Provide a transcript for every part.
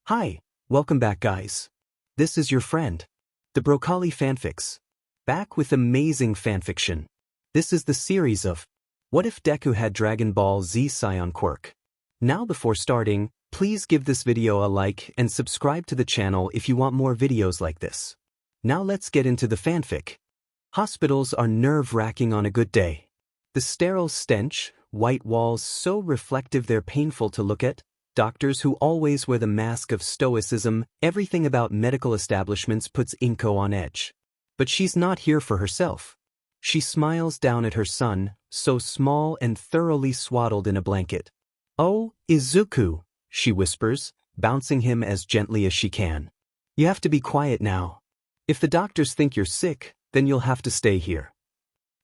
Hi, welcome back guys. This is your friend, the Broccoli Fanfics. Back with amazing fanfiction. This is the series of What If Deku Had Dragon Ball Z Saiyan Quirk. Now before starting, please give this video a like and subscribe to the channel if you want more videos like this. Now let's get into the fanfic. Hospitals are nerve-wracking on a good day. The sterile stench, white walls so reflective they're painful to look at, doctors who always wear the mask of stoicism, everything about medical establishments puts Inko on edge. But she's not here for herself. She smiles down at her son, so small and thoroughly swaddled in a blanket. "Oh, Izuku," she whispers, bouncing him as gently as she can. "You have to be quiet now. If the doctors think you're sick, then you'll have to stay here."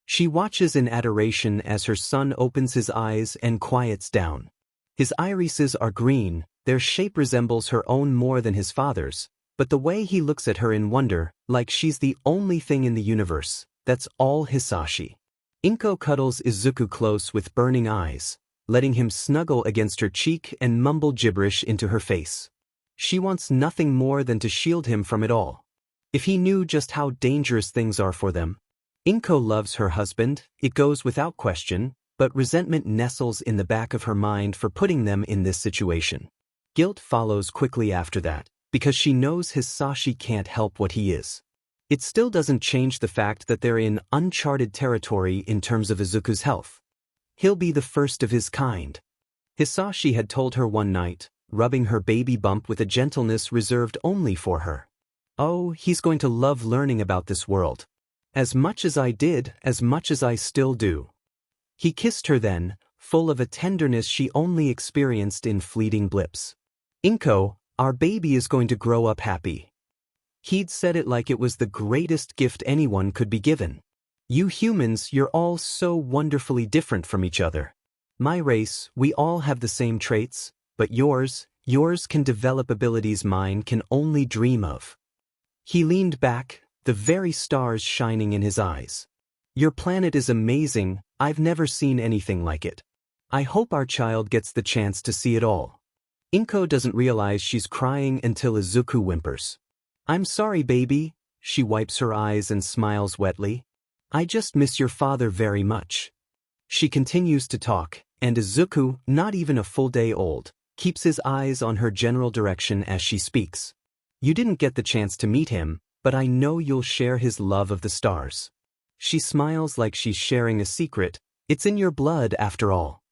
She watches in adoration as her son opens his eyes and quiets down. His irises are green, their shape resembles her own more than his father's, but the way he looks at her in wonder, like she's the only thing in the universe, that's all Hisashi. Inko cuddles Izuku close with burning eyes, letting him snuggle against her cheek and mumble gibberish into her face. She wants nothing more than to shield him from it all. If he knew just how dangerous things are for them. Inko loves her husband, it goes without question, but resentment nestles in the back of her mind for putting them in this situation. Guilt follows quickly after that, because she knows Hisashi can't help what he is. It still doesn't change the fact that they're in uncharted territory in terms of Izuku's health. He'll be the first of his kind. Hisashi had told her one night, rubbing her baby bump with a gentleness reserved only for her. "Oh, he's going to love learning about this world. As much as I did, as much as I still do." He kissed her then, full of a tenderness she only experienced in fleeting blips. "Inko, our baby is going to grow up happy." He'd said it like it was the greatest gift anyone could be given. "You humans, you're all so wonderfully different from each other. My race, we all have the same traits, but yours can develop abilities mine can only dream of." He leaned back, the very stars shining in his eyes. "Your planet is amazing, I've never seen anything like it. I hope our child gets the chance to see it all." Inko doesn't realize she's crying until Izuku whimpers. "I'm sorry, baby." She wipes her eyes and smiles wetly. "I just miss your father very much." She continues to talk, and Izuku, not even a full day old, keeps his eyes on her general direction as she speaks. "You didn't get the chance to meet him, but I know you'll share his love of the stars." She smiles like she's sharing a secret. It's in your blood after all.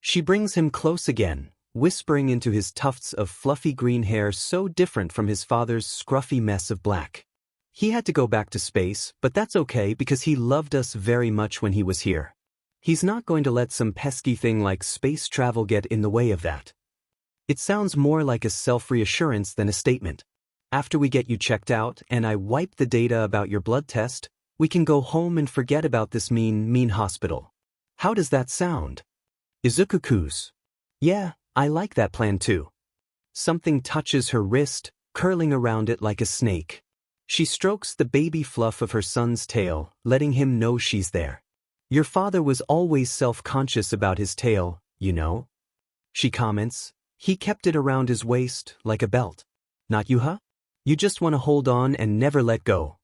She brings him close again, whispering into his tufts of fluffy green hair so different from his father's scruffy mess of black. "He had to go back to space, but that's okay because he loved us very much when he was here. He's not going to let some pesky thing like space travel get in the way of that." It sounds more like a self-reassurance than a statement. "After we get you checked out and I wipe the data about your blood test, we can go home and forget about this mean hospital. How does that sound?" Izuku coos. "Yeah, I like that plan too." Something touches her wrist, curling around it like a snake. She strokes the baby fluff of her son's tail, letting him know she's there. "Your father was always self-conscious about his tail, you know," she comments. "He kept it around his waist, like a belt. Not you, huh? You just want to hold on and never let go."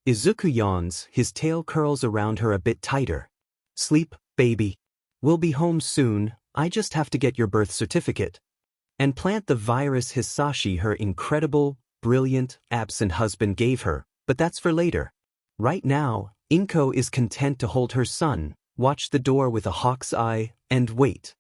Izuku yawns, his tail curls around her a bit tighter. "Sleep, baby. We'll be home soon, I just have to get your birth certificate. And plant the virus Hisashi her incredible, brilliant, absent husband gave her, but that's for later. Right now, Inko is content to hold her son, watch the door with a hawk's eye, and wait."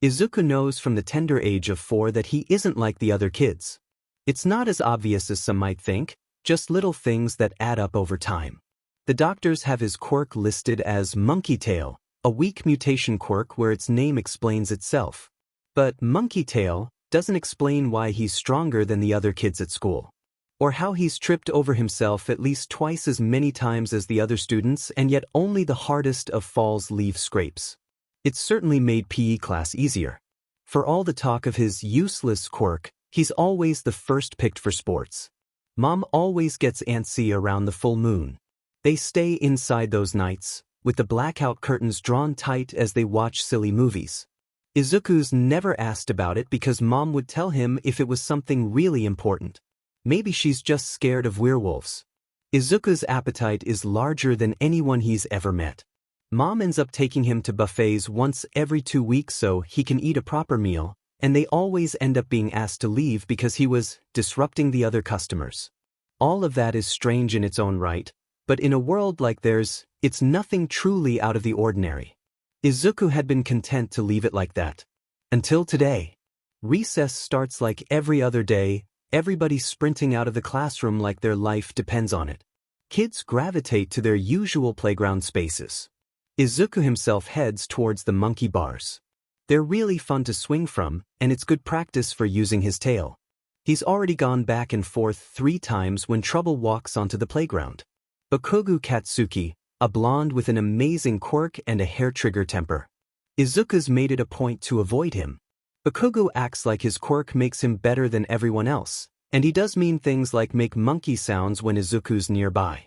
Izuku knows from the tender age of 4 that he isn't like the other kids. It's not as obvious as some might think, just little things that add up over time. The doctors have his quirk listed as Monkey Tail, a weak mutation quirk where its name explains itself. But Monkey Tail doesn't explain why he's stronger than the other kids at school. Or how he's tripped over himself at least twice as many times as the other students and yet only the hardest of falls leave scrapes. It's certainly made PE class easier. For all the talk of his useless quirk, he's always the first picked for sports. Mom always gets antsy around the full moon. They stay inside those nights, with the blackout curtains drawn tight as they watch silly movies. Izuku's never asked about it because mom would tell him if it was something really important. Maybe she's just scared of werewolves. Izuku's appetite is larger than anyone he's ever met. Mom ends up taking him to buffets once every 2 weeks so he can eat a proper meal, and they always end up being asked to leave because he was disrupting the other customers. All of that is strange in its own right, but in a world like theirs, it's nothing truly out of the ordinary. Izuku had been content to leave it like that. Until today. Recess starts like every other day, everybody sprinting out of the classroom like their life depends on it. Kids gravitate to their usual playground spaces. Izuku himself heads towards the monkey bars. They're really fun to swing from, and it's good practice for using his tail. He's already gone back and forth 3 times when trouble walks onto the playground. Bakugo Katsuki, a blonde with an amazing quirk and a hair-trigger temper. Izuku's made it a point to avoid him. Bakugo acts like his quirk makes him better than everyone else, and he does mean things like make monkey sounds when Izuku's nearby.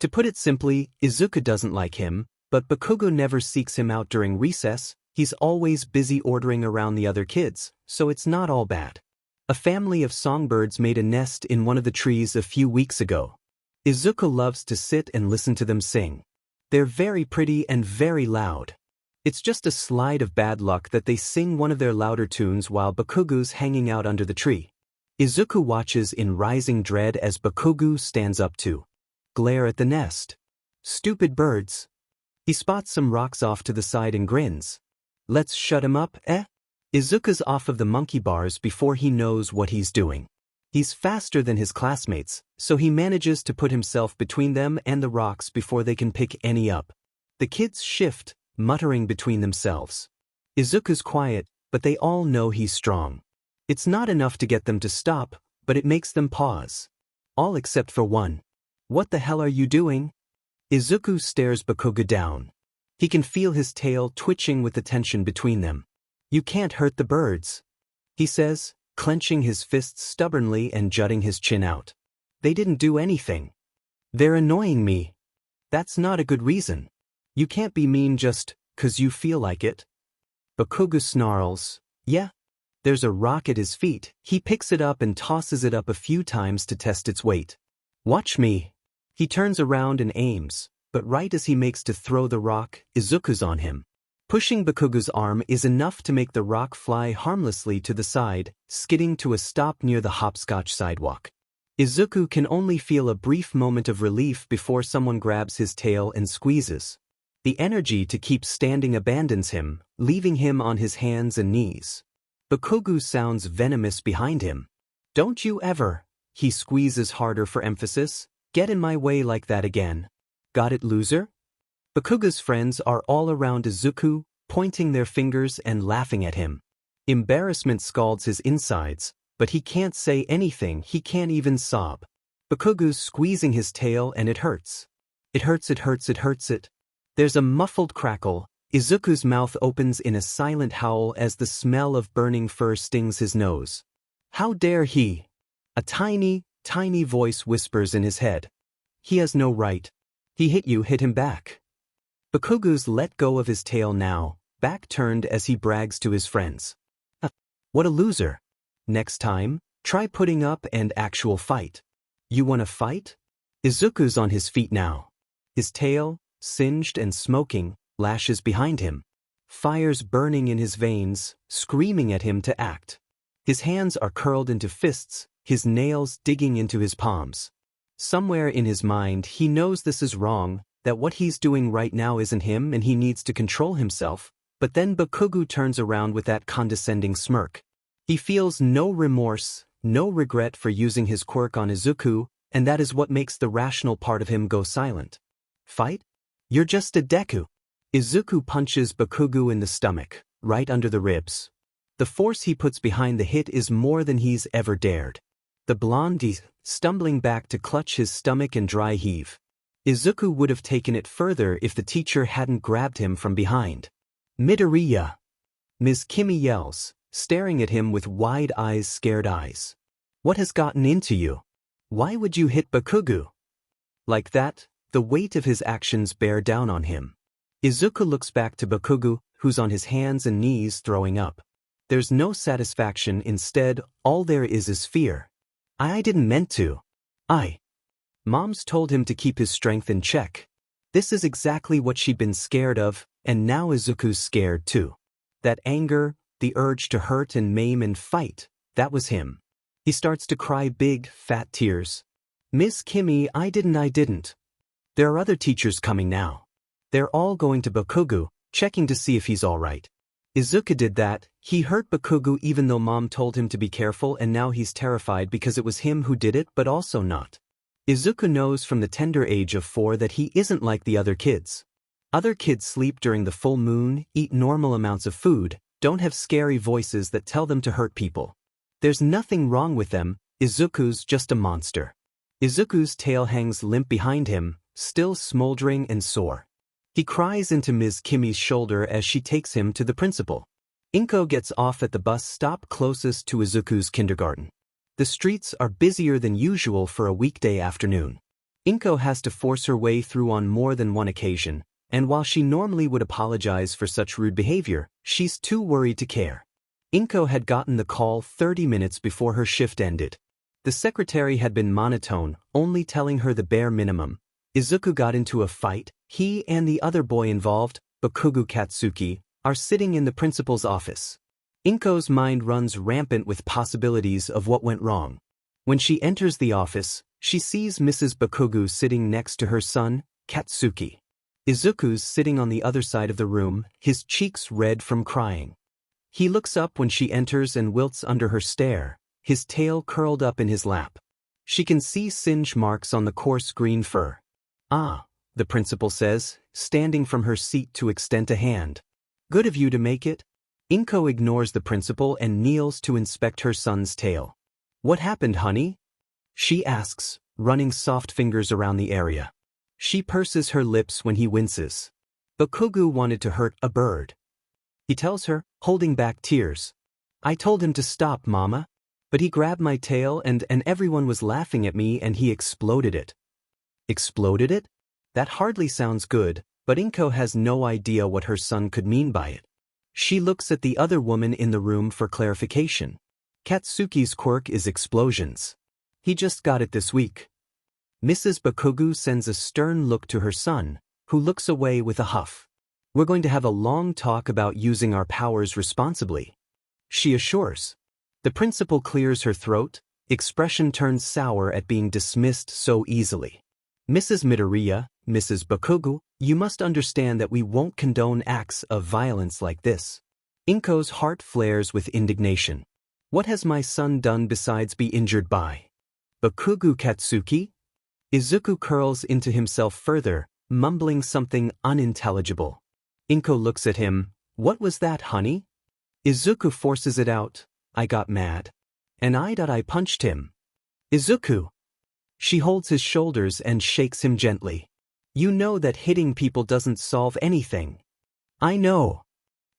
To put it simply, Izuku doesn't like him, but Bakugo never seeks him out during recess. He's always busy ordering around the other kids, so it's not all bad. A family of songbirds made a nest in one of the trees a few weeks ago. Izuku loves to sit and listen to them sing. They're very pretty and very loud. It's just a slide of bad luck that they sing one of their louder tunes while Bakugo's hanging out under the tree. Izuku watches in rising dread as Bakugo stands up to glare at the nest. Stupid birds. He spots some rocks off to the side and grins. Let's shut him up, eh? Izuku's off of the monkey bars before he knows what he's doing. He's faster than his classmates, so he manages to put himself between them and the rocks before they can pick any up. The kids shift, muttering between themselves. Izuku's quiet, but they all know he's strong. It's not enough to get them to stop, but it makes them pause. All except for one. What the hell are you doing? Izuku stares Bakugo down. He can feel his tail twitching with the tension between them. You can't hurt the birds, he says, clenching his fists stubbornly and jutting his chin out. They didn't do anything. They're annoying me. That's not a good reason. You can't be mean just 'cause you feel like it. Bakugo snarls. Yeah. There's a rock at his feet. He picks it up and tosses it up a few times to test its weight. Watch me. He turns around and aims, but right as he makes to throw the rock, Izuku's on him. Pushing Bakugo's arm is enough to make the rock fly harmlessly to the side, skidding to a stop near the hopscotch sidewalk. Izuku can only feel a brief moment of relief before someone grabs his tail and squeezes. The energy to keep standing abandons him, leaving him on his hands and knees. Bakugo sounds venomous behind him. Don't you ever, he squeezes harder for emphasis, get in my way like that again. Got it, loser? Bakugo's friends are all around Izuku, pointing their fingers and laughing at him. Embarrassment scalds his insides, but he can't say anything, he can't even sob. Bakugo's squeezing his tail and it hurts. It hurts, it hurts, it hurts it. There's a muffled crackle. Izuku's mouth opens in a silent howl as the smell of burning fur stings his nose. How dare he? A tiny, tiny voice whispers in his head. He has no right. He hit you, hit him back. Bakugo's let go of his tail now, back turned as he brags to his friends. What a loser. Next time, try putting up and actual fight. You wanna fight? Izuku's on his feet now. His tail, singed and smoking, lashes behind him. Fires burning in his veins, screaming at him to act. His hands are curled into fists, his nails digging into his palms. Somewhere in his mind he knows this is wrong, that what he's doing right now isn't him and he needs to control himself, but then Bakugo turns around with that condescending smirk. He feels no remorse, no regret for using his quirk on Izuku, and that is what makes the rational part of him go silent. Fight? You're just a Deku. Izuku punches Bakugo in the stomach, right under the ribs. The force he puts behind the hit is more than he's ever dared. The blondie, stumbling back to clutch his stomach and dry heave. Izuku would have taken it further if the teacher hadn't grabbed him from behind. Midoriya! Ms. Kimi yells, staring at him with wide eyes, scared eyes. What has gotten into you? Why would you hit Bakugo? Like that, the weight of his actions bear down on him. Izuku looks back to Bakugo, who's on his hands and knees throwing up. There's no satisfaction, instead, all there is fear. I didn't meant to. Mom's told him to keep his strength in check. This is exactly what she'd been scared of, and now Izuku's scared too. That anger, the urge to hurt and maim and fight, that was him. He starts to cry big, fat tears. Miss Kimmy, I didn't. There are other teachers coming now. They're all going to Bakugo, checking to see if he's alright. Izuku did that, he hurt Bakugo even though Mom told him to be careful, and now he's terrified because it was him who did it but also not. Izuku knows from the tender age of 4 that he isn't like the other kids. Other kids sleep during the full moon, eat normal amounts of food, don't have scary voices that tell them to hurt people. There's nothing wrong with them, Izuku's just a monster. Izuku's tail hangs limp behind him, still smoldering and sore. He cries into Ms. Kimmy's shoulder as she takes him to the principal. Inko gets off at the bus stop closest to Izuku's kindergarten. The streets are busier than usual for a weekday afternoon. Inko has to force her way through on more than one occasion, and while she normally would apologize for such rude behavior, she's too worried to care. Inko had gotten the call 30 minutes before her shift ended. The secretary had been monotone, only telling her the bare minimum. Izuku got into a fight. He and the other boy involved, Bakugo Katsuki, are sitting in the principal's office. Inko's mind runs rampant with possibilities of what went wrong. When she enters the office, she sees Mrs. Bakugo sitting next to her son, Katsuki. Izuku's sitting on the other side of the room, his cheeks red from crying. He looks up when she enters and wilts under her stare, his tail curled up in his lap. She can see singe marks on the coarse green fur. "Ah," the principal says, standing from her seat to extend a hand. "Good of you to make it." Inko ignores the principal and kneels to inspect her son's tail. "What happened, honey?" she asks, running soft fingers around the area. She purses her lips when he winces. "Bakugo wanted to hurt a bird," he tells her, holding back tears. "I told him to stop, Mama. But he grabbed my tail and everyone was laughing at me and he exploded it." Exploded it? That hardly sounds good, but Inko has no idea what her son could mean by it. She looks at the other woman in the room for clarification. Katsuki's quirk is explosions. He just got it this week. Mrs. Bakugo sends a stern look to her son, who looks away with a huff. "We're going to have a long talk about using our powers responsibly," she assures. The principal clears her throat, expression turns sour at being dismissed so easily. "Mrs. Midoriya, Mrs. Bakugo, you must understand that we won't condone acts of violence like this." Inko's heart flares with indignation. What has my son done besides be injured by Bakugo Katsuki? Izuku curls into himself further, mumbling something unintelligible. Inko looks at him. "What was that, honey?" Izuku forces it out. "I got mad. And I punched him." "Izuku!" She holds his shoulders and shakes him gently. "You know that hitting people doesn't solve anything." "I know."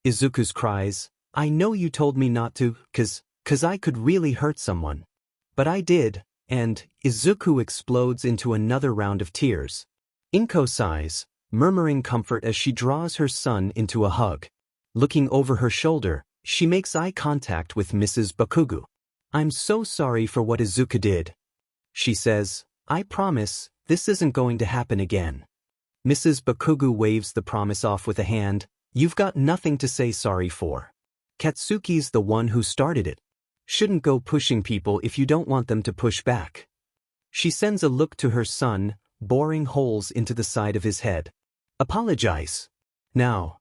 Izuku's cries. "I know you told me not to, cause I could really hurt someone. But I did," and Izuku explodes into another round of tears. Inko sighs, murmuring comfort as she draws her son into a hug. Looking over her shoulder, she makes eye contact with Mrs. Bakugo. "I'm so sorry for what Izuku did," she says. "I promise, this isn't going to happen again." Mrs. Bakugo waves the promise off with a hand. "You've got nothing to say sorry for. Katsuki's the one who started it. Shouldn't go pushing people if you don't want them to push back." She sends a look to her son, boring holes into the side of his head. "Apologize now."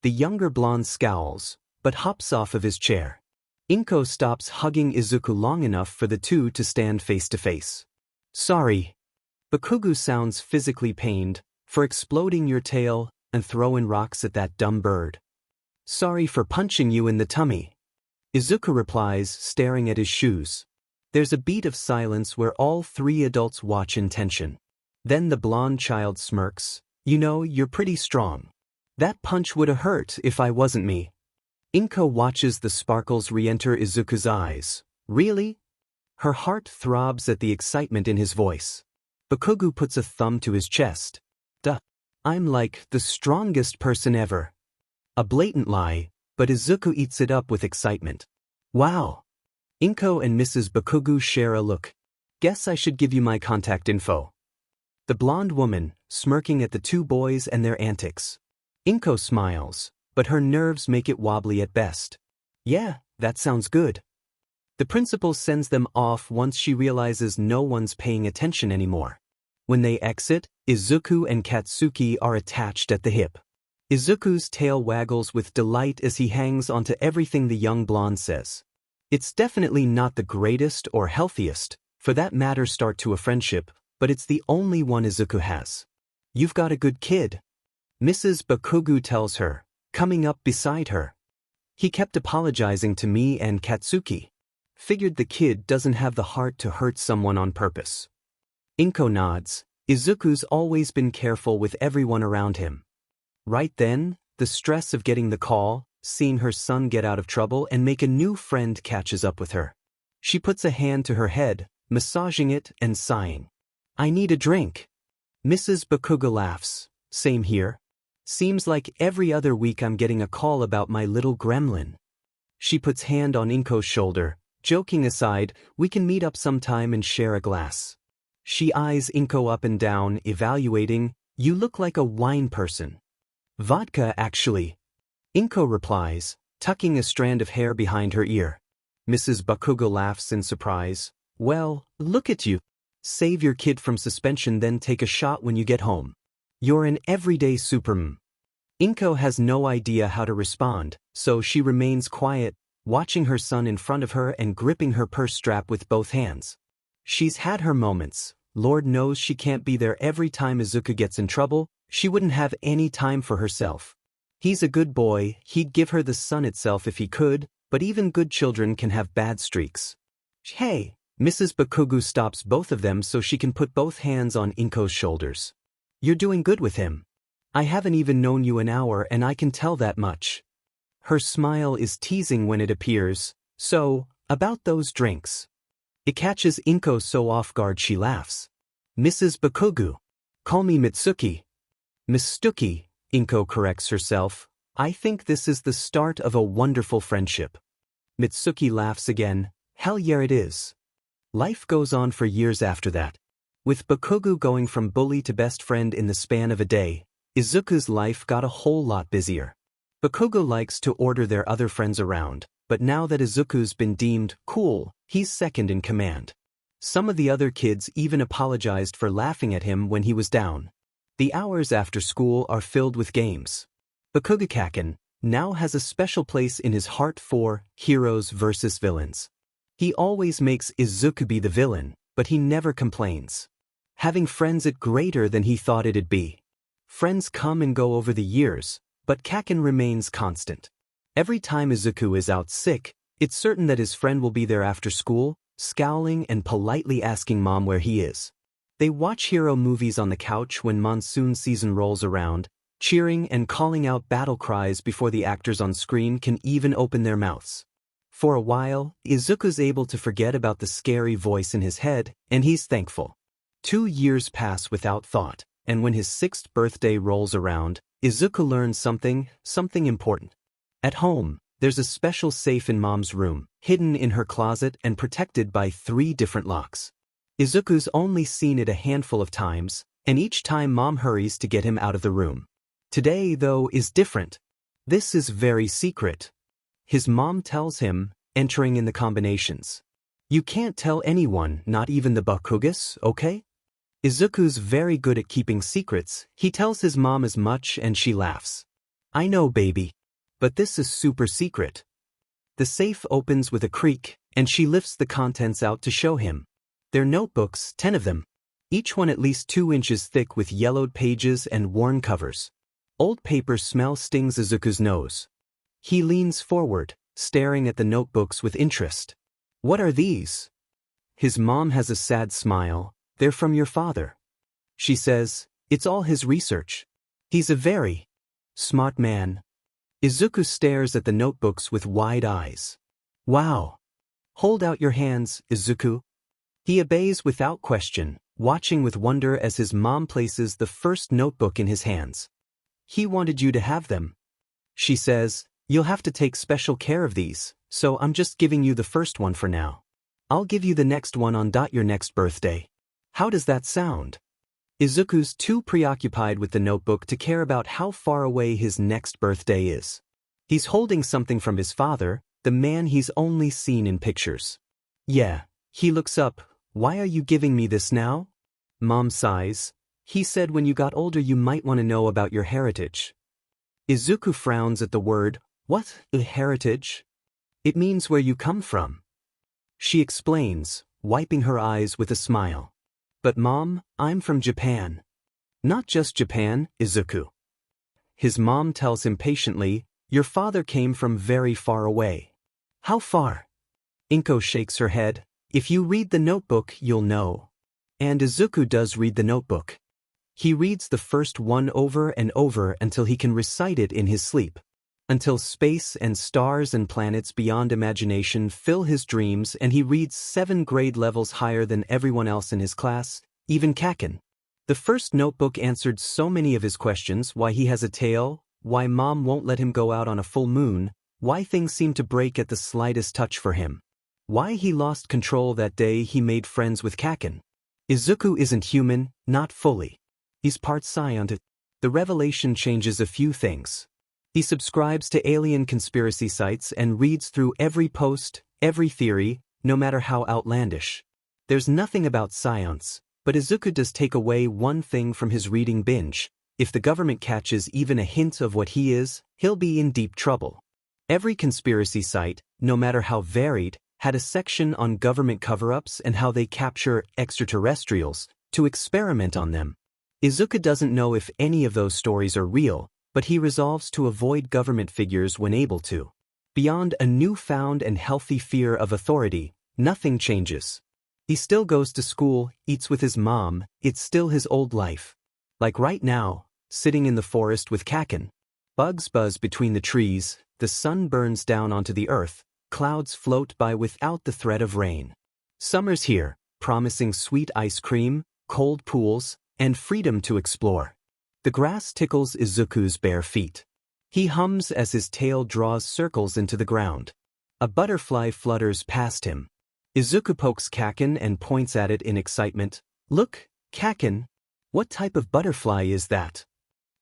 The younger blonde scowls, but hops off of his chair. Inko stops hugging Izuku long enough for the two to stand face to face. "Sorry." Bakugo sounds physically pained, "for exploding your tail and throwing rocks at that dumb bird." "Sorry for punching you in the tummy." Izuku replies, staring at his shoes. There's a beat of silence where all three adults watch in tension. Then the blonde child smirks. "You know, you're pretty strong. That punch would have hurt if I wasn't me." Inko watches the sparkles re-enter Izuku's eyes. "Really?" Her heart throbs at the excitement in his voice. Bakugo puts a thumb to his chest. "Duh. I'm like the strongest person ever." A blatant lie, but Izuku eats it up with excitement. Wow! Inko and Mrs. Bakugu share a look. Guess I should give you my contact info. The blonde woman, smirking at the two boys and their antics. Inko smiles, but her nerves make it wobbly at best. Yeah, that sounds good. The principal sends them off once she realizes no one's paying attention anymore. When they exit, Izuku and Katsuki are attached at the hip. Izuku's tail waggles with delight as he hangs onto everything the young blonde says. It's definitely not the greatest or healthiest, for that matter start to a friendship, but it's the only one Izuku has. You've got a good kid. Mrs. Bakugu tells her, coming up beside her. He kept apologizing to me and Katsuki. Figured the kid doesn't have the heart to hurt someone on purpose. Inko nods. Izuku's always been careful with everyone around him. Right then, the stress of getting the call, seeing her son get out of trouble and make a new friend catches up with her. She puts a hand to her head, massaging it and sighing. I need a drink. Mrs. Bakuga laughs. Same here. Seems like every other week I'm getting a call about my little gremlin. She puts hand on Inko's shoulder. Joking aside, we can meet up sometime and share a glass. She eyes Inko up and down, evaluating. You look like a wine person. Vodka, actually. Inko replies, tucking a strand of hair behind her ear. Mrs. Bakuga laughs in surprise. Well, look at you. Save your kid from suspension, then take a shot when you get home. You're an everyday superm. Inko has no idea how to respond, so she remains quiet, watching her son in front of her and gripping her purse strap with both hands. She's had her moments. Lord knows she can't be there every time Izuku gets in trouble. She wouldn't have any time for herself. He's a good boy, he'd give her the sun itself if he could, but even good children can have bad streaks. Hey! Mrs. Bakugu stops both of them so she can put both hands on Inko's shoulders. You're doing good with him. I haven't even known you an hour and I can tell that much. Her smile is teasing when it appears. So, about those drinks. It catches Inko so off guard she laughs. Mrs. Bakugu. Call me Mitsuki. Mistuki, Inko corrects herself. I think this is the start of a wonderful friendship. Mitsuki laughs again. Hell yeah it is. Life goes on for years after that. With Bakugu going from bully to best friend in the span of a day, Izuku's life got a whole lot busier. Bakugu likes to order their other friends around, but now that Izuku's been deemed cool, he's second in command. Some of the other kids even apologized for laughing at him when he was down. The hours after school are filled with games. Bakugakaken now has a special place in his heart for heroes versus villains. He always makes Izuku be the villain, but he never complains. Having friends is greater than he thought it'd be. Friends come and go over the years, but Kaken remains constant. Every time Izuku is out sick, it's certain that his friend will be there after school, scowling and politely asking mom where he is. They watch hero movies on the couch when monsoon season rolls around, cheering and calling out battle cries before the actors on screen can even open their mouths. For a while, Izuku's able to forget about the scary voice in his head, and he's thankful. 2 years pass without thought, and when his 6th birthday rolls around, Izuku learns something important. At home, there's a special safe in mom's room, hidden in her closet and protected by 3 different locks. Izuku's only seen it a handful of times, and each time mom hurries to get him out of the room. Today, though, is different. This is very secret. His mom tells him, entering in the combinations. You can't tell anyone, not even the Bakugas, okay? Izuku's very good at keeping secrets. He tells his mom as much and she laughs. I know, baby. But this is super secret. The safe opens with a creak, and she lifts the contents out to show him. They're notebooks, 10 of them. Each one at least 2 inches thick with yellowed pages and worn covers. Old paper smell stings Izuku's nose. He leans forward, staring at the notebooks with interest. What are these? His mom has a sad smile. They're from your father. She says, it's all his research. He's a very smart man. Izuku stares at the notebooks with wide eyes. Wow. Hold out your hands, Izuku. He obeys without question, watching with wonder as his mom places the first notebook in his hands. He wanted you to have them. She says, "You'll have to take special care of these, so I'm just giving you the first one for now. I'll give you the next one on your next birthday." How does that sound? Izuku's too preoccupied with the notebook to care about how far away his next birthday is. He's holding something from his father, the man he's only seen in pictures. Yeah, he looks up. "Why are you giving me this now?" Mom sighs. "He said when you got older you might want to know about your heritage." Izuku frowns at the word. "What, a heritage?" "It means where you come from." She explains, wiping her eyes with a smile. "But Mom, I'm from Japan." "Not just Japan, Izuku." His mom tells him patiently, "Your father came from very far away." "How far?" Inko shakes her head. "If you read the notebook, you'll know." And Izuku does read the notebook. He reads the first one over and over until he can recite it in his sleep. Until space and stars and planets beyond imagination fill his dreams and he reads 7 grade levels higher than everyone else in his class, even Kaken. The first notebook answered so many of his questions: why he has a tail, why Mom won't let him go out on a full moon, why things seem to break at the slightest touch for him, why he lost control that day he made friends with Kaken. Izuku isn't human, not fully. He's part Saiyan. The revelation changes a few things. He subscribes to alien conspiracy sites and reads through every post, every theory, no matter how outlandish. There's nothing about science, but Izuku does take away one thing from his reading binge: if the government catches even a hint of what he is, he'll be in deep trouble. Every conspiracy site, no matter how varied, had a section on government cover-ups and how they capture extraterrestrials to experiment on them. Izuku doesn't know if any of those stories are real, but he resolves to avoid government figures when able to. Beyond a newfound and healthy fear of authority, nothing changes. He still goes to school, eats with his mom, it's still his old life. Like right now, sitting in the forest with Kaken. Bugs buzz between the trees, the sun burns down onto the earth, clouds float by without the threat of rain. Summer's here, promising sweet ice cream, cold pools, and freedom to explore. The grass tickles Izuku's bare feet. He hums as his tail draws circles into the ground. A butterfly flutters past him. Izuku pokes Kaken and points at it in excitement. "Look, Kaken, what type of butterfly is that?"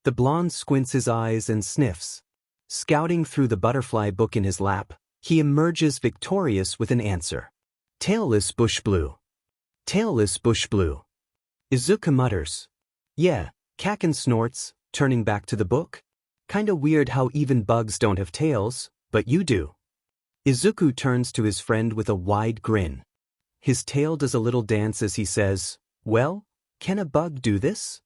The blonde squints his eyes and sniffs. Scouting through the butterfly book in his lap, he emerges victorious with an answer. "Tailless bush blue." "Tailless bush blue." Izuku mutters. "Yeah," Kaken snorts, turning back to the book. "Kinda weird how even bugs don't have tails, but you do." Izuku turns to his friend with a wide grin. His tail does a little dance as he says, "Well, can a bug do this?"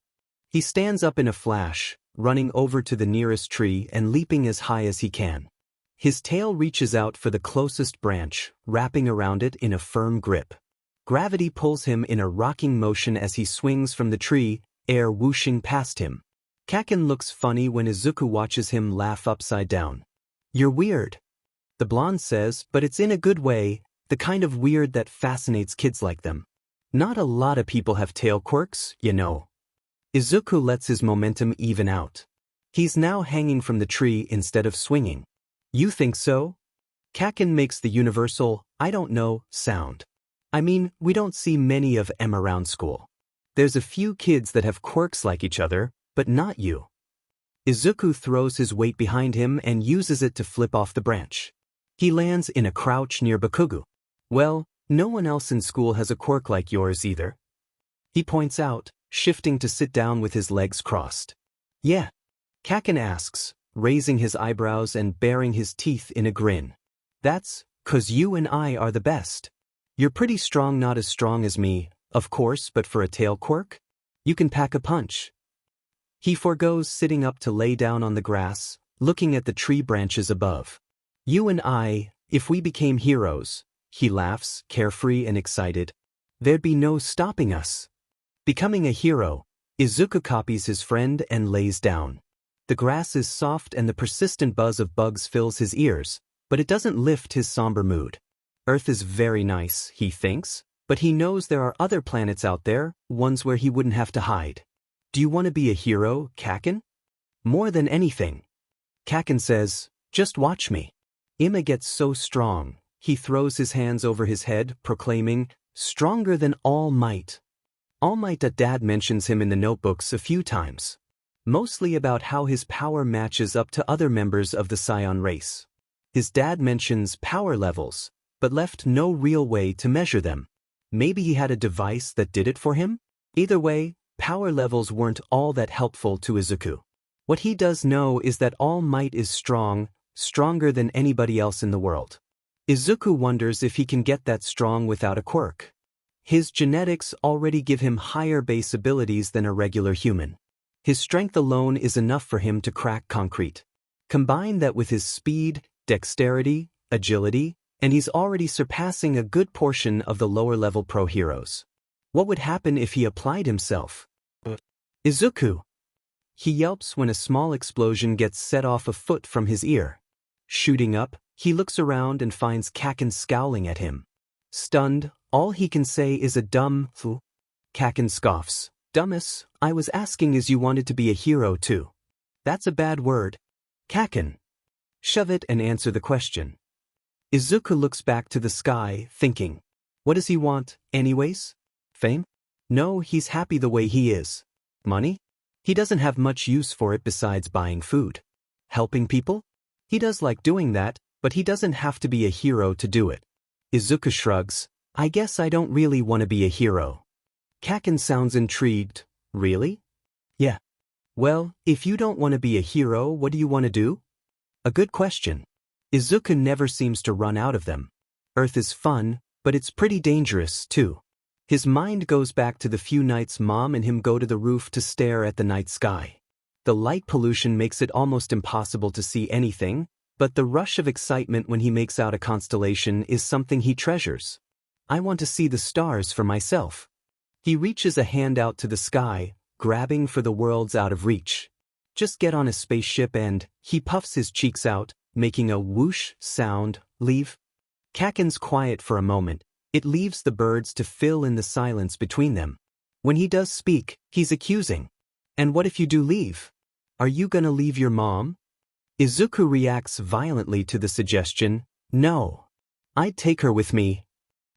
He stands up in a flash, running over to the nearest tree and leaping as high as he can. His tail reaches out for the closest branch, wrapping around it in a firm grip. Gravity pulls him in a rocking motion as he swings from the tree, air whooshing past him. Kaken looks funny when Izuku watches him laugh upside down. "You're weird," the blonde says, but it's in a good way, the kind of weird that fascinates kids like them. "Not a lot of people have tail quirks, you know." Izuku lets his momentum even out. He's now hanging from the tree instead of swinging. "You think so?" Kaken makes the universal, "I don't know," sound. "I mean, we don't see many of them around school. There's a few kids that have quirks like each other, but not you." Izuku throws his weight behind him and uses it to flip off the branch. He lands in a crouch near Bakugu. "Well, no one else in school has a quirk like yours either," he points out, shifting to sit down with his legs crossed. "Yeah?" Kaken asks, raising his eyebrows and baring his teeth in a grin. "That's 'cause you and I are the best. You're pretty strong, not as strong as me, of course, but for a tail quirk, you can pack a punch." He forgoes sitting up to lay down on the grass, looking at the tree branches above. "You and I, if we became heroes," he laughs, carefree and excited, "there'd be no stopping us." Becoming a hero, Izuku copies his friend and lays down. The grass is soft and the persistent buzz of bugs fills his ears, but it doesn't lift his somber mood. Earth is very nice, he thinks, but he knows there are other planets out there, ones where he wouldn't have to hide. "Do you want to be a hero, Kaken?" "More than anything." Kaken says, "Just watch me." Ima gets so strong, he throws his hands over his head, proclaiming, "Stronger than All Might." All Might. Dad mentions him in the notebooks a few times. Mostly about how his power matches up to other members of the Saiyan race. His dad mentions power levels, but left no real way to measure them. Maybe he had a device that did it for him? Either way, power levels weren't all that helpful to Izuku. What he does know is that All Might is strong, stronger than anybody else in the world. Izuku wonders if he can get that strong without a quirk. His genetics already give him higher base abilities than a regular human. His strength alone is enough for him to crack concrete. Combine that with his speed, dexterity, agility, and he's already surpassing a good portion of the lower-level pro heroes. What would happen if he applied himself? Izuku! He yelps when a small explosion gets set off a foot from his ear. Shooting up, he looks around and finds Kaken scowling at him. Stunned, all he can say is a dumb fu. Kaken scoffs. "Dumbass, I was asking as you wanted to be a hero too." "That's a bad word." "Kaken. Shove it and answer the question." Izuku looks back to the sky, thinking, what does he want, anyways? Fame? No, he's happy the way he is. Money? He doesn't have much use for it besides buying food. Helping people? He does like doing that, but he doesn't have to be a hero to do it. Izuku shrugs. "I guess I don't really want to be a hero." Kaken sounds intrigued. "Really?" "Yeah." "Well, if you don't want to be a hero, what do you want to do?" A good question. Izuku never seems to run out of them. Earth is fun, but it's pretty dangerous, too. His mind goes back to the few nights Mom and him go to the roof to stare at the night sky. The light pollution makes it almost impossible to see anything, but the rush of excitement when he makes out a constellation is something he treasures. "I want to see the stars for myself." He reaches a hand out to the sky, grabbing for the worlds out of reach. "Just get on a spaceship and," he puffs his cheeks out, making a whoosh sound, "leave." Kaken's quiet for a moment. It leaves the birds to fill in the silence between them. When he does speak, he's accusing. "And what if you do leave? Are you gonna leave your mom?" Izuku reacts violently to the suggestion. "No. I'd take her with me."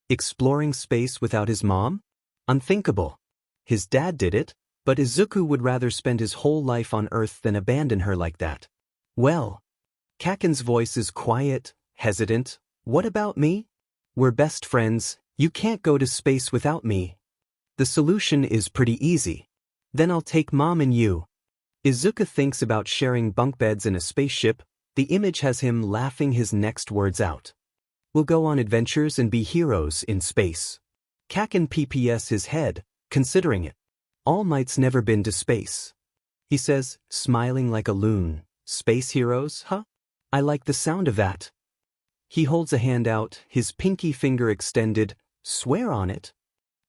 Exploring space without his mom? Unthinkable. His dad did it, but Izuku would rather spend his whole life on Earth than abandon her like that. "Well." Kaken's voice is quiet, hesitant. "What about me? We're best friends, you can't go to space without me." The solution is pretty easy. "Then I'll take Mom and you." Izuku thinks about sharing bunk beds in a spaceship. The image has him laughing his next words out. "We'll go on adventures and be heroes in space." Kaken pps his head, considering it. All Might's never been to space. He says, smiling like a loon, "Space heroes, huh? I like the sound of that." He holds a hand out, his pinky finger extended. "Swear on it."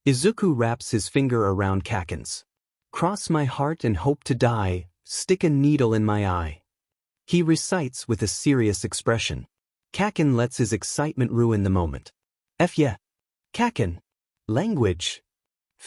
Izuku wraps his finger around Kaken's. "Cross my heart and hope to die, stick a needle in my eye." He recites with a serious expression. Kaken lets his excitement ruin the moment. "F yeah. Kaken. Language.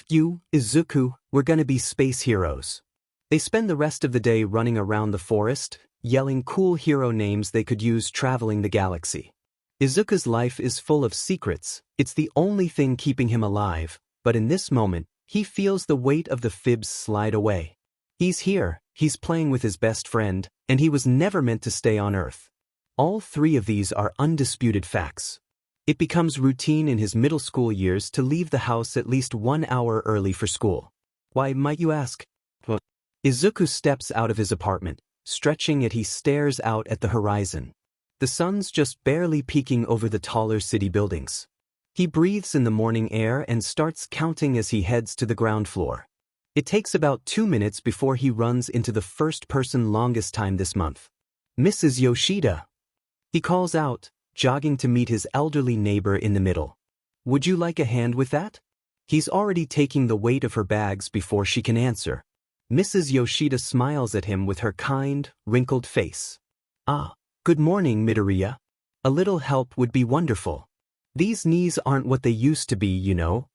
You, Izuku, we're gonna be space heroes." They spend the rest of the day running around the forest, yelling cool hero names they could use traveling the galaxy. Izuku's life is full of secrets. It's the only thing keeping him alive, but in this moment, he feels the weight of the fibs slide away. He's here, he's playing with his best friend, and he was never meant to stay on Earth. All three of these are undisputed facts. It becomes routine in his middle school years to leave the house at least 1 hour early for school. Why, might you ask? Izuku steps out of his apartment, stretching as he stares out at the horizon. The sun's just barely peeking over the taller city buildings. He breathes in the morning air and starts counting as he heads to the ground floor. It takes about 2 minutes before he runs into the first person longest time this month. "Mrs. Yoshida." He calls out, jogging to meet his elderly neighbor in the middle. "Would you like a hand with that?" He's already taking the weight of her bags before she can answer. Mrs. Yoshida smiles at him with her kind, wrinkled face. "Ah, good morning, Midoriya. A little help would be wonderful. These knees aren't what they used to be, you know."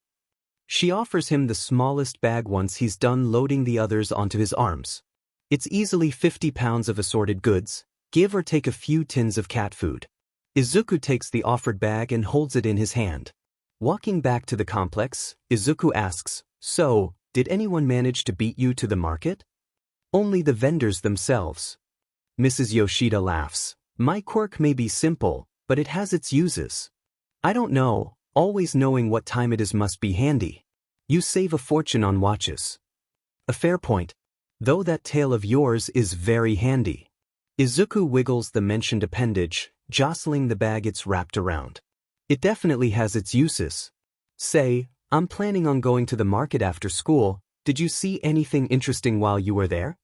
She offers him the smallest bag once he's done loading the others onto his arms. It's easily 50 pounds of assorted goods. Give or take a few tins of cat food. Izuku takes the offered bag and holds it in his hand. Walking back to the complex, Izuku asks, "So, did anyone manage to beat you to the market?" "Only the vendors themselves." Mrs. Yoshida laughs. "My quirk may be simple, but it has its uses. I don't know, always knowing what time it is must be handy. You save a fortune on watches." "A fair point. Though that tail of yours is very handy." Izuku wiggles the mentioned appendage, jostling the bag it's wrapped around. "It definitely has its uses. Say, I'm planning on going to the market after school. Did you see anything interesting while you were there?"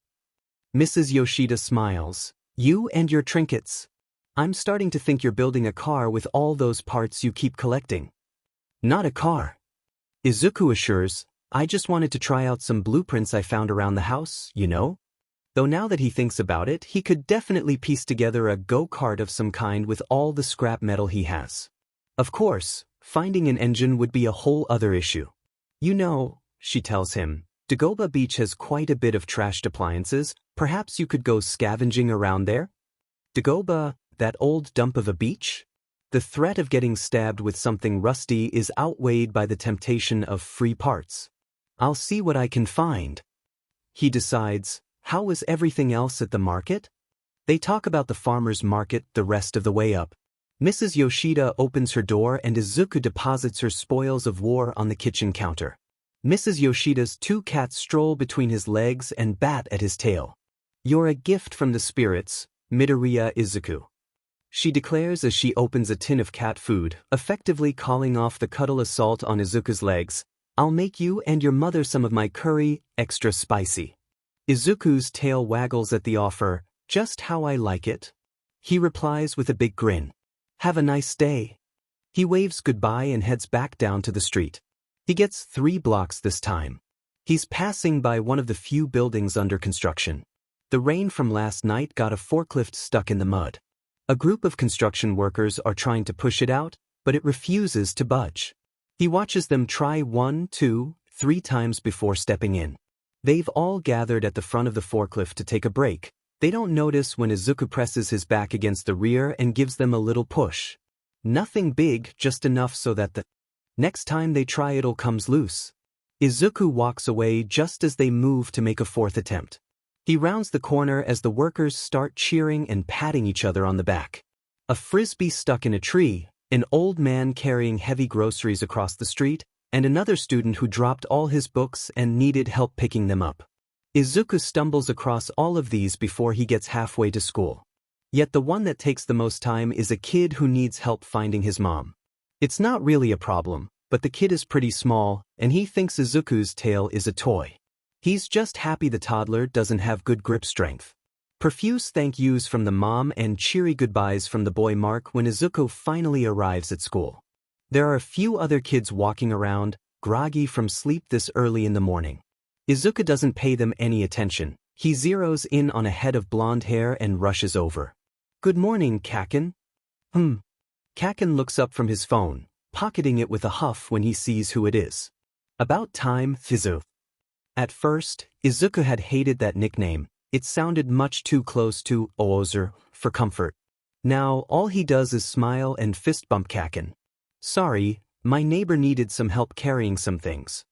Mrs. Yoshida smiles. "You and your trinkets. I'm starting to think you're building a car with all those parts you keep collecting." "Not a car," Izuku assures. "I just wanted to try out some blueprints I found around the house, you know?" Though now that he thinks about it, he could definitely piece together a go-kart of some kind with all the scrap metal he has. Of course, finding an engine would be a whole other issue. "You know," she tells him, "Dagoba Beach has quite a bit of trashed appliances. Perhaps you could go scavenging around there?" Dagoba, that old dump of a beach? The threat of getting stabbed with something rusty is outweighed by the temptation of free parts. "I'll see what I can find." He decides. How is everything else at the market? They talk about the farmer's market the rest of the way up. Mrs. Yoshida opens her door and Izuku deposits her spoils of war on the kitchen counter. Mrs. Yoshida's two cats stroll between his legs and bat at his tail. "You're a gift from the spirits, Midoriya Izuku," she declares as she opens a tin of cat food, effectively calling off the cuddle assault on Izuku's legs. "I'll make you and your mother some of my curry, extra spicy." Izuku's tail waggles at the offer. "Just how I like it." He replies with a big grin. "Have a nice day." He waves goodbye and heads back down to the street. He gets 3 blocks this time. He's passing by one of the few buildings under construction. The rain from last night got a forklift stuck in the mud. A group of construction workers are trying to push it out, but it refuses to budge. He watches them try 1, 2, 3 times before stepping in. They've all gathered at the front of the forklift to take a break. They don't notice when Izuku presses his back against the rear and gives them a little push. Nothing big, just enough so that the next time they try it'll comes loose. Izuku walks away just as they move to make a 4th attempt. He rounds the corner as the workers start cheering and patting each other on the back. A frisbee stuck in a tree, an old man carrying heavy groceries across the street, and another student who dropped all his books and needed help picking them up. Izuku stumbles across all of these before he gets halfway to school. Yet the one that takes the most time is a kid who needs help finding his mom. It's not really a problem, but the kid is pretty small, and he thinks Izuku's tail is a toy. He's just happy the toddler doesn't have good grip strength. Profuse thank yous from the mom and cheery goodbyes from the boy Mark when Izuku finally arrives at school. There are a few other kids walking around, groggy from sleep this early in the morning. Izuku doesn't pay them any attention. He zeroes in on a head of blonde hair and rushes over. "Good morning, Kaken." Kaken looks up from his phone, pocketing it with a huff when he sees who it is. "About time, Fizu." At first, Izuku had hated that nickname. It sounded much too close to Oozer for comfort. Now, all he does is smile and fist bump Kaken. "Sorry, my neighbor needed some help carrying some things."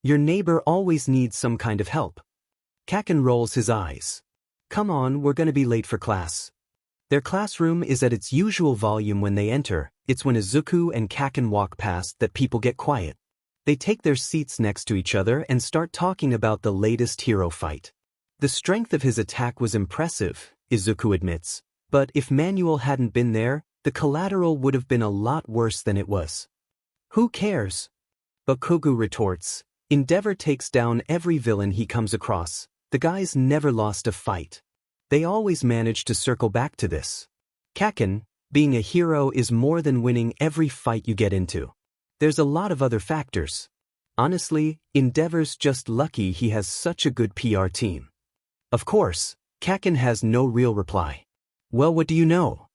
"Your neighbor always needs some kind of help." Kaken rolls his eyes. "Come on, we're gonna be late for class." Their classroom is at its usual volume when they enter. It's when Izuku and Kaken walk past that people get quiet. They take their seats next to each other and start talking about the latest hero fight. The strength of his attack was impressive, Izuku admits, but if Manuel hadn't been there, the collateral would have been a lot worse than it was. "Who cares?" Bakugo retorts. "Endeavor takes down every villain he comes across. The guy's never lost a fight. They always manage to circle back to this. Kaken, being a hero is more than winning every fight you get into. There's a lot of other factors. Honestly, Endeavor's just lucky he has such a good PR team." Of course, Kaken has no real reply. "Well, what do you know?"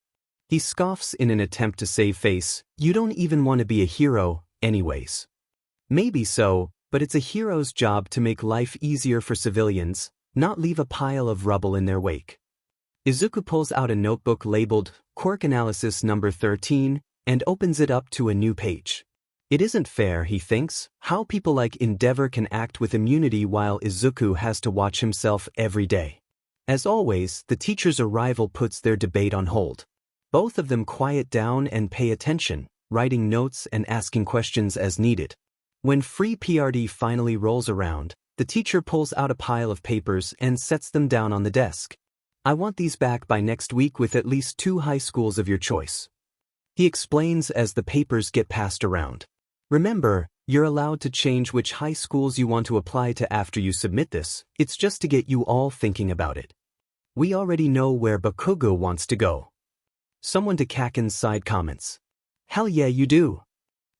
He scoffs in an attempt to save face. "You don't even want to be a hero, anyways." Maybe so, but it's a hero's job to make life easier for civilians, not leave a pile of rubble in their wake. Izuku pulls out a notebook labeled Quirk Analysis Number 13 and opens it up to a new page. It isn't fair, he thinks, how people like Endeavor can act with immunity while Izuku has to watch himself every day. As always, the teacher's arrival puts their debate on hold. Both of them quiet down and pay attention, writing notes and asking questions as needed. When free PRD finally rolls around, the teacher pulls out a pile of papers and sets them down on the desk. I want these back by next week with at least 2 high schools of your choice. He explains as the papers get passed around. Remember, you're allowed to change which high schools you want to apply to after you submit this. It's just to get you all thinking about it. We already know where Bakugo wants to go. Someone to Kaken's side comments. Hell yeah, you do.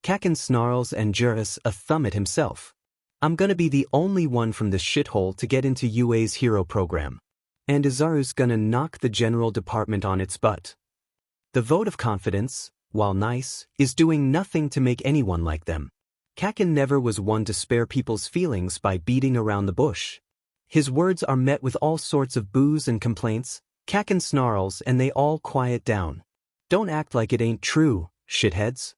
Kaken snarls and jurs a thumb at himself. I'm gonna be the only one from this shithole to get into UA's hero program. And Izaru's gonna knock the general department on its butt. The vote of confidence, while nice, is doing nothing to make anyone like them. Kaken never was one to spare people's feelings by beating around the bush. His words are met with all sorts of boos and complaints. Kaken snarls and they all quiet down. Don't act like it ain't true, shitheads.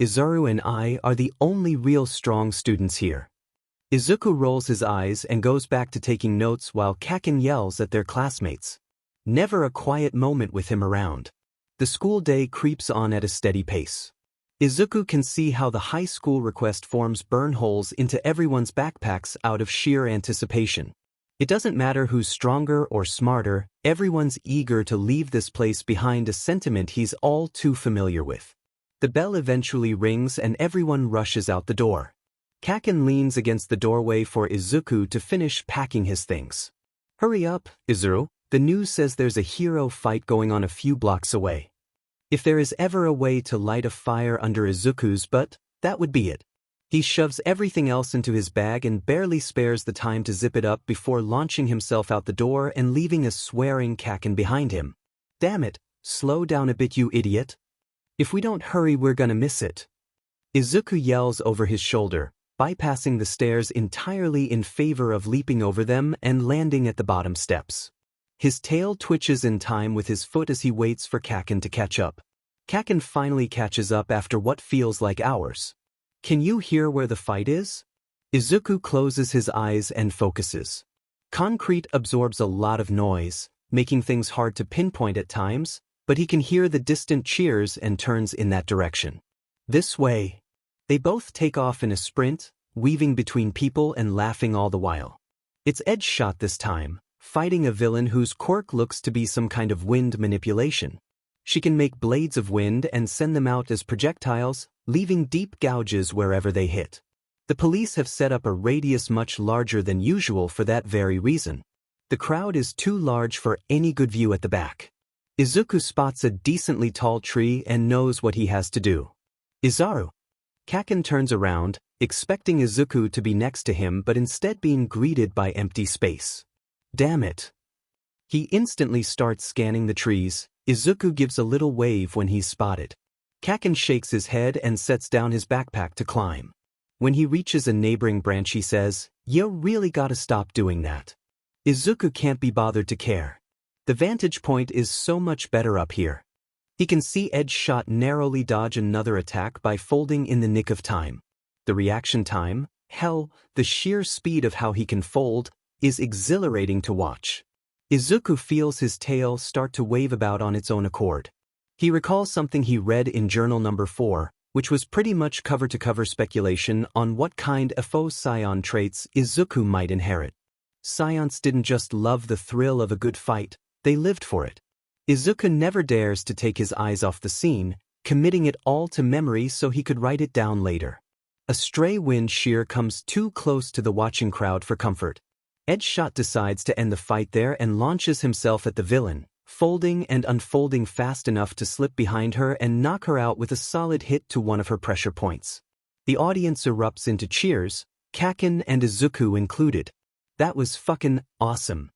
Izaru and I are the only real strong students here. Izuku rolls his eyes and goes back to taking notes while Kaken yells at their classmates. Never a quiet moment with him around. The school day creeps on at a steady pace. Izuku can see how the high school request forms burn holes into everyone's backpacks out of sheer anticipation. It doesn't matter who's stronger or smarter, everyone's eager to leave this place behind, a sentiment he's all too familiar with. The bell eventually rings and everyone rushes out the door. Kaken leans against the doorway for Izuku to finish packing his things. Hurry up, Izuru, the news says there's a hero fight going on a few blocks away. If there is ever a way to light a fire under Izuku's butt, that would be it. He shoves everything else into his bag and barely spares the time to zip it up before launching himself out the door and leaving a swearing Kaken behind him. Damn it, slow down a bit, you idiot. If we don't hurry, we're gonna miss it. Izuku yells over his shoulder, bypassing the stairs entirely in favor of leaping over them and landing at the bottom steps. His tail twitches in time with his foot as he waits for Kaken to catch up. Kaken finally catches up after what feels like hours. Can you hear where the fight is? Izuku closes his eyes and focuses. Concrete absorbs a lot of noise, making things hard to pinpoint at times, but he can hear the distant cheers and turns in that direction. This way. They both take off in a sprint, weaving between people and laughing all the while. It's edge shot this time, fighting a villain whose quirk looks to be some kind of wind manipulation. She can make blades of wind and send them out as projectiles, leaving deep gouges wherever they hit. The police have set up a radius much larger than usual for that very reason. The crowd is too large for any good view at the back. Izuku spots a decently tall tree and knows what he has to do. Izaru. Kaken turns around, expecting Izuku to be next to him but instead being greeted by empty space. Damn it. He instantly starts scanning the trees. Izuku gives a little wave when he's spotted. Kaken shakes his head and sets down his backpack to climb. When he reaches a neighboring branch he says, "You really gotta stop doing that." Izuku can't be bothered to care. The vantage point is so much better up here. He can see Edge Shot narrowly dodge another attack by folding in the nick of time. The reaction time, hell, the sheer speed of how he can fold, is exhilarating to watch. Izuku feels his tail start to wave about on its own accord. He recalls something he read in journal number 4, which was pretty much cover-to-cover speculation on what kind of faux Saiyan traits Izuku might inherit. Saiyans didn't just love the thrill of a good fight, they lived for it. Izuku never dares to take his eyes off the scene, committing it all to memory so he could write it down later. A stray wind shear comes too close to the watching crowd for comfort. Edge Shot decides to end the fight there and launches himself at the villain, folding and unfolding fast enough to slip behind her and knock her out with a solid hit to one of her pressure points. The audience erupts into cheers, Kaken and Izuku included. That was fucking awesome.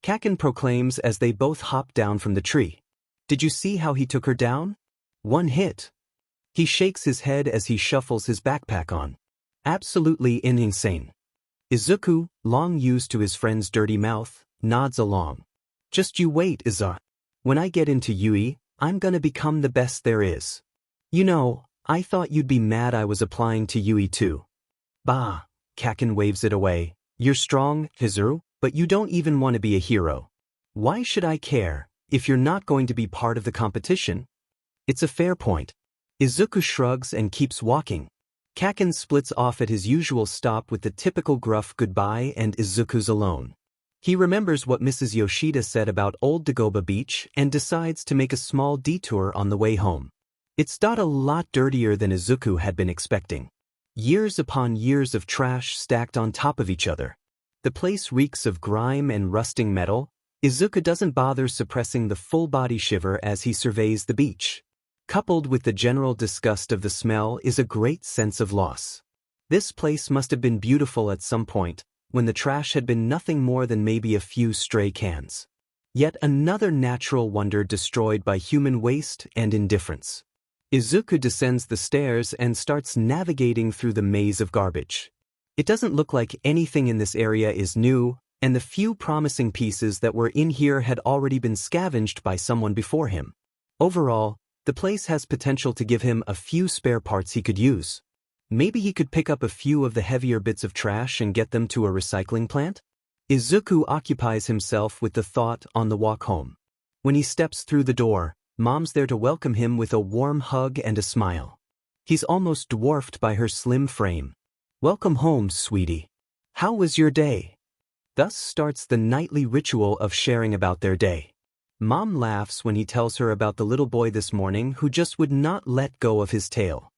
Kaken proclaims as they both hop down from the tree. Did you see how he took her down? One hit. He shakes his head as he shuffles his backpack on. Absolutely insane. Izuku, long used to his friend's dirty mouth, nods along. Just you wait, Iza. When I get into UE, I'm gonna become the best there is. You know, I thought you'd be mad I was applying to UE too. Bah, Kaken waves it away. You're strong, Hizuru, but you don't even want to be a hero. Why should I care, if you're not going to be part of the competition? It's a fair point. Izuku shrugs and keeps walking. Kaken splits off at his usual stop with the typical gruff goodbye and Izuku's alone. He remembers what Mrs. Yoshida said about Old Dagoba Beach and decides to make a small detour on the way home. It's not a lot dirtier than Izuku had been expecting. Years upon years of trash stacked on top of each other. The place reeks of grime and rusting metal. Izuku doesn't bother suppressing the full-body shiver as he surveys the beach. Coupled with the general disgust of the smell is a great sense of loss. This place must have been beautiful at some point, when the trash had been nothing more than maybe a few stray cans. Yet another natural wonder destroyed by human waste and indifference. Izuku descends the stairs and starts navigating through the maze of garbage. It doesn't look like anything in this area is new, and the few promising pieces that were in here had already been scavenged by someone before him. Overall, the place has potential to give him a few spare parts he could use. Maybe he could pick up a few of the heavier bits of trash and get them to a recycling plant? Izuku occupies himself with the thought on the walk home. When he steps through the door, Mom's there to welcome him with a warm hug and a smile. He's almost dwarfed by her slim frame. Welcome home, sweetie. How was your day? Thus starts the nightly ritual of sharing about their day. Mom laughs when he tells her about the little boy this morning who just would not let go of his tail.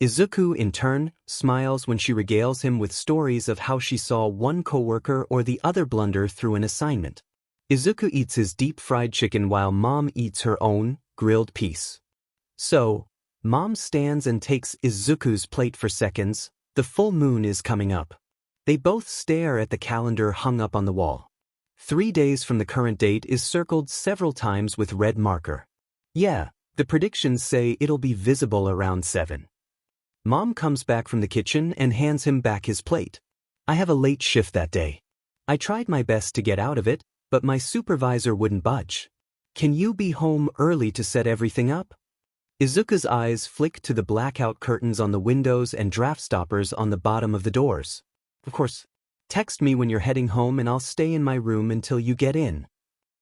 Izuku, in turn, smiles when she regales him with stories of how she saw one coworker or the other blunder through an assignment. Izuku eats his deep-fried chicken while Mom eats her own grilled piece. So, Mom stands and takes Izuku's plate for seconds. The full moon is coming up. They both stare at the calendar hung up on the wall. 3 days from the current date is circled several times with red marker. Yeah, the predictions say it'll be visible around 7. Mom comes back from the kitchen and hands him back his plate. I have a late shift that day. I tried my best to get out of it, but my supervisor wouldn't budge. Can you be home early to set everything up? Izuku's eyes flick to the blackout curtains on the windows and draft stoppers on the bottom of the doors. Of course, text me when you're heading home and I'll stay in my room until you get in.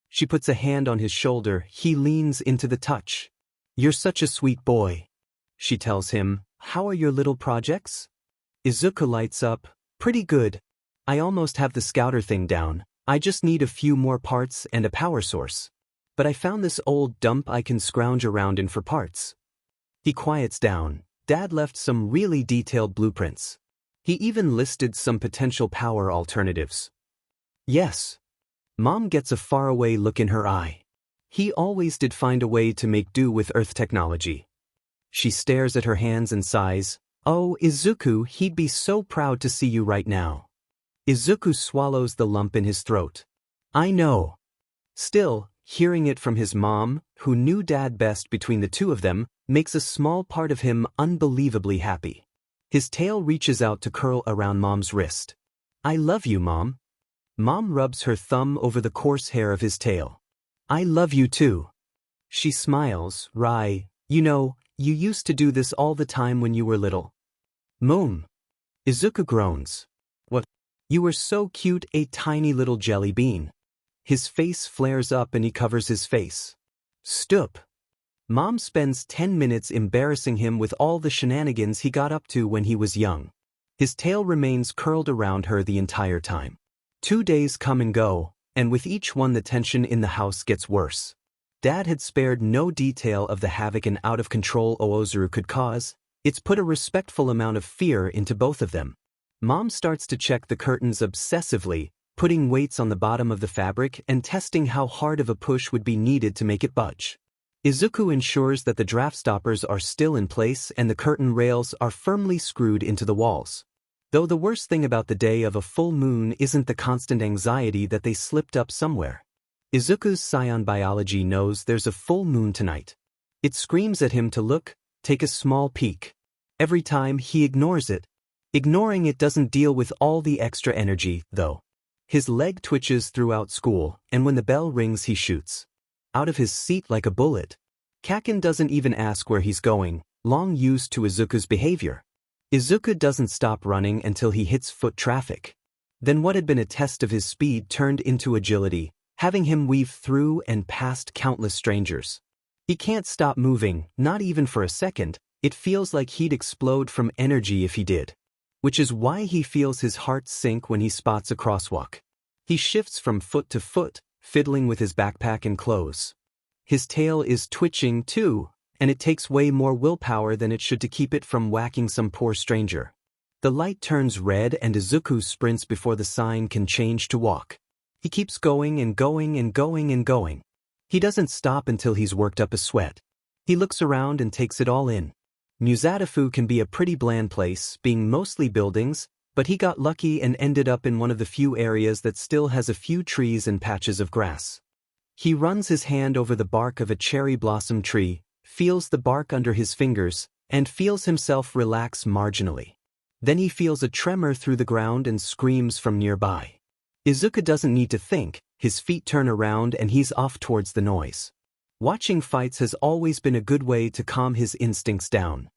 She puts a hand on his shoulder. He leans into the touch. You're such a sweet boy. She tells him, how are your little projects? Izuku lights up. Pretty good. I almost have the scouter thing down. I just need a few more parts and a power source. But I found this old dump I can scrounge around in for parts. He quiets down. Dad left some really detailed blueprints. He even listed some potential power alternatives. Yes. Mom gets a faraway look in her eye. He always did find a way to make do with Earth technology. She stares at her hands and sighs. Oh, Izuku, he'd be so proud to see you right now. Izuku swallows the lump in his throat. I know. Still, hearing it from his mom, who knew Dad best between the two of them, makes a small part of him unbelievably happy. His tail reaches out to curl around Mom's wrist. I love you, Mom. Mom rubs her thumb over the coarse hair of his tail. I love you too. She smiles. Rai, you know, you used to do this all the time when you were little. Mom. Izuku groans. What? You were so cute, a tiny little jelly bean. His face flares up and he covers his face. Stoop. Mom spends 10 minutes embarrassing him with all the shenanigans he got up to when he was young. His tail remains curled around her the entire time. 2 days come and go, and with each one the tension in the house gets worse. Dad had spared no detail of the havoc an out-of-control Oozuru could cause. It's put a respectful amount of fear into both of them. Mom starts to check the curtains obsessively, putting weights on the bottom of the fabric and testing how hard of a push would be needed to make it budge. Izuku ensures that the draft stoppers are still in place and the curtain rails are firmly screwed into the walls. Though the worst thing about the day of a full moon isn't the constant anxiety that they slipped up somewhere. Izuku's Saiyan biology knows there's a full moon tonight. It screams at him to look, take a small peek. Every time he ignores it. Ignoring it doesn't deal with all the extra energy, though. His leg twitches throughout school, and when the bell rings he shoots. out of his seat like a bullet. Kaken doesn't even ask where he's going, long used to Izuku's behavior. Izuku doesn't stop running until he hits foot traffic. Then what had been a test of his speed turned into agility, having him weave through and past countless strangers. He can't stop moving, not even for a second. It feels like he'd explode from energy if he did. Which is why he feels his heart sink when he spots a crosswalk. He shifts from foot to foot, fiddling with his backpack and clothes. His tail is twitching too, and it takes way more willpower than it should to keep it from whacking some poor stranger. The light turns red and Izuku sprints before the sign can change to walk. He keeps going and going and going and going. He doesn't stop until he's worked up a sweat. He looks around and takes it all in. Muzadafu can be a pretty bland place, being mostly buildings, but he got lucky and ended up in one of the few areas that still has a few trees and patches of grass. He runs his hand over the bark of a cherry blossom tree, feels the bark under his fingers, and feels himself relax marginally. Then he feels a tremor through the ground and screams from nearby. Izuku doesn't need to think, his feet turn around and he's off towards the noise. Watching fights has always been a good way to calm his instincts down.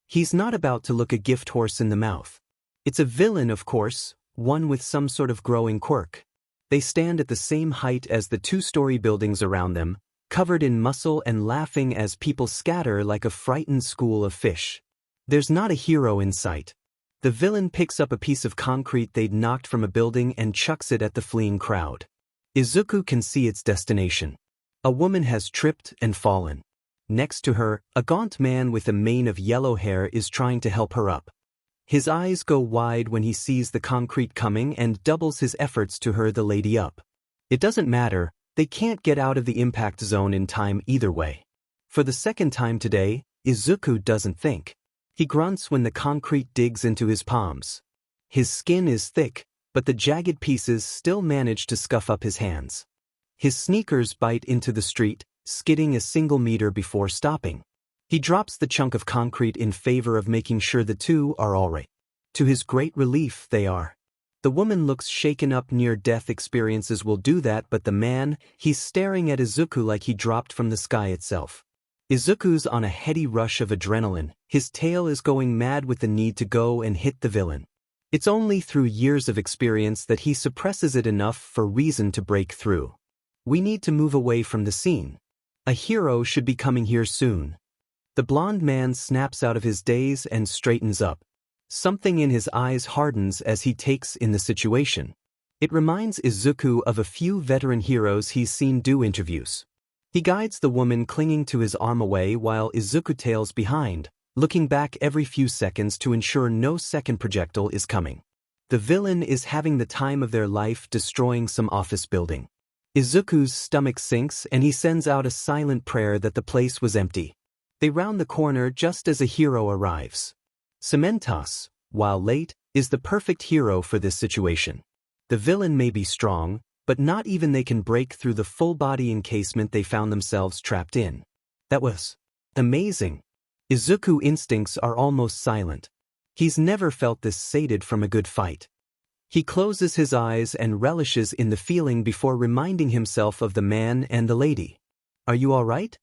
He's not about to look a gift horse in the mouth. It's a villain, of course, one with some sort of growing quirk. They stand at the same height as the two-story buildings around them, covered in muscle and laughing as people scatter like a frightened school of fish. There's not a hero in sight. The villain picks up a piece of concrete they'd knocked from a building and chucks it at the fleeing crowd. Izuku can see its destination. A woman has tripped and fallen. Next to her, a gaunt man with a mane of yellow hair is trying to help her up. His eyes go wide when he sees the concrete coming and doubles his efforts to hurl the lady up. It doesn't matter, they can't get out of the impact zone in time either way. For the second time today, Izuku doesn't think. He grunts when the concrete digs into his palms. His skin is thick, but the jagged pieces still manage to scuff up his hands. His sneakers bite into the street, skidding a single meter before stopping. He drops the chunk of concrete in favor of making sure the two are all right. To his great relief, they are. The woman looks shaken up. Near-death experiences will do that, but the man, he's staring at Izuku like he dropped from the sky itself. Izuku's on a heady rush of adrenaline. His tail is going mad with the need to go and hit the villain. It's only through years of experience that he suppresses it enough for reason to break through. We need to move away from the scene. A hero should be coming here soon. The blond man snaps out of his daze and straightens up. Something in his eyes hardens as he takes in the situation. It reminds Izuku of a few veteran heroes he's seen do interviews. He guides the woman clinging to his arm away while Izuku tails behind, looking back every few seconds to ensure no second projectile is coming. The villain is having the time of their life destroying some office building. Izuku's stomach sinks and he sends out a silent prayer that the place was empty. They round the corner just as a hero arrives. Cementos, while late, is the perfect hero for this situation. The villain may be strong, but not even they can break through the full-body encasement they found themselves trapped in. That was amazing. Izuku's instincts are almost silent. He's never felt this sated from a good fight. He closes his eyes and relishes in the feeling before reminding himself of the man and the lady. Are you all right?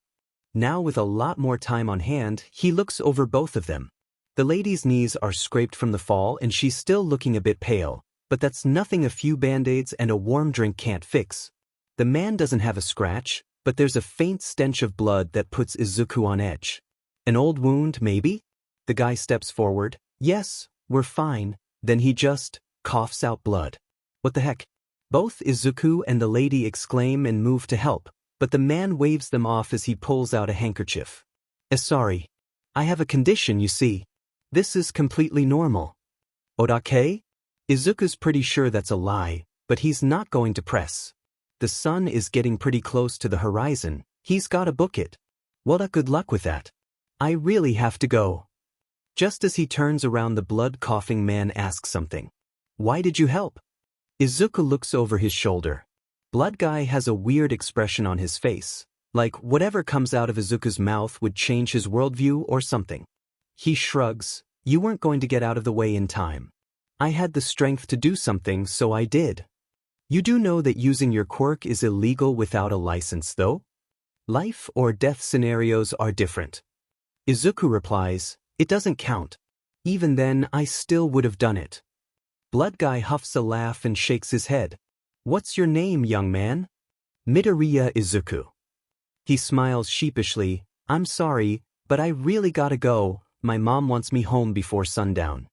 Now with a lot more time on hand, he looks over both of them. The lady's knees are scraped from the fall and she's still looking a bit pale, but that's nothing a few band-aids and a warm drink can't fix. The man doesn't have a scratch, but there's a faint stench of blood that puts Izuku on edge. An old wound, maybe? The guy steps forward. Yes, we're fine. Then he just coughs out blood. What the heck? Both Izuku and the lady exclaim and move to help, but the man waves them off as he pulls out a handkerchief. Sorry. I have a condition, you see. This is completely normal. Odake? Izuku's pretty sure that's a lie, but he's not going to press. The sun is getting pretty close to the horizon. He's gotta book it. Well, good luck with that. I really have to go. Just as he turns around, the blood-coughing man asks something. Why did you help? Izuku looks over his shoulder. Blood Guy has a weird expression on his face, like whatever comes out of Izuku's mouth would change his worldview or something. He shrugs. You weren't going to get out of the way in time. I had the strength to do something, so I did. You do know that using your quirk is illegal without a license, though? Life or death scenarios are different. Izuku replies, "It doesn't count. Even then, I still would have done it." Blood Guy huffs a laugh and shakes his head. "What's your name, young man?" "Midoriya Izuku." He smiles sheepishly. "I'm sorry, but I really gotta go. My mom wants me home before sundown."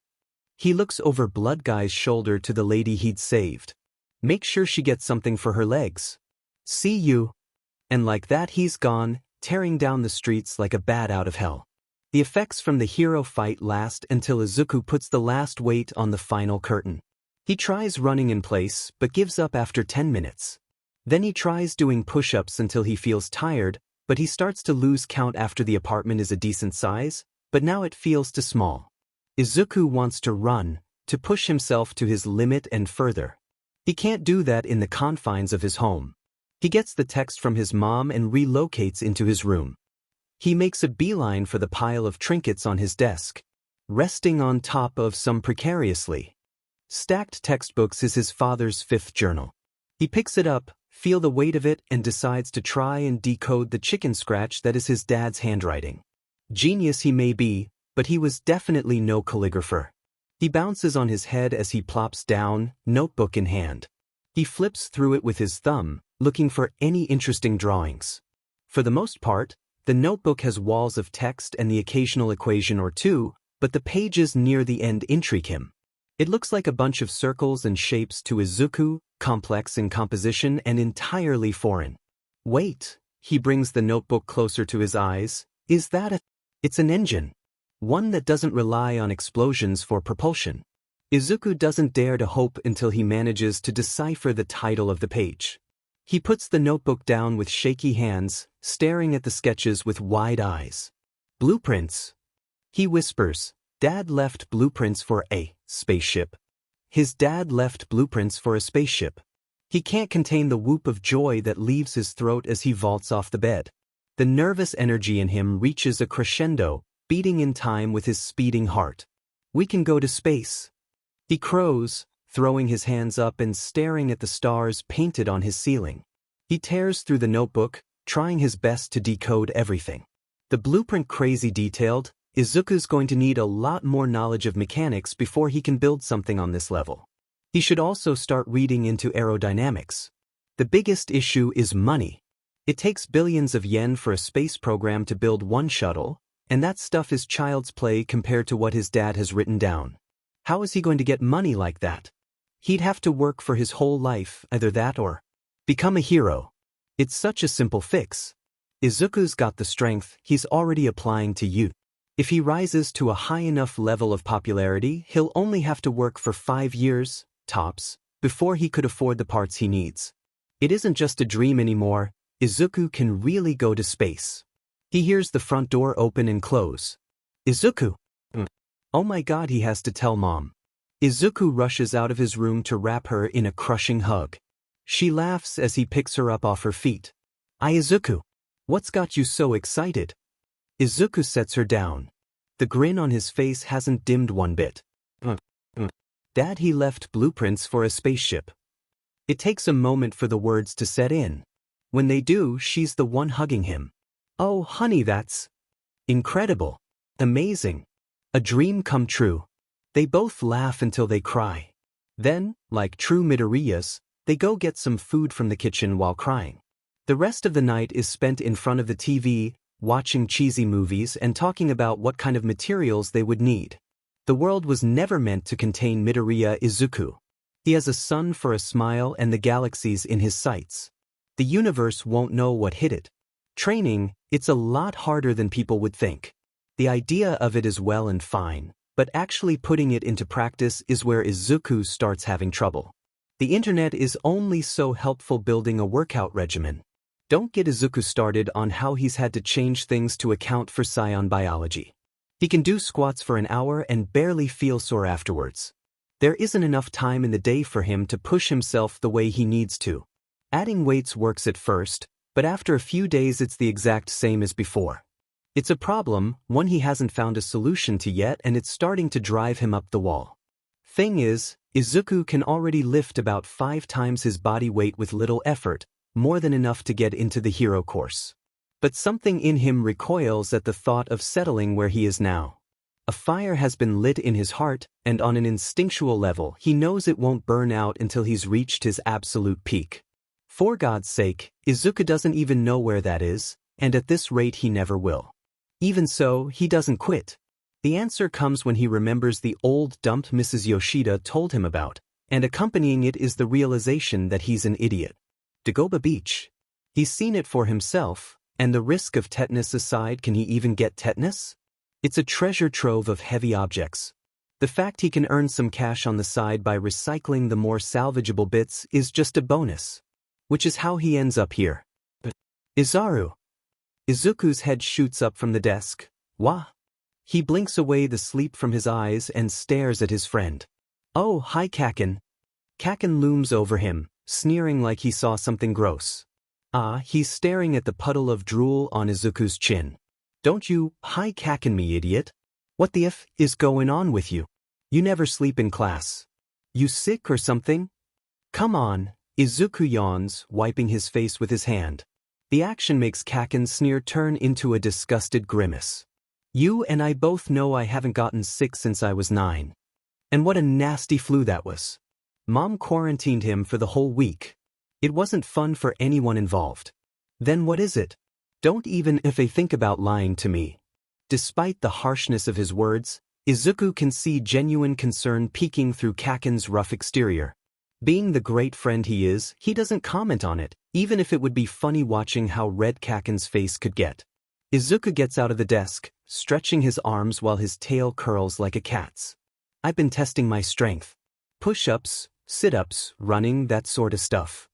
He looks over Blood Guy's shoulder to the lady he'd saved. "Make sure she gets something for her legs. See you." And like that he's gone, tearing down the streets like a bat out of hell. The effects from the hero fight last until Izuku puts the last weight on the final curtain. He tries running in place, but gives up after 10 minutes. Then he tries doing push-ups until he feels tired, but he starts to lose count after the apartment is a decent size, but now it feels too small. Izuku wants to run, to push himself to his limit and further. He can't do that in the confines of his home. He gets the text from his mom and relocates into his room. He makes a beeline for the pile of trinkets on his desk. Resting on top of some precariously stacked textbooks is his father's 5th journal. He picks it up, feels the weight of it, and decides to try and decode the chicken scratch that is his dad's handwriting. Genius he may be, but he was definitely no calligrapher. He bounces on his head as he plops down, notebook in hand. He flips through it with his thumb, looking for any interesting drawings. For the most part, the notebook has walls of text and the occasional equation or two, but the pages near the end intrigue him. It looks like a bunch of circles and shapes to Izuku, complex in composition and entirely foreign. Wait, he brings the notebook closer to his eyes. Is that a... It's an engine. One that doesn't rely on explosions for propulsion. Izuku doesn't dare to hope until he manages to decipher the title of the page. He puts the notebook down with shaky hands, staring at the sketches with wide eyes. Blueprints. He whispers, "Dad left blueprints for a spaceship." His dad left blueprints for a spaceship. He can't contain the whoop of joy that leaves his throat as he vaults off the bed. The nervous energy in him reaches a crescendo, beating in time with his speeding heart. "We can go to space." He crows, throwing his hands up and staring at the stars painted on his ceiling. He tears through the notebook, trying his best to decode everything. The blueprint crazy detailed, Izuku's going to need a lot more knowledge of mechanics before he can build something on this level. He should also start reading into aerodynamics. The biggest issue is money. It takes billions of yen for a space program to build one shuttle, and that stuff is child's play compared to what his dad has written down. How is he going to get money like that? He'd have to work for his whole life, either that or become a hero. It's such a simple fix. Izuku's got the strength he's already applying to youth. If he rises to a high enough level of popularity, he'll only have to work for 5 years, tops, before he could afford the parts he needs. It isn't just a dream anymore. Izuku can really go to space. He hears the front door open and close. Izuku! Oh my god, he has to tell Mom. Izuku rushes out of his room to wrap her in a crushing hug. She laughs as he picks her up off her feet. Izuku! What's got you so excited? Izuku sets her down. The grin on his face hasn't dimmed one bit. Dad, he left blueprints for a spaceship. It takes a moment for the words to set in. When they do, she's the one hugging him. Oh, honey, that's incredible. Amazing. A dream come true. They both laugh until they cry. Then, like true Midoriyas, they go get some food from the kitchen while crying. The rest of the night is spent in front of the TV, watching cheesy movies and talking about what kind of materials they would need. The world was never meant to contain Midoriya Izuku. He has a sun for a smile and the galaxies in his sights. The universe won't know what hit it. Training, it's a lot harder than people would think. The idea of it is well and fine, but actually putting it into practice is where Izuku starts having trouble. The internet is only so helpful building a workout regimen. Don't get Izuku started on how he's had to change things to account for Saiyan biology. He can do squats for an hour and barely feel sore afterwards. There isn't enough time in the day for him to push himself the way he needs to. Adding weights works at first, but after a few days it's the exact same as before. It's a problem, one he hasn't found a solution to yet, and it's starting to drive him up the wall. Thing is, Izuku can already lift about 5 times his body weight with little effort, more than enough to get into the hero course. But something in him recoils at the thought of settling where he is now. A fire has been lit in his heart, and on an instinctual level he knows it won't burn out until he's reached his absolute peak. For God's sake, Izuku doesn't even know where that is, and at this rate he never will. Even so, he doesn't quit. The answer comes when he remembers the old dump Mrs. Yoshida told him about, and accompanying it is the realization that he's an idiot. Dagoba Beach. He's seen it for himself, and the risk of tetanus aside, can he even get tetanus? It's a treasure trove of heavy objects. The fact he can earn some cash on the side by recycling the more salvageable bits is just a bonus. Which is how he ends up here. But Izaru. Izuku's head shoots up from the desk. Wah. He blinks away the sleep from his eyes and stares at his friend. Oh, hi Kaken. Kaken looms over him, sneering like he saw something gross. He's staring at the puddle of drool on Izuku's chin. Don't you hi Kaken me, idiot? What the f is going on with you? You never sleep in class. You sick or something? Come on. Izuku yawns, wiping his face with his hand. The action makes Kaken's sneer turn into a disgusted grimace. You and I both know I haven't gotten sick since I was 9. And what a nasty flu that was. Mom quarantined him for the whole week. It wasn't fun for anyone involved. Then what is it? Don't even if they think about lying to me. Despite the harshness of his words, Izuku can see genuine concern peeking through Kaken's rough exterior. Being the great friend he is, he doesn't comment on it, even if it would be funny watching how red Kaken's face could get. Izuku gets out of the desk, stretching his arms while his tail curls like a cat's. I've been testing my strength. Push-ups, sit-ups, running, that sort of stuff.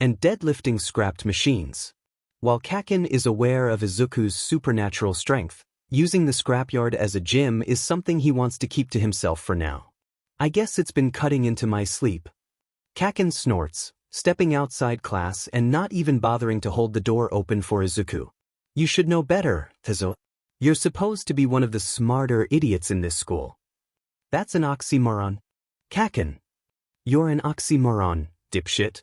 And deadlifting scrapped machines. While Kaken is aware of Izuku's supernatural strength, using the scrapyard as a gym is something he wants to keep to himself for now. I guess it's been cutting into my sleep. Kaken snorts, stepping outside class and not even bothering to hold the door open for Izuku. You should know better, Tezo. You're supposed to be one of the smarter idiots in this school. That's an oxymoron. Kaken. You're an oxymoron, dipshit.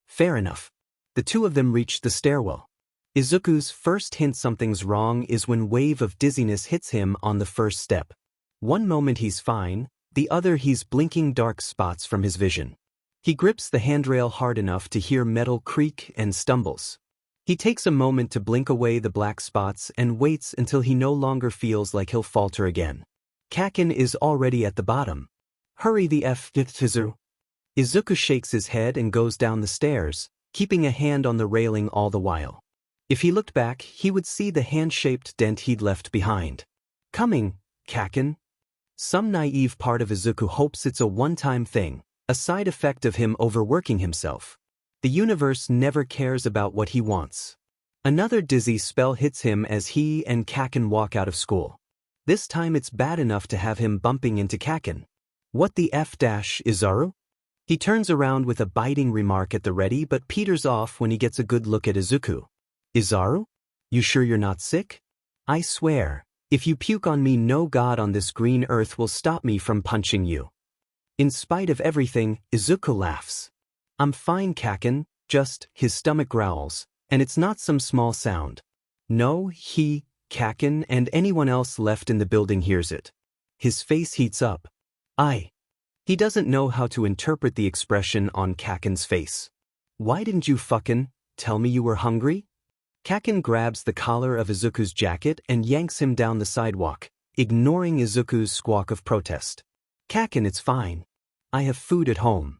Fair enough. The two of them reach the stairwell. Izuku's first hint something's wrong is when wave of dizziness hits him on the first step. One moment he's fine, the other he's blinking dark spots from his vision. He grips the handrail hard enough to hear metal creak and stumbles. He takes a moment to blink away the black spots and waits until he no longer feels like he'll falter again. Kaken is already at the bottom. Hurry the f, Tizu. Izuku shakes his head and goes down the stairs, keeping a hand on the railing all the while. If he looked back, he would see the hand-shaped dent he'd left behind. Coming, Kaken. Some naive part of Izuku hopes it's a one-time thing, a side effect of him overworking himself. The universe never cares about what he wants. Another dizzy spell hits him as he and Kaken walk out of school. This time it's bad enough to have him bumping into Kaken. What the f dash, Izaru? He turns around with a biting remark at the ready but peters off when he gets a good look at Izuku. Izaru? You sure you're not sick? I swear, if you puke on me, no god on this green earth will stop me from punching you. In spite of everything, Izuku laughs. I'm fine, Kaken, just, his stomach growls, and it's not some small sound. No, he, Kaken, and anyone else left in the building hears it. His face heats up. He doesn't know how to interpret the expression on Kaken's face. Why didn't you fucking tell me you were hungry? Kaken grabs the collar of Izuku's jacket and yanks him down the sidewalk, ignoring Izuku's squawk of protest. Kaken, it's fine. I have food at home.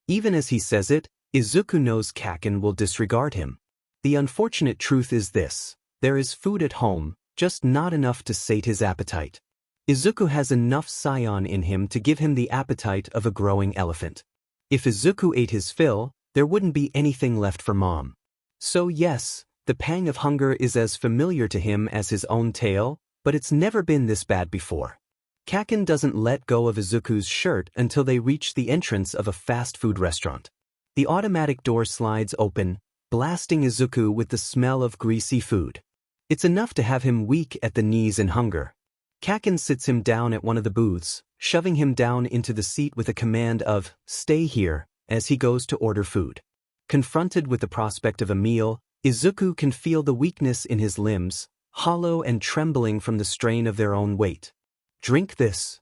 Even as he says it, Izuku knows Kaken will disregard him. The unfortunate truth is this: there is food at home, just not enough to sate his appetite. Izuku has enough Saiyan in him to give him the appetite of a growing elephant. If Izuku ate his fill, there wouldn't be anything left for Mom. So yes, the pang of hunger is as familiar to him as his own tail, but it's never been this bad before. Kaken doesn't let go of Izuku's shirt until they reach the entrance of a fast food restaurant. The automatic door slides open, blasting Izuku with the smell of greasy food. It's enough to have him weak at the knees in hunger. Kaken sits him down at one of the booths, shoving him down into the seat with a command of, "Stay here," as he goes to order food. Confronted with the prospect of a meal, Izuku can feel the weakness in his limbs, hollow and trembling from the strain of their own weight. Drink this.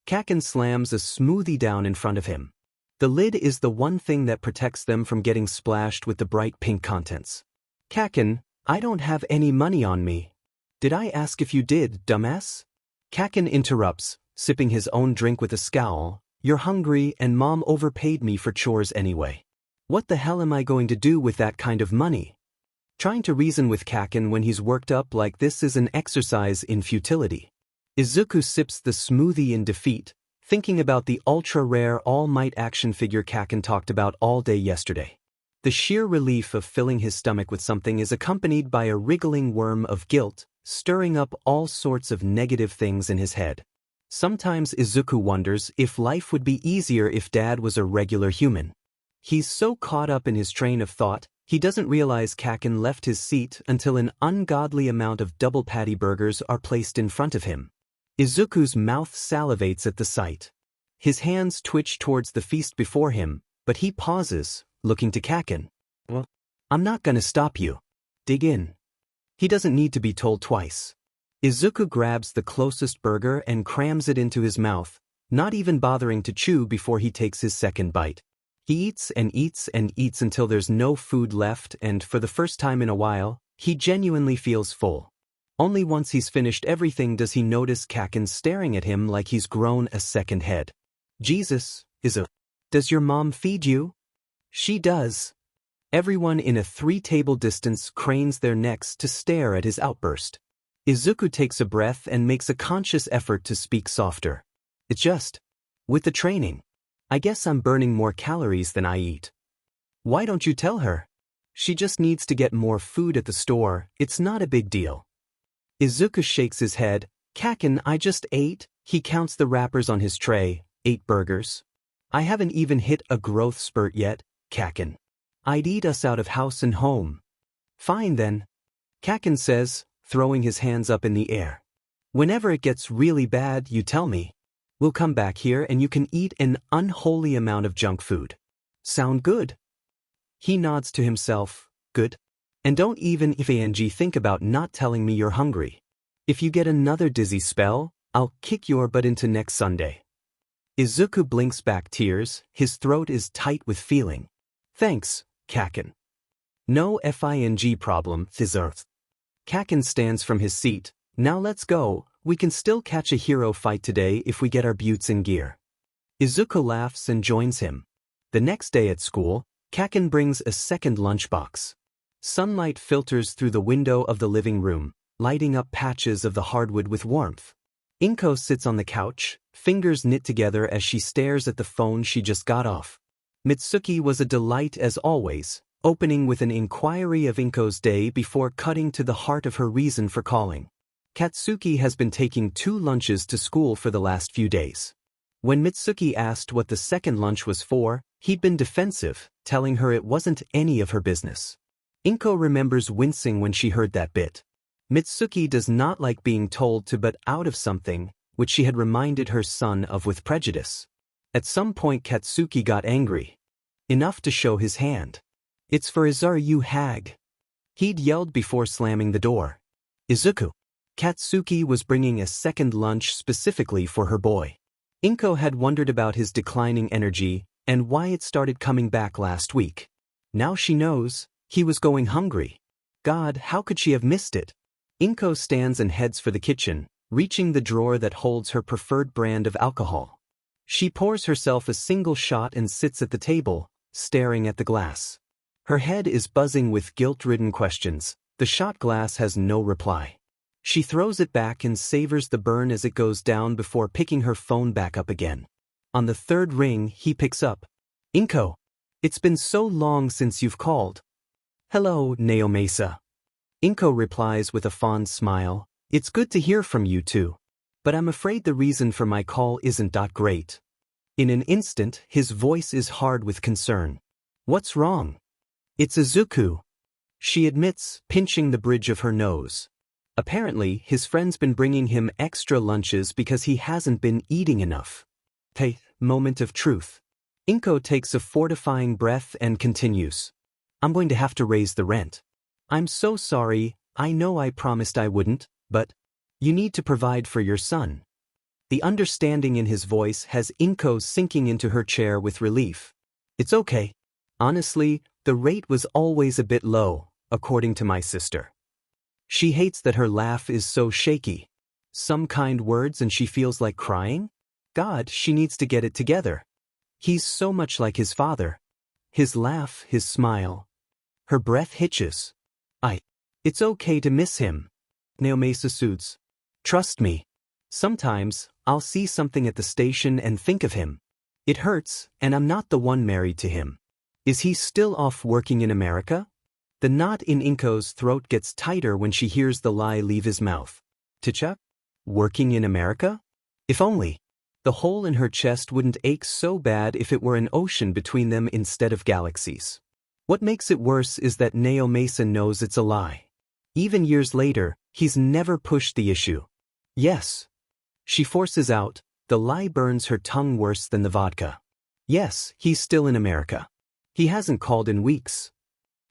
Kaken slams a smoothie down in front of him. The lid is the one thing that protects them from getting splashed with the bright pink contents. Kaken, I don't have any money on me. Did I ask if you did, dumbass? Kaken interrupts, sipping his own drink with a scowl. You're hungry and Mom overpaid me for chores anyway. What the hell am I going to do with that kind of money? Trying to reason with Kaken when he's worked up like this is an exercise in futility. Izuku sips the smoothie in defeat, thinking about the ultra-rare All Might action figure Kaken talked about all day yesterday. The sheer relief of filling his stomach with something is accompanied by a wriggling worm of guilt, stirring up all sorts of negative things in his head. Sometimes Izuku wonders if life would be easier if Dad was a regular human. He's so caught up in his train of thought, he doesn't realize Kaken left his seat until an ungodly amount of double patty burgers are placed in front of him. Izuku's mouth salivates at the sight. His hands twitch towards the feast before him, but he pauses, looking to Kaken. Well, I'm not gonna stop you. Dig in. He doesn't need to be told twice. Izuku grabs the closest burger and crams it into his mouth, not even bothering to chew before he takes his second bite. He eats and eats and eats until there's no food left, and for the first time in a while, he genuinely feels full. Only once he's finished everything does he notice Kaken staring at him like he's grown a second head. Jesus, does your mom feed you? She does. Everyone in a 3-table distance cranes their necks to stare at his outburst. Izuku takes a breath and makes a conscious effort to speak softer. It's just, with the training, I guess I'm burning more calories than I eat. Why don't you tell her? She just needs to get more food at the store, it's not a big deal. Izuku shakes his head. Kaken, I just ate. He counts the wrappers on his tray, 8 burgers. I haven't even hit a growth spurt yet, Kaken. I'd eat us out of house and home. Fine then. Kaken says, throwing his hands up in the air. Whenever it gets really bad, you tell me. We'll come back here and you can eat an unholy amount of junk food. Sound good? He nods to himself. Good. And don't even think about not telling me you're hungry. If you get another dizzy spell, I'll kick your butt into next Sunday. Izuku blinks back tears, his throat is tight with feeling. Thanks, Kaken. No problem, Thizerth. Kaken stands from his seat. Now let's go, we can still catch a hero fight today if we get our buttes in gear. Izuku laughs and joins him. The next day at school, Kaken brings a second lunchbox. Sunlight filters through the window of the living room, lighting up patches of the hardwood with warmth. Inko sits on the couch, fingers knit together as she stares at the phone she just got off. Mitsuki was a delight as always, opening with an inquiry of Inko's day before cutting to the heart of her reason for calling. Katsuki has been taking 2 lunches to school for the last few days. When Mitsuki asked what the second lunch was for, he'd been defensive, telling her it wasn't any of her business. Inko remembers wincing when she heard that bit. Mitsuki does not like being told to butt out of something, which she had reminded her son of with prejudice. At some point Katsuki got angry. Enough to show his hand. It's for Izar, you hag. He'd yelled before slamming the door. Izuku. Katsuki was bringing a second lunch specifically for her boy. Inko had wondered about his declining energy and why it started coming back last week. Now she knows. He was going hungry. God, how could she have missed it? Inko stands and heads for the kitchen, reaching the drawer that holds her preferred brand of alcohol. She pours herself a single shot and sits at the table, staring at the glass. Her head is buzzing with guilt-ridden questions. The shot glass has no reply. She throws it back and savors the burn as it goes down before picking her phone back up again. On the 3rd ring, he picks up. Inko. It's been so long since you've called. Hello, Naomesa. Inko replies with a fond smile. It's good to hear from you too. But I'm afraid the reason for my call isn't that great. In an instant, his voice is hard with concern. What's wrong? It's Izuku. She admits, pinching the bridge of her nose. Apparently, his friend's been bringing him extra lunches because he hasn't been eating enough. Hey, moment of truth. Inko takes a fortifying breath and continues. I'm going to have to raise the rent. I'm so sorry, I know I promised I wouldn't, but you need to provide for your son. The understanding in his voice has Inko sinking into her chair with relief. It's okay. Honestly, the rate was always a bit low, according to my sister. She hates that her laugh is so shaky. Some kind words and she feels like crying? God, she needs to get it together. He's so much like his father. His laugh, his smile. Her breath hitches. It's okay to miss him. Naomasa soothes. Trust me. Sometimes, I'll see something at the station and think of him. It hurts, and I'm not the one married to him. Is he still off working in America? The knot in Inko's throat gets tighter when she hears the lie leave his mouth. Ticha? Working in America? If only. The hole in her chest wouldn't ache so bad if it were an ocean between them instead of galaxies. What makes it worse is that Naomasa knows it's a lie. Even years later, he's never pushed the issue. Yes. She forces out, the lie burns her tongue worse than the vodka. Yes, he's still in America. He hasn't called in weeks.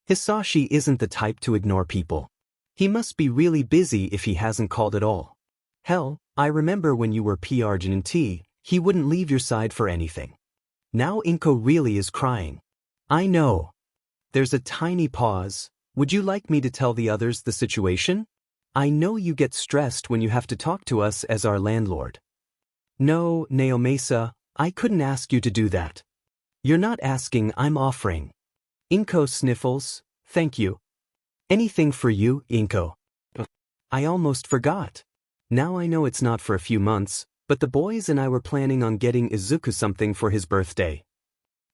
Hisashi isn't the type to ignore people. He must be really busy if he hasn't called at all. Hell, I remember when you were PRGNT, he wouldn't leave your side for anything. Now Inko really is crying. I know. There's a tiny pause. Would you like me to tell the others the situation? I know you get stressed when you have to talk to us as our landlord. No, Naomasa, I couldn't ask you to do that. You're not asking, I'm offering. Inko sniffles, thank you. Anything for you, Inko. I almost forgot. Now I know it's not for a few months, but the boys and I were planning on getting Izuku something for his birthday.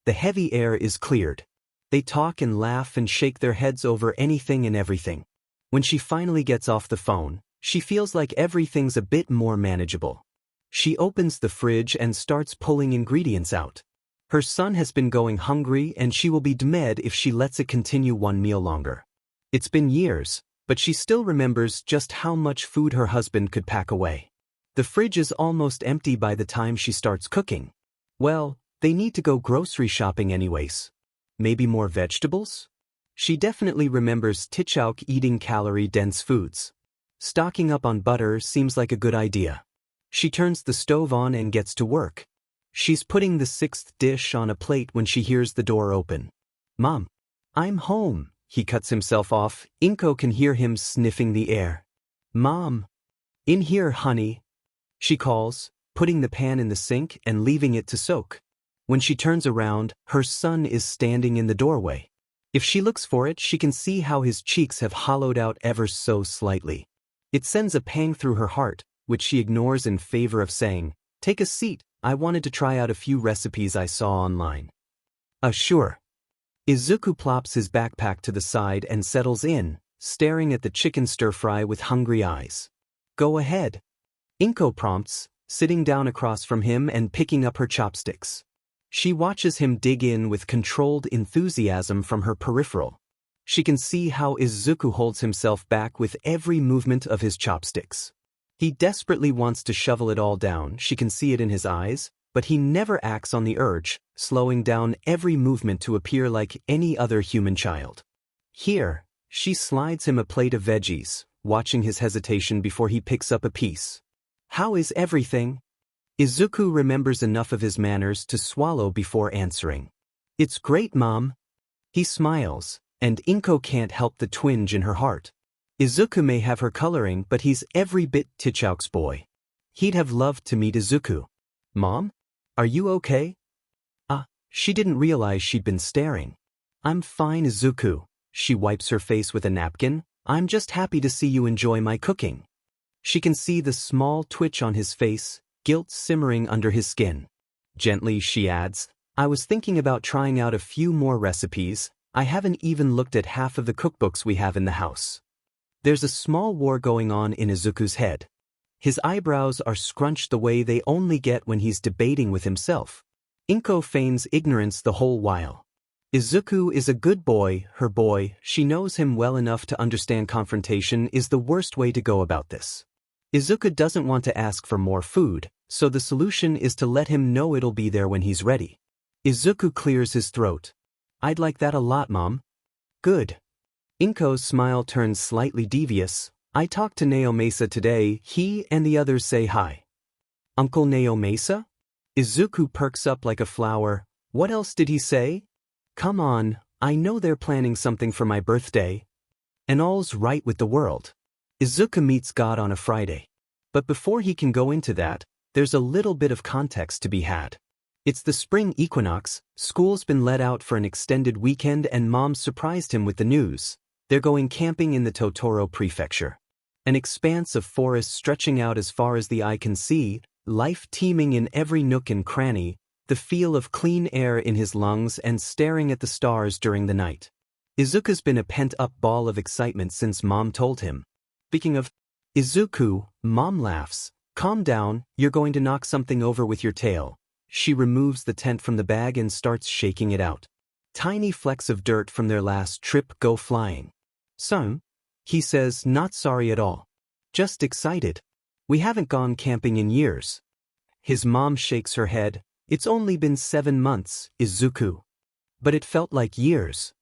The heavy air is cleared. They talk and laugh and shake their heads over anything and everything. When she finally gets off the phone, she feels like everything's a bit more manageable. She opens the fridge and starts pulling ingredients out. Her son has been going hungry and she will be demed if she lets it continue one meal longer. It's been years, but she still remembers just how much food her husband could pack away. The fridge is almost empty by the time she starts cooking. Well, they need to go grocery shopping anyways. Maybe more vegetables? She definitely remembers Tichauk eating calorie-dense foods. Stocking up on butter seems like a good idea. She turns the stove on and gets to work. She's putting the 6th dish on a plate when she hears the door open. Mom, I'm home. He cuts himself off. Inko can hear him sniffing the air. Mom. In here, honey. She calls, putting the pan in the sink and leaving it to soak. When she turns around, her son is standing in the doorway. If she looks for it, she can see how his cheeks have hollowed out ever so slightly. It sends a pang through her heart, which she ignores in favor of saying, "Take a seat, I wanted to try out a few recipes I saw online." Sure. Izuku plops his backpack to the side and settles in, staring at the chicken stir-fry with hungry eyes. Go ahead. Inko prompts, sitting down across from him and picking up her chopsticks. She watches him dig in with controlled enthusiasm from her peripheral. She can see how Izuku holds himself back with every movement of his chopsticks. He desperately wants to shovel it all down, she can see it in his eyes, but he never acts on the urge, slowing down every movement to appear like any other human child. Here, she slides him a plate of veggies, watching his hesitation before he picks up a piece. How is everything? Izuku remembers enough of his manners to swallow before answering. It's great, Mom. He smiles, and Inko can't help the twinge in her heart. Izuku may have her coloring, but he's every bit Tichauk's boy. He'd have loved to meet Izuku. Mom? Are you okay? She didn't realize she'd been staring. I'm fine, Izuku. She wipes her face with a napkin. I'm just happy to see you enjoy my cooking. She can see the small twitch on his face, guilt simmering under his skin. Gently, she adds, I was thinking about trying out a few more recipes. I haven't even looked at half of the cookbooks we have in the house. There's a small war going on in Izuku's head. His eyebrows are scrunched the way they only get when he's debating with himself. Inko feigns ignorance the whole while. Izuku is a good boy, her boy. She knows him well enough to understand confrontation is the worst way to go about this. Izuku doesn't want to ask for more food, so the solution is to let him know it'll be there when he's ready. Izuku clears his throat. I'd like that a lot, Mom. Good. Inko's smile turns slightly devious. I talked to Naomasa today, he and the others say hi. Uncle Naomasa? Izuku perks up like a flower. What else did he say? Come on, I know they're planning something for my birthday. And all's right with the world. Izuku meets God on a Friday. But before he can go into that, there's a little bit of context to be had. It's the spring equinox, school's been let out for an extended weekend and Mom surprised him with the news. They're going camping in the Totoro prefecture. An expanse of forest stretching out as far as the eye can see, life teeming in every nook and cranny, the feel of clean air in his lungs and staring at the stars during the night. Izuku's been a pent-up ball of excitement since Mom told him. Speaking of Izuku, Mom laughs. Calm down, you're going to knock something over with your tail. She removes the tent from the bag and starts shaking it out. Tiny flecks of dirt from their last trip go flying. Son, he says, not sorry at all. Just excited. We haven't gone camping in years. His mom shakes her head. It's only been 7 months, Izuku. But it felt like years.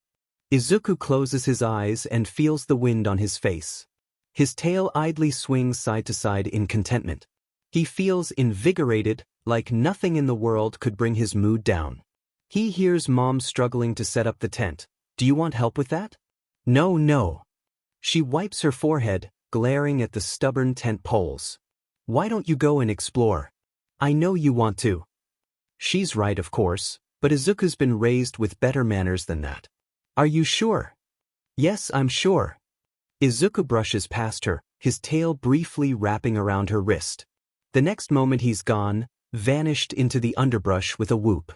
Izuku closes his eyes and feels the wind on his face. His tail idly swings side to side in contentment. He feels invigorated, like nothing in the world could bring his mood down. He hears Mom struggling to set up the tent. Do you want help with that? No. She wipes her forehead, glaring at the stubborn tent poles. Why don't you go and explore? I know you want to. She's right, of course, but Izuku's been raised with better manners than that. Are you sure? Yes, I'm sure. Izuku brushes past her, his tail briefly wrapping around her wrist. The next moment he's gone, vanished into the underbrush with a whoop.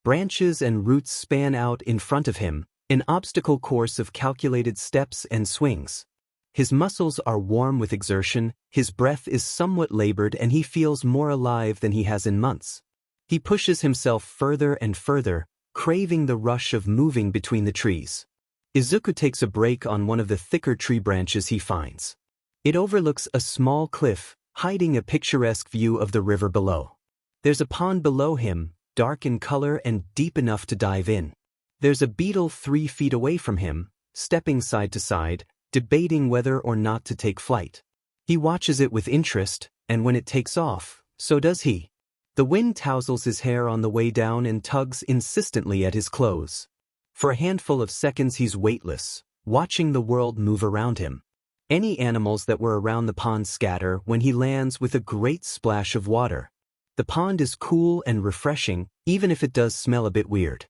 Branches and roots span out in front of him, an obstacle course of calculated steps and swings. His muscles are warm with exertion, his breath is somewhat labored and he feels more alive than he has in months. He pushes himself further and further, craving the rush of moving between the trees. Izuku takes a break on one of the thicker tree branches he finds. It overlooks a small cliff, hiding a picturesque view of the river below. There's a pond below him, dark in color and deep enough to dive in. There's a beetle 3 feet away from him, stepping side to side, debating whether or not to take flight. He watches it with interest, and when it takes off, so does he. The wind tousles his hair on the way down and tugs insistently at his clothes. For a handful of seconds he's weightless, watching the world move around him. Any animals that were around the pond scatter when he lands with a great splash of water. The pond is cool and refreshing, even if it does smell a bit weird.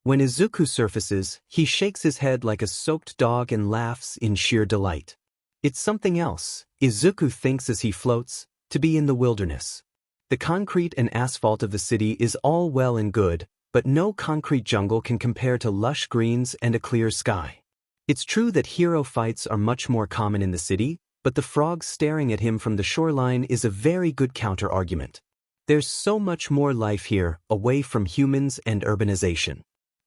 When Izuku surfaces, he shakes his head like a soaked dog and laughs in sheer delight. It's something else, Izuku thinks as he floats, to be in the wilderness. The concrete and asphalt of the city is all well and good, but no concrete jungle can compare to lush greens and a clear sky. It's true that hero fights are much more common in the city, but the frog staring at him from the shoreline is a very good counter-argument. There's so much more life here, away from humans and urbanization.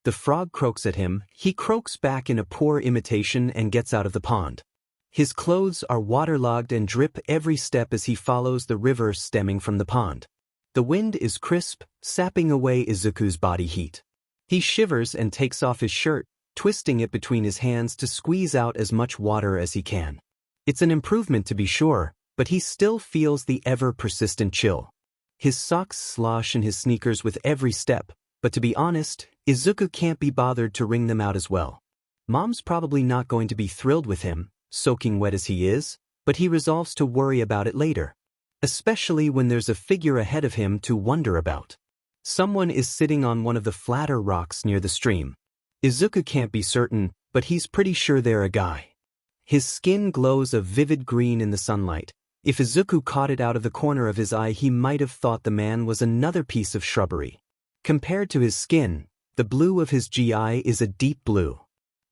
The frog croaks at him, he croaks back in a poor imitation and gets out of the pond. His clothes are waterlogged and drip every step as he follows the river stemming from the pond. The wind is crisp, sapping away Izuku's body heat. He shivers and takes off his shirt, twisting it between his hands to squeeze out as much water as he can. It's an improvement to be sure, but he still feels the ever-persistent chill. His socks slosh in his sneakers with every step, but to be honest, Izuku can't be bothered to wring them out as well. Mom's probably not going to be thrilled with him, soaking wet as he is, but he resolves to worry about it later. Especially when there's a figure ahead of him to wonder about. Someone is sitting on one of the flatter rocks near the stream. Izuku can't be certain, but he's pretty sure they're a guy. His skin glows a vivid green in the sunlight. If Izuku caught it out of the corner of his eye, he might have thought the man was another piece of shrubbery. Compared to his skin, the blue of his GI is a deep blue.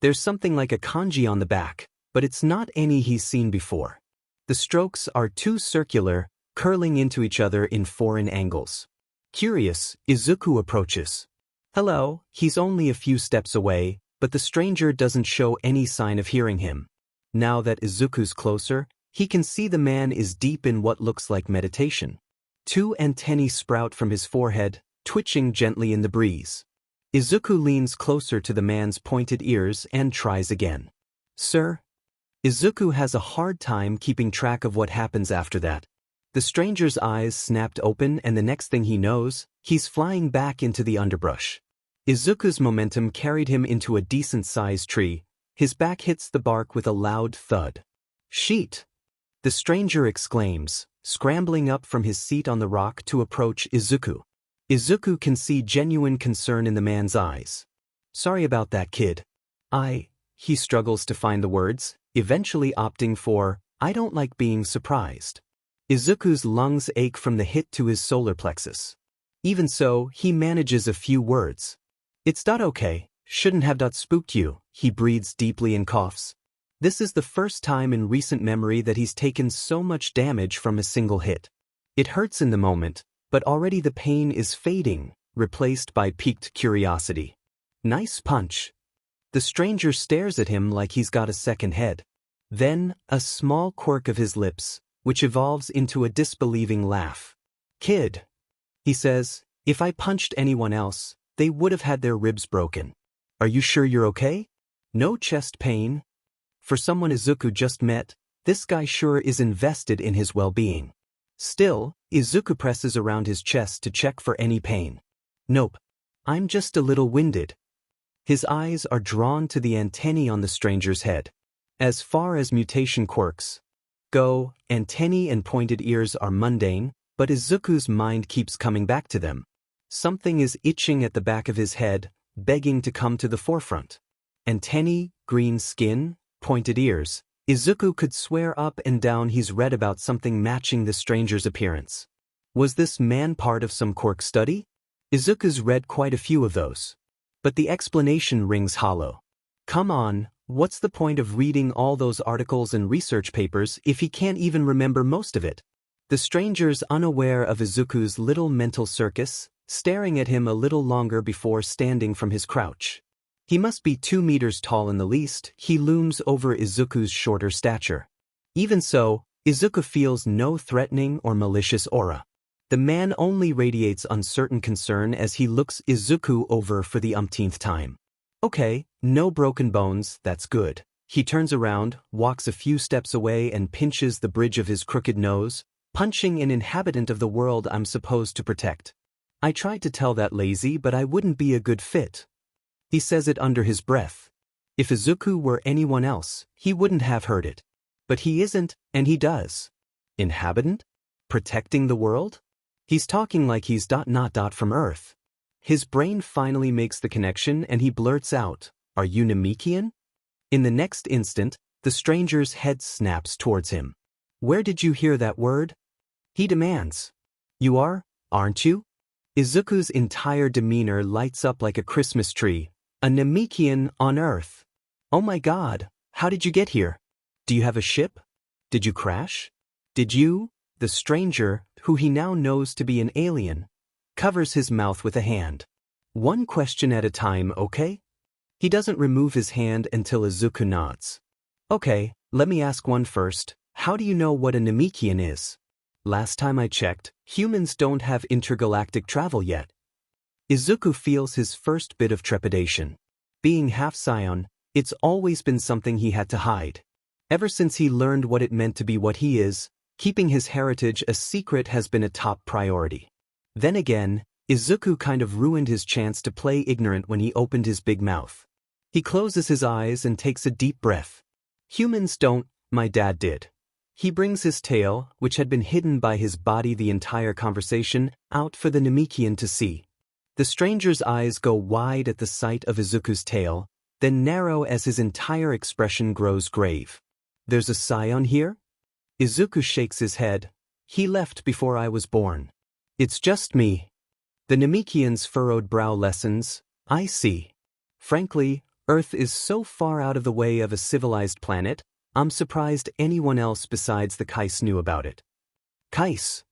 There's something like a kanji on the back, but it's not any he's seen before. The strokes are too circular, curling into each other in foreign angles. Curious, Izuku approaches. Hello, he's only a few steps away, but the stranger doesn't show any sign of hearing him. Now that Izuku's closer, he can see the man is deep in what looks like meditation. 2 antennae sprout from his forehead, twitching gently in the breeze. Izuku leans closer to the man's pointed ears and tries again. Sir? Izuku has a hard time keeping track of what happens after that. The stranger's eyes snapped open and the next thing he knows, he's flying back into the underbrush. Izuku's momentum carried him into a decent-sized tree. His back hits the bark with a loud thud. Sheet! The stranger exclaims, scrambling up from his seat on the rock to approach Izuku. Izuku can see genuine concern in the man's eyes. Sorry about that, kid. He struggles to find the words, eventually opting for, I don't like being surprised. Izuku's lungs ache from the hit to his solar plexus. Even so, he manages a few words. It's not okay, shouldn't have spooked you, he breathes deeply and coughs. This is the first time in recent memory that he's taken so much damage from a single hit. It hurts in the moment, but already the pain is fading, replaced by piqued curiosity. Nice punch. The stranger stares at him like he's got a second head. Then, a small quirk of his lips, which evolves into a disbelieving laugh. Kid, he says, if I punched anyone else, they would have had their ribs broken. Are you sure you're okay? No chest pain? For someone Izuku just met, this guy sure is invested in his well-being. Still, Izuku presses around his chest to check for any pain. Nope. I'm just a little winded. His eyes are drawn to the antennae on the stranger's head. As far as mutation quirks go, antennae and pointed ears are mundane, but Izuku's mind keeps coming back to them. Something is itching at the back of his head, begging to come to the forefront. Antennae, green skin, pointed ears. Izuku could swear up and down he's read about something matching the stranger's appearance. Was this man part of some quirk study? Izuku's read quite a few of those. But the explanation rings hollow. Come on, what's the point of reading all those articles and research papers if he can't even remember most of it? The stranger's unaware of Izuku's little mental circus, staring at him a little longer before standing from his crouch. He must be 2 meters tall in the least, he looms over Izuku's shorter stature. Even so, Izuku feels no threatening or malicious aura. The man only radiates uncertain concern as he looks Izuku over for the umpteenth time. Okay, no broken bones, that's good. He turns around, walks a few steps away and pinches the bridge of his crooked nose, punching an inhabitant of the world I'm supposed to protect. I tried to tell that lazy, but I wouldn't be a good fit. He says it under his breath. If Izuku were anyone else, he wouldn't have heard it. But he isn't, and he does. Inhabitant? Protecting the world? He's talking like he's from Earth. His brain finally makes the connection and he blurts out, Are you Namekian? In the next instant, the stranger's head snaps towards him. Where did you hear that word? He demands. You are, aren't you? Izuku's entire demeanor lights up like a Christmas tree. A Namekian on Earth. Oh my god, how did you get here? Do you have a ship? Did you crash? Did you? The stranger, who he now knows to be an alien, covers his mouth with a hand. One question at a time, okay? He doesn't remove his hand until Izuku nods. Okay, let me ask one first. How do you know what a Namekian is? Last time I checked, humans don't have intergalactic travel yet. Izuku feels his first bit of trepidation. Being half Saiyan, it's always been something he had to hide. Ever since he learned what it meant to be what he is, keeping his heritage a secret has been a top priority. Then again, Izuku kind of ruined his chance to play ignorant when he opened his big mouth. He closes his eyes and takes a deep breath. Humans don't, my dad did. He brings his tail, which had been hidden by his body the entire conversation, out for the Namekian to see. The stranger's eyes go wide at the sight of Izuku's tail, then narrow as his entire expression grows grave. There's a Saiyan here? Izuku shakes his head. He left before I was born. It's just me. The Namekian's furrowed brow lessens. I see. Frankly, Earth is so far out of the way of a civilized planet, I'm surprised anyone else besides the Kais knew about it. Kais.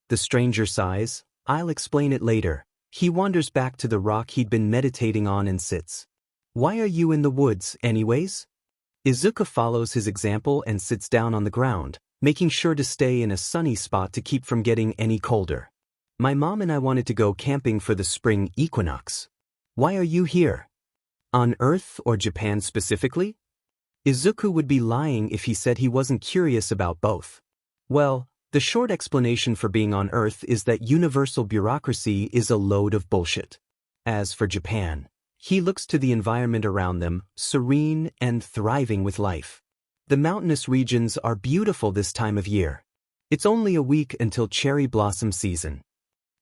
The stranger sighs. I'll explain it later. He wanders back to the rock he'd been meditating on and sits. Why are you in the woods, anyways? Izuku follows his example and sits down on the ground, making sure to stay in a sunny spot to keep from getting any colder. My mom and I wanted to go camping for the spring equinox. Why are you here? On Earth or Japan specifically? Izuku would be lying if he said he wasn't curious about both. Well, the short explanation for being on Earth is that universal bureaucracy is a load of bullshit. As for Japan, he looks to the environment around them, serene and thriving with life. The mountainous regions are beautiful this time of year. It's only a week until cherry blossom season.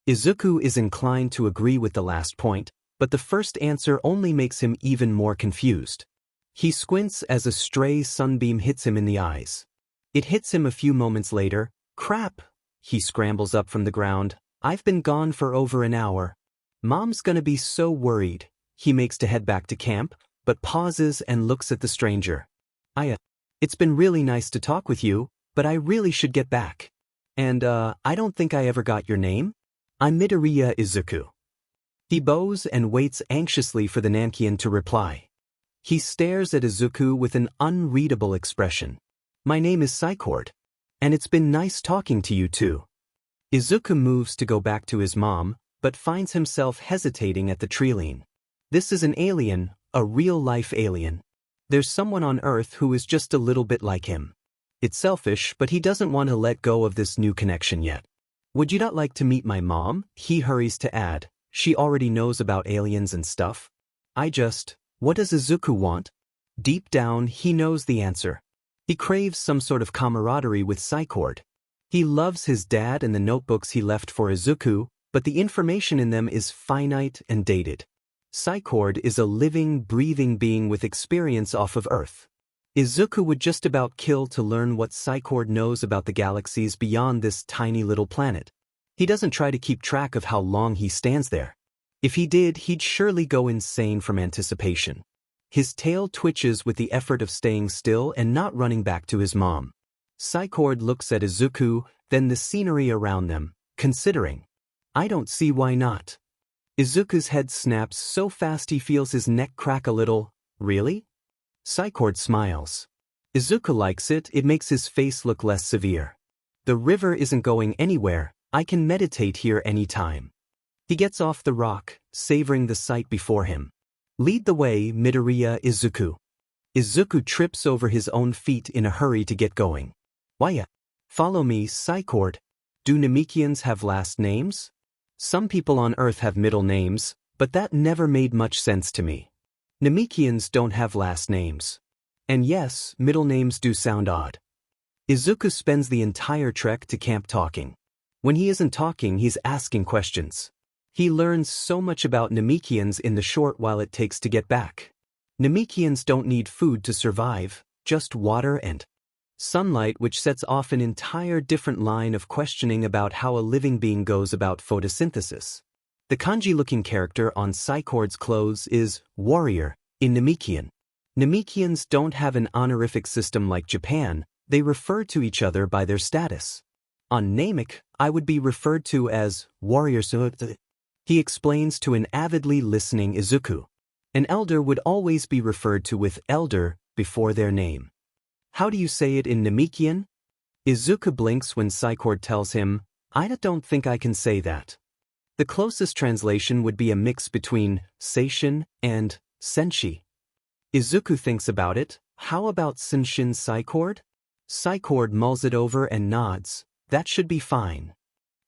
Izuku is inclined to agree with the last point, but the first answer only makes him even more confused. He squints as a stray sunbeam hits him in the eyes. It hits him a few moments later. Crap! He scrambles up from the ground. I've been gone for over an hour. Mom's gonna be so worried. He makes to head back to camp, but pauses and looks at the stranger. It's been really nice to talk with you, but I really should get back. And, I don't think I ever got your name? I'm Midoriya Izuku. He bows and waits anxiously for the Nankian to reply. He stares at Izuku with an unreadable expression. My name is Saicord. And it's been nice talking to you too. Izuku moves to go back to his mom, but finds himself hesitating at the treeline. This is an alien, a real-life alien. There's someone on Earth who is just a little bit like him. It's selfish, but he doesn't want to let go of this new connection yet. Would you not like to meet my mom? He hurries to add. She already knows about aliens and stuff. What does Izuku want? Deep down, he knows the answer. He craves some sort of camaraderie with Saicord. He loves his dad and the notebooks he left for Izuku, but the information in them is finite and dated. Saicord is a living, breathing being with experience off of Earth. Izuku would just about kill to learn what Saicord knows about the galaxies beyond this tiny little planet. He doesn't try to keep track of how long he stands there. If he did, he'd surely go insane from anticipation. His tail twitches with the effort of staying still and not running back to his mom. Saicord looks at Izuku, then the scenery around them, considering. I don't see why not. Izuku's head snaps so fast he feels his neck crack a little. Really? Saicord smiles. Izuku likes it, it makes his face look less severe. The river isn't going anywhere, I can meditate here anytime. He gets off the rock, savoring the sight before him. Lead the way, Midoriya Izuku. Izuku trips over his own feet in a hurry to get going. Why? Follow me, Saicord. Do Namekians have last names? Some people on Earth have middle names, but that never made much sense to me. Namekians don't have last names. And yes, middle names do sound odd. Izuku spends the entire trek to camp talking. When he isn't talking, he's asking questions. He learns so much about Namekians in the short while it takes to get back. Namekians don't need food to survive, just water and sunlight, which sets off an entire different line of questioning about how a living being goes about photosynthesis. The kanji-looking character on Saikord's clothes is warrior in Namekian. Namekians don't have an honorific system like Japan, they refer to each other by their status. On Namek, I would be referred to as warrior. He explains to an avidly listening Izuku. An elder would always be referred to with elder before their name. How do you say it in Namekian? Izuku blinks when Saicord tells him, I don't think I can say that. The closest translation would be a mix between Seishin and Senshi. Izuku thinks about it. How about Senshin Saicord? Saicord mulls it over and nods. That should be fine.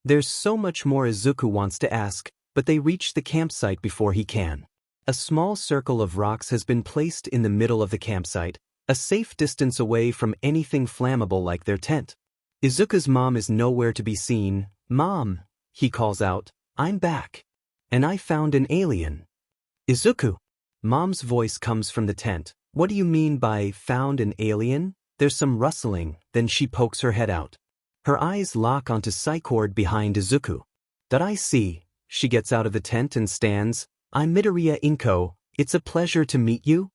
There's so much more Izuku wants to ask, but they reach the campsite before he can. A small circle of rocks has been placed in the middle of the campsite, a safe distance away from anything flammable like their tent. Izuku's mom is nowhere to be seen. Mom, he calls out, I'm back. And I found an alien. Izuku. Mom's voice comes from the tent. What do you mean by found an alien? There's some rustling, then she pokes her head out. Her eyes lock onto Saicord behind Izuku. That I see. She gets out of the tent and stands. I'm Midoriya Inko. It's a pleasure to meet you.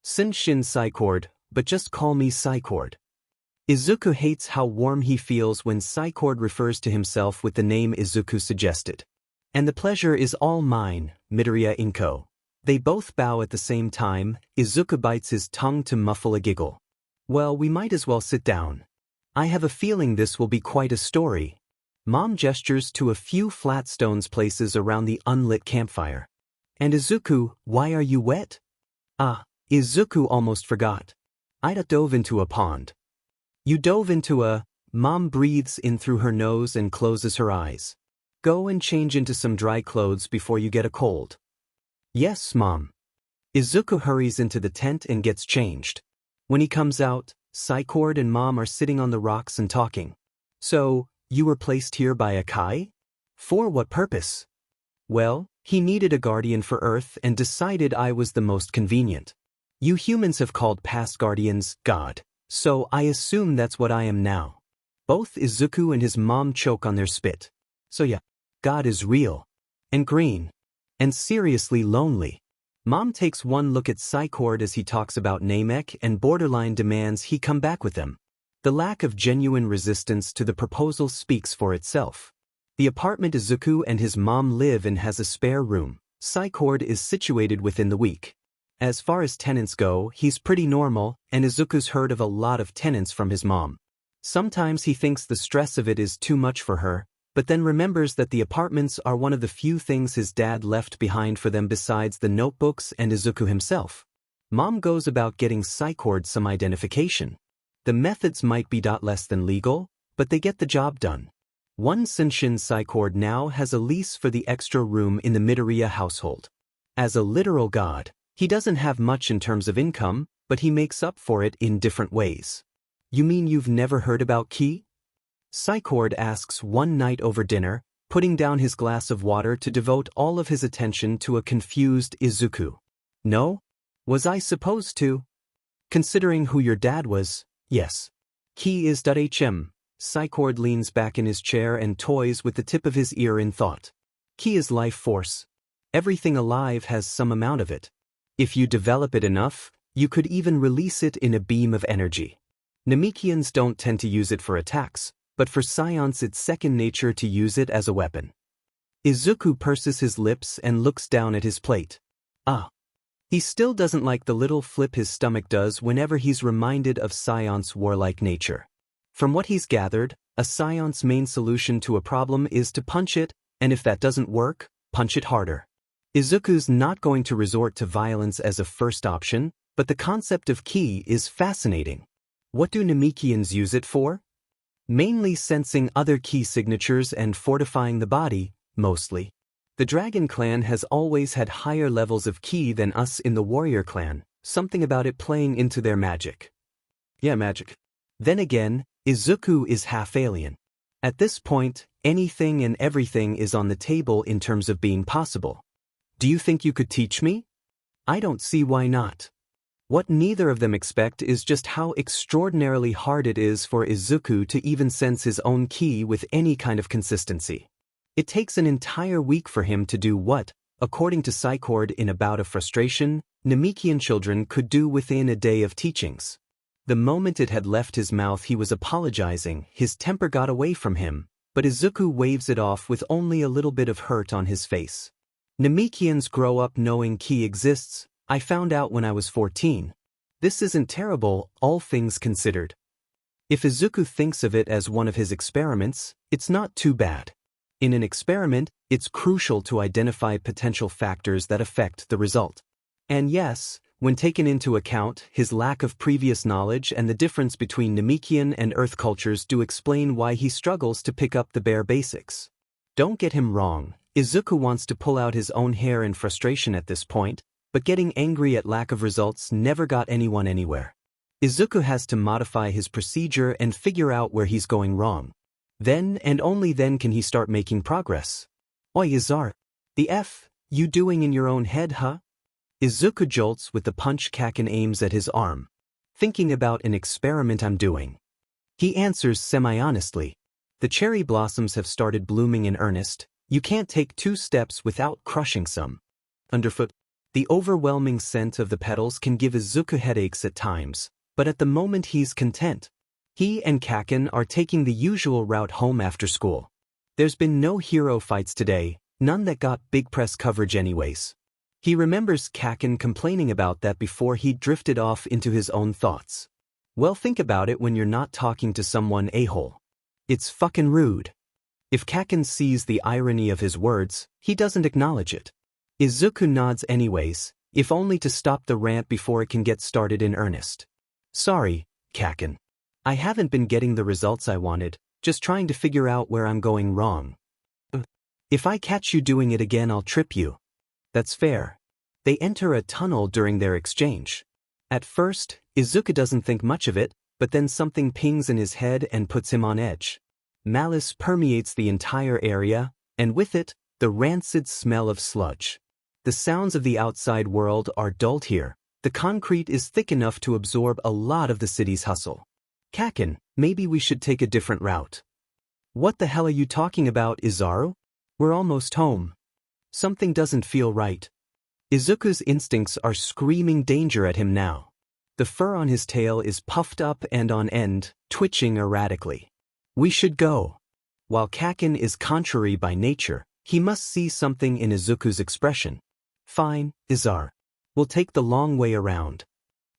Senshin Saicord, but just call me Saicord. Izuku hates how warm he feels when Saicord refers to himself with the name Izuku suggested. And the pleasure is all mine, Midoriya Inko. They both bow at the same time. Izuku bites his tongue to muffle a giggle. Well, we might as well sit down. I have a feeling this will be quite a story. Mom gestures to a few flat stones places around the unlit campfire. And Izuku, why are you wet? Izuku almost forgot. Ida dove into a pond. You dove into a... Mom breathes in through her nose and closes her eyes. Go and change into some dry clothes before you get a cold. Yes, Mom. Izuku hurries into the tent and gets changed. When he comes out, Psycord and Mom are sitting on the rocks and talking. So, you were placed here by Akai? For what purpose? Well, he needed a guardian for Earth and decided I was the most convenient. You humans have called past guardians God, so I assume that's what I am now. Both Izuku and his mom choke on their spit. So yeah, God is real. And green. And seriously lonely. Mom takes one look at Psycord as he talks about Namek and borderline demands he come back with them. The lack of genuine resistance to the proposal speaks for itself. The apartment Izuku and his mom live in has a spare room. Psycord is situated within the week. As far as tenants go, he's pretty normal, and Izuku's heard of a lot of tenants from his mom. Sometimes he thinks the stress of it is too much for her, but then remembers that the apartments are one of the few things his dad left behind for them besides the notebooks and Izuku himself. Mom goes about getting Psycord some identification. The methods might be less than legal, but they get the job done. One Senshin Psycord now has a lease for the extra room in the Midoriya household. As a literal god, he doesn't have much in terms of income, but he makes up for it in different ways. You mean you've never heard about Ki? Psycord asks one night over dinner, putting down his glass of water to devote all of his attention to a confused Izuku. No? Was I supposed to? Considering who your dad was, yes. Ki is .hm. Psycord leans back in his chair and toys with the tip of his ear in thought. Ki is life force. Everything alive has some amount of it. If you develop it enough, you could even release it in a beam of energy. Namekians don't tend to use it for attacks, but for Science it's second nature to use it as a weapon. Izuku purses his lips and looks down at his plate. Ah. He still doesn't like the little flip his stomach does whenever he's reminded of Scion's warlike nature. From what he's gathered, a Scion's main solution to a problem is to punch it, and if that doesn't work, punch it harder. Izuku's not going to resort to violence as a first option, but the concept of Ki is fascinating. What do Namekians use it for? Mainly sensing other Ki signatures and fortifying the body, mostly. The Dragon Clan has always had higher levels of Ki than us in the Warrior Clan, something about it playing into their magic. Yeah, magic. Then again, Izuku is half alien. At this point, anything and everything is on the table in terms of being possible. Do you think you could teach me? I don't see why not. What neither of them expect is just how extraordinarily hard it is for Izuku to even sense his own Ki with any kind of consistency. It takes an entire week for him to do what, according to Psycord in a bout of frustration, Namekian children could do within a day of teachings. The moment it had left his mouth he was apologizing, his temper got away from him, but Izuku waves it off with only a little bit of hurt on his face. Namekians grow up knowing Ki exists. I found out when I was 14. This isn't terrible, all things considered. If Izuku thinks of it as one of his experiments, it's not too bad. In an experiment, it's crucial to identify potential factors that affect the result. And yes, when taken into account, his lack of previous knowledge and the difference between Namekian and Earth cultures do explain why he struggles to pick up the bare basics. Don't get him wrong, Izuku wants to pull out his own hair in frustration at this point, but getting angry at lack of results never got anyone anywhere. Izuku has to modify his procedure and figure out where he's going wrong. Then and only then can he start making progress. Oi Izar, the F you doing in your own head, huh? Izuku jolts with the punch Kaken aims at his arm. Thinking about an experiment I'm doing. He answers semi-honestly. The cherry blossoms have started blooming in earnest. You can't take 2 steps without crushing some. Underfoot. The overwhelming scent of the petals can give Izuku headaches at times, but at the moment he's content. He and Kaken are taking the usual route home after school. There's been no hero fights today, none that got big press coverage anyways. He remembers Kaken complaining about that before he drifted off into his own thoughts. Well, think about it when you're not talking to someone a-hole. It's fucking rude. If Kaken sees the irony of his words, he doesn't acknowledge it. Izuku nods anyways, if only to stop the rant before it can get started in earnest. Sorry, Kaken. I haven't been getting the results I wanted, just trying to figure out where I'm going wrong. If I catch you doing it again, I'll trip you. That's fair. They enter a tunnel during their exchange. At first, Izuku doesn't think much of it, but then something pings in his head and puts him on edge. Malice permeates the entire area, and with it, the rancid smell of sludge. The sounds of the outside world are dulled here. The concrete is thick enough to absorb a lot of the city's hustle. Kaken, maybe we should take a different route. What the hell are you talking about, Izaru? We're almost home. Something doesn't feel right. Izuku's instincts are screaming danger at him now. The fur on his tail is puffed up and on end, twitching erratically. We should go. While Kaken is contrary by nature, he must see something in Izuku's expression. Fine, Izaru. We'll take the long way around.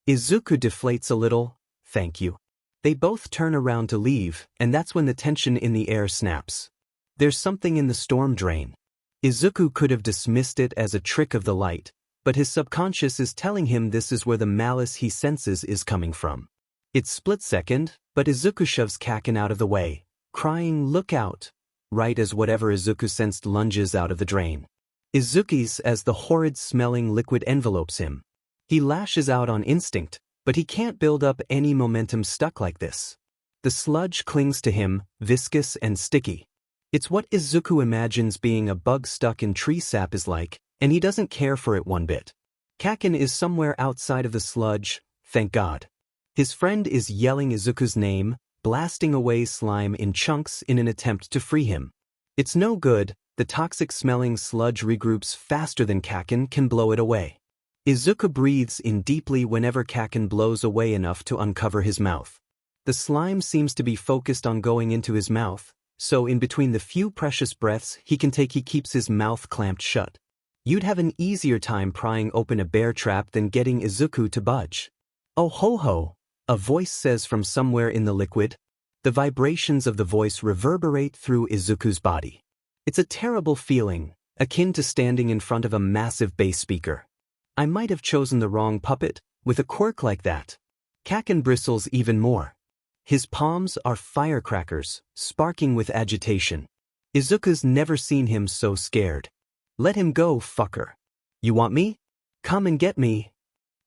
Izuku deflates a little, thank you. They both turn around to leave, and that's when the tension in the air snaps. There's something in the storm drain. Izuku could have dismissed it as a trick of the light, but his subconscious is telling him this is where the malice he senses is coming from. It's split-second, but Izuku shoves Kaken out of the way, crying, "Look out!" right as whatever Izuku sensed lunges out of the drain. Izuku's as the horrid-smelling liquid envelopes him. He lashes out on instinct, but he can't build up any momentum stuck like this. The sludge clings to him, viscous and sticky. It's what Izuku imagines being a bug stuck in tree sap is like, and he doesn't care for it one bit. Kaken is somewhere outside of the sludge, thank God. His friend is yelling Izuku's name, blasting away slime in chunks in an attempt to free him. It's no good, the toxic-smelling sludge regroups faster than Kaken can blow it away. Izuku breathes in deeply whenever Kaken blows away enough to uncover his mouth. The slime seems to be focused on going into his mouth, so in between the few precious breaths he can take he keeps his mouth clamped shut. You'd have an easier time prying open a bear trap than getting Izuku to budge. Oh ho ho, a voice says from somewhere in the liquid. The vibrations of the voice reverberate through Izuku's body. It's a terrible feeling, akin to standing in front of a massive bass speaker. I might have chosen the wrong puppet, with a quirk like that. Kaken bristles even more. His palms are firecrackers, sparking with agitation. Izuku's never seen him so scared. Let him go, fucker. You want me? Come and get me.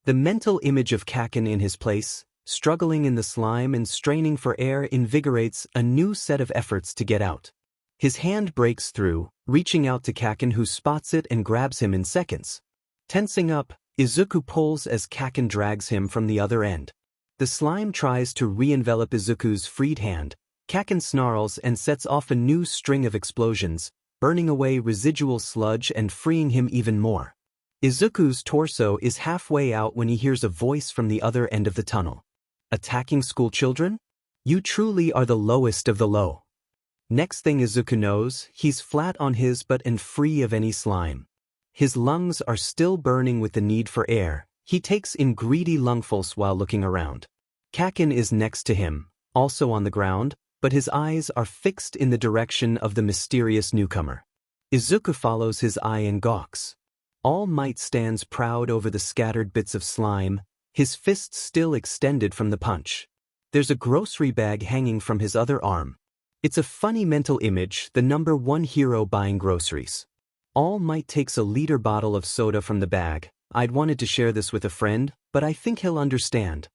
The mental image of Kaken in his place, struggling in the slime and straining for air, invigorates a new set of efforts to get out. His hand breaks through, reaching out to Kaken, who spots it and grabs him in seconds. Tensing up, Izuku pulls as Kaken drags him from the other end. The slime tries to re-envelop Izuku's freed hand. Kaken snarls and sets off a new string of explosions, burning away residual sludge and freeing him even more. Izuku's torso is halfway out when he hears a voice from the other end of the tunnel. Attacking school children? You truly are the lowest of the low. Next thing Izuku knows, he's flat on his butt and free of any slime. His lungs are still burning with the need for air. He takes in greedy lungfuls while looking around. Kaken is next to him, also on the ground, but his eyes are fixed in the direction of the mysterious newcomer. Izuku follows his eye and gawks. All Might stands proud over the scattered bits of slime, his fists still extended from the punch. There's a grocery bag hanging from his other arm. It's a funny mental image, the number one hero buying groceries. All Might takes a liter bottle of soda from the bag. I'd wanted to share this with a friend, but I think he'll understand.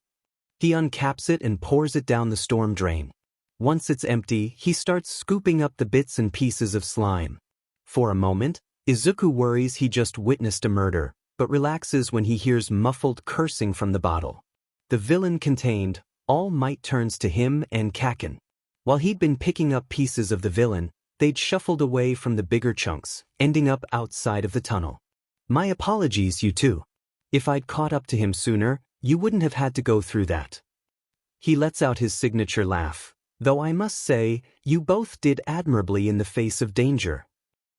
He uncaps it and pours it down the storm drain. Once it's empty, he starts scooping up the bits and pieces of slime. For a moment, Izuku worries he just witnessed a murder, but relaxes when he hears muffled cursing from the bottle. The villain contained, All Might turns to him and Kaken. While he'd been picking up pieces of the villain, they'd shuffled away from the bigger chunks, ending up outside of the tunnel. My apologies, you two. If I'd caught up to him sooner, you wouldn't have had to go through that. He lets out his signature laugh, though I must say, you both did admirably in the face of danger.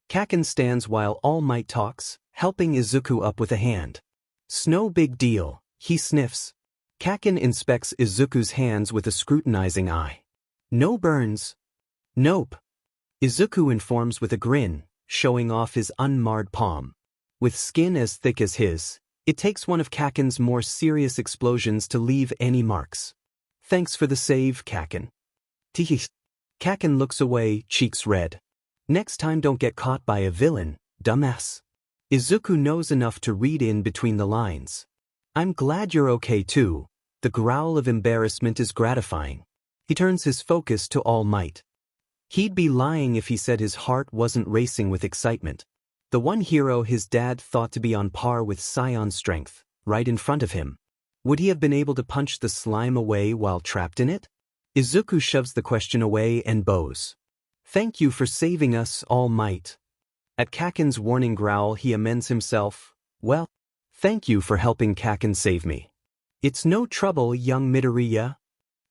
Kaken stands while All Might talks, helping Izuku up with a hand. "'S no big deal," he sniffs. Kaken inspects Izuku's hands with a scrutinizing eye. "No burns?" "Nope." Izuku informs with a grin, showing off his unmarred palm. With skin as thick as his, It takes one of Kaken's more serious explosions to leave any marks. Thanks for the save, Kaken. Teehee. Kaken looks away, cheeks red. Next time don't get caught by a villain, dumbass. Izuku knows enough to read in between the lines. I'm glad you're okay too. The growl of embarrassment is gratifying. He turns his focus to All Might. He'd be lying if he said his heart wasn't racing with excitement. The one hero his dad thought to be on par with Saiyan's strength, right in front of him. Would he have been able to punch the slime away while trapped in it? Izuku shoves the question away and bows. Thank you for saving us, All Might. At Kaken's warning growl he amends himself. Well, thank you for helping Kaken save me. It's no trouble, young Midoriya.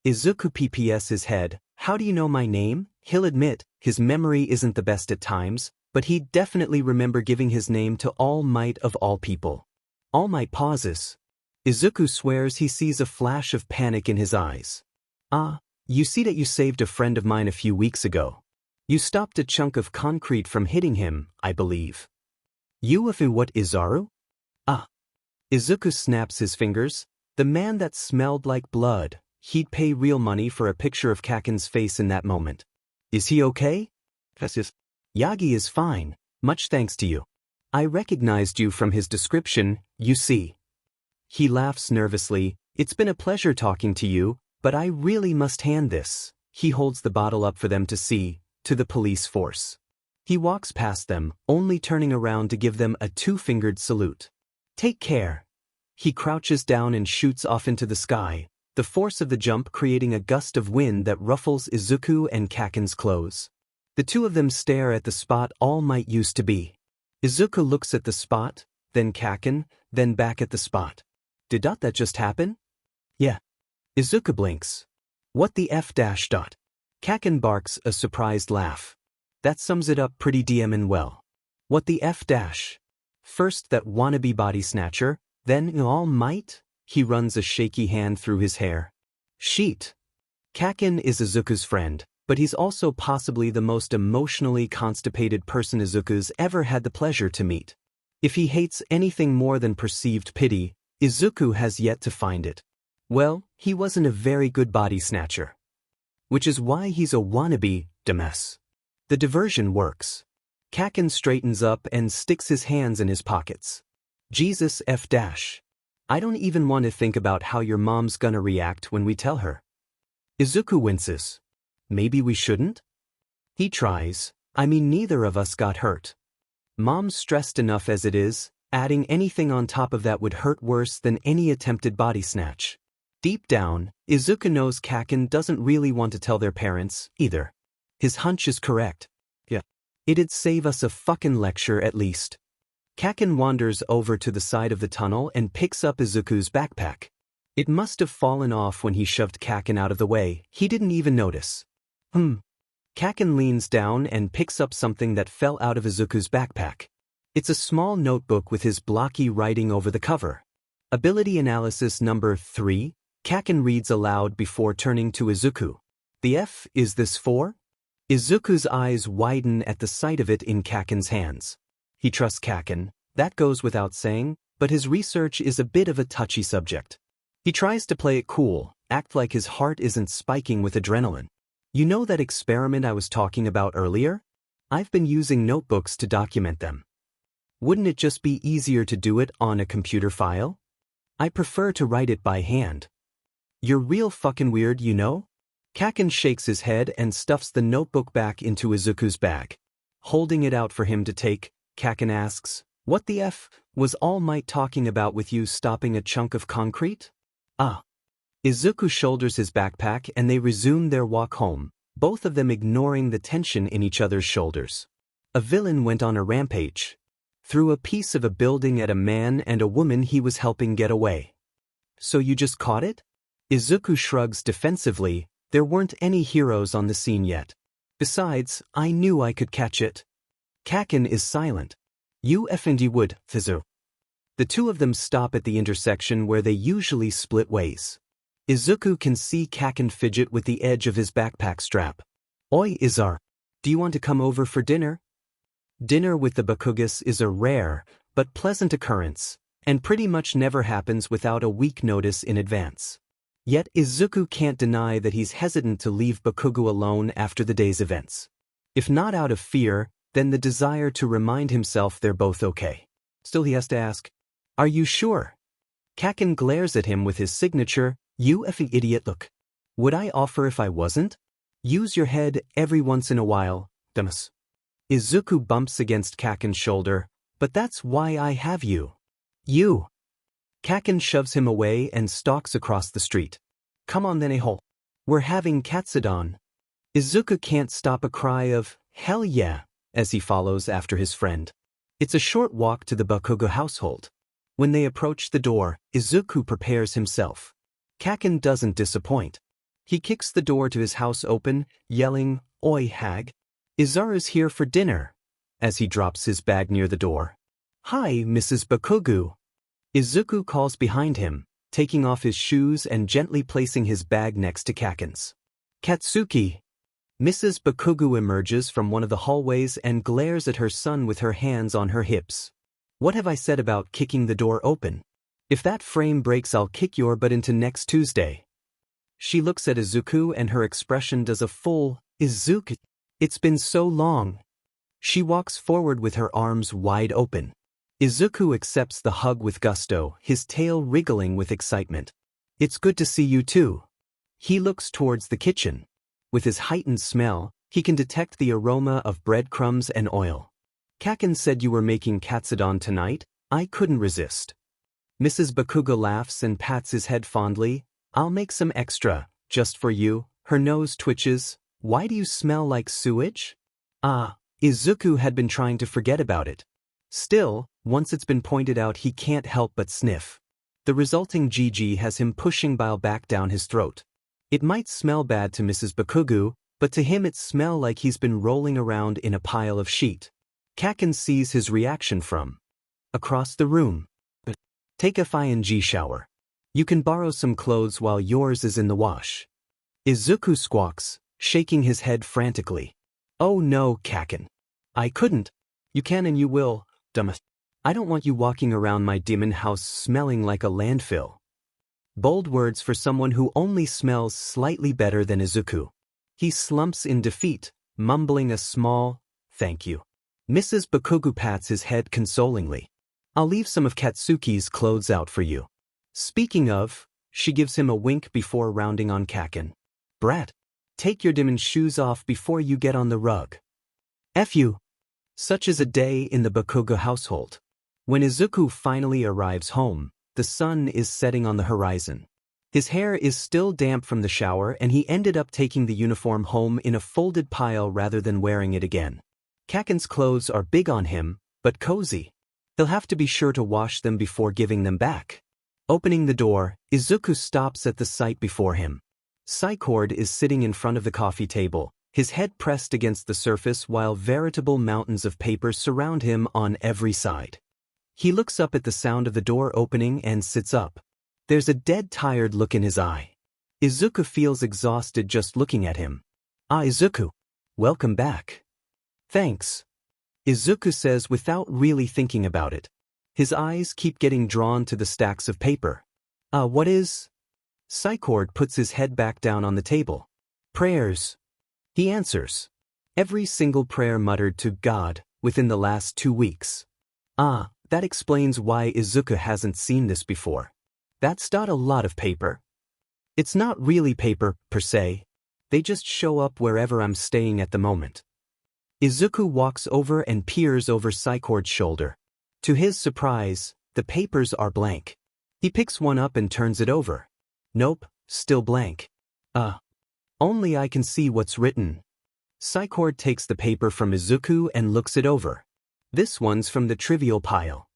Izuku pps his head. How do you know my name? He'll admit, his memory isn't the best at times, but he'd definitely remember giving his name to All Might of all people. All Might pauses. Izuku swears he sees a flash of panic in his eyes. Ah, you see that you saved a friend of mine a few weeks ago. You stopped a chunk of concrete from hitting him, I believe. You of what Izaru? Ah. Izuku snaps his fingers. The man that smelled like blood. He'd pay real money for a picture of Kaken's face in that moment. Is he okay? Yagi is fine, much thanks to you. I recognized you from his description, you see. He laughs nervously. It's been a pleasure talking to you, but I really must hand this. He holds the bottle up for them to see, to the police force. He walks past them, only turning around to give them a two-fingered salute. Take care. He crouches down and shoots off into the sky, the force of the jump creating a gust of wind that ruffles Izuku and Kaken's clothes. The two of them stare at the spot All Might used to be. Izuku looks at the spot, then Kaken, then back at the spot. Did that just happen? Yeah. Izuku blinks. What the f dash dot? Kaken barks a surprised laugh. That sums it up pretty DMing well. What the f dash? First that wannabe body snatcher, then All Might? He runs a shaky hand through his hair. Sheet. Kaken is Izuku's friend, but he's also possibly the most emotionally constipated person Izuku's ever had the pleasure to meet. If he hates anything more than perceived pity, Izuku has yet to find it. Well, he wasn't a very good body snatcher. Which is why he's a wannabe, dumbass. The diversion works. Kaken straightens up and sticks his hands in his pockets. Jesus f dash. I don't even want to think about how your mom's gonna react when we tell her. Izuku winces. Maybe we shouldn't? He tries. I mean, neither of us got hurt. Mom's stressed enough as it is, adding anything on top of that would hurt worse than any attempted body snatch. Deep down, Izuku knows Kaken doesn't really want to tell their parents, either. His hunch is correct. Yeah. It'd save us a fucking lecture at least. Kaken wanders over to the side of the tunnel and picks up Izuku's backpack. It must have fallen off when he shoved Kaken out of the way, he didn't even notice. Kaken leans down and picks up something that fell out of Izuku's backpack. It's a small notebook with his blocky writing over the cover. Ability Analysis Number 3, Kaken reads aloud before turning to Izuku. The F is this for? Izuku's eyes widen at the sight of it in Kaken's hands. He trusts Kaken, that goes without saying, but his research is a bit of a touchy subject. He tries to play it cool, act like his heart isn't spiking with adrenaline. You know that experiment I was talking about earlier? I've been using notebooks to document them. Wouldn't it just be easier to do it on a computer file? I prefer to write it by hand. You're real fucking weird, you know? Kaken shakes his head and stuffs the notebook back into Izuku's bag. Holding it out for him to take, Kaken asks, what the F was All Might talking about with you stopping a chunk of concrete? Ah. Izuku shoulders his backpack and they resume their walk home, both of them ignoring the tension in each other's shoulders. A villain went on a rampage. Threw a piece of a building at a man and a woman he was helping get away. So you just caught it? Izuku shrugs defensively, there weren't any heroes on the scene yet. Besides, I knew I could catch it. Kaken is silent. You effing would, Fizu. The two of them stop at the intersection where they usually split ways. Izuku can see Kaken fidget with the edge of his backpack strap. Oi Izar, do you want to come over for dinner? Dinner with the Bakugas is a rare, but pleasant occurrence. and pretty much never happens without a week notice in advance. Yet Izuku can't deny that he's hesitant to leave Bakugo alone after the day's events. If not out of fear, then the desire to remind himself they're both okay. Still he has to ask, "Are you sure?" Kaken glares at him with his signature, "You effing idiot look. Would I offer if I wasn't? Use your head every once in a while, dumbass." Izuku bumps against Kaken's shoulder, "But that's why I have you." "You." Kaken shoves him away and stalks across the street. "Come on then, a-hole. We're having katsudon." Izuku can't stop a cry of, "Hell yeah," as he follows after his friend. It's a short walk to the Bakugo household. When they approach the door, Izuku prepares himself. Kaken doesn't disappoint. He kicks the door to his house open, yelling, "Oi, hag. Izaru's here for dinner," as he drops his bag near the door. "Hi, Mrs. Bakugo." Izuku calls behind him, taking off his shoes and gently placing his bag next to Kaken's. "Katsuki." Mrs. Bakugo emerges from one of the hallways and glares at her son with her hands on her hips. "What have I said about kicking the door open? If that frame breaks, I'll kick your butt into next Tuesday." She looks at Izuku and her expression does a full, "Izuku, it's been so long." She walks forward with her arms wide open. Izuku accepts the hug with gusto, his tail wriggling with excitement. "It's good to see you too." He looks towards the kitchen. With his heightened smell, he can detect the aroma of breadcrumbs and oil. "Kaken said you were making katsudon tonight. I couldn't resist." Mrs. Bakugo laughs and pats his head fondly. "I'll make some extra, just for you." Her nose twitches. "Why do you smell like sewage?" Izuku had been trying to forget about it. Still, once it's been pointed out, he can't help but sniff. The resulting GG has him pushing bile back down his throat. It might smell bad to Mrs. Bakugo, but to him it smells like he's been rolling around in a pile of sheet. Kaken sees his reaction from across the room. "But take a fine shower. You can borrow some clothes while yours is in the wash." Izuku squawks, shaking his head frantically. "Oh no, Kaken. I couldn't." "You can and you will, dumbass. I don't want you walking around my demon house smelling like a landfill." Bold words for someone who only smells slightly better than Izuku. He slumps in defeat, mumbling a small, "Thank you." Mrs. Bakugo pats his head consolingly. "I'll leave some of Katsuki's clothes out for you." Speaking of, she gives him a wink before rounding on Kaken. "Brat, take your demon shoes off before you get on the rug." "F you." Such is a day in the Bakugo household. When Izuku finally arrives home, the sun is setting on the horizon. His hair is still damp from the shower and he ended up taking the uniform home in a folded pile rather than wearing it again. Kaken's clothes are big on him, but cozy. He'll have to be sure to wash them before giving them back. Opening the door, Izuku stops at the sight before him. Psycord is sitting in front of the coffee table, his head pressed against the surface while veritable mountains of paper surround him on every side. He looks up at the sound of the door opening and sits up. There's a dead tired look in his eye. Izuku feels exhausted just looking at him. Izuku. Welcome back." "Thanks," Izuku says without really thinking about it. His eyes keep getting drawn to the stacks of paper. What is?" Psycord puts his head back down on the table. "Prayers," he answers. "Every single prayer muttered to God within the last 2 weeks." That explains why Izuku hasn't seen this before. That's not a lot of paper. It's not really paper, per se. They just show up wherever I'm staying at the moment. Izuku walks over and peers over Psycord's shoulder. To his surprise, the papers are blank. He picks one up and turns it over. Nope, still blank. Only I can see what's written. Psycord takes the paper from Izuku and looks it over. "This one's from the trivial pile,"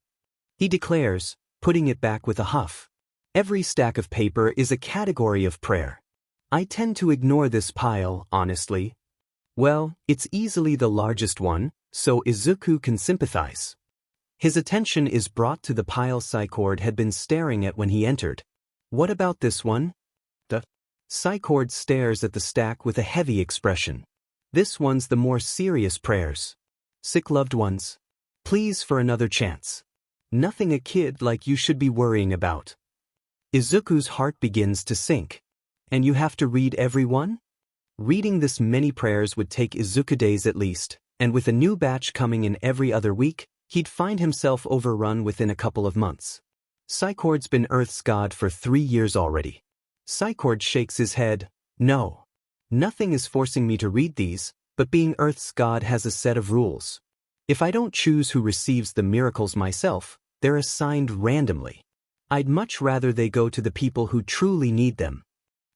he declares, putting it back with a huff. "Every stack of paper is a category of prayer. I tend to ignore this pile, honestly. Well, it's easily the largest one, so Izuku can sympathize." His attention is brought to the pile Psycord had been staring at when he entered. "What about this one?" Psycord stares at the stack with a heavy expression. "This one's the more serious prayers. Sick loved ones. Please for another chance. Nothing a kid like you should be worrying about. Izuku's heart begins to sink. And you have to read every one? Reading this many prayers would take Izuku days at least, and with a new batch coming in every other week, he'd find himself overrun within a couple of months. Psychord's been Earth's god for 3 years already. Psychord shakes his head. No. Nothing is forcing me to read these, but being Earth's god has a set of rules. If I don't choose who receives the miracles myself, they're assigned randomly. I'd much rather they go to the people who truly need them.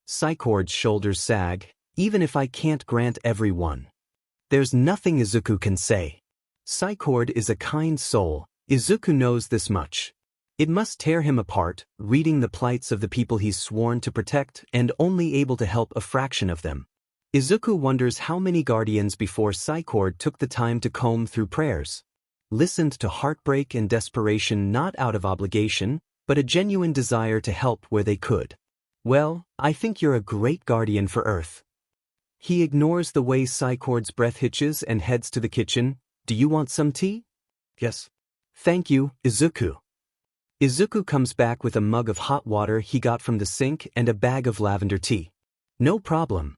Psychord's shoulders sag, even if I can't grant every one. There's nothing Izuku can say. Psychord is a kind soul, Izuku knows this much. It must tear him apart, reading the plights of the people he's sworn to protect and only able to help a fraction of them. Izuku wonders how many guardians before Psychord took the time to comb through prayers. Listened to heartbreak and desperation not out of obligation, but a genuine desire to help where they could. Well, I think you're a great guardian for Earth. He ignores the way Psychord's breath hitches and heads to the kitchen. Do you want some tea? Yes. Thank you, Izuku. Izuku comes back with a mug of hot water he got from the sink and a bag of lavender tea. No problem.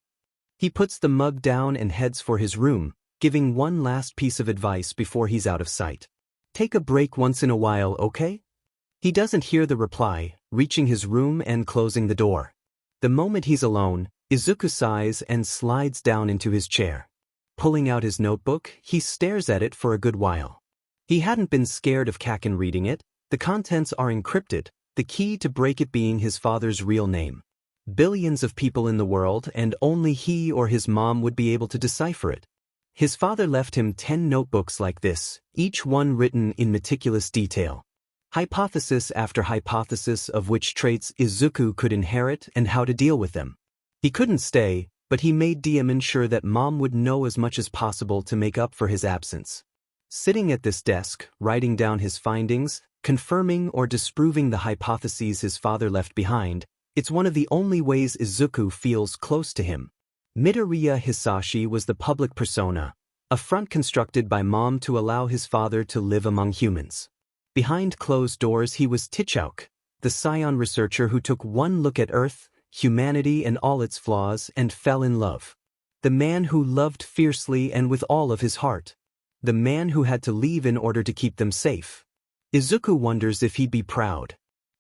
He puts the mug down and heads for his room, giving one last piece of advice before he's out of sight. Take a break once in a while, okay? He doesn't hear the reply, reaching his room and closing the door. The moment he's alone, Izuku sighs and slides down into his chair. Pulling out his notebook, he stares at it for a good while. He hadn't been scared of Kaken reading it. The contents are encrypted, the key to break it being his father's real name. Billions of people in the world and only he or his mom would be able to decipher it. His father left him 10 notebooks like this, each one written in meticulous detail. Hypothesis after hypothesis of which traits Izuku could inherit and how to deal with them. He couldn't stay, but he made DM ensure that mom would know as much as possible to make up for his absence. Sitting at this desk, writing down his findings, confirming or disproving the hypotheses his father left behind, it's one of the only ways Izuku feels close to him. Midoriya Hisashi was the public persona, a front constructed by mom to allow his father to live among humans. Behind closed doors he was Tichauk, the Saiyan researcher who took one look at Earth, humanity and all its flaws and fell in love. The man who loved fiercely and with all of his heart. The man who had to leave in order to keep them safe. Izuku wonders if he'd be proud.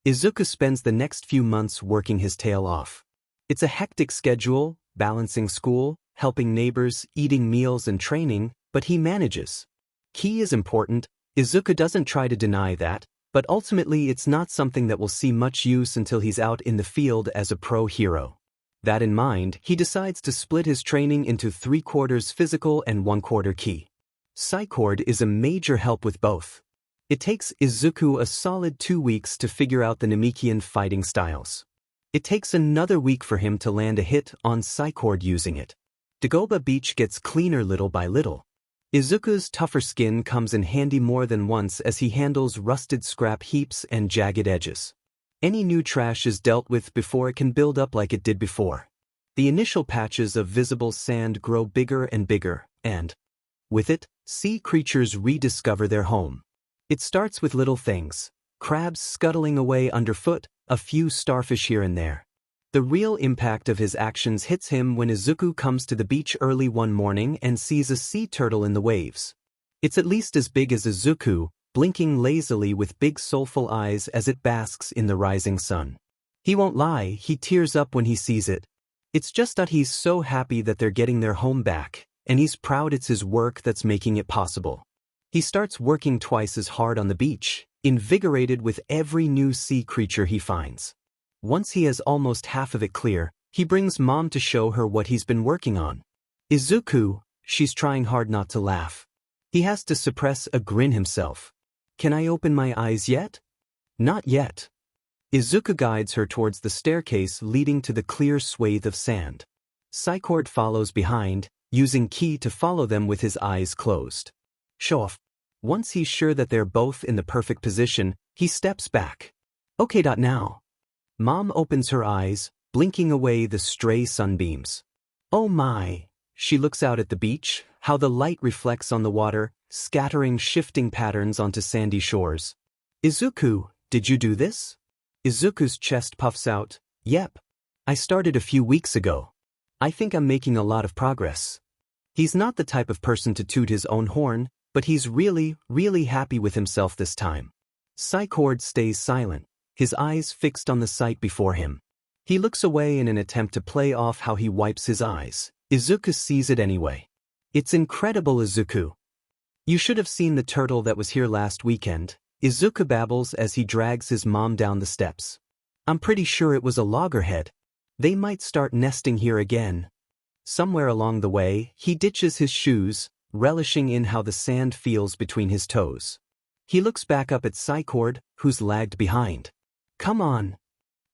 Izuku spends the next few months working his tail off. It's a hectic schedule, balancing school, helping neighbors, eating meals and training, but he manages. Key is important, Izuku doesn't try to deny that, but ultimately it's not something that will see much use until he's out in the field as a pro hero. That in mind, he decides to split his training into 3/4 physical and 1/4 key. Psychord is a major help with both. It takes Izuku a solid 2 weeks to figure out the Namekian fighting styles. It takes another week for him to land a hit on Psychord using it. Dagobah Beach gets cleaner little by little. Izuku's tougher skin comes in handy more than once as he handles rusted scrap heaps and jagged edges. Any new trash is dealt with before it can build up like it did before. The initial patches of visible sand grow bigger and bigger, and, with it, sea creatures rediscover their home. It starts with little things, crabs scuttling away underfoot, a few starfish here and there. The real impact of his actions hits him when Izuku comes to the beach early one morning and sees a sea turtle in the waves. It's at least as big as Izuku, blinking lazily with big soulful eyes as it basks in the rising sun. He won't lie, he tears up when he sees it. It's just that he's so happy that they're getting their home back, and he's proud it's his work that's making it possible. He starts working twice as hard on the beach, invigorated with every new sea creature he finds. Once he has almost half of it clear, he brings mom to show her what he's been working on. Izuku, she's trying hard not to laugh. He has to suppress a grin himself. Can I open my eyes yet? Not yet. Izuku guides her towards the staircase leading to the clear swathe of sand. Psychord follows behind, using Ki to follow them with his eyes closed. Show off. Once he's sure that they're both in the perfect position, he steps back. Okay. Now. Mom opens her eyes, blinking away the stray sunbeams. Oh my. She looks out at the beach, how the light reflects on the water, scattering shifting patterns onto sandy shores. Izuku, did you do this? Izuku's chest puffs out. Yep. I started a few weeks ago. I think I'm making a lot of progress. He's not the type of person to toot his own horn, but he's really, really happy with himself this time. Saiyan stays silent, his eyes fixed on the sight before him. He looks away in an attempt to play off how he wipes his eyes. Izuku sees it anyway. It's incredible, Izuku. You should have seen the turtle that was here last weekend. Izuku babbles as he drags his mom down the steps. I'm pretty sure it was a loggerhead. They might start nesting here again. Somewhere along the way, he ditches his shoes, relishing in how the sand feels between his toes. He looks back up at Saiyan, who's lagged behind. Come on.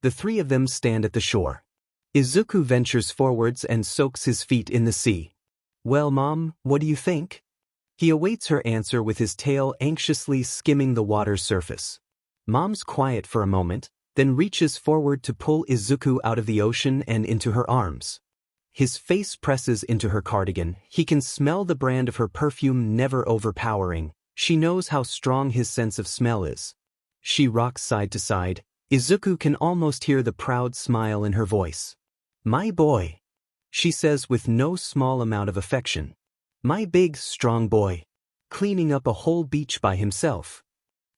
The three of them stand at the shore. Izuku ventures forwards and soaks his feet in the sea. Well, Mom, what do you think? He awaits her answer with his tail anxiously skimming the water's surface. Mom's quiet for a moment, then reaches forward to pull Izuku out of the ocean and into her arms. His face presses into her cardigan. He can smell the brand of her perfume, never overpowering. She knows how strong his sense of smell is. She rocks side to side. Izuku can almost hear the proud smile in her voice. My boy, she says with no small amount of affection. My big, strong boy. Cleaning up a whole beach by himself.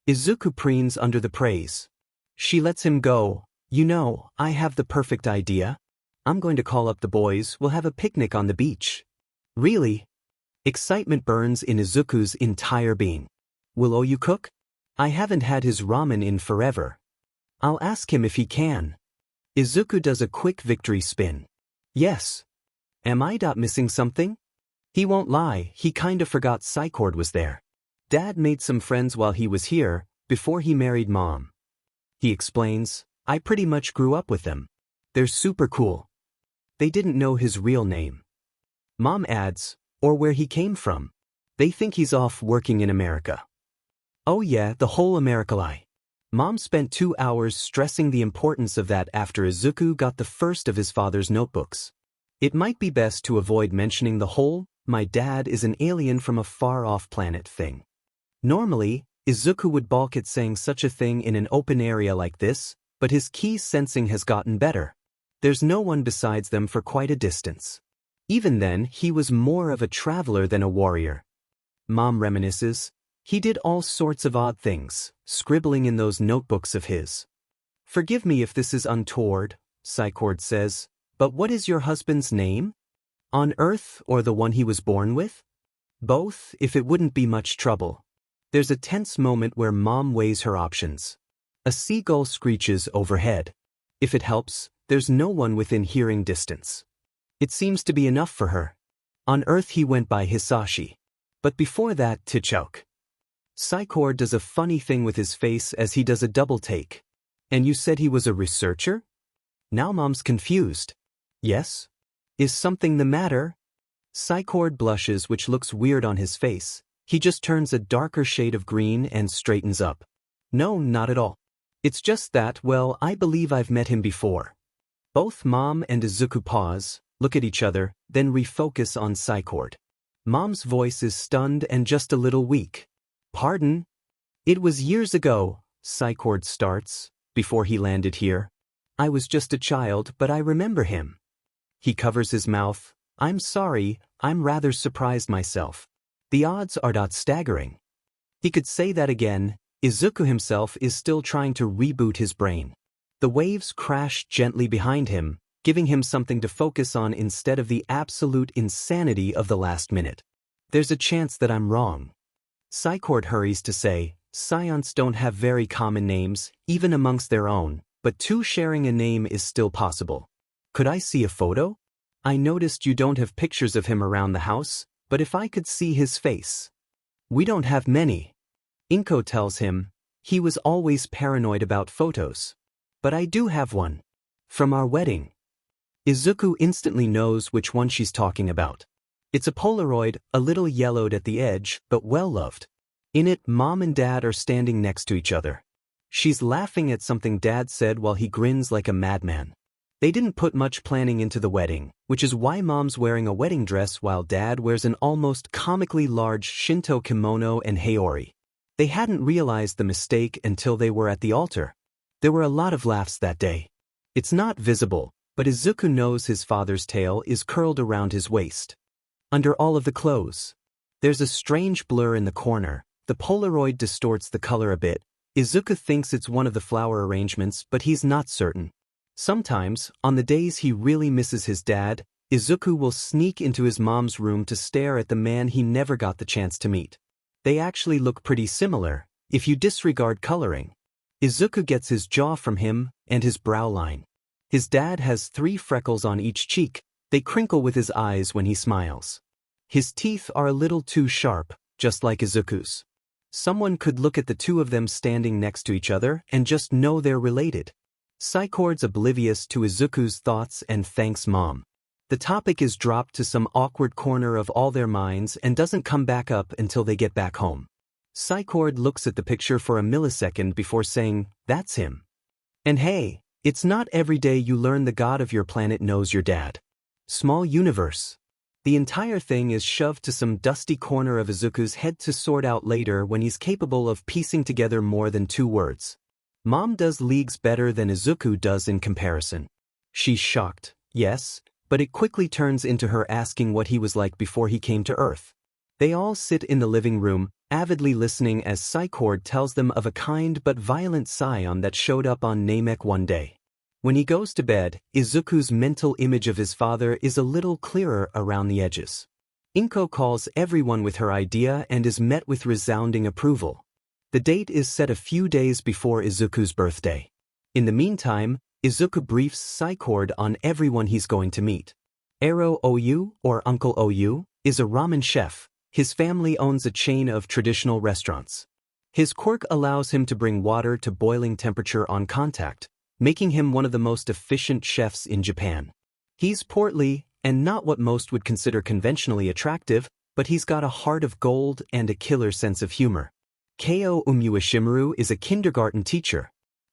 Izuku preens under the praise. She lets him go. You know, I have the perfect idea. I'm going to call up the boys. We'll have a picnic on the beach. Really? Excitement burns in Izuku's entire being. Will you cook? I haven't had his ramen in forever. I'll ask him if he can. Izuku does a quick victory spin. Yes. Am I missing something? He won't lie, he kinda forgot Saiyan was there. Dad made some friends while he was here, before he married Mom. He explains, I pretty much grew up with them. They're super cool. They didn't know his real name. Mom adds, or where he came from. They think he's off working in America. Oh yeah, the whole America lie. Mom spent 2 hours stressing the importance of that after Izuku got the first of his father's notebooks. It might be best to avoid mentioning the whole, my dad is an alien from a far-off planet thing. Normally, Izuku would balk at saying such a thing in an open area like this, but his key sensing has gotten better. There's no one besides them for quite a distance. Even then, he was more of a traveler than a warrior. Mom reminisces. He did all sorts of odd things, scribbling in those notebooks of his. Forgive me if this is untoward, Saiyan says, but what is your husband's name? On Earth or the one he was born with? Both, if it wouldn't be much trouble. There's a tense moment where Mom weighs her options. A seagull screeches overhead. If it helps, there's no one within hearing distance. It seems to be enough for her. On Earth he went by Hisashi. But before that, Tichouk. Saiyan does a funny thing with his face as he does a double take. And you said he was a researcher? Now Mom's confused. Yes? Is something the matter? Saiyan blushes, which looks weird on his face. He just turns a darker shade of green and straightens up. No, not at all. It's just that, well, I believe I've met him before. Both Mom and Izuku pause, look at each other, then refocus on Saiyan. Mom's voice is stunned and just a little weak. Pardon? It was years ago, Saiyan starts, before he landed here. I was just a child, but I remember him. He covers his mouth. I'm sorry, I'm rather surprised myself. The odds are not staggering. He could say that again. Izuku himself is still trying to reboot his brain. The waves crash gently behind him, giving him something to focus on instead of the absolute insanity of the last minute. There's a chance that I'm wrong. Saiyan hurries to say, Saiyans don't have very common names, even amongst their own, but two sharing a name is still possible. Could I see a photo? I noticed you don't have pictures of him around the house, but if I could see his face. We don't have many. Inko tells him. He was always paranoid about photos. But I do have one. From our wedding. Izuku instantly knows which one she's talking about. It's a Polaroid, a little yellowed at the edge, but well-loved. In it, Mom and Dad are standing next to each other. She's laughing at something Dad said while he grins like a madman. They didn't put much planning into the wedding, which is why Mom's wearing a wedding dress while Dad wears an almost comically large Shinto kimono and haori. They hadn't realized the mistake until they were at the altar. There were a lot of laughs that day. It's not visible, but Izuku knows his father's tail is curled around his waist. Under all of the clothes. There's a strange blur in the corner. The Polaroid distorts the color a bit. Izuku thinks it's one of the flower arrangements, but he's not certain. Sometimes, on the days he really misses his dad, Izuku will sneak into his mom's room to stare at the man he never got the chance to meet. They actually look pretty similar, if you disregard coloring. Izuku gets his jaw from him, and his brow line. His dad has 3 freckles on each cheek. They crinkle with his eyes when he smiles. His teeth are a little too sharp, just like Izuku's. Someone could look at the two of them standing next to each other and just know they're related. Psychord's oblivious to Izuku's thoughts and thanks Mom. The topic is dropped to some awkward corner of all their minds and doesn't come back up until they get back home. Psychord looks at the picture for a millisecond before saying, "That's him." And hey, it's not every day you learn the god of your planet knows your dad. Small universe. The entire thing is shoved to some dusty corner of Izuku's head to sort out later when he's capable of piecing together more than 2 words. Mom does leagues better than Izuku does in comparison. She's shocked, yes, but it quickly turns into her asking what he was like before he came to Earth. They all sit in the living room, avidly listening as Psychord tells them of a kind but violent scion that showed up on Namek one day. When he goes to bed, Izuku's mental image of his father is a little clearer around the edges. Inko calls everyone with her idea and is met with resounding approval. The date is set a few days before Izuku's birthday. In the meantime, Izuku briefs Psychord on everyone he's going to meet. Ero Oyu, or Uncle Oyu, is a ramen chef. His family owns a chain of traditional restaurants. His quirk allows him to bring water to boiling temperature on contact, making him one of the most efficient chefs in Japan. He's portly, and not what most would consider conventionally attractive, but he's got a heart of gold and a killer sense of humor. Keo Umuashimiru is a kindergarten teacher.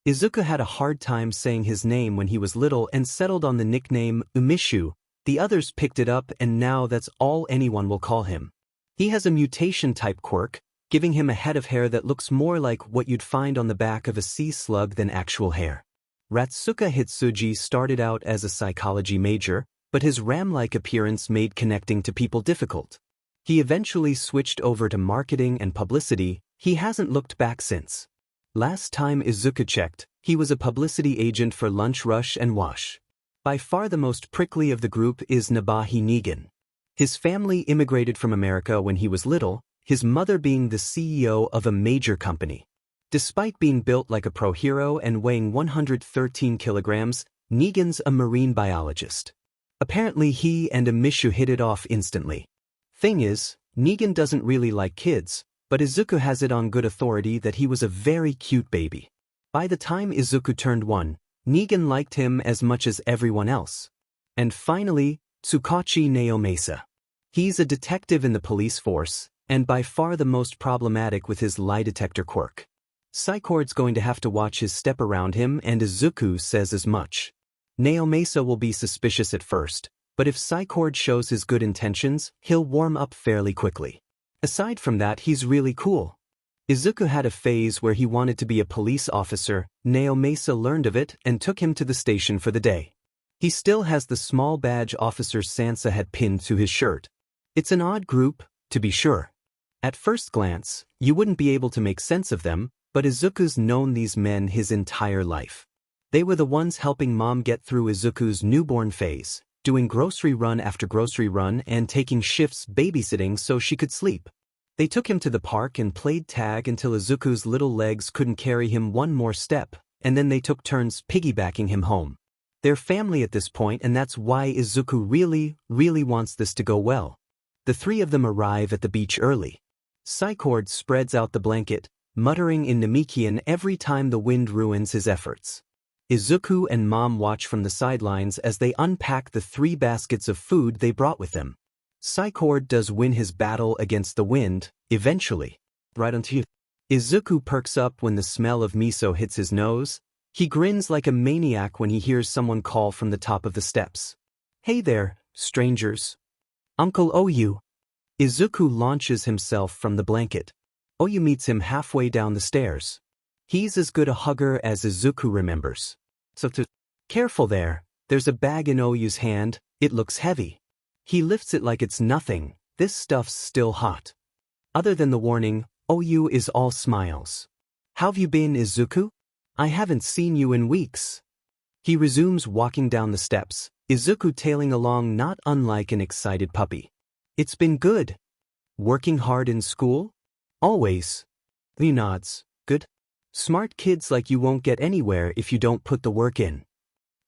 Izuku had a hard time saying his name when he was little and settled on the nickname Umishu. The others picked it up and now that's all anyone will call him. He has a mutation-type quirk, giving him a head of hair that looks more like what you'd find on the back of a sea slug than actual hair. Ratsuka Hitsuji started out as a psychology major, but his ram-like appearance made connecting to people difficult. He eventually switched over to marketing and publicity. He hasn't looked back since. Last time Izuku checked, he was a publicity agent for Lunch Rush and Wash. By far the most prickly of the group is Nabahi Negan. His family immigrated from America when he was little, his mother being the CEO of a major company. Despite being built like a pro hero and weighing 113 kilograms, Negan's a marine biologist. Apparently he and Amishu hit it off instantly. Thing is, Negan doesn't really like kids, but Izuku has it on good authority that he was a very cute baby. By the time Izuku turned 1, Negan liked him as much as everyone else. And finally, Tsukachi Naomasa. He's a detective in the police force, and by far the most problematic with his lie detector quirk. Psychord's going to have to watch his step around him, and Izuku says as much. Naomasa will be suspicious at first, but if Psychord shows his good intentions, he'll warm up fairly quickly. Aside from that, he's really cool. Izuku had a phase where he wanted to be a police officer. Naomasa learned of it and took him to the station for the day. He still has the small badge Officer Sansa had pinned to his shirt. It's an odd group, to be sure. At first glance, you wouldn't be able to make sense of them, but Izuku's known these men his entire life. They were the ones helping Mom get through Izuku's newborn phase, doing grocery run after grocery run and taking shifts babysitting so she could sleep. They took him to the park and played tag until Izuku's little legs couldn't carry him one more step, and then they took turns piggybacking him home. They're family at this point, and that's why Izuku really wants this to go well. The 3 of them arrive at the beach early. Psychord spreads out the blanket, muttering in Namekian every time the wind ruins his efforts. Izuku and Mom watch from the sidelines as they unpack the 3 baskets of food they brought with them. Psychord does win his battle against the wind, eventually. Right onto you. Izuku perks up when the smell of miso hits his nose. He grins like a maniac when he hears someone call from the top of the steps. "Hey there, strangers." "Uncle Oyu." Izuku launches himself from the blanket. Oyu meets him halfway down the stairs. He's as good a hugger as Izuku remembers. Careful there, there's a bag in Oyu's hand, it looks heavy. He lifts it like it's nothing, this stuff's still hot. Other than the warning, Oyu is all smiles. How've you been, Izuku? I haven't seen you in weeks. He resumes walking down the steps, Izuku tailing along not unlike an excited puppy. It's been good. Working hard in school? Always. He nods. Good. Smart kids like you won't get anywhere if you don't put the work in.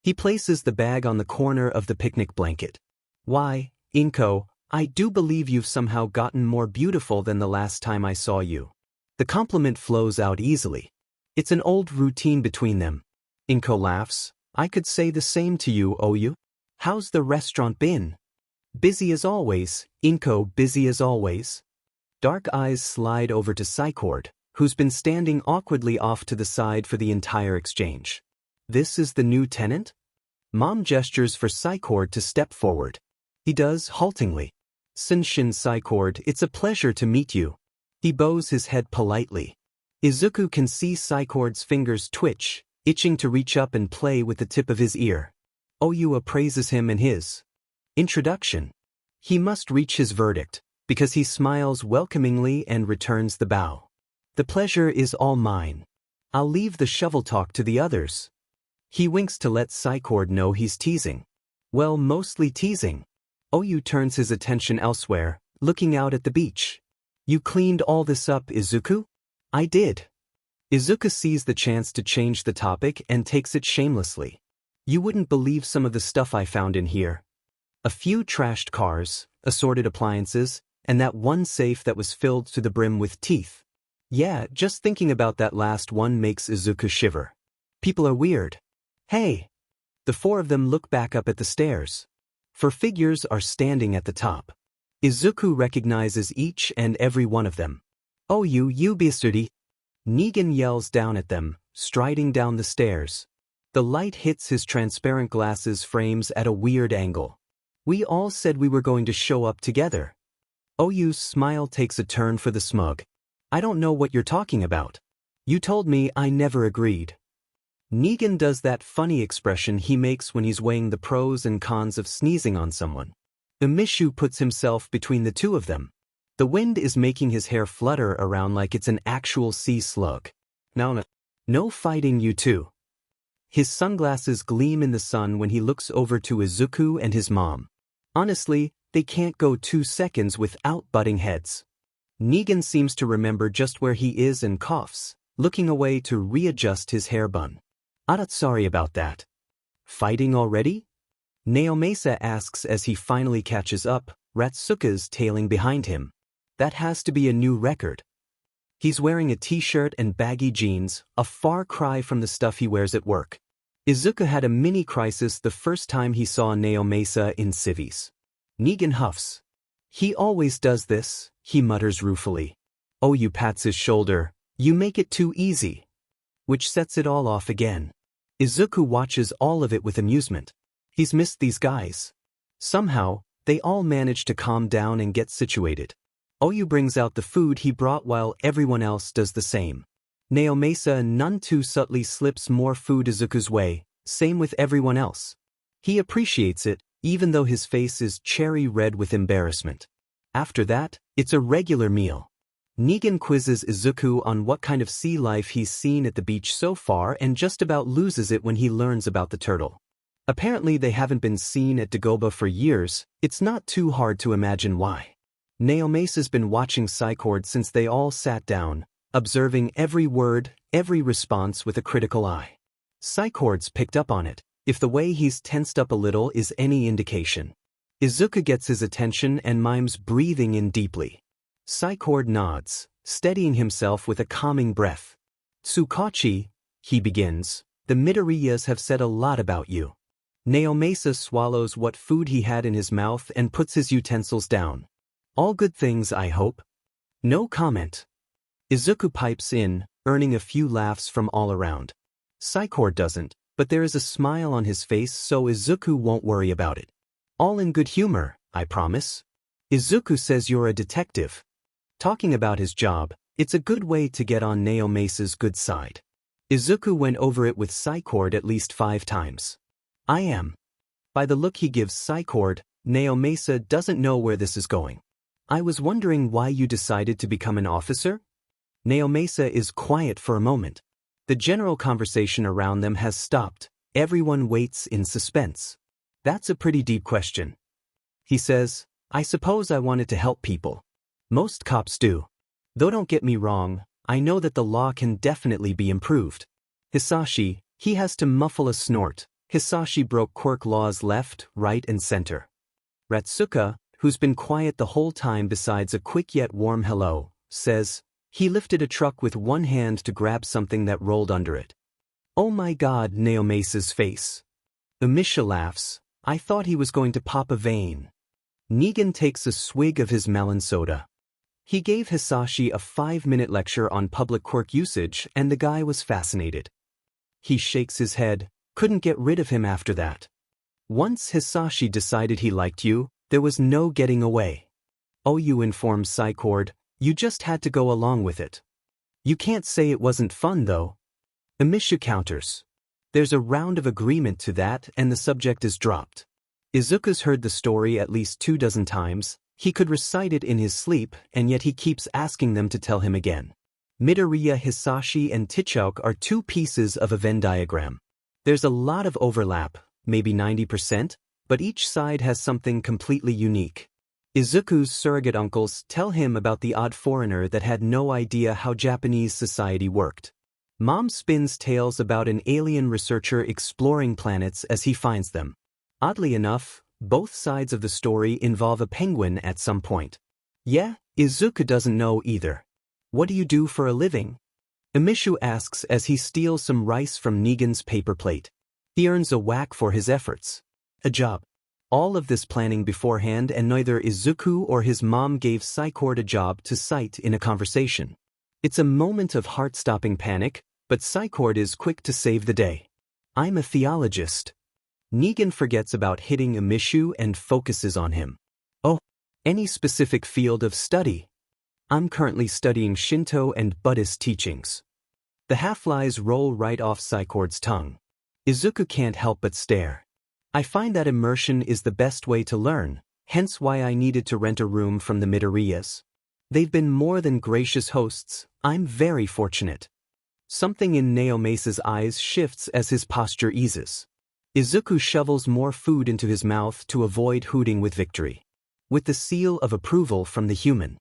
He places the bag on the corner of the picnic blanket. Why, Inko, I do believe you've somehow gotten more beautiful than the last time I saw you. The compliment flows out easily. It's an old routine between them. Inko laughs. I could say the same to you, Oyu. How's the restaurant been? Busy as always, Inko, busy as always. Dark eyes slide over to Psycord, who's been standing awkwardly off to the side for the entire exchange. This is the new tenant? Mom gestures for Psycord to step forward. He does, haltingly. Senshin Psycord, it's a pleasure to meet you. He bows his head politely. Izuku can see Psycord's fingers twitch, itching to reach up and play with the tip of his ear. Oyu appraises him in his introduction. He must reach his verdict, because he smiles welcomingly and returns the bow. The pleasure is all mine. I'll leave the shovel talk to the others. He winks to let Psycord know he's teasing. Well, mostly teasing. Oyu turns his attention elsewhere, looking out at the beach. You cleaned all this up, Izuku? I did. Izuku sees the chance to change the topic and takes it shamelessly. You wouldn't believe some of the stuff I found in here. A few trashed cars, assorted appliances, and that one safe that was filled to the brim with teeth. Yeah, just thinking about that last one makes Izuku shiver. People are weird. Hey! The four of them look back up at the stairs. Four figures are standing at the top. Izuku recognizes each and every one of them. Oh, you bastard! Negan yells down at them, striding down the stairs. The light hits his transparent glasses frames at a weird angle. We all said we were going to show up together. Oyu's smile takes a turn for the smug. I don't know what you're talking about. You told me I never agreed. Negan does that funny expression he makes when he's weighing the pros and cons of sneezing on someone. Umishu puts himself between the two of them. The wind is making his hair flutter around like it's an actual sea slug. No fighting, you two. His sunglasses gleam in the sun when he looks over to Izuku and his mom. Honestly, they can't go 2 seconds without butting heads. Negan seems to remember just where he is and coughs, looking away to readjust his hair bun. Sorry about that. Fighting already? Naomasa asks as he finally catches up, Ratsuka's tailing behind him. That has to be a new record. He's wearing a t-shirt and baggy jeans, a far cry from the stuff he wears at work. Izuku had a mini crisis the first time he saw Naomasa in civvies. Negan huffs. He always does this, he mutters ruefully. Oyu pats his shoulder. You make it too easy. Which sets it all off again. Izuku watches all of it with amusement. He's missed these guys. Somehow, they all manage to calm down and get situated. Oyu brings out the food he brought while everyone else does the same. Naomasa none too subtly slips more food Izuku's way, same with everyone else. He appreciates it, even though his face is cherry red with embarrassment. After that, it's a regular meal. Negan quizzes Izuku on what kind of sea life he's seen at the beach so far and just about loses it when he learns about the turtle. Apparently they haven't been seen at Dagobah for years, it's not too hard to imagine why. Naomasa's been watching Psycord since they all sat down, observing every word, every response with a critical eye. Psycord's picked up on it, if the way he's tensed up a little is any indication. Izuku gets his attention and mimes breathing in deeply. Psycord nods, steadying himself with a calming breath. Tsukachi, he begins, the Midoriyas have said a lot about you. Naomasa swallows what food he had in his mouth and puts his utensils down. All good things, I hope. No comment. Izuku pipes in, earning a few laughs from all around. Psycord doesn't, but there is a smile on his face so Izuku won't worry about it. All in good humor, I promise. Izuku says you're a detective. Talking about his job, It's a good way to get on Naomesa's good side. Izuku went over it with Psycord at least 5 times. I am. By the look he gives Psycord, Naomesa doesn't know where this is going. I was wondering why you decided to become an officer? Naomesa is quiet for a moment. The general conversation around them has stopped. Everyone waits in suspense. That's a pretty deep question. He says, I suppose I wanted to help people. Most cops do. Though don't get me wrong, I know that the law can definitely be improved. Hisashi, he has to muffle a snort. Hisashi broke quirk laws left, right and center. Ratsuka, who's been quiet the whole time besides a quick yet warm hello, says, he lifted a truck with one hand to grab something that rolled under it. Oh my god, Naomesa's face. Amisha laughs, I thought he was going to pop a vein. Negan takes a swig of his melon soda. He gave Hisashi a 5-minute lecture on public quirk usage and the guy was fascinated. He shakes his head, couldn't get rid of him after that. Once Hisashi decided he liked you, there was no getting away. Oh, you informed Psycord, you just had to go along with it. You can't say it wasn't fun though. Amisha counters. There's a round of agreement to that and the subject is dropped. Izuku's heard the story at least 24 times, he could recite it in his sleep and yet he keeps asking them to tell him again. Midoriya, Hisashi and Tichouk are 2 pieces of a Venn diagram. There's a lot of overlap, maybe 90%, but each side has something completely unique. Izuku's surrogate uncles tell him about the odd foreigner that had no idea how Japanese society worked. Mom spins tales about an alien researcher exploring planets as he finds them. Oddly enough, both sides of the story involve a penguin at some point. Yeah, Izuku doesn't know either. What do you do for a living? Amishu asks as he steals some rice from Negan's paper plate. He earns a whack for his efforts. A job. All of this planning beforehand and neither Izuku or his mom gave Psycord a job to cite in a conversation. It's a moment of heart-stopping panic, but Psycord is quick to save the day. I'm a theologist. Negan forgets about hitting Amishu and focuses on him. Oh, any specific field of study? I'm currently studying Shinto and Buddhist teachings. The half-lies roll right off Psycord's tongue. Izuku can't help but stare. I find that immersion is the best way to learn, hence why I needed to rent a room from the Midoriyas. They've been more than gracious hosts, I'm very fortunate. Something in Naomesa's eyes shifts as his posture eases. Izuku shovels more food into his mouth to avoid hooting with victory. With the seal of approval from the human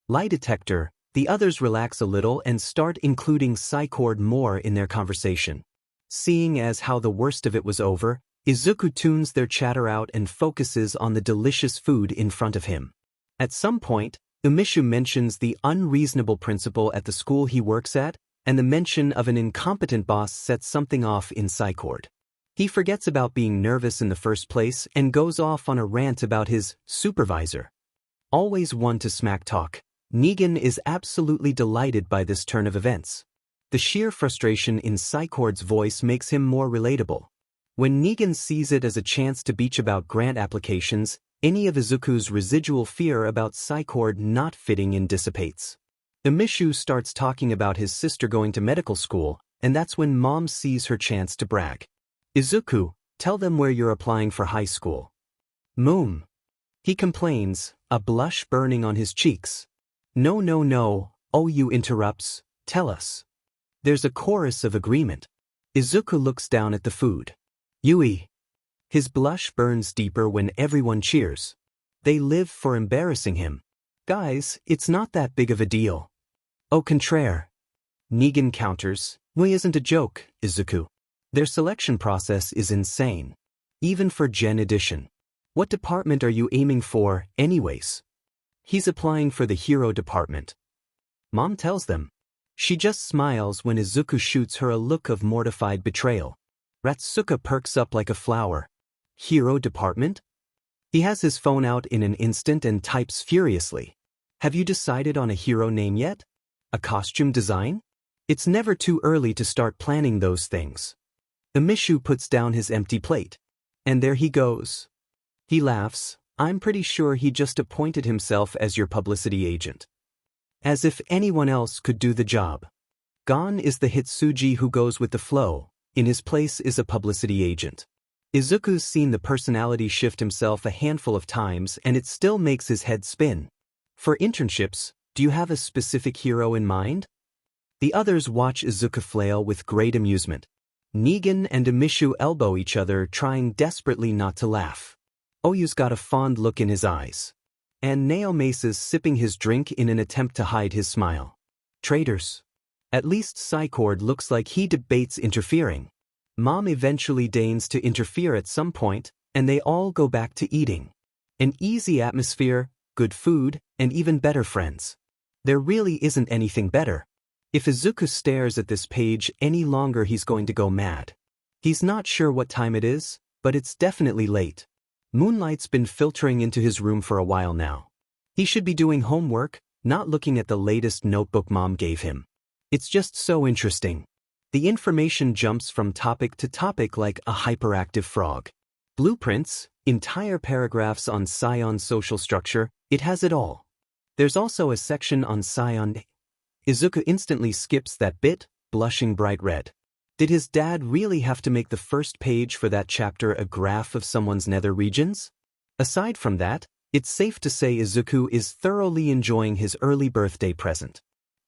lie detector, the others relax a little and start including Psycord more in their conversation. Seeing as how the worst of it was over, Izuku tunes their chatter out and focuses on the delicious food in front of him. At some point, Umishu mentions the unreasonable principal at the school he works at, and the mention of an incompetent boss sets something off in Psycord. He forgets about being nervous in the first place and goes off on a rant about his supervisor. Always one to smack talk, Negan is absolutely delighted by this turn of events. The sheer frustration in Psycord's voice makes him more relatable. When Negan sees it as a chance to beach about grant applications, any of Izuku's residual fear about Psycord not fitting in dissipates. Umishu starts talking about his sister going to medical school, and that's when Mom sees her chance to brag. Izuku, tell them where you're applying for high school. Moom. He complains, a blush burning on his cheeks. No, no, no, OU interrupts, tell us. There's a chorus of agreement. Izuku looks down at the food. Yui. His blush burns deeper when everyone cheers. They live for embarrassing him. Guys, it's not that big of a deal. Au contraire. Negan counters, Yui isn't a joke, Izuku. Their selection process is insane. Even for Gen Edition. What department are you aiming for, anyways? He's applying for the hero department. Mom tells them. She just smiles when Izuku shoots her a look of mortified betrayal. Ratsuka perks up like a flower. Hero department? He has his phone out in an instant and types furiously. Have you decided on a hero name yet? A costume design? It's never too early to start planning those things. Umishu puts down his empty plate. And there he goes. He laughs. I'm pretty sure he just appointed himself as your publicity agent. As if anyone else could do the job. Gone is the Hitsuji who goes with the flow, in his place is a publicity agent. Izuku's seen the personality shift himself a handful of times and it still makes his head spin. For internships, do you have a specific hero in mind? The others watch Izuku flail with great amusement. Negan and Amishu elbow each other, trying desperately not to laugh. Oyu's got a fond look in his eyes. And Naomace's sipping his drink in an attempt to hide his smile. Traitors. At least Psycord looks like he debates interfering. Mom eventually deigns to interfere at some point, and they all go back to eating. An easy atmosphere, good food, and even better friends. There really isn't anything better. If Izuku stares at this page any longer, he's going to go mad. He's not sure what time it is, but it's definitely late. Moonlight's been filtering into his room for a while now. He should be doing homework, not looking at the latest notebook Mom gave him. It's just so interesting. The information jumps from topic to topic like a hyperactive frog. Blueprints, entire paragraphs on Saiyan social structure, it has it all. There's also a section on Saiyan. Izuku instantly skips that bit, blushing bright red. Did his dad really have to make the first page for that chapter a graph of someone's nether regions? Aside from that, it's safe to say Izuku is thoroughly enjoying his early birthday present.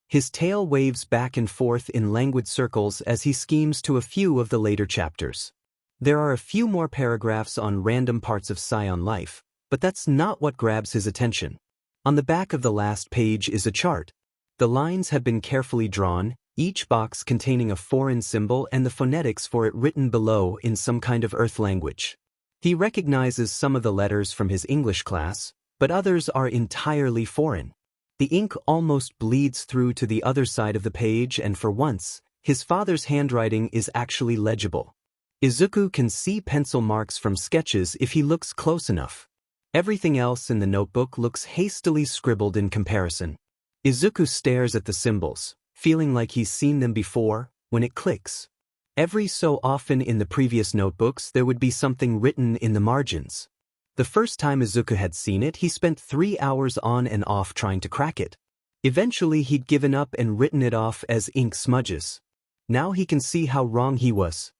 His tail waves back and forth in languid circles as he schemes to a few of the later chapters. There are a few more paragraphs on random parts of Saiyan life, but that's not what grabs his attention. On the back of the last page is a chart. The lines have been carefully drawn, each box containing a foreign symbol and the phonetics for it written below in some kind of Earth language. He recognizes some of the letters from his English class, but others are entirely foreign. The ink almost bleeds through to the other side of the page, and for once, his father's handwriting is actually legible. Izuku can see pencil marks from sketches if he looks close enough. Everything else in the notebook looks hastily scribbled in comparison. Izuku stares at the symbols, feeling like he's seen them before, when it clicks. Every so often in the previous notebooks there would be something written in the margins. The first time Izuku had seen it, he spent 3 hours on and off trying to crack it. Eventually he'd given up and written it off as ink smudges. Now he can see how wrong he was.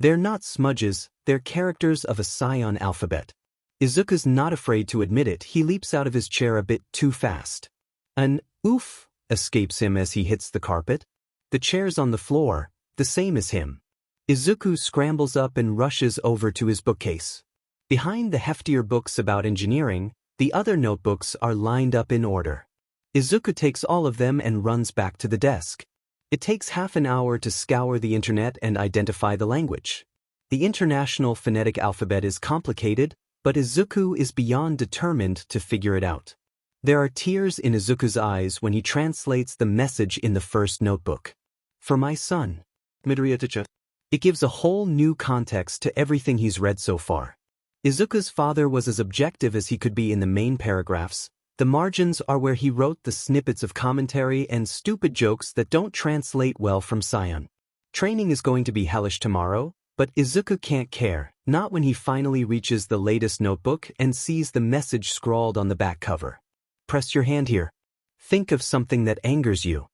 They're not smudges, they're characters of a Saiyan alphabet. Izuku's not afraid to admit it. He leaps out of his chair a bit too fast. An oof escapes him as he hits the carpet. The chair's on the floor, the same as him. Izuku scrambles up and rushes over to his bookcase. Behind the heftier books about engineering, the other notebooks are lined up in order. Izuku takes all of them and runs back to the desk. It takes half an hour to scour the internet and identify the language. The international phonetic alphabet is complicated, but Izuku is beyond determined to figure it out. There are tears in Izuku's eyes when he translates the message in the first notebook. For my son. Meteorite. It gives a whole new context to everything he's read so far. Izuku's father was as objective as he could be in the main paragraphs. The margins are where he wrote the snippets of commentary and stupid jokes that don't translate well from Saiyan. Training is going to be hellish tomorrow, but Izuku can't care, not when he finally reaches the latest notebook and sees the message scrawled on the back cover. Press your hand here. Think of something that angers you.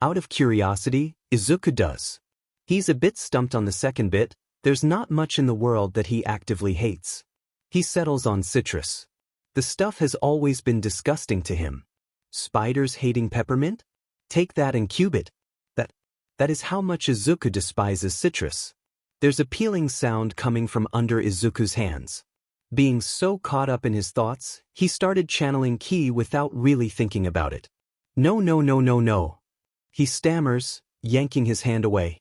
Out of curiosity, Izuku does. He's a bit stumped on the second bit. There's not much in the world that he actively hates. He settles on citrus. The stuff has always been disgusting to him. Spiders hating peppermint? Take that and cube it. That is how much Izuku despises citrus. There's a peeling sound coming from under Izuku's hands. Being so caught up in his thoughts, he started channeling ki without really thinking about it. No, no, no, no, no. He stammers, yanking his hand away.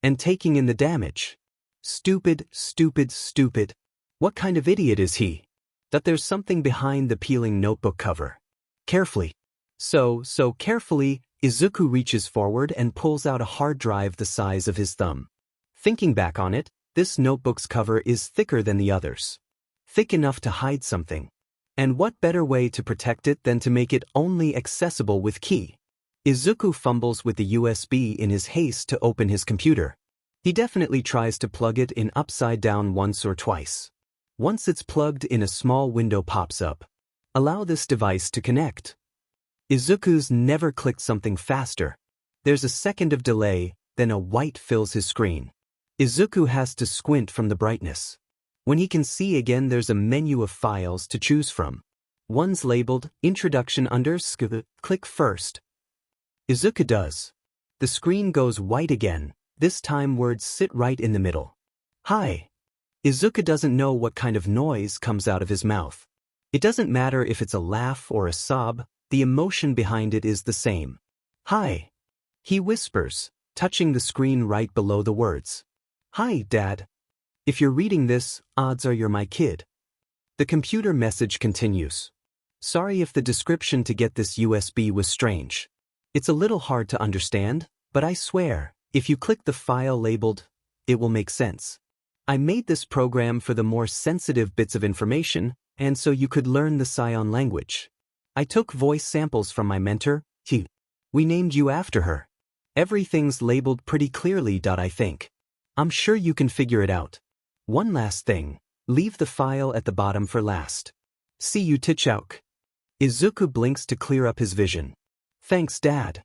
And taking in the damage. Stupid, stupid, stupid. What kind of idiot is he? That there's something behind the peeling notebook cover. Carefully. So carefully, Izuku reaches forward and pulls out a hard drive the size of his thumb. Thinking back on it, this notebook's cover is thicker than the others. Thick enough to hide something. And what better way to protect it than to make it only accessible with ki? Izuku fumbles with the USB in his haste to open his computer. He definitely tries to plug it in upside down once or twice. Once it's plugged in, a small window pops up. Allow this device to connect. Izuku's never clicked something faster. There's a second of delay, then a white fills his screen. Izuku has to squint from the brightness. When he can see again, there's a menu of files to choose from. One's labeled Introduction under Sk. Click first. Izuku does. The screen goes white again. This time words sit right in the middle. Hi. Izuku doesn't know what kind of noise comes out of his mouth. It doesn't matter if it's a laugh or a sob, the emotion behind it is the same. Hi. He whispers, touching the screen right below the words. Hi, Dad. If you're reading this, odds are you're my kid. The computer message continues. Sorry if the description to get this USB was strange. It's a little hard to understand, but I swear, if you click the file labeled, it will make sense. I made this program for the more sensitive bits of information, and so you could learn the Saiyan language. I took voice samples from my mentor, He. We named you after her. Everything's labeled pretty clearly, I think. I'm sure you can figure it out. One last thing, leave the file at the bottom for last. See you, Tichouk. Izuku blinks to clear up his vision. Thanks, Dad.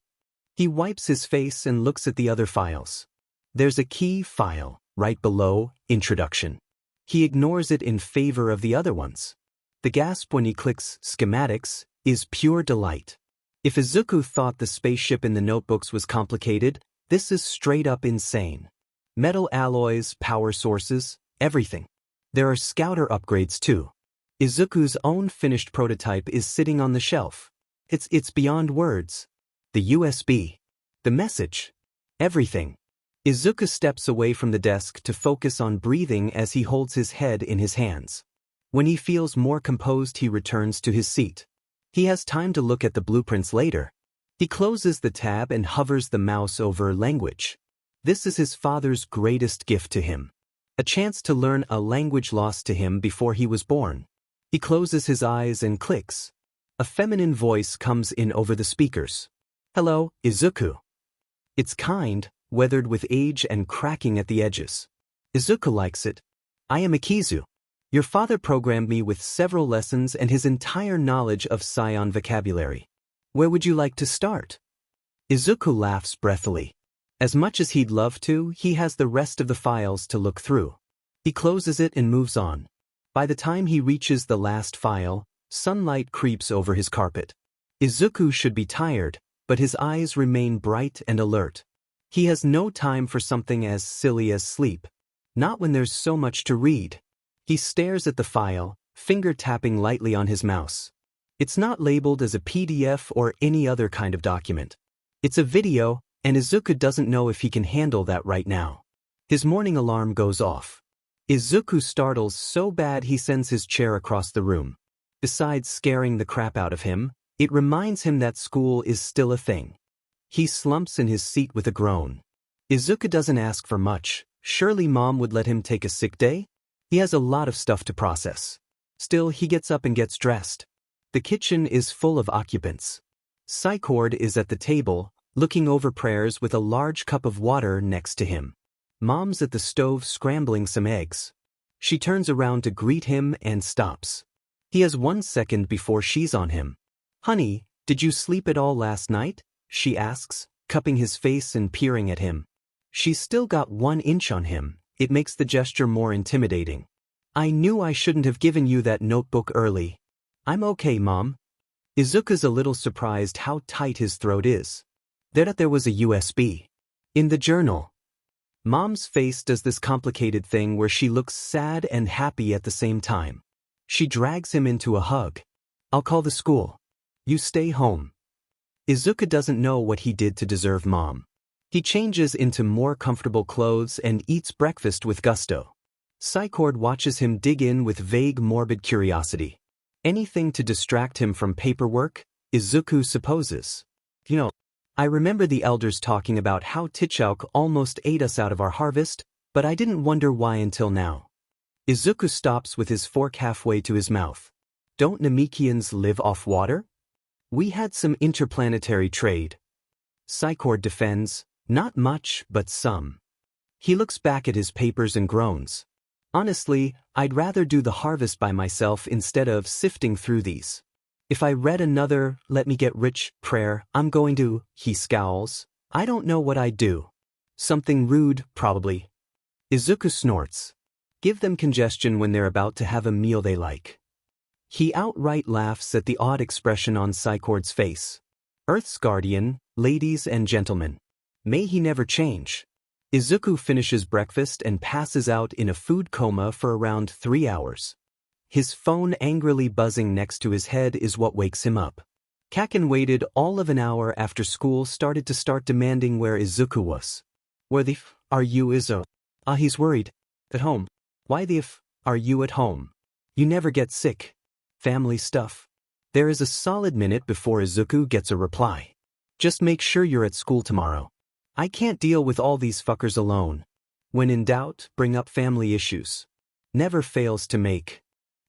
He wipes his face and looks at the other files. There's a key file, right below Introduction. He ignores it in favor of the other ones. The gasp when he clicks Schematics is pure delight. If Izuku thought the spaceship in the notebooks was complicated, this is straight up insane. Metal alloys, power sources, everything. There are scouter upgrades too. Izuku's own finished prototype is sitting on the shelf. It's beyond words. The USB. The message. Everything. Izuku steps away from the desk to focus on breathing as he holds his head in his hands. When he feels more composed, he returns to his seat. He has time to look at the blueprints later. He closes the tab and hovers the mouse over language. This is his father's greatest gift to him. A chance to learn a language lost to him before he was born. He closes his eyes and clicks. A feminine voice comes in over the speakers. Hello, Izuku. It's kind, weathered with age and cracking at the edges. Izuku likes it. I am Akizu. Your father programmed me with several lessons and his entire knowledge of Saiyan vocabulary. Where would you like to start? Izuku laughs breathily. As much as he'd love to, he has the rest of the files to look through. He closes it and moves on. By the time he reaches the last file, sunlight creeps over his carpet. Izuku should be tired, but his eyes remain bright and alert. He has no time for something as silly as sleep. Not when there's so much to read. He stares at the file, finger tapping lightly on his mouse. It's not labeled as a PDF or any other kind of document. It's a video, and Izuku doesn't know if he can handle that right now. His morning alarm goes off. Izuku startles so bad he sends his chair across the room. Besides scaring the crap out of him, it reminds him that school is still a thing. He slumps in his seat with a groan. Izuku doesn't ask for much. Surely Mom would let him take a sick day? He has a lot of stuff to process. Still, he gets up and gets dressed. The kitchen is full of occupants. Psycord is at the table, looking over prayers with a large cup of water next to him. Mom's at the stove scrambling some eggs. She turns around to greet him and stops. He has 1 second before she's on him. Honey, did you sleep at all last night? She asks, cupping his face and peering at him. She's still got 1 inch on him. It makes the gesture more intimidating. I knew I shouldn't have given you that notebook early. I'm okay, Mom. Izuku's a little surprised how tight his throat is. There was a USB. In the journal. Mom's face does this complicated thing where she looks sad and happy at the same time. She drags him into a hug. I'll call the school. You stay home. Izuku doesn't know what he did to deserve Mom. He changes into more comfortable clothes and eats breakfast with gusto. Psycord watches him dig in with vague morbid curiosity. Anything to distract him from paperwork, Izuku supposes. I remember the elders talking about how Tichouk almost ate us out of our harvest, but I didn't wonder why until now. Izuku stops with his fork halfway to his mouth. Don't Namekians live off water? We had some interplanetary trade. Psycord defends. Not much, but some. He looks back at his papers and groans. Honestly, I'd rather do the harvest by myself instead of sifting through these. If I read another "let me get rich" prayer, I'm going to, he scowls. I don't know what I'd do. Something rude, probably. Izuku snorts. Give them congestion when they're about to have a meal they like. He outright laughs at the odd expression on Psychord's face. Earth's guardian, ladies and gentlemen. May he never change. Izuku finishes breakfast and passes out in a food coma for around 3 hours. His phone angrily buzzing next to his head is what wakes him up. Kaken waited all of an hour after school started to start demanding where Izuku was. Where the f are you, Izo? He's worried. At home. Why the f are you at home? You never get sick. Family stuff. There is a solid minute before Izuku gets a reply. Just make sure you're at school tomorrow. I can't deal with all these fuckers alone. When in doubt, bring up family issues. Never fails to make.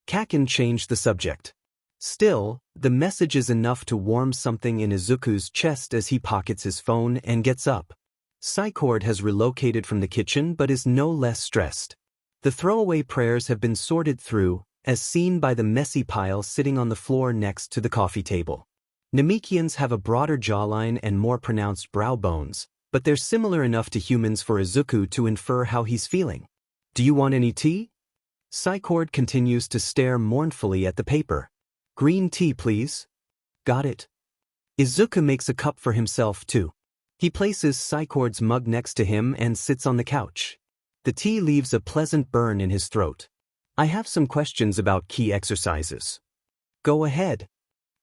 Kaken changed the subject. Still, the message is enough to warm something in Izuku's chest as he pockets his phone and gets up. Psychord has relocated from the kitchen but is no less stressed. The throwaway prayers have been sorted through, as seen by the messy pile sitting on the floor next to the coffee table. Namekians have a broader jawline and more pronounced brow bones, but they're similar enough to humans for Izuku to infer how he's feeling. Do you want any tea? Psychord continues to stare mournfully at the paper. Green tea, please. Got it. Izuku makes a cup for himself, too. He places Psychord's mug next to him and sits on the couch. The tea leaves a pleasant burn in his throat. I have some questions about key exercises. Go ahead.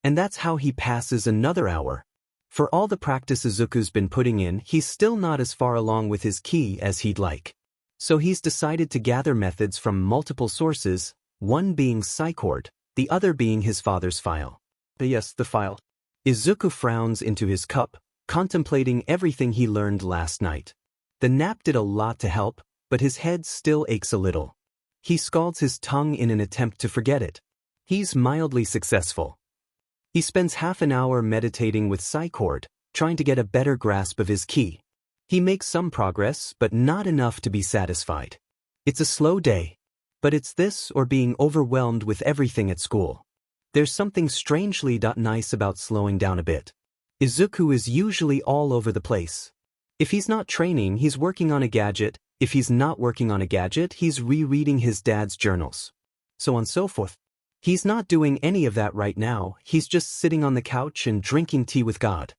And that's how he passes another hour. For all the practice Izuku's been putting in, he's still not as far along with his ki as he'd like. So he's decided to gather methods from multiple sources, one being Psychord, the other being his father's file. Yes, the file. Izuku frowns into his cup, contemplating everything he learned last night. The nap did a lot to help, but his head still aches a little. He scalds his tongue in an attempt to forget it. He's mildly successful. He spends half an hour meditating with Psychord, trying to get a better grasp of his ki. He makes some progress, but not enough to be satisfied. It's a slow day. But it's this or being overwhelmed with everything at school. There's something strangely nice about slowing down a bit. Izuku is usually all over the place. If he's not training, he's working on a gadget. If he's not working on a gadget, he's rereading his dad's journals. So on so forth. He's not doing any of that right now, he's just sitting on the couch and drinking tea with God.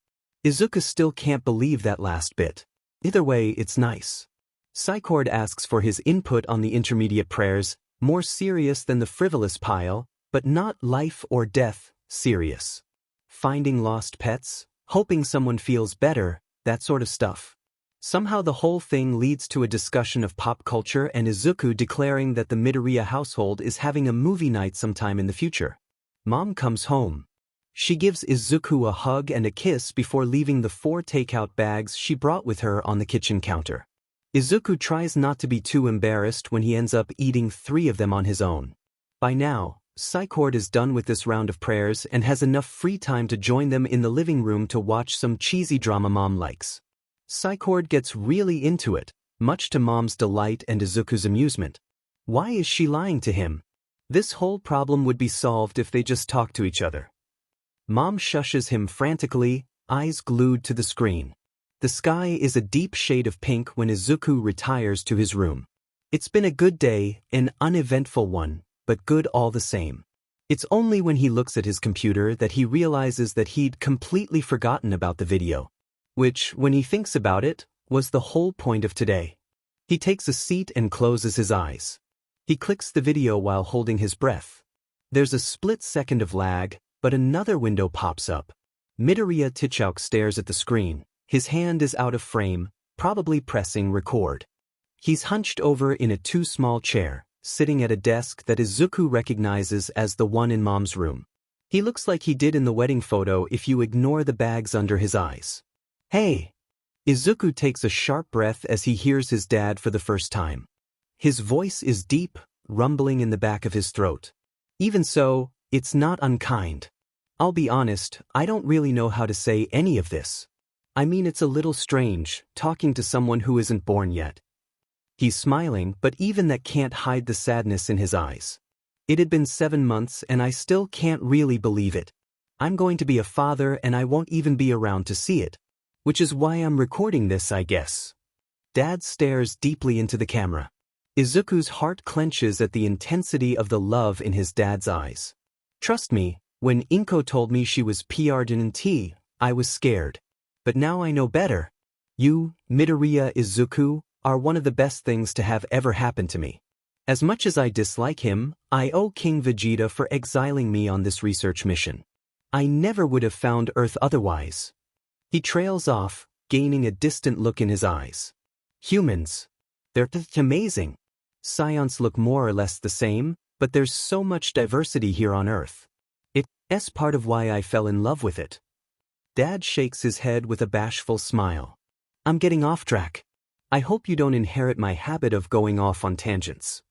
Izuku still can't believe that last bit. Either way, it's nice. Psychord asks for his input on the intermediate prayers, more serious than the frivolous pile, but not life or death serious. Finding lost pets, hoping someone feels better, that sort of stuff. Somehow the whole thing leads to a discussion of pop culture and Izuku declaring that the Midoriya household is having a movie night sometime in the future. Mom comes home. She gives Izuku a hug and a kiss before leaving the 4 takeout bags she brought with her on the kitchen counter. Izuku tries not to be too embarrassed when he ends up eating 3 of them on his own. By now, Psychord is done with this round of prayers and has enough free time to join them in the living room to watch some cheesy drama Mom likes. Psychord gets really into it, much to Mom's delight and Izuku's amusement. Why is she lying to him? This whole problem would be solved if they just talked to each other. Mom shushes him frantically, eyes glued to the screen. The sky is a deep shade of pink when Izuku retires to his room. It's been a good day, an uneventful one, but good all the same. It's only when he looks at his computer that he realizes that he'd completely forgotten about the video. Which, when he thinks about it, was the whole point of today. He takes a seat and closes his eyes. He clicks the video while holding his breath. There's a split second of lag, but another window pops up. Midoriya Tichouk stares at the screen. His hand is out of frame, probably pressing record. He's hunched over in a too small chair, sitting at a desk that Izuku recognizes as the one in Mom's room. He looks like he did in the wedding photo if you ignore the bags under his eyes. Hey! Izuku takes a sharp breath as he hears his dad for the first time. His voice is deep, rumbling in the back of his throat. Even so, it's not unkind. I'll be honest, I don't really know how to say any of this. I mean, it's a little strange, talking to someone who isn't born yet. He's smiling, but even that can't hide the sadness in his eyes. It had been 7 months and I still can't really believe it. I'm going to be a father and I won't even be around to see it. Which is why I'm recording this, I guess. Dad stares deeply into the camera. Izuku's heart clenches at the intensity of the love in his dad's eyes. Trust me, when Inko told me she was pregnant, I was scared. But now I know better. You, Midoriya Izuku, are one of the best things to have ever happened to me. As much as I dislike him, I owe King Vegeta for exiling me on this research mission. I never would have found Earth otherwise. He trails off, gaining a distant look in his eyes. Humans. They're amazing. Scions look more or less the same, but there's so much diversity here on Earth. It's part of why I fell in love with it. Dad shakes his head with a bashful smile. I'm getting off track. I hope you don't inherit my habit of going off on tangents.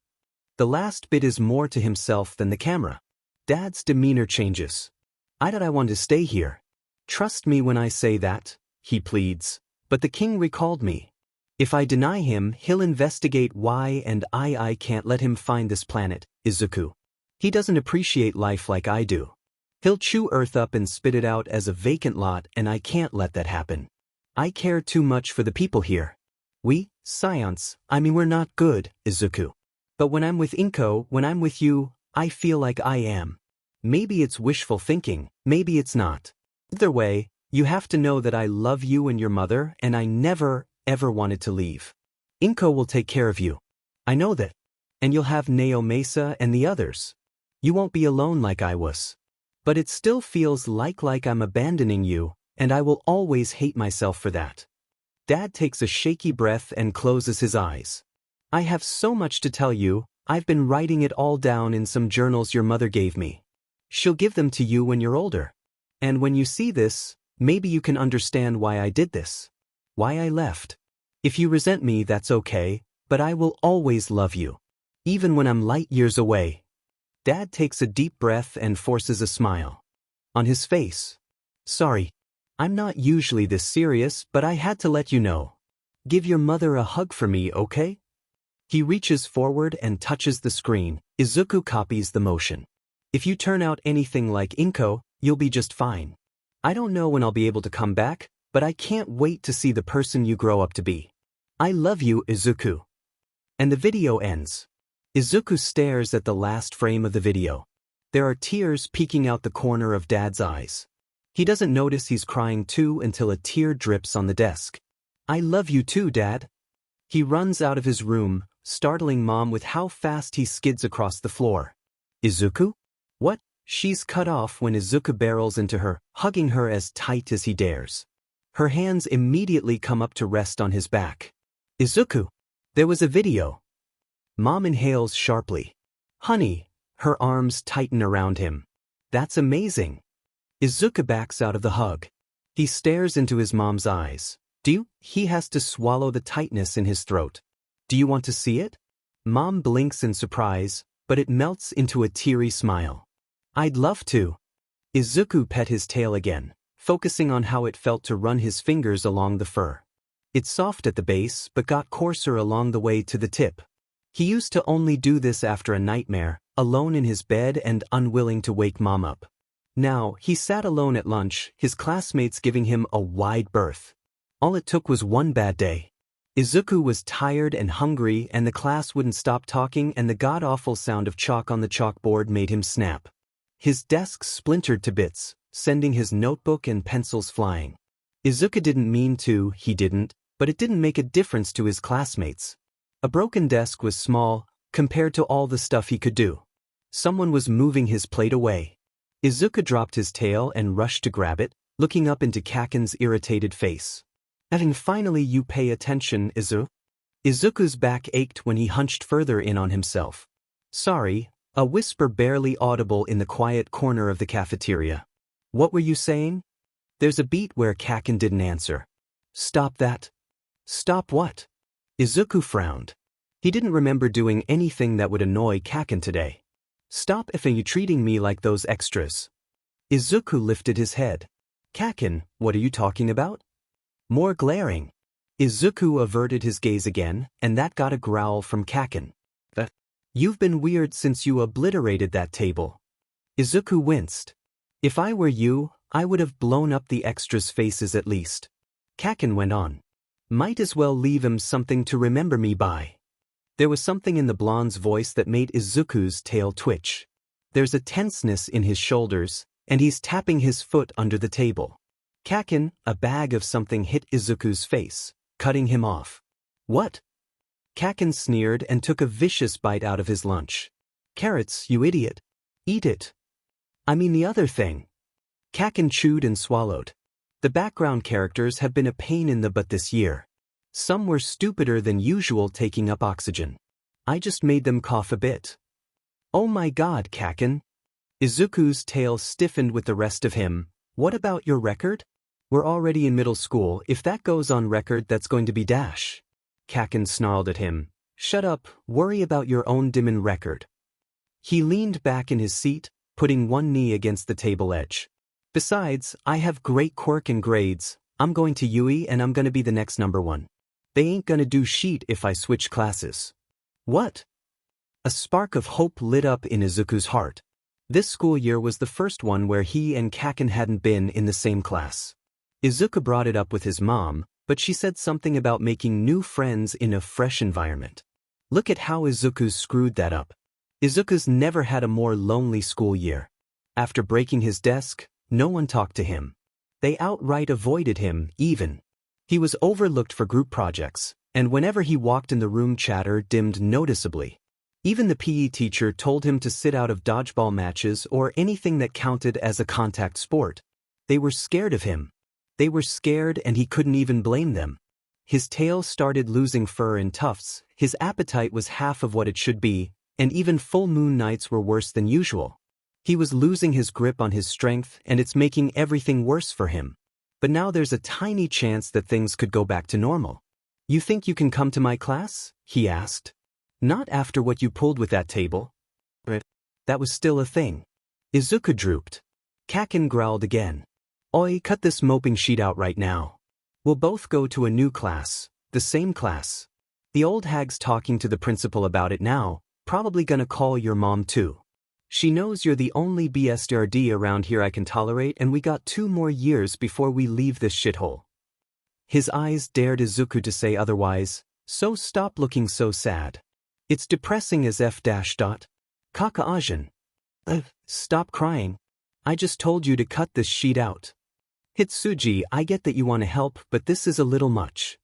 The last bit is more to himself than the camera. Dad's demeanor changes. I thought I wanted to stay here. Trust me when I say that, he pleads, but the king recalled me. If I deny him, he'll investigate why and I can't let him find this planet, Izuku. He doesn't appreciate life like I do. He'll chew Earth up and spit it out as a vacant lot and I can't let that happen. I care too much for the people here. We, Scions, we're not good, Izuku. But when I'm with Inko, when I'm with you, I feel like I am. Maybe it's wishful thinking, maybe it's not. Either way, you have to know that I love you and your mother and I never, ever wanted to leave. Inko will take care of you. I know that. And you'll have Neo Mesa and the others. You won't be alone like I was. But it still feels like I'm abandoning you, and I will always hate myself for that. Dad takes a shaky breath and closes his eyes. I have so much to tell you, I've been writing it all down in some journals your mother gave me. She'll give them to you when you're older. And when you see this, maybe you can understand why I did this. Why I left. If you resent me, that's okay, but I will always love you. Even when I'm light years away. Dad takes a deep breath and forces a smile. On his face. Sorry. I'm not usually this serious, but I had to let you know. Give your mother a hug for me, okay? He reaches forward and touches the screen. Izuku copies the motion. If you turn out anything like Inko, you'll be just fine. I don't know when I'll be able to come back, but I can't wait to see the person you grow up to be. I love you, Izuku. And the video ends. Izuku stares at the last frame of the video. There are tears peeking out the corner of Dad's eyes. He doesn't notice he's crying too until a tear drips on the desk. I love you too, Dad. He runs out of his room, startling Mom with how fast he skids across the floor. Izuku? What? She's cut off when Izuku barrels into her, hugging her as tight as he dares. Her hands immediately come up to rest on his back. Izuku! There was a video. Mom inhales sharply. Honey, her arms tighten around him. That's amazing. Izuku backs out of the hug. He stares into his mom's eyes. He has to swallow the tightness in his throat. Do you want to see it? Mom blinks in surprise, but it melts into a teary smile. I'd love to. Izuku pet his tail again, focusing on how it felt to run his fingers along the fur. It's soft at the base but got coarser along the way to the tip. He used to only do this after a nightmare, alone in his bed and unwilling to wake Mom up. Now, he sat alone at lunch, his classmates giving him a wide berth. All it took was one bad day. Izuku was tired and hungry and the class wouldn't stop talking and the god-awful sound of chalk on the chalkboard made him snap. His desk splintered to bits, sending his notebook and pencils flying. Izuku didn't mean to, but it didn't make a difference to his classmates. A broken desk was small, compared to all the stuff he could do. Someone was moving his plate away. Izuku dropped his tail and rushed to grab it, looking up into Kaken's irritated face. And finally you pay attention, Izu? Izuku's back ached when he hunched further in on himself. Sorry, a whisper barely audible in the quiet corner of the cafeteria. What were you saying? There's a beat where Kaken didn't answer. Stop that. Stop what? Izuku frowned. He didn't remember doing anything that would annoy Kaken today. Stop you treating me like those extras. Izuku lifted his head. Kaken, what are you talking about? More glaring. Izuku averted his gaze again, and that got a growl from Kaken. You've been weird since you obliterated that table. Izuku winced. If I were you, I would have blown up the extras' faces at least. Kaken went on. Might as well leave him something to remember me by. There was something in the blonde's voice that made Izuku's tail twitch. There's a tenseness in his shoulders, and he's tapping his foot under the table. Kaken, a bag of something hit Izuku's face, cutting him off. What? Kaken sneered and took a vicious bite out of his lunch. Carrots, you idiot. Eat it. I mean the other thing. Kaken chewed and swallowed. The background characters have been a pain in the butt this year. Some were stupider than usual taking up oxygen. I just made them cough a bit. Oh my god, Kaken. Izuku's tail stiffened with the rest of him. What about your record? We're already in middle school. If that goes on record, that's going to be dash. Kaken snarled at him. Shut up, worry about your own demon record. He leaned back in his seat, putting one knee against the table edge. Besides, I have great quirk and grades. I'm going to UE and I'm gonna be the next #1. They ain't gonna do shit if I switch classes. What? A spark of hope lit up in Izuku's heart. This school year was the first one where he and Kaken hadn't been in the same class. Izuku brought it up with his mom, but she said something about making new friends in a fresh environment. Look at how Izuku screwed that up. Izuku's never had a more lonely school year. After breaking his desk, no one talked to him. They outright avoided him, even. He was overlooked for group projects, and whenever he walked in the room, chatter dimmed noticeably. Even the PE teacher told him to sit out of dodgeball matches or anything that counted as a contact sport. They were scared of him. They were scared and he couldn't even blame them. His tail started losing fur and tufts, his appetite was half of what it should be, and even full moon nights were worse than usual. He was losing his grip on his strength and it's making everything worse for him. But now there's a tiny chance that things could go back to normal. You think you can come to my class? He asked. Not after what you pulled with that table. But that was still a thing. Izuku drooped. Kaken growled again. Oi, cut this moping sheet out right now. We'll both go to a new class, the same class. The old hag's talking to the principal about it now, probably gonna call your mom too. She knows you're the only BSRD around here I can tolerate and we got 2 more years before we leave this shithole. His eyes dared Izuku to say otherwise, so stop looking so sad. It's depressing as F-. Kakaajin. Stop crying. I just told you to cut this sheet out. Hitsuji, I get that you want to help, but this is a little much.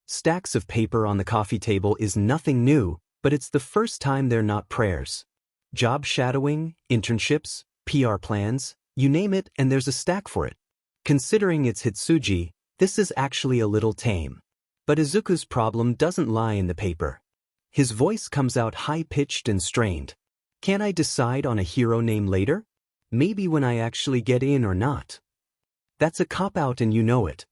Stacks of paper on the coffee table is nothing new, but it's the first time they're not prayers. Job shadowing, internships, PR plans, you name it and there's a stack for it. Considering it's Hitsuji, this is actually a little tame. But Izuku's problem doesn't lie in the paper. His voice comes out high-pitched and strained. Can't I decide on a hero name later? Maybe when I actually get in or not. That's a cop-out and you know it.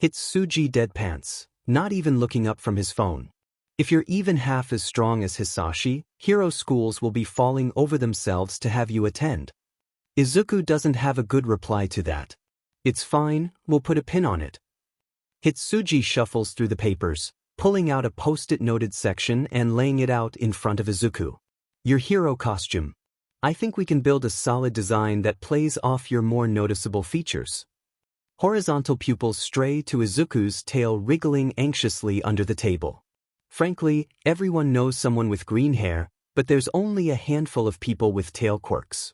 Hitsuji deadpants, not even looking up from his phone. If you're even half as strong as Hisashi, hero schools will be falling over themselves to have you attend. Izuku doesn't have a good reply to that. It's fine, we'll put a pin on it. Hitsuji shuffles through the papers, pulling out a post-it noted section and laying it out in front of Izuku. Your hero costume. I think we can build a solid design that plays off your more noticeable features. Horizontal pupils stray to Izuku's tail, wriggling anxiously under the table. Frankly, everyone knows someone with green hair, but there's only a handful of people with tail quirks.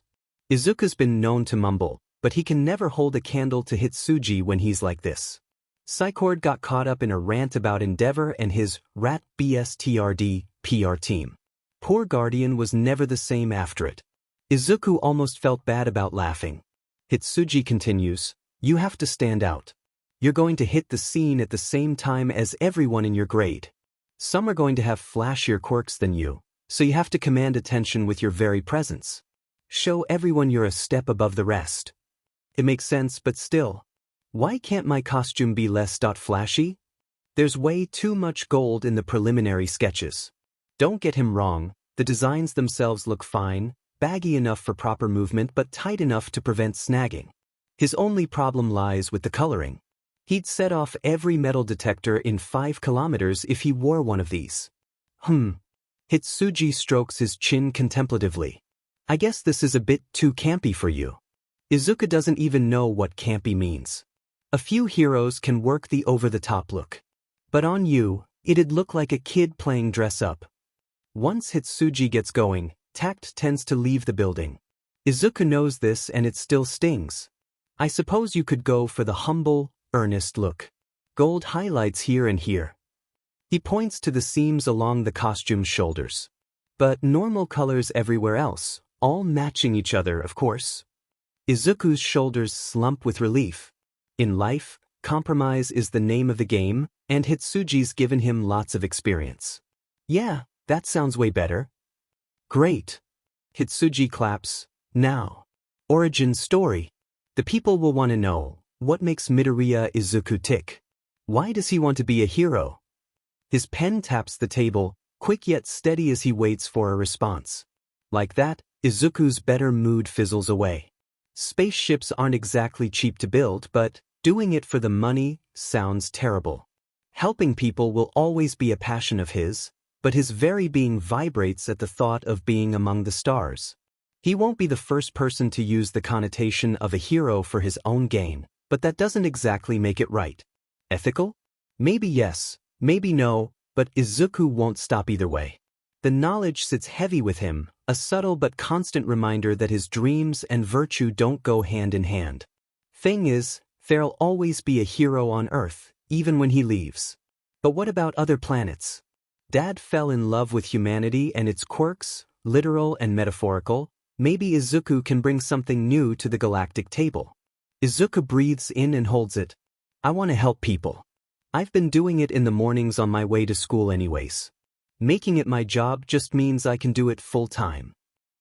Izuku's been known to mumble, but he can never hold a candle to Hitsuji when he's like this. Psycord got caught up in a rant about Endeavor and his rat BSTRD PR team. Poor Guardian was never the same after it. Izuku almost felt bad about laughing. Hitsuji continues, you have to stand out. You're going to hit the scene at the same time as everyone in your grade. Some are going to have flashier quirks than you, so you have to command attention with your very presence. Show everyone you're a step above the rest. It makes sense, but still. Why can't my costume be less flashy? There's way too much gold in the preliminary sketches. Don't get him wrong, the designs themselves look fine, baggy enough for proper movement but tight enough to prevent snagging. His only problem lies with the coloring. He'd set off every metal detector in 5 kilometers if he wore one of these. Hitsuji strokes his chin contemplatively. I guess this is a bit too campy for you. Izuku doesn't even know what campy means. A few heroes can work the over-the-top look. But on you, it'd look like a kid playing dress-up. Once Hitsuji gets going, tact tends to leave the building. Izuku knows this and it still stings. I suppose you could go for the humble, earnest look. Gold highlights here and here. He points to the seams along the costume's shoulders. But normal colors everywhere else, all matching each other, of course. Izuku's shoulders slump with relief. In life, compromise is the name of the game, and Hitsuji's given him lots of experience. Yeah, that sounds way better. Great. Hitsuji claps. Now. Origin story. The people will want to know, what makes Midoriya Izuku tick? Why does he want to be a hero? His pen taps the table, quick yet steady as he waits for a response. Like that, Izuku's better mood fizzles away. Spaceships aren't exactly cheap to build, but doing it for the money sounds terrible. Helping people will always be a passion of his, but his very being vibrates at the thought of being among the stars. He won't be the first person to use the connotation of a hero for his own gain, but that doesn't exactly make it right. Ethical? Maybe yes, maybe no, but Izuku won't stop either way. The knowledge sits heavy with him, a subtle but constant reminder that his dreams and virtue don't go hand in hand. Thing is, there'll always be a hero on Earth, even when he leaves. But what about other planets? Dad fell in love with humanity and its quirks, literal and metaphorical. Maybe Izuku can bring something new to the galactic table. Izuku breathes in and holds it. I want to help people. I've been doing it in the mornings on my way to school anyways. Making it my job just means I can do it full-time.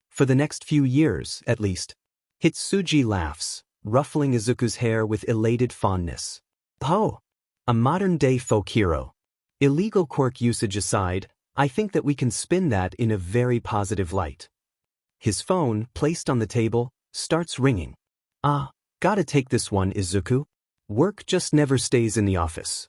For the next few years, at least. Hitsuji laughs, ruffling Izuku's hair with elated fondness. Oh, a modern-day folk hero. Illegal quirk usage aside, I think that we can spin that in a very positive light. His phone, placed on the table, starts ringing. Gotta take this one, Izuku. Work just never stays in the office.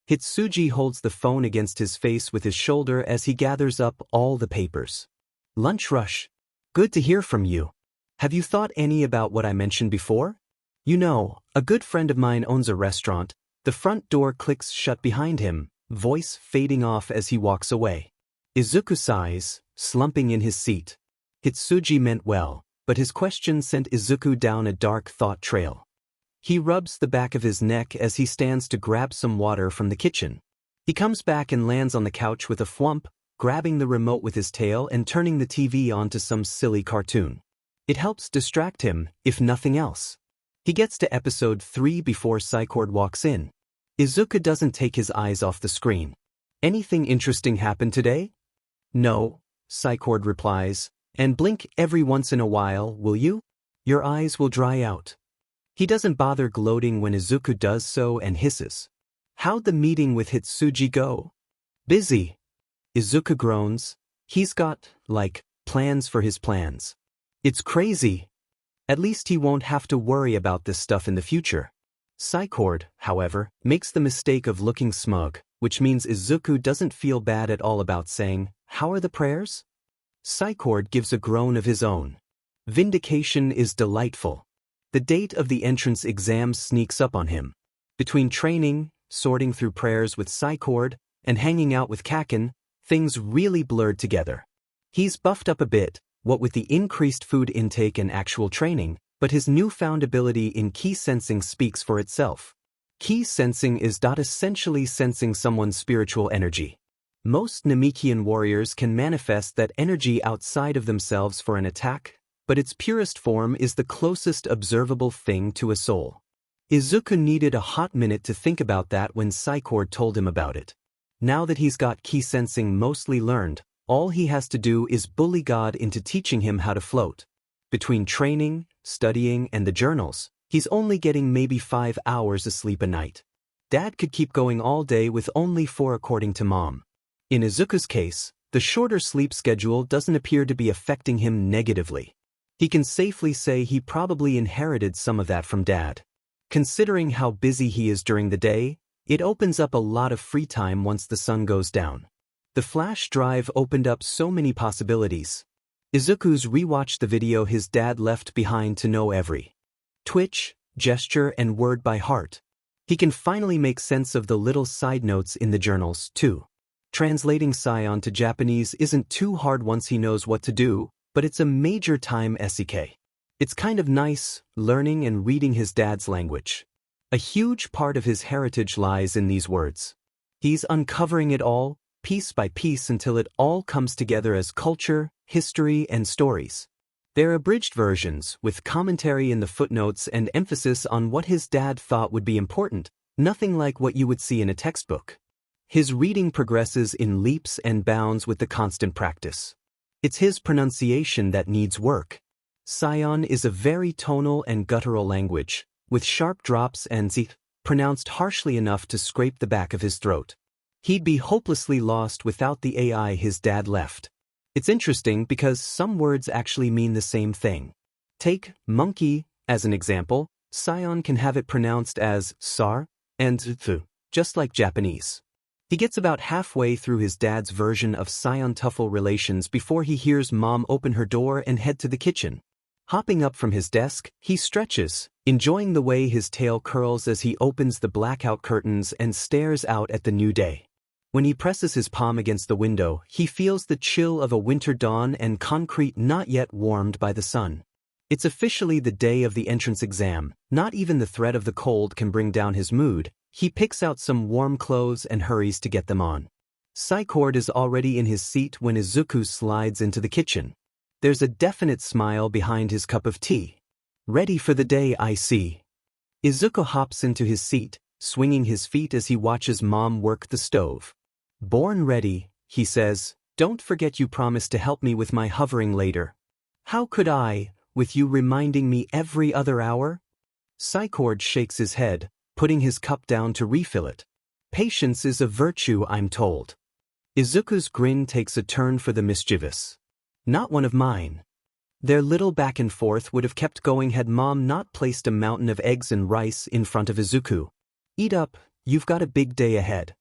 Hitsuji holds the phone against his face with his shoulder as he gathers up all the papers. Lunch rush. Good to hear from you. Have you thought any about what I mentioned before? You know, a good friend of mine owns a restaurant. The front door clicks shut behind him, voice fading off as he walks away. Izuku sighs, slumping in his seat. Hitsuji meant well, but his question sent Izuku down a dark thought trail. He rubs the back of his neck as he stands to grab some water from the kitchen. He comes back and lands on the couch with a thwomp, grabbing the remote with his tail and turning the TV on to some silly cartoon. It helps distract him, if nothing else. He gets to episode 3 before Psycord walks in. Izuku doesn't take his eyes off the screen. Anything interesting happen today? No, Psycord replies, and blink every once in a while, will you? Your eyes will dry out. He doesn't bother gloating when Izuku does so and hisses. How'd the meeting with Hitsuji go? Busy. Izuku groans. He's got, plans for his plans. It's crazy. At least he won't have to worry about this stuff in the future. Psycord, however, makes the mistake of looking smug, which means Izuku doesn't feel bad at all about saying, "How are the prayers?" Psycord gives a groan of his own. Vindication is delightful. The date of the entrance exam sneaks up on him. Between training, sorting through prayers with Psycord, and hanging out with Kaken, things really blurred together. He's buffed up a bit, what with the increased food intake and actual training, but his newfound ability in ki sensing speaks for itself. Ki sensing is essentially sensing someone's spiritual energy. Most Namekian warriors can manifest that energy outside of themselves for an attack, but its purest form is the closest observable thing to a soul. Izuku needed a hot minute to think about that when Psycord told him about it. Now that he's got ki sensing mostly learned, all he has to do is bully God into teaching him how to float. Between training, studying, and the journals, he's only getting maybe 5 hours of sleep a night. Dad could keep going all day with only 4 according to Mom. In Izuku's case, the shorter sleep schedule doesn't appear to be affecting him negatively. He can safely say he probably inherited some of that from Dad. Considering how busy he is during the day, it opens up a lot of free time once the sun goes down. The flash drive opened up so many possibilities. Izuku's rewatched the video his dad left behind to know every twitch, gesture, and word by heart. He can finally make sense of the little side notes in the journals, too. Translating Saiyan to Japanese isn't too hard once he knows what to do, but it's a major time SEK. It's kind of nice, learning and reading his dad's language. A huge part of his heritage lies in these words. He's uncovering it all, piece by piece, until it all comes together as culture, history, and stories. They're abridged versions, with commentary in the footnotes and emphasis on what his dad thought would be important, nothing like what you would see in a textbook. His reading progresses in leaps and bounds with the constant practice. It's his pronunciation that needs work. Saiyan is a very tonal and guttural language, with sharp drops and z pronounced harshly enough to scrape the back of his throat. He'd be hopelessly lost without the AI his dad left. It's interesting because some words actually mean the same thing. Take monkey as an example. Saiyan can have it pronounced as sar and th, just like Japanese. He gets about halfway through his dad's version of Saiyan-Tuffle relations before he hears Mom open her door and head to the kitchen. Hopping up from his desk, he stretches, enjoying the way his tail curls as he opens the blackout curtains and stares out at the new day. When he presses his palm against the window, he feels the chill of a winter dawn and concrete not yet warmed by the sun. It's officially the day of the entrance exam. Not even the threat of the cold can bring down his mood. He picks out some warm clothes and hurries to get them on. Saicord is already in his seat when Izuku slides into the kitchen. There's a definite smile behind his cup of tea. Ready for the day, I see. Izuku hops into his seat, swinging his feet as he watches Mom work the stove. Born ready, he says. Don't forget you promised to help me with my hovering later. How could I, with you reminding me every other hour? Saicord shakes his head, putting his cup down to refill it. Patience is a virtue, I'm told. Izuku's grin takes a turn for the mischievous. Not one of mine. Their little back and forth would have kept going had Mom not placed a mountain of eggs and rice in front of Izuku. Eat up, you've got a big day ahead.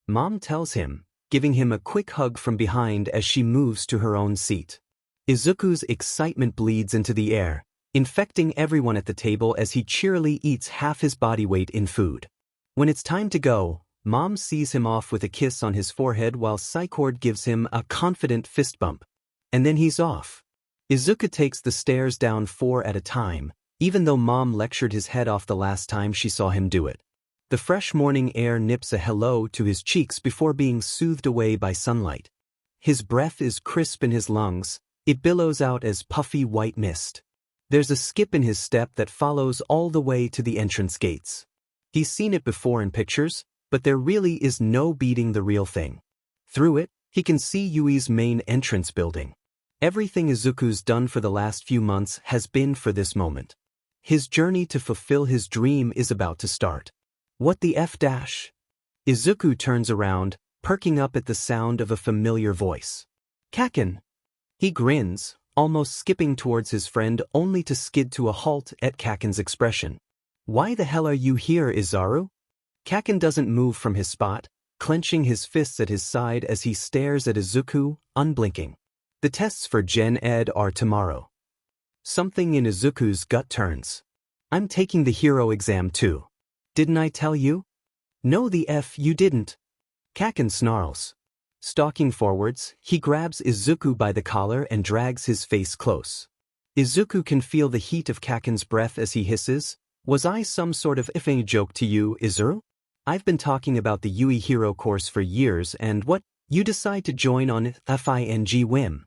Mom tells him, giving him a quick hug from behind as she moves to her own seat. Izuku's excitement bleeds into the air, infecting everyone at the table as he cheerily eats half his body weight in food. When it's time to go, Mom sees him off with a kiss on his forehead while Saicord gives him a confident fist bump. And then he's off. Izuku takes the stairs down 4 at a time, even though Mom lectured his head off the last time she saw him do it. The fresh morning air nips a hello to his cheeks before being soothed away by sunlight. His breath is crisp in his lungs, it billows out as puffy white mist. There's a skip in his step that follows all the way to the entrance gates. He's seen it before in pictures, but there really is no beating the real thing. Through it, he can see Yui's main entrance building. Everything Izuku's done for the last few months has been for this moment. His journey to fulfill his dream is about to start. What the F dash? Izuku turns around, perking up at the sound of a familiar voice. Kaken. He grins, almost skipping towards his friend only to skid to a halt at Kaken's expression. Why the hell are you here, Izaru? Kaken doesn't move from his spot, clenching his fists at his side as he stares at Izuku, unblinking. The tests for Gen Ed are tomorrow. Something in Izuku's gut turns. I'm taking the hero exam too. Didn't I tell you? No the F you didn't. Kaken snarls. Stalking forwards, he grabs Izuku by the collar and drags his face close. Izuku can feel the heat of Kaken's breath as he hisses, Was I some sort of ifing joke to you, Izuru? I've been talking about the Yui Hero course for years and what, you decide to join on FING whim.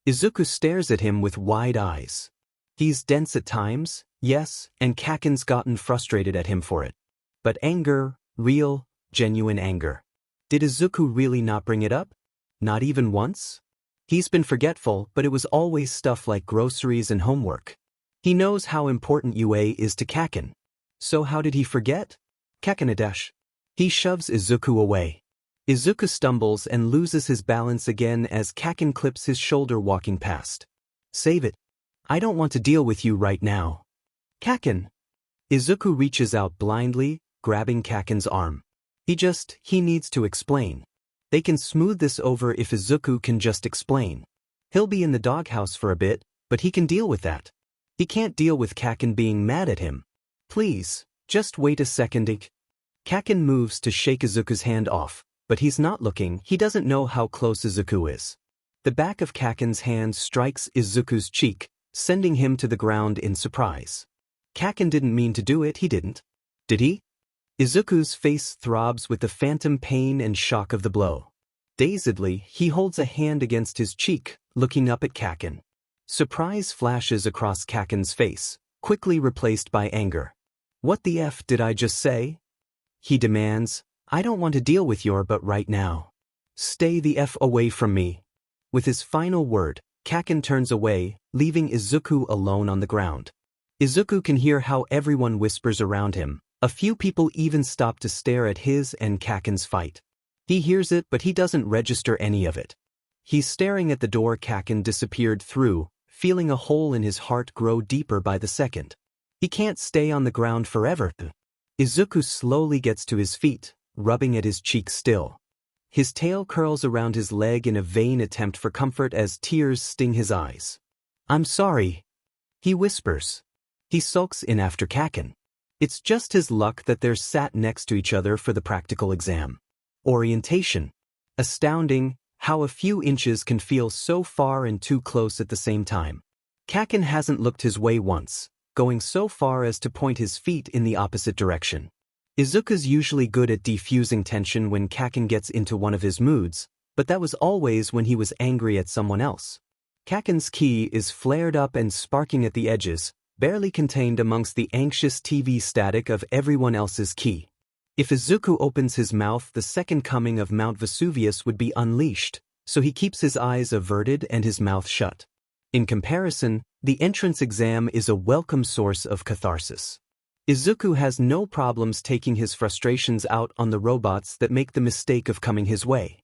Izuku stares at him with wide eyes. He's dense at times, yes, and Kaken's gotten frustrated at him for it. But anger, real, genuine anger. Did Izuku really not bring it up? Not even once? He's been forgetful, but it was always stuff like groceries and homework. He knows how important UA is to Kaken. So how did he forget? Kaken-a-dash. He shoves Izuku away. Izuku stumbles and loses his balance again as Kaken clips his shoulder walking past. Save it. I don't want to deal with you right now. Kaken. Izuku reaches out blindly, grabbing Kaken's arm. He needs to explain. They can smooth this over if Izuku can just explain. He'll be in the doghouse for a bit, but he can deal with that. He can't deal with Kaken being mad at him. Please, just wait a second. Kaken moves to shake Izuku's hand off, but he's not looking. He doesn't know how close Izuku is. The back of Kaken's hand strikes Izuku's cheek, sending him to the ground in surprise. Kaken didn't mean to do it, he didn't. Did he? Izuku's face throbs with the phantom pain and shock of the blow. Dazedly, he holds a hand against his cheek, looking up at Kaken. Surprise flashes across Kaken's face, quickly replaced by anger. What the F did I just say? He demands. I don't want to deal with your but right now. Stay the F away from me. With his final word, Kaken turns away, leaving Izuku alone on the ground. Izuku can hear how everyone whispers around him. A few people even stop to stare at his and Kaken's fight. He hears it, but he doesn't register any of it. He's staring at the door Kaken disappeared through, feeling a hole in his heart grow deeper by the second. He can't stay on the ground forever. Izuku slowly gets to his feet, rubbing at his cheek still. His tail curls around his leg in a vain attempt for comfort as tears sting his eyes. I'm sorry, he whispers. He sulks in after Kaken. It's just his luck that they're sat next to each other for the practical exam. Orientation. Astounding, how a few inches can feel so far and too close at the same time. Kaken hasn't looked his way once, going so far as to point his feet in the opposite direction. Izuku's usually good at defusing tension when Kaken gets into one of his moods, but that was always when he was angry at someone else. Kaken's ki is flared up and sparking at the edges, barely contained amongst the anxious TV static of everyone else's ki. If Izuku opens his mouth, the second coming of Mount Vesuvius would be unleashed, so he keeps his eyes averted and his mouth shut. In comparison, the entrance exam is a welcome source of catharsis. Izuku has no problems taking his frustrations out on the robots that make the mistake of coming his way.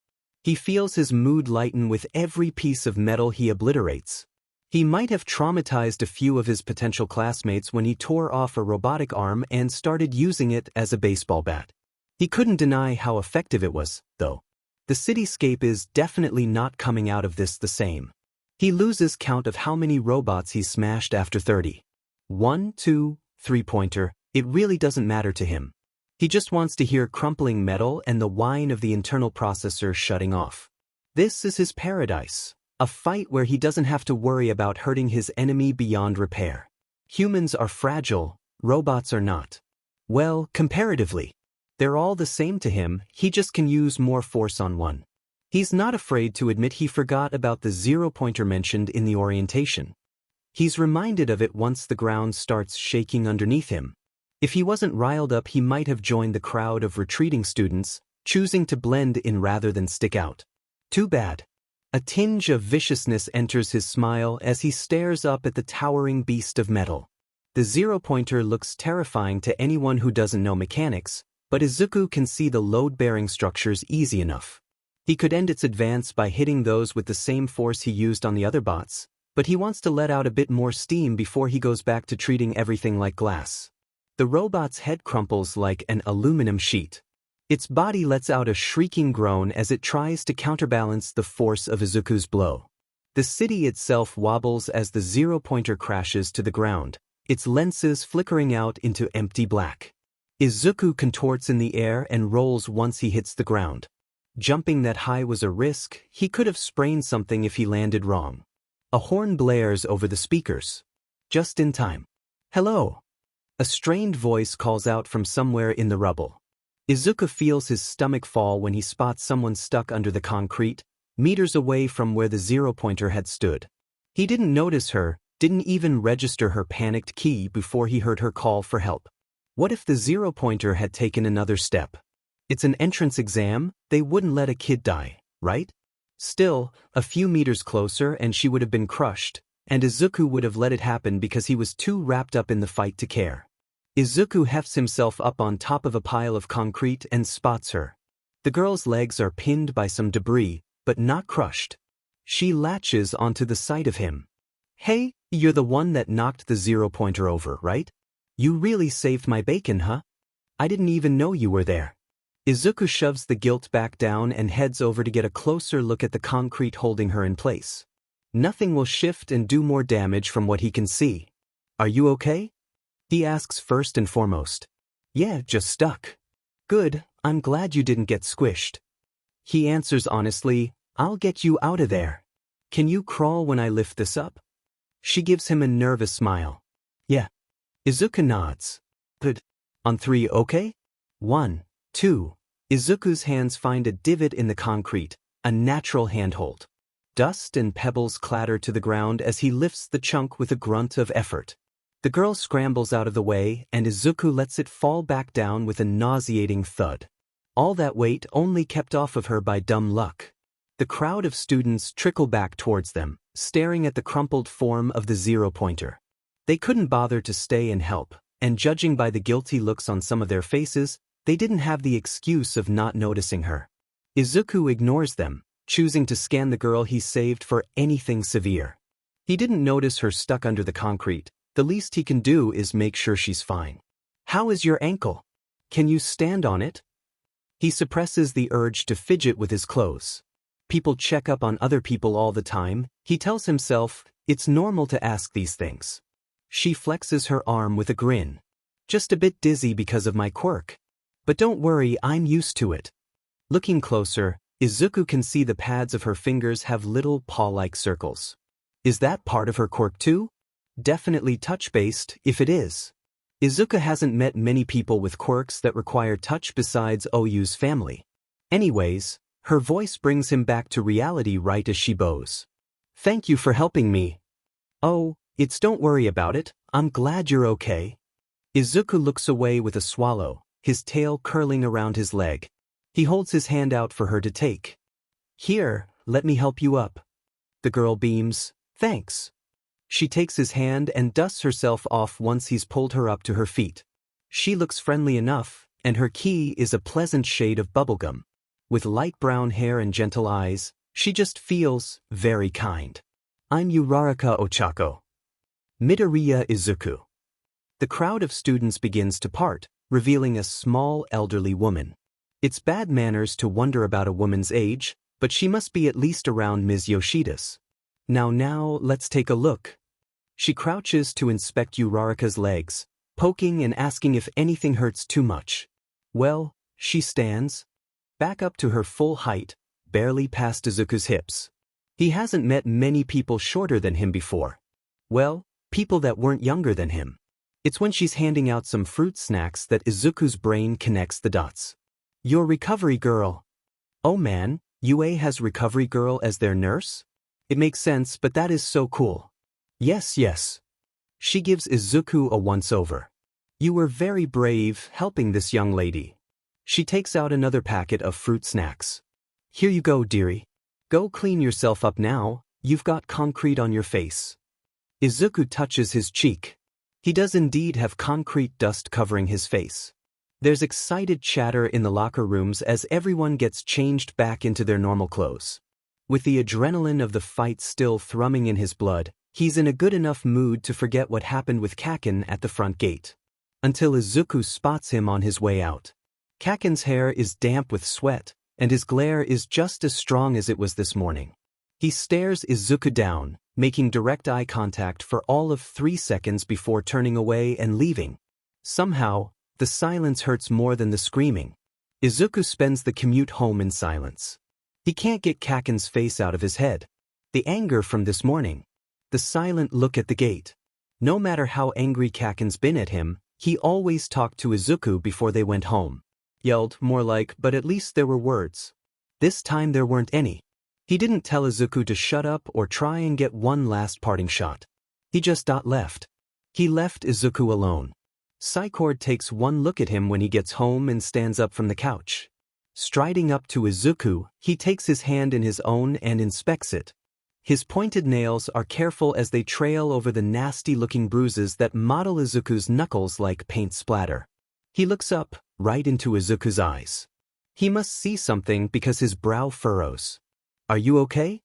He feels his mood lighten with every piece of metal he obliterates. He might have traumatized a few of his potential classmates when he tore off a robotic arm and started using it as a baseball bat. He couldn't deny how effective it was, though. The cityscape is definitely not coming out of this the same. He loses count of how many robots he's smashed after 30. 1, 2, 3-pointer, it really doesn't matter to him. He just wants to hear crumpling metal and the whine of the internal processor shutting off. This is his paradise. A fight where he doesn't have to worry about hurting his enemy beyond repair. Humans are fragile, robots are not. Well, comparatively. They're all the same to him, he just can use more force on one. He's not afraid to admit he forgot about the 0-pointer mentioned in the orientation. He's reminded of it once the ground starts shaking underneath him. If he wasn't riled up, he might have joined the crowd of retreating students, choosing to blend in rather than stick out. Too bad. A tinge of viciousness enters his smile as he stares up at the towering beast of metal. The 0-pointer looks terrifying to anyone who doesn't know mechanics, but Izuku can see the load-bearing structures easy enough. He could end its advance by hitting those with the same force he used on the other bots, but he wants to let out a bit more steam before he goes back to treating everything like glass. The robot's head crumples like an aluminum sheet. Its body lets out a shrieking groan as it tries to counterbalance the force of Izuku's blow. The city itself wobbles as the 0-pointer crashes to the ground, its lenses flickering out into empty black. Izuku contorts in the air and rolls once he hits the ground. Jumping that high was a risk, he could have sprained something if he landed wrong. A horn blares over the speakers. Just in time. Hello. A strained voice calls out from somewhere in the rubble. Izuku feels his stomach fall when he spots someone stuck under the concrete, meters away from where the 0-pointer had stood. He didn't notice her, didn't even register her panicked ki before he heard her call for help. What if the 0-pointer had taken another step? It's an entrance exam, they wouldn't let a kid die, right? Still, a few meters closer and she would have been crushed, and Izuku would have let it happen because he was too wrapped up in the fight to care. Izuku hefts himself up on top of a pile of concrete and spots her. The girl's legs are pinned by some debris, but not crushed. She latches onto the sight of him. Hey, you're the one that knocked the 0-pointer over, right? You really saved my bacon, huh? I didn't even know you were there. Izuku shoves the guilt back down and heads over to get a closer look at the concrete holding her in place. Nothing will shift and do more damage from what he can see. Are you okay? He asks first and foremost. Yeah, just stuck. Good, I'm glad you didn't get squished. He answers honestly, I'll get you out of there. Can you crawl when I lift this up? She gives him a nervous smile. Yeah. Izuku nods. Good. On 3, okay? 1, 2. Izuku's hands find a divot in the concrete, a natural handhold. Dust and pebbles clatter to the ground as he lifts the chunk with a grunt of effort. The girl scrambles out of the way and Izuku lets it fall back down with a nauseating thud. All that weight only kept off of her by dumb luck. The crowd of students trickle back towards them, staring at the crumpled form of the zero-pointer. They couldn't bother to stay and help, and judging by the guilty looks on some of their faces, they didn't have the excuse of not noticing her. Izuku ignores them, choosing to scan the girl he saved for anything severe. He didn't notice her stuck under the concrete. The least he can do is make sure she's fine. How is your ankle? Can you stand on it? He suppresses the urge to fidget with his clothes. People check up on other people all the time. He tells himself, it's normal to ask these things. She flexes her arm with a grin. Just a bit dizzy because of my quirk. But don't worry, I'm used to it. Looking closer, Izuku can see the pads of her fingers have little paw-like circles. Is that part of her quirk too? Definitely touch-based, if it is. Izuku hasn't met many people with quirks that require touch besides Oyu's family. Anyways, her voice brings him back to reality right as she bows. Thank you for helping me. Oh, don't worry about it, I'm glad you're okay. Izuku looks away with a swallow, his tail curling around his leg. He holds his hand out for her to take. Here, let me help you up. The girl beams, thanks. She takes his hand and dusts herself off once he's pulled her up to her feet. She looks friendly enough, and her ki is a pleasant shade of bubblegum. With light brown hair and gentle eyes, she just feels very kind. I'm Uraraka Ochako. Midoriya Izuku. The crowd of students begins to part, revealing a small elderly woman. It's bad manners to wonder about a woman's age, but she must be at least around Ms. Yoshida's. Now, let's take a look. She crouches to inspect Uraraka's legs, poking and asking if anything hurts too much. Well, she stands, back up to her full height, barely past Izuku's hips. He hasn't met many people shorter than him before. Well, people that weren't younger than him. It's when she's handing out some fruit snacks that Izuku's brain connects the dots. Your recovery girl. Oh man, UA has recovery girl as their nurse? It makes sense, but that is so cool. Yes. She gives Izuku a once-over. You were very brave helping this young lady. She takes out another packet of fruit snacks. Here you go, dearie. Go clean yourself up now, you've got concrete on your face. Izuku touches his cheek. He does indeed have concrete dust covering his face. There's excited chatter in the locker rooms as everyone gets changed back into their normal clothes. With the adrenaline of the fight still thrumming in his blood, he's in a good enough mood to forget what happened with Kaken at the front gate. Until Izuku spots him on his way out. Kaken's hair is damp with sweat, and his glare is just as strong as it was this morning. He stares Izuku down, making direct eye contact for all of 3 seconds before turning away and leaving. Somehow, the silence hurts more than the screaming. Izuku spends the commute home in silence. He can't get Kaken's face out of his head. The anger from this morning. The silent look at the gate. No matter how angry Kaken's been at him, he always talked to Izuku before they went home. Yelled, more like, but at least there were words. This time there weren't any. He didn't tell Izuku to shut up or try and get one last parting shot. He just left. He left Izuku alone. Psycord takes one look at him when he gets home and stands up from the couch. Striding up to Izuku, he takes his hand in his own and inspects it. His pointed nails are careful as they trail over the nasty-looking bruises that model Izuku's knuckles like paint splatter. He looks up, right into Izuku's eyes. He must see something because his brow furrows. Are you okay?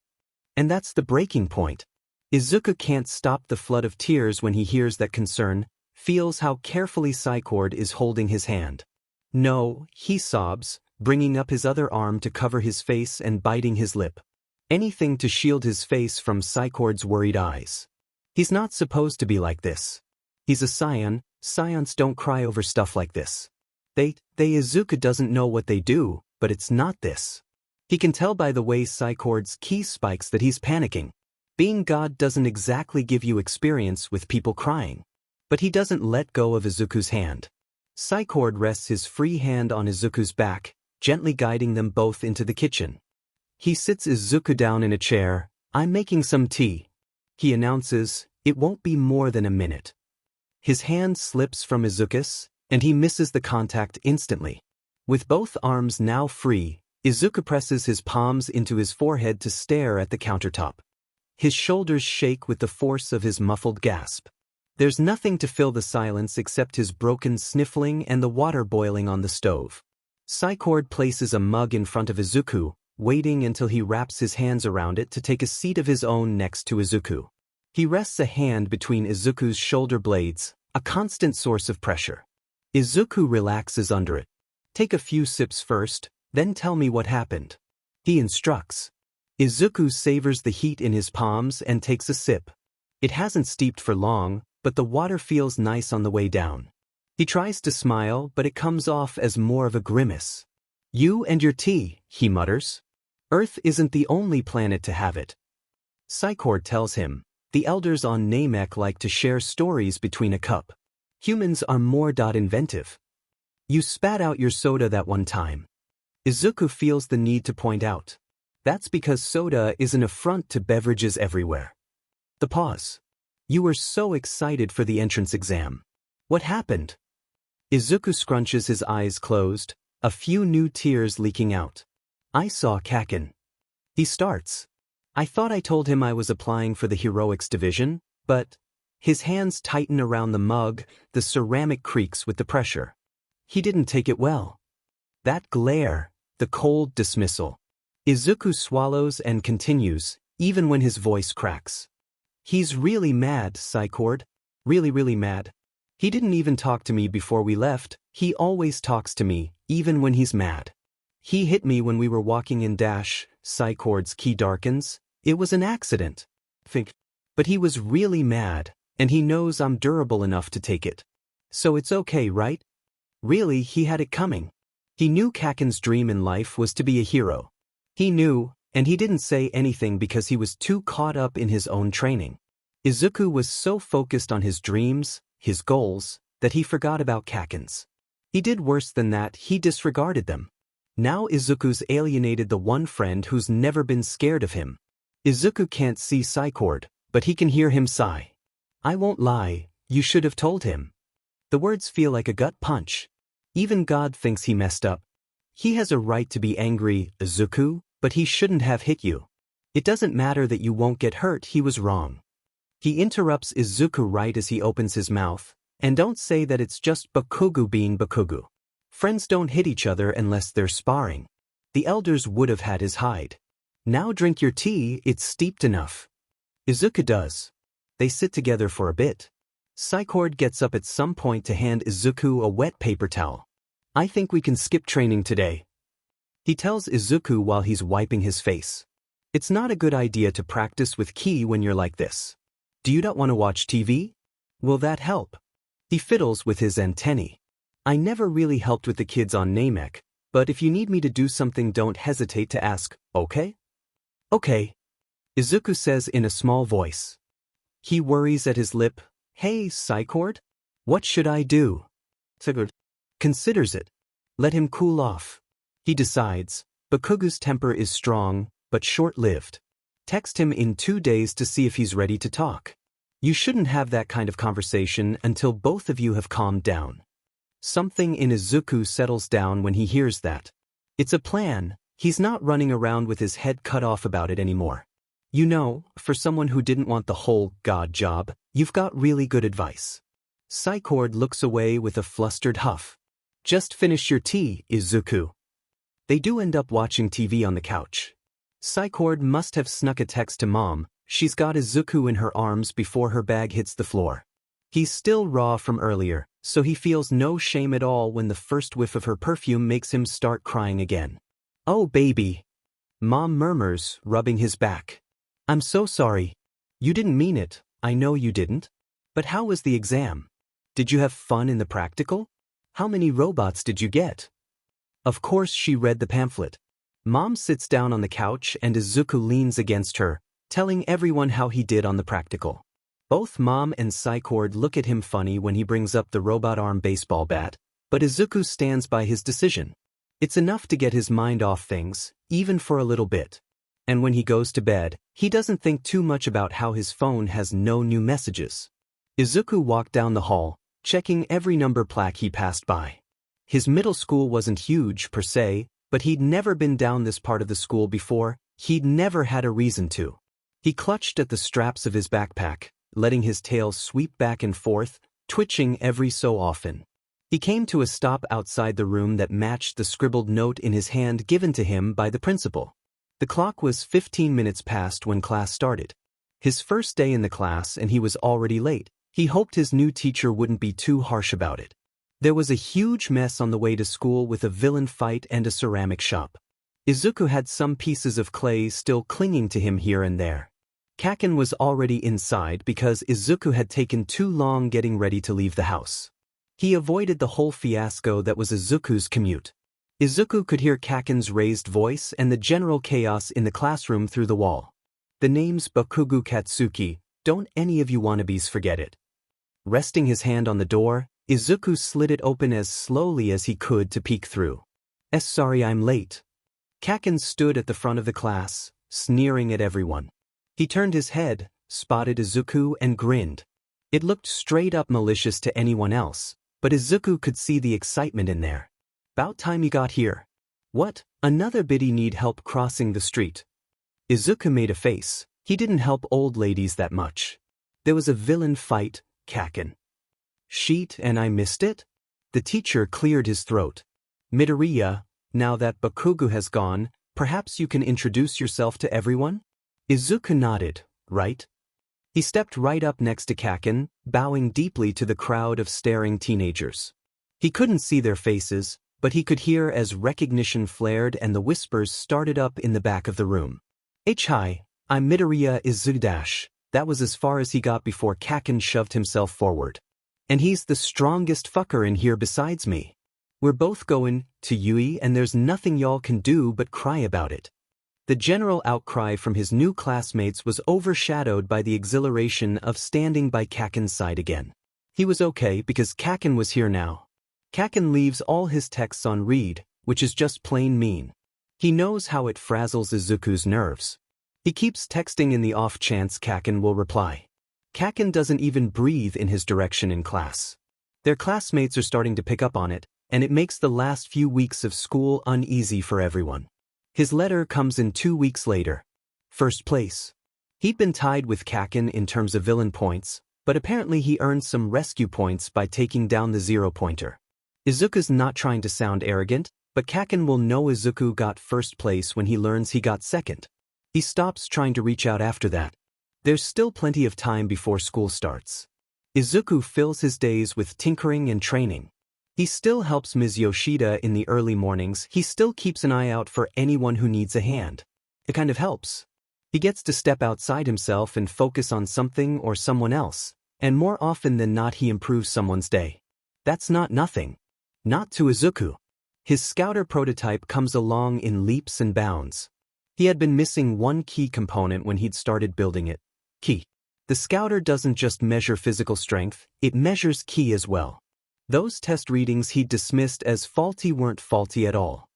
And that's the breaking point. Izuku can't stop the flood of tears when he hears that concern, feels how carefully Psycord is holding his hand. No, he sobs, bringing up his other arm to cover his face and biting his lip. Anything to shield his face from Psycord's worried eyes. He's not supposed to be like this. He's a Saiyan, Saiyans don't cry over stuff like this. Izuku doesn't know what they do, but it's not this. He can tell by the way Psychord's ki spikes that he's panicking. Being God doesn't exactly give you experience with people crying. But he doesn't let go of Izuku's hand. Psychord rests his free hand on Izuku's back, gently guiding them both into the kitchen. He sits Izuku down in a chair. "I'm making some tea," he announces. "It won't be more than a minute." His hand slips from Izuku's, and he misses the contact instantly. With both arms now free, Izuku presses his palms into his forehead to stare at the countertop. His shoulders shake with the force of his muffled gasp. There's nothing to fill the silence except his broken sniffling and the water boiling on the stove. Psychord places a mug in front of Izuku, waiting until he wraps his hands around it to take a seat of his own next to Izuku. He rests a hand between Izuku's shoulder blades, a constant source of pressure. Izuku relaxes under it. "Take a few sips first, then tell me what happened," he instructs. Izuku savors the heat in his palms and takes a sip. It hasn't steeped for long, but the water feels nice on the way down. He tries to smile, but it comes off as more of a grimace. "You and your tea," he mutters. "Earth isn't the only planet to have it." Psychord tells him, "The elders on Namek like to share stories between a cup. Humans are more inventive. You spat out your soda that one time." Izuku feels the need to point out. That's because soda is an affront to beverages everywhere. The pause. "You were so excited for the entrance exam. What happened?" Izuku scrunches his eyes closed, a few new tears leaking out. "I saw Kakin." He starts. "I thought I told him I was applying for the Heroics division, but..." His hands tighten around the mug, the ceramic creaks with the pressure. "He didn't take it well." That glare, the cold dismissal. Izuku swallows and continues, even when his voice cracks. "He's really mad, Psychord. Really mad. He didn't even talk to me before we left. He always talks to me, even when he's mad. He hit me when we were walking in dash." Psychord's ki darkens. "It was an accident. But he was really mad, and he knows I'm durable enough to take it. So it's okay, right? Really, he had it coming. He knew Kakin's dream in life was to be a hero. He knew, and he didn't say anything because he was too caught up in his own training." Izuku was so focused on his dreams, his goals, that he forgot about Kakin's. He did worse than that, he disregarded them. Now Izuku's alienated the one friend who's never been scared of him. Izuku can't see Psychord, but he can hear him sigh. "I won't lie, you should have told him." The words feel like a gut punch. Even God thinks he messed up. He has a right to be angry, Izuku, but he shouldn't have hit you. It doesn't matter that you won't get hurt, he was wrong. He interrupts Izuku right as he opens his mouth. "And don't say that it's just Bakugu being Bakugu. Friends don't hit each other unless they're sparring. The elders would have had his hide. Now drink your tea, it's steeped enough." Izuku does. They sit together for a bit. Psychord gets up at some point to hand Izuku a wet paper towel. "I think we can skip training today," he tells Izuku while he's wiping his face. "It's not a good idea to practice with ki when you're like this. Do you not want to watch TV? Will that help?" He fiddles with his antennae. "I never really helped with the kids on Namek, but if you need me to do something, don't hesitate to ask, okay?" "Okay," Izuku says in a small voice. He worries at his lip. "Hey, Psychord? What should I do?" Psychord considers it. Let him cool off. He decides. Bakugu's temper is strong, but short-lived. Text him in 2 days to see if he's ready to talk. You shouldn't have that kind of conversation until both of you have calmed down. Something in Izuku settles down when he hears that. It's a plan. He's not running around with his head cut off about it anymore. You know, for someone who didn't want the whole God job, you've got really good advice. Psychord looks away with a flustered huff. "Just finish your tea, Izuku." They do end up watching TV on the couch. Psychord must have snuck a text to Mom. She's got Izuku in her arms before her bag hits the floor. He's still raw from earlier, so he feels no shame at all when the first whiff of her perfume makes him start crying again. "Oh, baby," Mom murmurs, rubbing his back. "I'm so sorry. You didn't mean it, I know you didn't. But how was the exam?" Did you have fun in the practical? How many robots did you get? Of course she read the pamphlet. Mom sits down on the couch and Izuku leans against her, telling everyone how he did on the practical. Both Mom and Psycord look at him funny when he brings up the robot arm baseball bat, but Izuku stands by his decision. It's enough to get his mind off things, even for a little bit. And when he goes to bed, he doesn't think too much about how his phone has no new messages. Izuku walked down the hall, checking every number plaque he passed by. His middle school wasn't huge per se, but he'd never been down this part of the school before, he'd never had a reason to. He clutched at the straps of his backpack, letting his tail sweep back and forth, twitching every so often. He came to a stop outside the room that matched the scribbled note in his hand given to him by the principal. The clock was 15 minutes past when class started. His first day in the class and he was already late. He hoped his new teacher wouldn't be too harsh about it. There was a huge mess on the way to school with a villain fight and a ceramic shop. Izuku had some pieces of clay still clinging to him here and there. Kaken was already inside because Izuku had taken too long getting ready to leave the house. He avoided the whole fiasco that was Izuku's commute. Izuku could hear Kaken's raised voice and the general chaos in the classroom through the wall. The name's Bakugo Katsuki, don't any of you wannabes forget it. Resting his hand on the door, Izuku slid it open as slowly as he could to peek through. Sorry I'm late. Kaken stood at the front of the class, sneering at everyone. He turned his head, spotted Izuku and grinned. It looked straight up malicious to anyone else, but Izuku could see the excitement in there. About time you got here. What, another biddy need help crossing the street? Izuku made a face. He didn't help old ladies that much. There was a villain fight, Kaken. Sheet and I missed it? The teacher cleared his throat. Midoriya, now that Bakugo has gone, perhaps you can introduce yourself to everyone? Izuku nodded, right? He stepped right up next to Kaken, bowing deeply to the crowd of staring teenagers. He couldn't see their faces, but he could hear as recognition flared and the whispers started up in the back of the room. Hi, I'm Midoriya Izuku. That was as far as he got before Kaken shoved himself forward. And he's the strongest fucker in here besides me. We're both going to Yui and there's nothing y'all can do but cry about it. The general outcry from his new classmates was overshadowed by the exhilaration of standing by Kaken's side again. He was okay because Kaken was here now. Kaken leaves all his texts on read, which is just plain mean. He knows how it frazzles Izuku's nerves. He keeps texting in the off chance Kaken will reply. Kaken doesn't even breathe in his direction in class. Their classmates are starting to pick up on it, and it makes the last few weeks of school uneasy for everyone. His letter comes in 2 weeks later. First place. He'd been tied with Kaken in terms of villain points, but apparently he earned some rescue points by taking down the 0-pointer. Izuku's not trying to sound arrogant, but Kaken will know Izuku got first place when he learns he got second. He stops trying to reach out after that. There's still plenty of time before school starts. Izuku fills his days with tinkering and training. He still helps Ms. Yoshida in the early mornings. He still keeps an eye out for anyone who needs a hand. It kind of helps. He gets to step outside himself and focus on something or someone else, and more often than not he improves someone's day. That's not nothing. Not to Izuku. His scouter prototype comes along in leaps and bounds. He had been missing one key component when he'd started building it. Ki. The scouter doesn't just measure physical strength, it measures ki as well. Those test readings he'd dismissed as faulty weren't faulty at all.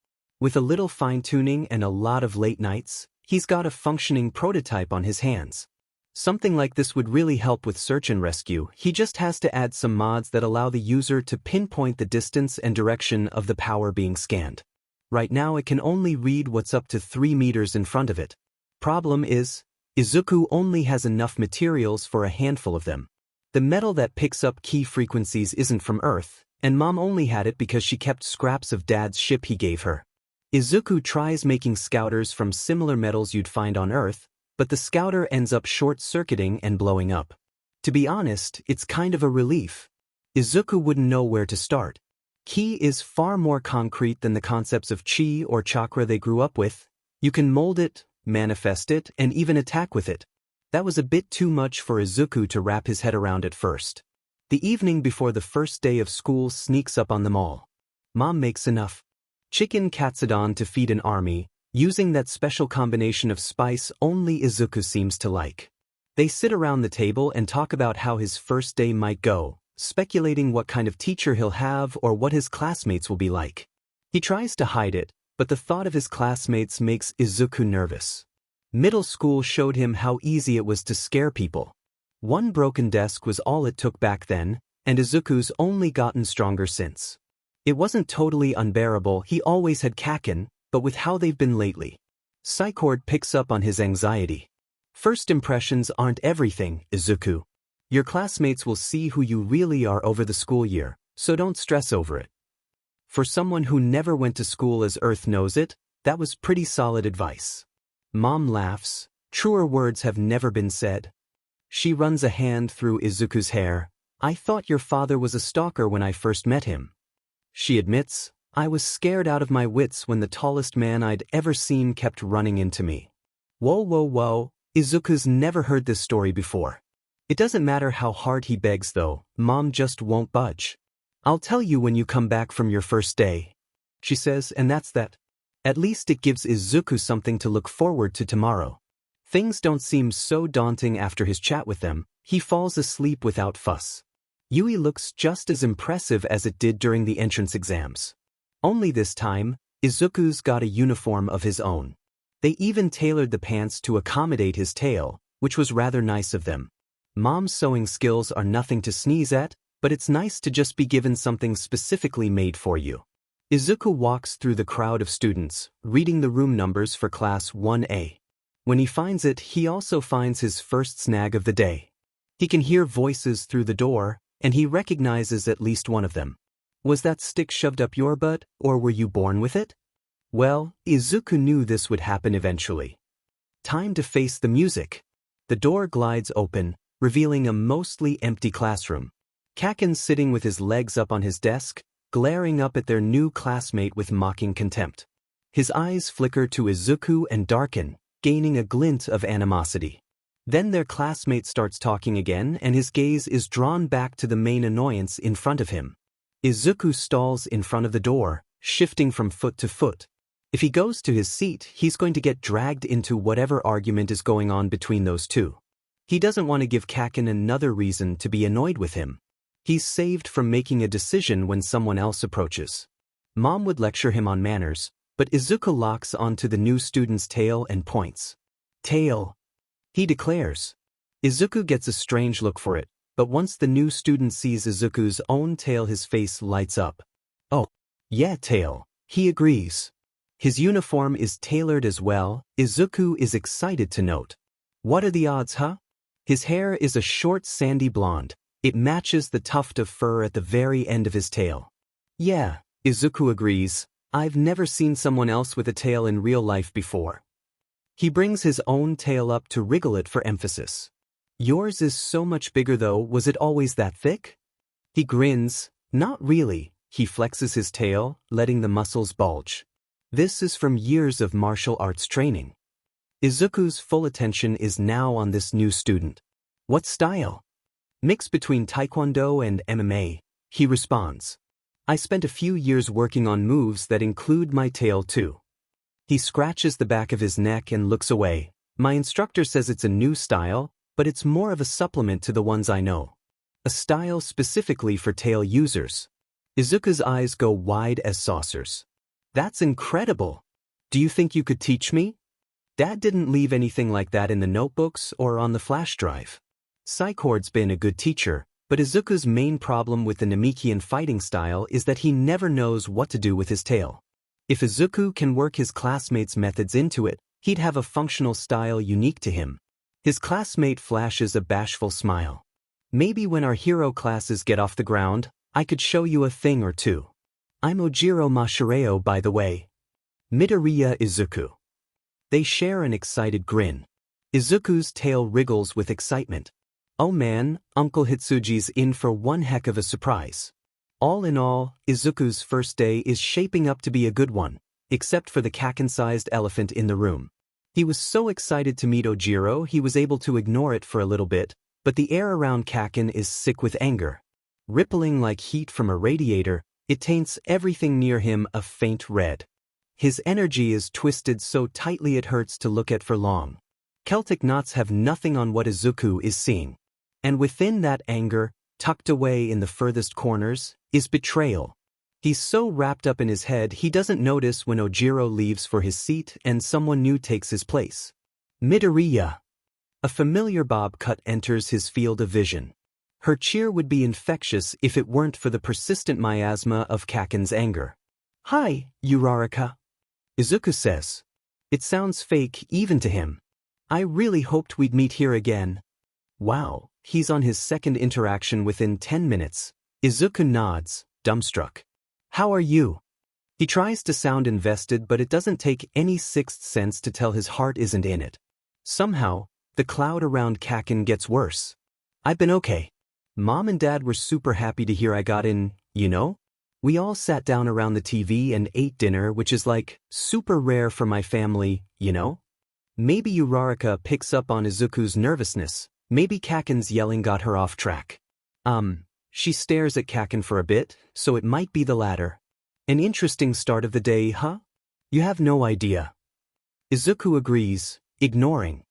With a little fine-tuning and a lot of late nights, he's got a functioning prototype on his hands. Something like this would really help with search and rescue. He just has to add some mods that allow the user to pinpoint the distance and direction of the power being scanned. Right now it can only read what's up to 3 meters in front of it. Problem is, Izuku only has enough materials for a handful of them. The metal that picks up key frequencies isn't from Earth, and Mom only had it because she kept scraps of Dad's ship he gave her. Izuku tries making scouters from similar metals you'd find on Earth, but the scouter ends up short-circuiting and blowing up. To be honest, it's kind of a relief. Izuku wouldn't know where to start. Ki is far more concrete than the concepts of chi or chakra they grew up with. You can mold it, manifest it, and even attack with it. That was a bit too much for Izuku to wrap his head around at first. The evening before the first day of school sneaks up on them all. Mom makes enough chicken katsudon to feed an army, using that special combination of spice only Izuku seems to like. They sit around the table and talk about how his first day might go, speculating what kind of teacher he'll have or what his classmates will be like. He tries to hide it, but the thought of his classmates makes Izuku nervous. Middle school showed him how easy it was to scare people. One broken desk was all it took back then, and Izuku's only gotten stronger since. It wasn't totally unbearable, he always had Kaken, but with how they've been lately. Psychord picks up on his anxiety. First impressions aren't everything, Izuku. Your classmates will see who you really are over the school year, so don't stress over it. For someone who never went to school as Earth knows it, that was pretty solid advice. Mom laughs. Truer words have never been said. She runs a hand through Izuku's hair. I thought your father was a stalker when I first met him. She admits, I was scared out of my wits when the tallest man I'd ever seen kept running into me. Whoa whoa whoa, Izuku's never heard this story before. It doesn't matter how hard he begs though, Mom just won't budge. I'll tell you when you come back from your first day, she says, and that's that. At least it gives Izuku something to look forward to tomorrow. Things don't seem so daunting after his chat with them. He falls asleep without fuss. Yui looks just as impressive as it did during the entrance exams. Only this time, Izuku's got a uniform of his own. They even tailored the pants to accommodate his tail, which was rather nice of them. Mom's sewing skills are nothing to sneeze at, but it's nice to just be given something specifically made for you. Izuku walks through the crowd of students, reading the room numbers for Class 1A. When he finds it, he also finds his first snag of the day. He can hear voices through the door, and he recognizes at least one of them. Was that stick shoved up your butt, or were you born with it? Well, Izuku knew this would happen eventually. Time to face the music. The door glides open, revealing a mostly empty classroom. Kaken's sitting with his legs up on his desk, glaring up at their new classmate with mocking contempt. His eyes flicker to Izuku and darken, gaining a glint of animosity. Then their classmate starts talking again and his gaze is drawn back to the main annoyance in front of him. Izuku stalls in front of the door, shifting from foot to foot. If he goes to his seat, he's going to get dragged into whatever argument is going on between those two. He doesn't want to give Kaken another reason to be annoyed with him. He's saved from making a decision when someone else approaches. Mom would lecture him on manners, but Izuku locks onto the new student's tail and points. Tail, he declares. Izuku gets a strange look for it, but once the new student sees Izuku's own tail, his face lights up. Oh, yeah, tail, he agrees. His uniform is tailored as well, Izuku is excited to note. What are the odds, huh? His hair is a short sandy blonde. It matches the tuft of fur at the very end of his tail. Yeah, Izuku agrees. I've never seen someone else with a tail in real life before. He brings his own tail up to wriggle it for emphasis. Yours is so much bigger though, was it always that thick? He grins. Not really. He flexes his tail, letting the muscles bulge. This is from years of martial arts training. Izuku's full attention is now on this new student. What style? Mix between Taekwondo and MMA, he responds. I spent a few years working on moves that include my tail too. He scratches the back of his neck and looks away. My instructor says it's a new style, but it's more of a supplement to the ones I know. A style specifically for tail users. Izuku's eyes go wide as saucers. That's incredible. Do you think you could teach me? Dad didn't leave anything like that in the notebooks or on the flash drive. Psychord's been a good teacher, but Izuku's main problem with the Namekian fighting style is that he never knows what to do with his tail. If Izuku can work his classmates' methods into it, he'd have a functional style unique to him. His classmate flashes a bashful smile. Maybe when our hero classes get off the ground, I could show you a thing or two. I'm Ojiro Mashireo, by the way. Midoriya Izuku. They share an excited grin. Izuku's tail wriggles with excitement. Oh man, Uncle Hitsuji's in for one heck of a surprise. All in all, Izuku's first day is shaping up to be a good one, except for the Kaken-sized elephant in the room. He was so excited to meet Ojiro he was able to ignore it for a little bit, but the air around Kaken is sick with anger. Rippling like heat from a radiator, it taints everything near him a faint red. His energy is twisted so tightly it hurts to look at for long. Celtic knots have nothing on what Izuku is seeing. And within that anger, tucked away in the furthest corners, is betrayal. He's so wrapped up in his head he doesn't notice when Ojiro leaves for his seat and someone new takes his place. Midoriya. A familiar bob cut enters his field of vision. Her cheer would be infectious if it weren't for the persistent miasma of Kaken's anger. "Hi, Uraraka," Izuku says. It sounds fake even to him. "I really hoped we'd meet here again." Wow, he's on his second interaction within 10 minutes. Izuku nods, dumbstruck. "How are you?" He tries to sound invested, but it doesn't take any sixth sense to tell his heart isn't in it. Somehow, the cloud around Kaken gets worse. "I've been okay. Mom and Dad were super happy to hear I got in, you know? We all sat down around the TV and ate dinner, which is like super rare for my family, you know?" Maybe Uraraka picks up on Izuku's nervousness. Maybe Kaken's yelling got her off track. She stares at Kaken for a bit, so it might be the latter. "An interesting start of the day, huh? You have no idea." Izuku agrees, ignoring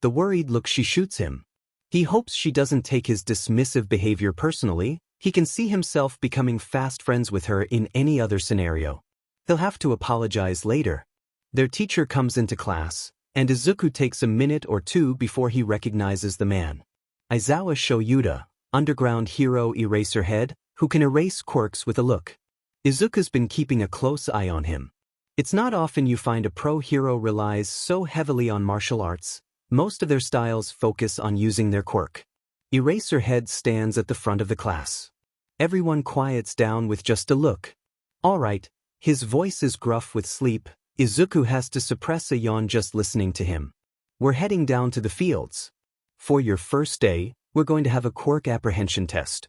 the worried look she shoots him. He hopes she doesn't take his dismissive behavior personally. He can see himself becoming fast friends with her in any other scenario. He'll have to apologize later. Their teacher comes into class, and Izuku takes a minute or two before he recognizes the man. Aizawa Shoyuta, underground hero Eraserhead, who can erase quirks with a look. Izuku's been keeping a close eye on him. It's not often you find a pro hero relies so heavily on martial arts. Most of their styles focus on using their quirk. Eraserhead stands at the front of the class. Everyone quiets down with just a look. All right, his voice is gruff with sleep. Izuku has to suppress a yawn just listening to him. "We're heading down to the fields. For your first day, we're going to have a quirk apprehension test."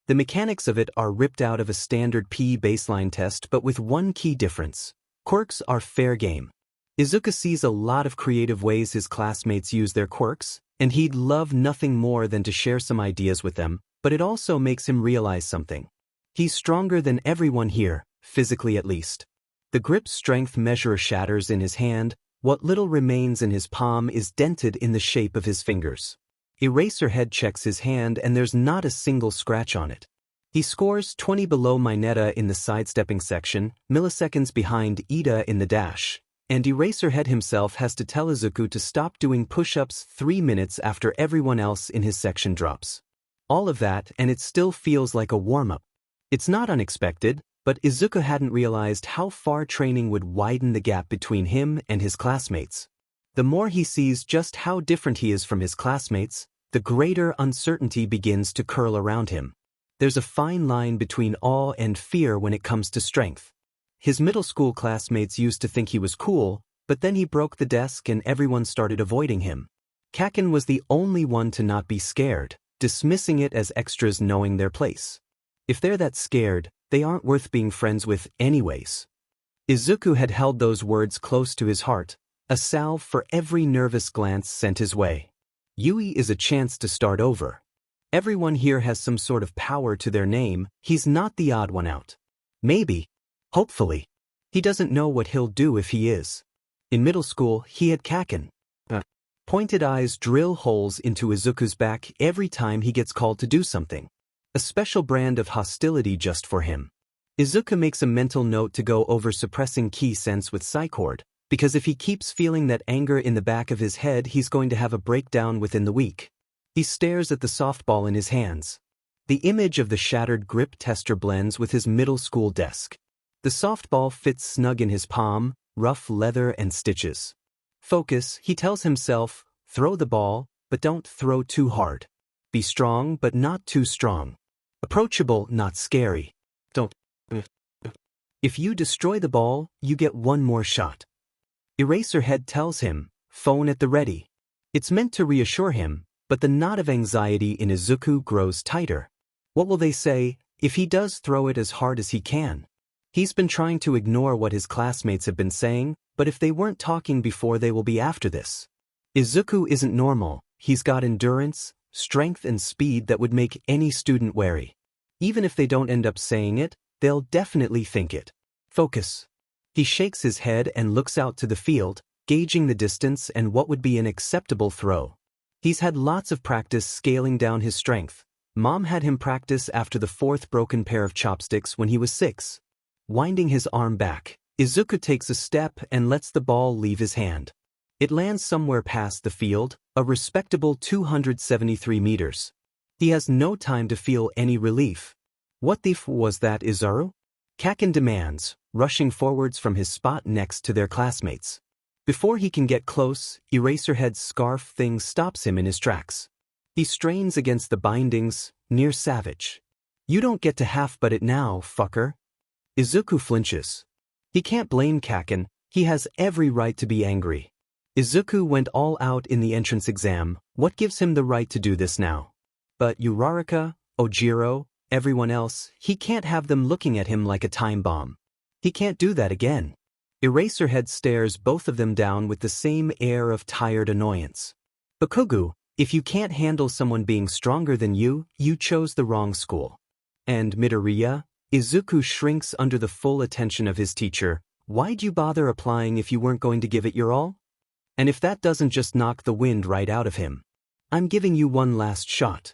The mechanics of it are ripped out of a standard PE baseline test, but with one key difference. Quirks are fair game. Izuku sees a lot of creative ways his classmates use their quirks, and he'd love nothing more than to share some ideas with them, but it also makes him realize something. He's stronger than everyone here, physically at least. The grip strength measure shatters in his hand. What little remains in his palm is dented in the shape of his fingers. Eraserhead checks his hand and there's not a single scratch on it. He scores 20 below Mineta in the sidestepping section, milliseconds behind Ida in the dash. And Eraserhead himself has to tell Izuku to stop doing push-ups 3 minutes after everyone else in his section drops. All of that, and it still feels like a warm-up. It's not unexpected, but Izuku hadn't realized how far training would widen the gap between him and his classmates. The more he sees just how different he is from his classmates, the greater uncertainty begins to curl around him. There's a fine line between awe and fear when it comes to strength. His middle school classmates used to think he was cool, but then he broke the desk and everyone started avoiding him. Kaken was the only one to not be scared, dismissing it as extras knowing their place. If they're that scared, they aren't worth being friends with anyways. Izuku had held those words close to his heart, a salve for every nervous glance sent his way. Yui is a chance to start over. Everyone here has some sort of power to their name. He's not the odd one out. Maybe. Hopefully. He doesn't know what he'll do if he is. In middle school, he had Kaken. Pointed eyes drill holes into Izuku's back every time he gets called to do something. A special brand of hostility just for him. Izuku makes a mental note to go over suppressing ki sense with Psychord, because if he keeps feeling that anger in the back of his head, he's going to have a breakdown within the week. He stares at the softball in his hands. The image of the shattered grip tester blends with his middle school desk. The softball fits snug in his palm, rough leather and stitches. Focus, he tells himself, throw the ball, but don't throw too hard. Be strong, but not too strong. Approachable, not scary. Don't. If you destroy the ball, you get one more shot. Eraserhead tells him, phone at the ready. It's meant to reassure him, but the knot of anxiety in Izuku grows tighter. What will they say if he does throw it as hard as he can? He's been trying to ignore what his classmates have been saying, but if they weren't talking before, they will be after this. Izuku isn't normal. He's got endurance, strength and speed that would make any student wary. Even if they don't end up saying it, they'll definitely think it. Focus. He shakes his head and looks out to the field, gauging the distance and what would be an acceptable throw. He's had lots of practice scaling down his strength. Mom had him practice after the fourth broken pair of chopsticks when he was 6. Winding his arm back, Izuku takes a step and lets the ball leave his hand. It lands somewhere past the field, a respectable 273 meters. He has no time to feel any relief. What the f was that, Izuru? Kaken demands, rushing forwards from his spot next to their classmates. Before he can get close, Eraserhead's scarf thing stops him in his tracks. He strains against the bindings, near savage. You don't get to half-butt it now, fucker. Izuku flinches. He can't blame Kaken, he has every right to be angry. Izuku went all out in the entrance exam, what gives him the right to do this now? But Uraraka, Ojiro, everyone else, he can't have them looking at him like a time bomb. He can't do that again. Eraserhead stares both of them down with the same air of tired annoyance. Bakugu, if you can't handle someone being stronger than you, you chose the wrong school. And Midoriya, Izuku shrinks under the full attention of his teacher. Why'd you bother applying if you weren't going to give it your all? And if that doesn't just knock the wind right out of him? I'm giving you one last shot.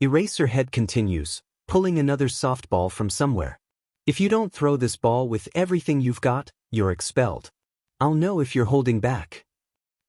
Eraserhead continues, pulling another softball from somewhere. If you don't throw this ball with everything you've got, you're expelled. I'll know if you're holding back.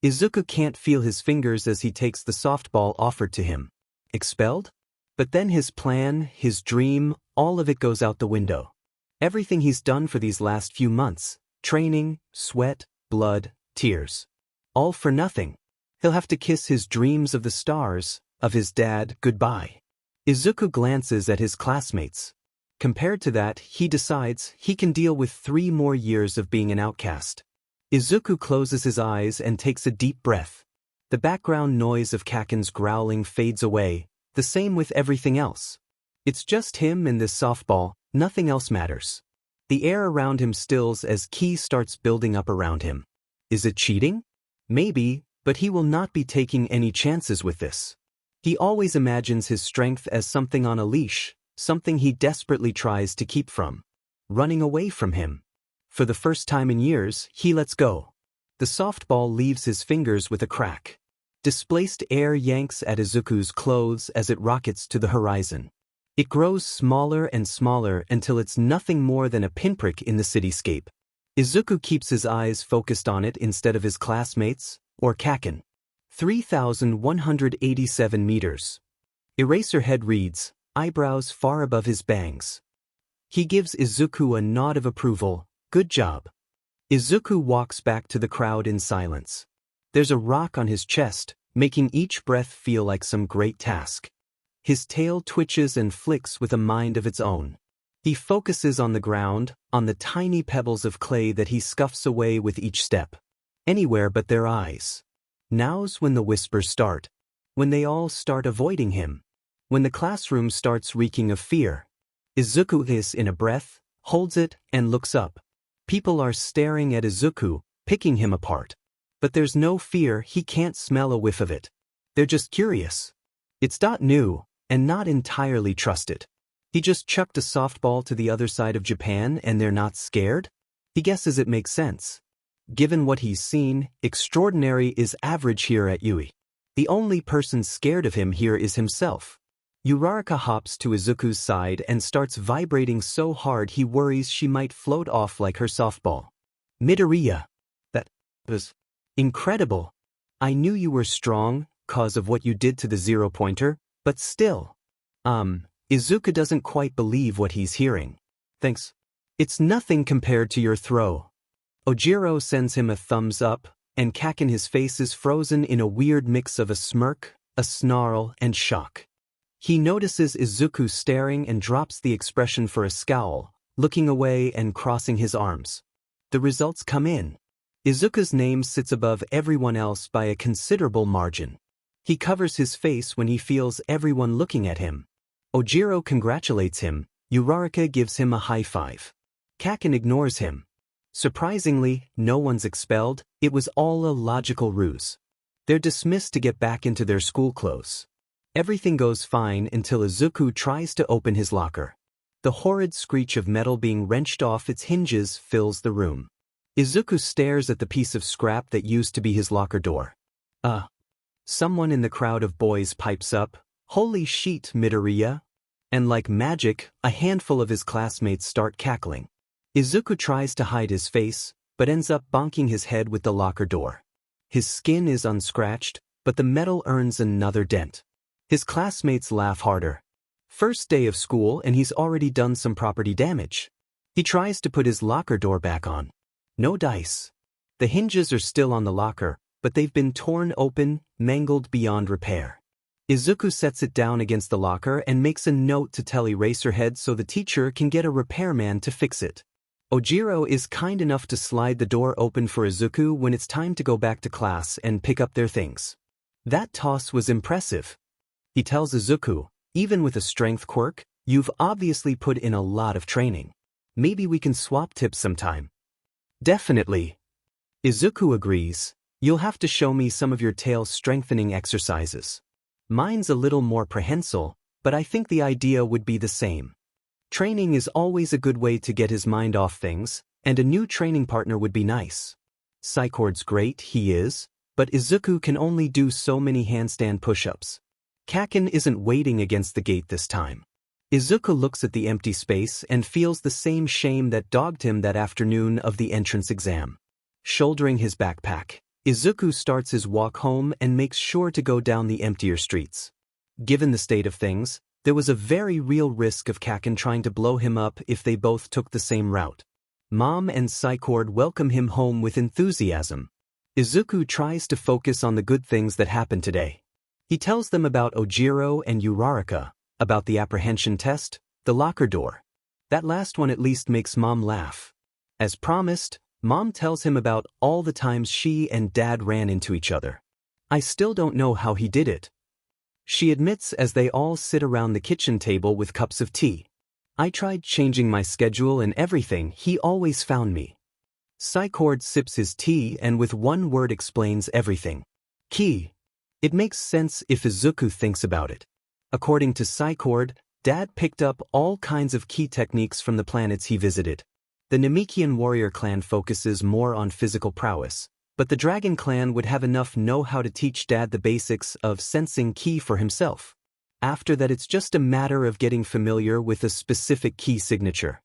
Izuku can't feel his fingers as he takes the softball offered to him. Expelled? But then his plan, his dream, all of it goes out the window. Everything he's done for these last few months, training, sweat, blood, tears. All for nothing. He'll have to kiss his dreams of the stars, of his dad, goodbye. Izuku glances at his classmates. Compared to that, he decides he can deal with 3 more years of being an outcast. Izuku closes his eyes and takes a deep breath. The background noise of Kaken's growling fades away, the same with everything else. It's just him and this softball, nothing else matters. The air around him stills as ki starts building up around him. Is it cheating? Maybe, but he will not be taking any chances with this. He always imagines his strength as something on a leash, something he desperately tries to keep from. Running away from him. For the first time in years, he lets go. The softball leaves his fingers with a crack. Displaced air yanks at Izuku's clothes as it rockets to the horizon. It grows smaller and smaller until it's nothing more than a pinprick in the cityscape. Izuku keeps his eyes focused on it instead of his classmates, or Kaken. 3,187 meters. Eraserhead reads, eyebrows far above his bangs. He gives Izuku a nod of approval, good job. Izuku walks back to the crowd in silence. There's a rock on his chest, making each breath feel like some great task. His tail twitches and flicks with a mind of its own. He focuses on the ground, on the tiny pebbles of clay that he scuffs away with each step. Anywhere but their eyes. Now's when the whispers start. When they all start avoiding him. When the classroom starts reeking of fear. Izuku is in a breath, holds it, and looks up. People are staring at Izuku, picking him apart. But there's no fear, he can't smell a whiff of it. They're just curious. It's not new, and not entirely trusted. He just chucked a softball to the other side of Japan and they're not scared? He guesses it makes sense. Given what he's seen, extraordinary is average here at Yui. The only person scared of him here is himself. Uraraka hops to Izuku's side and starts vibrating so hard he worries she might float off like her softball. Midoriya. That was incredible. I knew you were strong, cause of what you did to the zero-pointer, but still. Izuku doesn't quite believe what he's hearing. Thanks. It's nothing compared to your throw. Ojiro sends him a thumbs up, and Kaken his face is frozen in a weird mix of a smirk, a snarl, and shock. He notices Izuku staring and drops the expression for a scowl, looking away and crossing his arms. The results come in. Izuku's name sits above everyone else by a considerable margin. He covers his face when he feels everyone looking at him. Ojiro congratulates him, Uraraka gives him a high five. Kaken ignores him. Surprisingly, no one's expelled, it was all a logical ruse. They're dismissed to get back into their school clothes. Everything goes fine until Izuku tries to open his locker. The horrid screech of metal being wrenched off its hinges fills the room. Izuku stares at the piece of scrap that used to be his locker door. Someone in the crowd of boys pipes up, "Holy shit, Midoriya!" And like magic, a handful of his classmates start cackling. Izuku tries to hide his face, but ends up bonking his head with the locker door. His skin is unscratched, but the metal earns another dent. His classmates laugh harder. First day of school and he's already done some property damage. He tries to put his locker door back on. No dice. The hinges are still on the locker, but they've been torn open, mangled beyond repair. Izuku sets it down against the locker and makes a note to tell Eraserhead so the teacher can get a repairman to fix it. Ojiro is kind enough to slide the door open for Izuku when it's time to go back to class and pick up their things. That toss was impressive. He tells Izuku, "Even with a strength quirk, you've obviously put in a lot of training. Maybe we can swap tips sometime." "Definitely." Izuku agrees. "You'll have to show me some of your tail strengthening exercises. Mine's a little more prehensile, but I think the idea would be the same." Training is always a good way to get his mind off things, and a new training partner would be nice. Psychord's great, he is, but Izuku can only do so many handstand push-ups. Kaken isn't waiting against the gate this time. Izuku looks at the empty space and feels the same shame that dogged him that afternoon of the entrance exam. Shouldering his backpack, Izuku starts his walk home and makes sure to go down the emptier streets. Given the state of things, there was a very real risk of Kaken trying to blow him up if they both took the same route. Mom and Psychord welcome him home with enthusiasm. Izuku tries to focus on the good things that happened today. He tells them about Ojiro and Uraraka, about the apprehension test, the locker door. That last one at least makes Mom laugh. As promised, Mom tells him about all the times she and Dad ran into each other. "I still don't know how he did it," she admits as they all sit around the kitchen table with cups of tea. "I tried changing my schedule and everything, he always found me." Psychord sips his tea and with one word explains everything. Ki. It makes sense if Izuku thinks about it. According to Psychord, Dad picked up all kinds of ki techniques from the planets he visited. The Namekian warrior clan focuses more on physical prowess, but the Dragon clan would have enough know-how to teach Dad the basics of sensing ki for himself. After that, it's just a matter of getting familiar with a specific ki signature.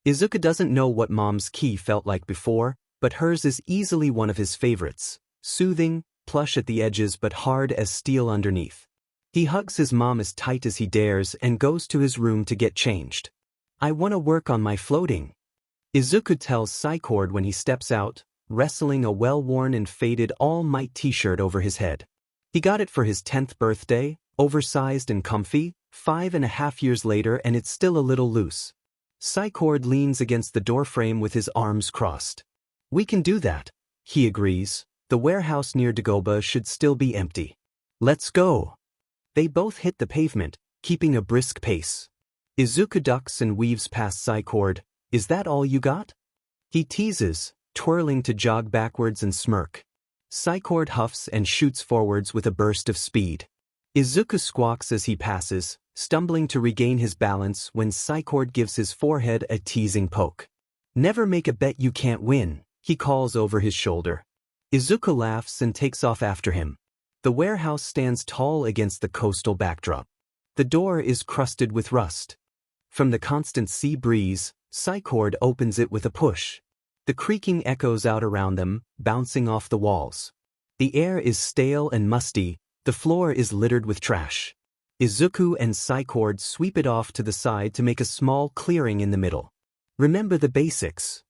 Izuku doesn't know what Mom's ki felt like before, but hers is easily one of his favorites. Soothing, plush at the edges but hard as steel underneath. He hugs his mom as tight as he dares and goes to his room to get changed. "I want to work on my floating," Izuku tells Psychord when he steps out, wrestling a well-worn and faded All Might t-shirt over his head. He got it for his 10th birthday, oversized and comfy, 5.5 years later, and it's still a little loose. Psychord leans against the doorframe with his arms crossed. "We can do that," he agrees. "The warehouse near Dagoba should still be empty. Let's go." They both hit the pavement, keeping a brisk pace. Izuku ducks and weaves past Psychord. "Is that all you got?" he teases, twirling to jog backwards and smirk. Psychord huffs and shoots forwards with a burst of speed. Izuku squawks as he passes, stumbling to regain his balance when Psychord gives his forehead a teasing poke. "Never make a bet you can't win," he calls over his shoulder. Izuku laughs and takes off after him. The warehouse stands tall against the coastal backdrop. The door is crusted with rust. From the constant sea breeze, Psychord opens it with a push. The creaking echoes out around them, bouncing off the walls. The air is stale and musty, the floor is littered with trash. Izuku and Psychord sweep it off to the side to make a small clearing in the middle. "Remember the basics,"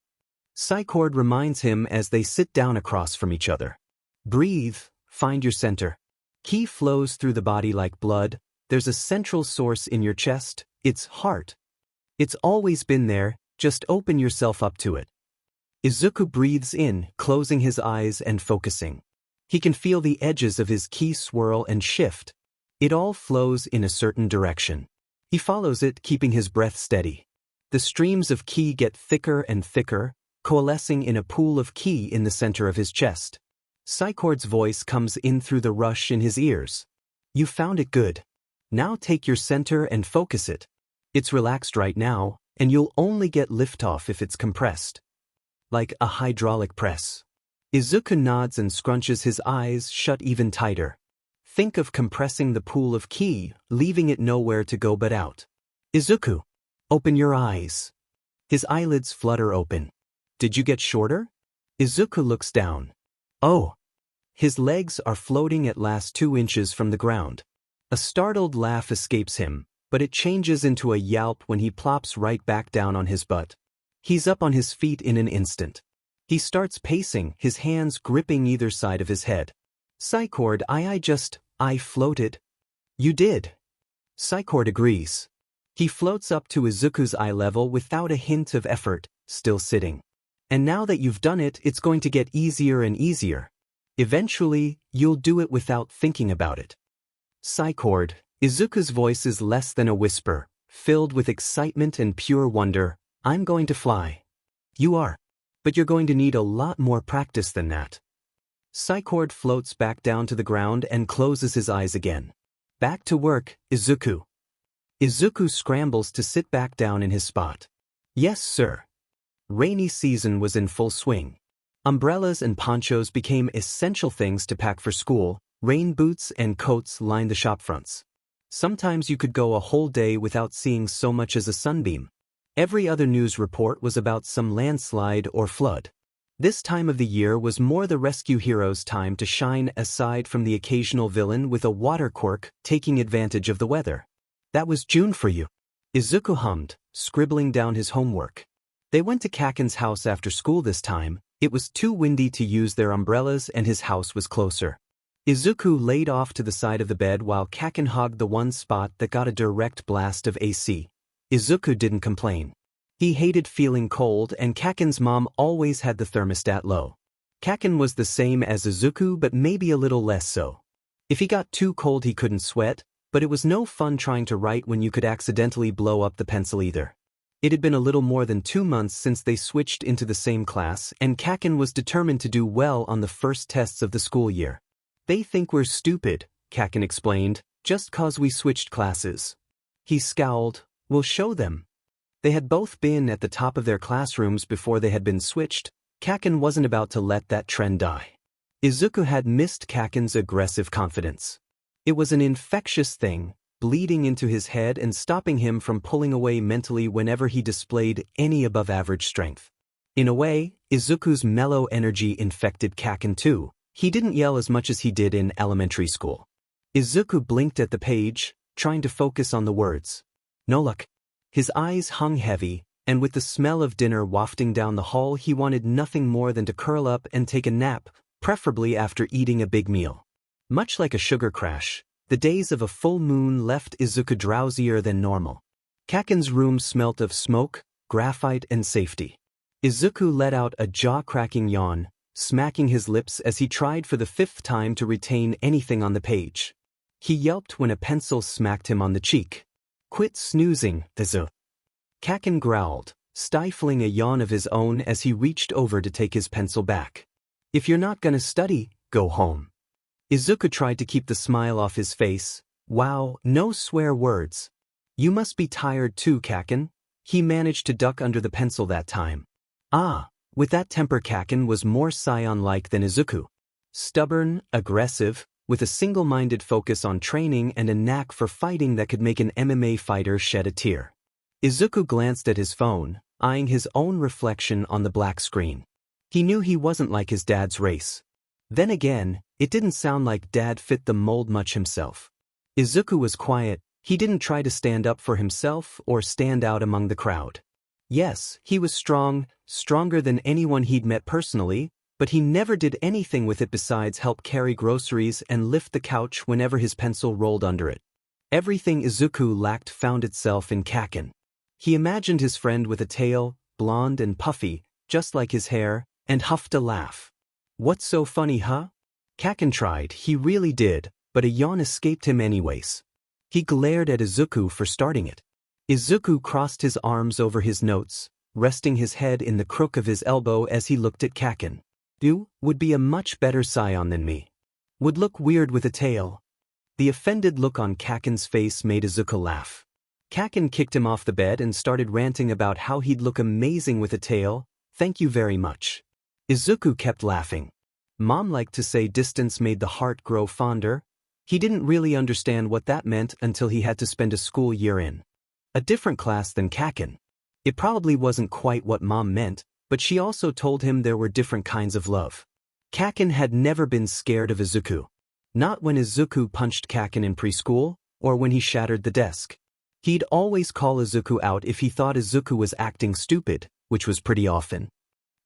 Psychord reminds him as they sit down across from each other. "Breathe, find your center. Ki flows through the body like blood. There's a central source in your chest, its heart. It's always been there, just open yourself up to it." Izuku breathes in, closing his eyes and focusing. He can feel the edges of his ki swirl and shift. It all flows in a certain direction. He follows it, keeping his breath steady. The streams of ki get thicker and thicker, coalescing in a pool of ki in the center of his chest. Psychord's voice comes in through the rush in his ears. "You found it good." Now take your center and focus it. It's relaxed right now, and you'll only get liftoff if it's compressed. Like a hydraulic press. Izuku nods and scrunches his eyes shut even tighter. Think of compressing the pool of ki, leaving it nowhere to go but out. Izuku, open your eyes. His eyelids flutter open. Did you get shorter? Izuku looks down. Oh. His legs are floating at last 2 inches from the ground. A startled laugh escapes him, but it changes into a yelp when he plops right back down on his butt. He's up on his feet in an instant. He starts pacing, his hands gripping either side of his head. Psycord, I floated. You did. Psycord agrees. He floats up to Izuku's eye level without a hint of effort, still sitting. And now that you've done it, it's going to get easier and easier. Eventually, you'll do it without thinking about it. Psycord, Izuku's voice is less than a whisper, filled with excitement and pure wonder. I'm going to fly. You are. But you're going to need a lot more practice than that. Psycord floats back down to the ground and closes his eyes again. Back to work, Izuku. Izuku scrambles to sit back down in his spot. Yes, sir. Rainy season was in full swing. Umbrellas and ponchos became essential things to pack for school. Rain boots and coats lined the shop fronts. Sometimes you could go a whole day without seeing so much as a sunbeam. Every other news report was about some landslide or flood. This time of the year was more the rescue heroes' time to shine, aside from the occasional villain with a water quirk taking advantage of the weather. That was June for you. Izuku hummed, scribbling down his homework. They went to Kaken's house after school this time. It was too windy to use their umbrellas and his house was closer. Izuku laid off to the side of the bed while Kaken hogged the one spot that got a direct blast of AC. Izuku didn't complain. He hated feeling cold, and Kaken's mom always had the thermostat low. Kaken was the same as Izuku, but maybe a little less so. If he got too cold he couldn't sweat, but it was no fun trying to write when you could accidentally blow up the pencil either. It had been a little more than 2 months since they switched into the same class, and Kaken was determined to do well on the first tests of the school year. They think we're stupid, Kaken explained, just 'cause we switched classes. He scowled. We'll show them. They had both been at the top of their classrooms before they had been switched. Kaken wasn't about to let that trend die. Izuku had missed Kaken's aggressive confidence. It was an infectious thing, bleeding into his head and stopping him from pulling away mentally whenever he displayed any above-average strength. In a way, Izuku's mellow energy infected Kaken too. He didn't yell as much as he did in elementary school. Izuku blinked at the page, trying to focus on the words. No luck. His eyes hung heavy, and with the smell of dinner wafting down the hall he wanted nothing more than to curl up and take a nap, preferably after eating a big meal. Much like a sugar crash, the days of a full moon left Izuku drowsier than normal. Kaken's room smelt of smoke, graphite, and safety. Izuku let out a jaw-cracking yawn, smacking his lips as he tried for the 5th time to retain anything on the page. He yelped when a pencil smacked him on the cheek. Quit snoozing, Izu. Kaken growled, stifling a yawn of his own as he reached over to take his pencil back. If you're not gonna study, go home. Izuku tried to keep the smile off his face. Wow, no swear words. You must be tired too, Kaken. He managed to duck under the pencil that time. With that temper Kaken was more Saiyan-like than Izuku. Stubborn, aggressive, with a single-minded focus on training and a knack for fighting that could make an MMA fighter shed a tear. Izuku glanced at his phone, eyeing his own reflection on the black screen. He knew he wasn't like his dad's race. Then again, it didn't sound like Dad fit the mold much himself. Izuku was quiet. He didn't try to stand up for himself or stand out among the crowd. Yes, he was strong, stronger than anyone he'd met personally, but he never did anything with it besides help carry groceries and lift the couch whenever his pencil rolled under it. Everything Izuku lacked found itself in Kaken. He imagined his friend with a tail, blonde and puffy, just like his hair, and huffed a laugh. What's so funny, huh? Kaken tried, he really did, but a yawn escaped him anyways. He glared at Izuku for starting it. Izuku crossed his arms over his notes, resting his head in the crook of his elbow as he looked at Kaken. You would be a much better Saiyan than me. Would look weird with a tail. The offended look on Kaken's face made Izuku laugh. Kaken kicked him off the bed and started ranting about how he'd look amazing with a tail. Thank you very much. Izuku kept laughing. Mom liked to say distance made the heart grow fonder. He didn't really understand what that meant until he had to spend a school year in a different class than Kaken. It probably wasn't quite what Mom meant, but she also told him there were different kinds of love. Kaken had never been scared of Izuku. Not when Izuku punched Kaken in preschool, or when he shattered the desk. He'd always call Izuku out if he thought Izuku was acting stupid, which was pretty often.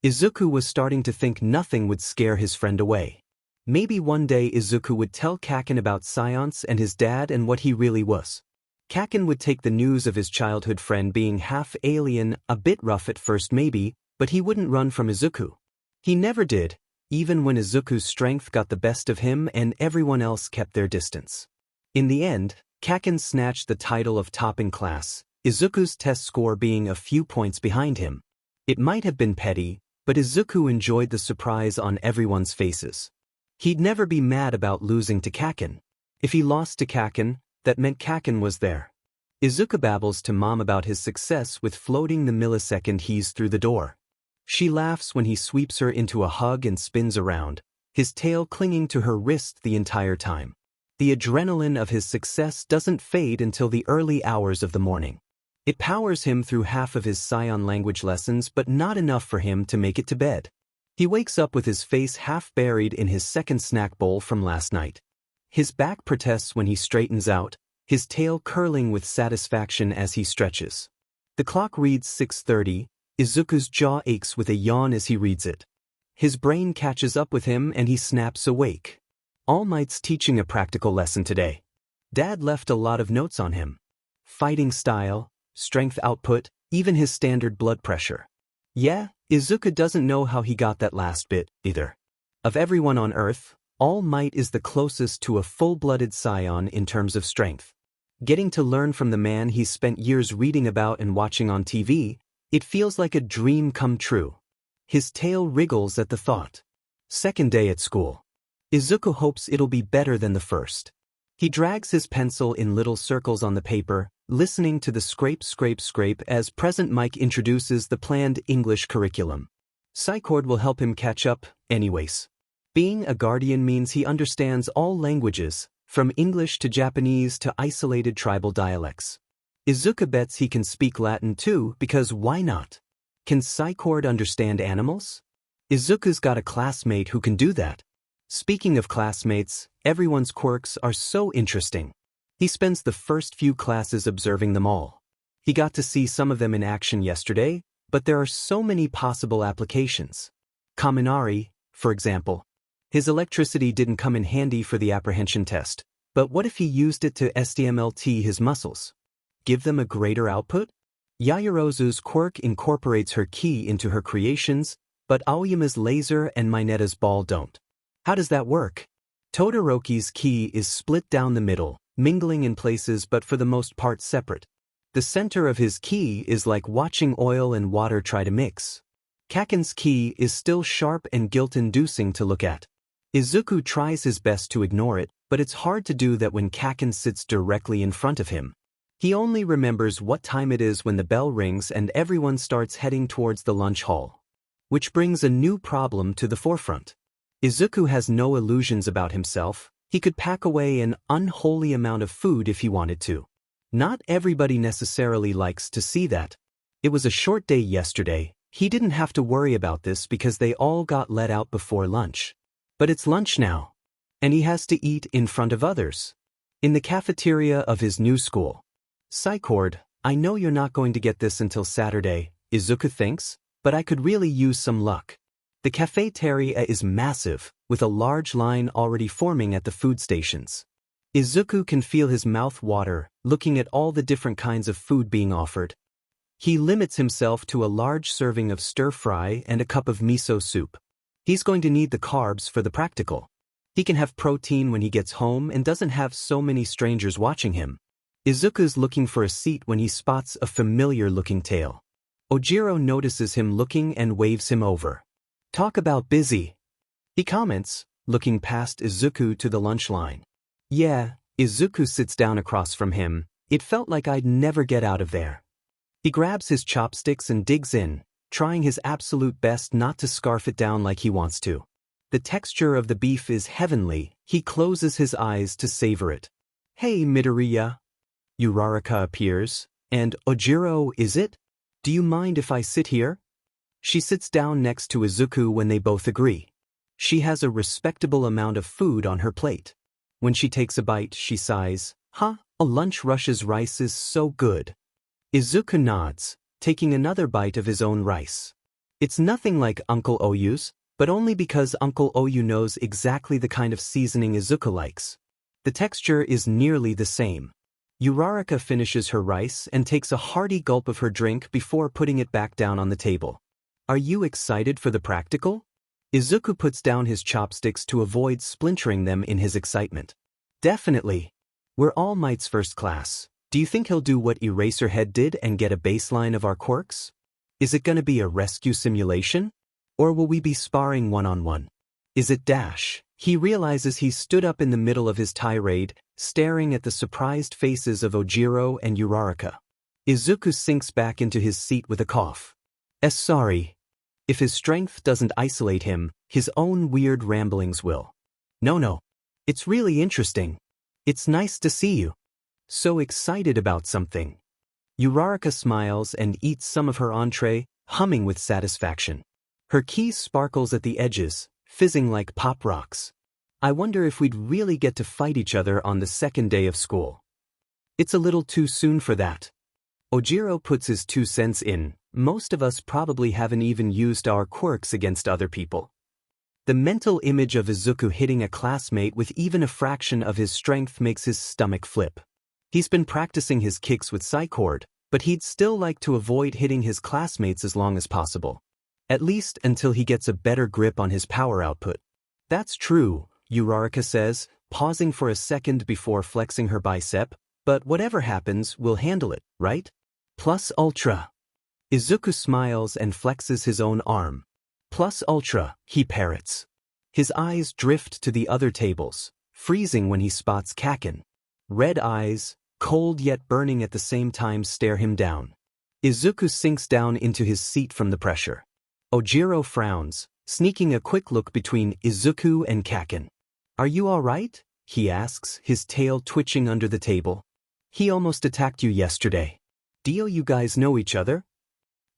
Izuku was starting to think nothing would scare his friend away. Maybe one day Izuku would tell Kaken about science and his dad and what he really was. Kaken would take the news of his childhood friend being half alien a bit rough at first maybe, but he wouldn't run from Izuku. He never did, even when Izuku's strength got the best of him and everyone else kept their distance. In the end, Kaken snatched the title of top in class, Izuku's test score being a few points behind him. It might have been petty, but Izuku enjoyed the surprise on everyone's faces. He'd never be mad about losing to Kaken. If he lost to Kaken, that meant Kaken was there. Izuku babbles to Mom about his success with floating the millisecond he's through the door. She laughs when he sweeps her into a hug and spins around, his tail clinging to her wrist the entire time. The adrenaline of his success doesn't fade until the early hours of the morning. It powers him through half of his Saiyan language lessons but not enough for him to make it to bed. He wakes up with his face half buried in his second snack bowl from last night. His back protests when he straightens out, his tail curling with satisfaction as he stretches. The clock reads 6:30, Izuku's jaw aches with a yawn as he reads it. His brain catches up with him and he snaps awake. All Might's teaching a practical lesson today. Dad left a lot of notes on him. Fighting style, strength output, even his standard blood pressure. Yeah, Izuku doesn't know how he got that last bit, either. Of everyone on Earth, All Might is the closest to a full-blooded Saiyan in terms of strength. Getting to learn from the man he's spent years reading about and watching on TV, it feels like a dream come true. His tail wriggles at the thought. Second day at school. Izuku hopes it'll be better than the first. He drags his pencil in little circles on the paper, listening to the scrape scrape scrape as Present Mike introduces the planned English curriculum. Psychord will help him catch up, anyways. Being a guardian means he understands all languages, from English to Japanese to isolated tribal dialects. Izuku bets he can speak Latin too, because why not? Can Psychord understand animals? Izuku's got a classmate who can do that. Speaking of classmates, everyone's quirks are so interesting. He spends the first few classes observing them all. He got to see some of them in action yesterday, but there are so many possible applications. Kaminari, for example. His electricity didn't come in handy for the apprehension test, but what if he used it to STMLT his muscles? Give them a greater output? Yaoyorozu's quirk incorporates her ki into her creations, but Aoyama's laser and Mineta's ball don't. How does that work? Todoroki's ki is split down the middle, mingling in places but for the most part separate. The center of his ki is like watching oil and water try to mix. Kaken's ki is still sharp and guilt-inducing to look at. Izuku tries his best to ignore it, but it's hard to do that when Kaken sits directly in front of him. He only remembers what time it is when the bell rings and everyone starts heading towards the lunch hall. Which brings a new problem to the forefront. Izuku has no illusions about himself. He could pack away an unholy amount of food if he wanted to. Not everybody necessarily likes to see that. It was a short day yesterday. He didn't have to worry about this because they all got let out before lunch. But it's lunch now. And he has to eat in front of others. In the cafeteria of his new school. Psychord, I know you're not going to get this until Saturday, Izuku thinks, but I could really use some luck. The cafeteria is massive, with a large line already forming at the food stations. Izuku can feel his mouth water, looking at all the different kinds of food being offered. He limits himself to a large serving of stir-fry and a cup of miso soup. He's going to need the carbs for the practical. He can have protein when he gets home and doesn't have so many strangers watching him. Izuku's looking for a seat when he spots a familiar-looking tail. Ojiro notices him looking and waves him over. Talk about busy. He comments, looking past Izuku to the lunch line. Yeah, Izuku sits down across from him. It felt like I'd never get out of there. He grabs his chopsticks and digs in, trying his absolute best not to scarf it down like he wants to. The texture of the beef is heavenly. He closes his eyes to savor it. Hey Midoriya. Uraraka appears. And Ojiro, is it? Do you mind if I sit here? She sits down next to Izuku when they both agree. She has a respectable amount of food on her plate. When she takes a bite, she sighs, a lunch rush's rice is so good. Izuku nods, taking another bite of his own rice. It's nothing like Uncle Oyu's, but only because Uncle Oyu knows exactly the kind of seasoning Izuku likes. The texture is nearly the same. Uraraka finishes her rice and takes a hearty gulp of her drink before putting it back down on the table. Are you excited for the practical? Izuku puts down his chopsticks to avoid splintering them in his excitement. Definitely. We're All Might's first class. Do you think he'll do what Eraserhead did and get a baseline of our quirks? Is it gonna be a rescue simulation? Or will we be sparring one-on-one? Is it Dash? He realizes he stood up in the middle of his tirade, staring at the surprised faces of Ojiro and Uraraka. Izuku sinks back into his seat with a cough. Sorry. If his strength doesn't isolate him, his own weird ramblings will. No. It's really interesting. It's nice to see you. So excited about something. Uraraka smiles and eats some of her entree, humming with satisfaction. Her keys sparkles at the edges, fizzing like pop rocks. I wonder if we'd really get to fight each other on the second day of school. It's a little too soon for that. Ojiro puts his 2 cents in. Most of us probably haven't even used our quirks against other people. The mental image of Izuku hitting a classmate with even a fraction of his strength makes his stomach flip. He's been practicing his kicks with Psycord, but he'd still like to avoid hitting his classmates as long as possible. At least until he gets a better grip on his power output. That's true, Uraraka says, pausing for a second before flexing her bicep, but whatever happens, we'll handle it, right? Plus Ultra. Izuku smiles and flexes his own arm. Plus Ultra, he parrots. His eyes drift to the other tables, freezing when he spots Kaken. Red eyes, cold yet burning at the same time, stare him down. Izuku sinks down into his seat from the pressure. Ojiro frowns, sneaking a quick look between Izuku and Kaken. Are you all right? He asks, his tail twitching under the table. He almost attacked you yesterday. Do you guys know each other?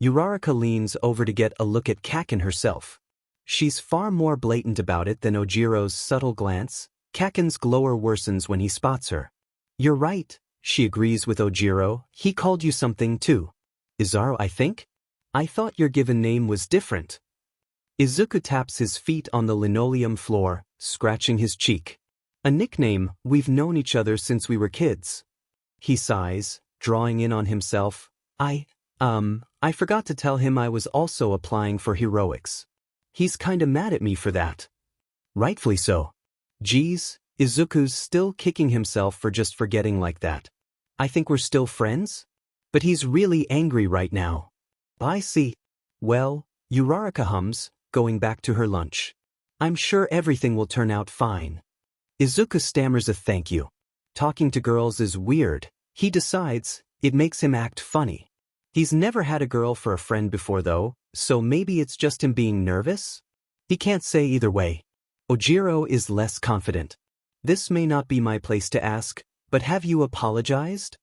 Uraraka leans over to get a look at Kaken herself. She's far more blatant about it than Ojiro's subtle glance. Kaken's glower worsens when he spots her. You're right, she agrees with Ojiro. He called you something too. Izaro, I think? I thought your given name was different. Izuku taps his feet on the linoleum floor, scratching his cheek. A nickname, we've known each other since we were kids. He sighs, drawing in on himself. I forgot to tell him I was also applying for heroics. He's kinda mad at me for that. Rightfully so. Geez, Izuku's still kicking himself for just forgetting like that. I think we're still friends? But he's really angry right now. I see. Well, Uraraka hums, going back to her lunch. I'm sure everything will turn out fine. Izuku stammers a thank you. Talking to girls is weird, he decides. It makes him act funny. He's never had a girl for a friend before though, so maybe it's just him being nervous? He can't say either way. Ojiro is less confident. This may not be my place to ask, but have you apologized?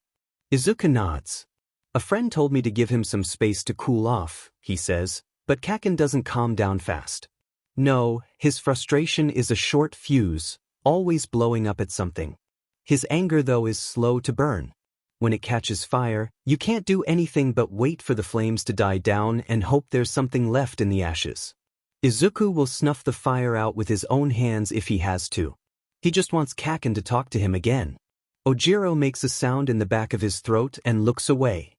Izuku nods. A friend told me to give him some space to cool off, he says, but Kaken doesn't calm down fast. No, his frustration is a short fuse, always blowing up at something. His anger though is slow to burn. When it catches fire, you can't do anything but wait for the flames to die down and hope there's something left in the ashes. Izuku will snuff the fire out with his own hands if he has to. He just wants Kaken to talk to him again. Ojiro makes a sound in the back of his throat and looks away.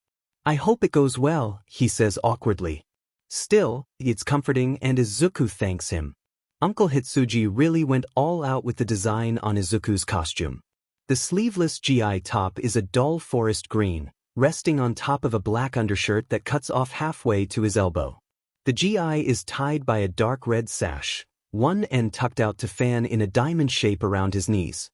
I hope it goes well, he says awkwardly. Still, it's comforting and Izuku thanks him. Uncle Hitsuji really went all out with the design on Izuku's costume. The sleeveless GI top is a dull forest green, resting on top of a black undershirt that cuts off halfway to his elbow. The GI is tied by a dark red sash, one end tucked out to fan in a diamond shape around his knees.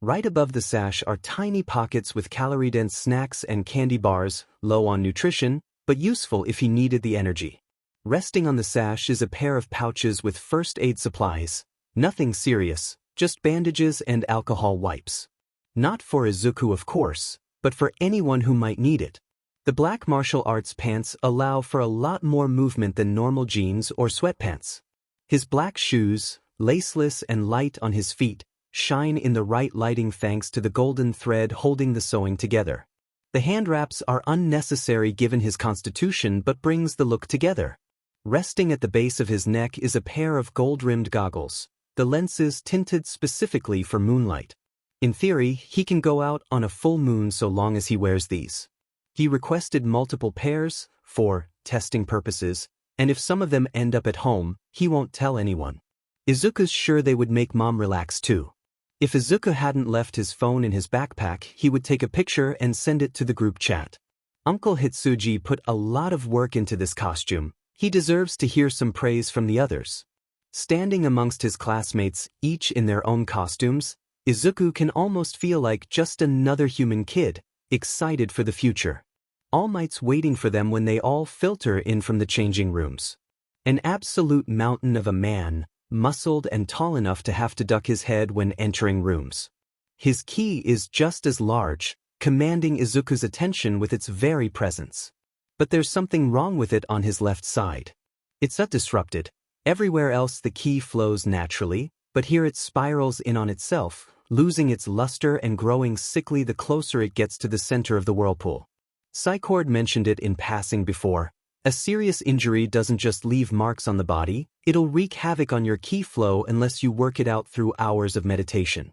Right above the sash are tiny pockets with calorie-dense snacks and candy bars, low on nutrition, but useful if he needed the energy. Resting on the sash is a pair of pouches with first aid supplies. Nothing serious, just bandages and alcohol wipes. Not for Izuku, of course, but for anyone who might need it. The black martial arts pants allow for a lot more movement than normal jeans or sweatpants. His black shoes, laceless and light on his feet, shine in the right lighting thanks to the golden thread holding the sewing together. The hand wraps are unnecessary given his constitution but brings the look together. Resting at the base of his neck is a pair of gold-rimmed goggles, the lenses tinted specifically for moonlight. In theory, he can go out on a full moon so long as he wears these. He requested multiple pairs, for testing purposes, and if some of them end up at home, he won't tell anyone. Izuku's sure they would make mom relax too. If Izuku hadn't left his phone in his backpack, he would take a picture and send it to the group chat. Uncle Hitsuji put a lot of work into this costume. He deserves to hear some praise from the others. Standing amongst his classmates, each in their own costumes, Izuku can almost feel like just another human kid, excited for the future. All Might's waiting for them when they all filter in from the changing rooms. An absolute mountain of a man, muscled and tall enough to have to duck his head when entering rooms. His ki is just as large, commanding Izuku's attention with its very presence. But there's something wrong with it on his left side. It's disrupted. Everywhere else the ki flows naturally, but here it spirals in on itself, losing its luster and growing sickly the closer it gets to the center of the whirlpool. Psycord mentioned it in passing before. A serious injury doesn't just leave marks on the body, it'll wreak havoc on your ki flow unless you work it out through hours of meditation.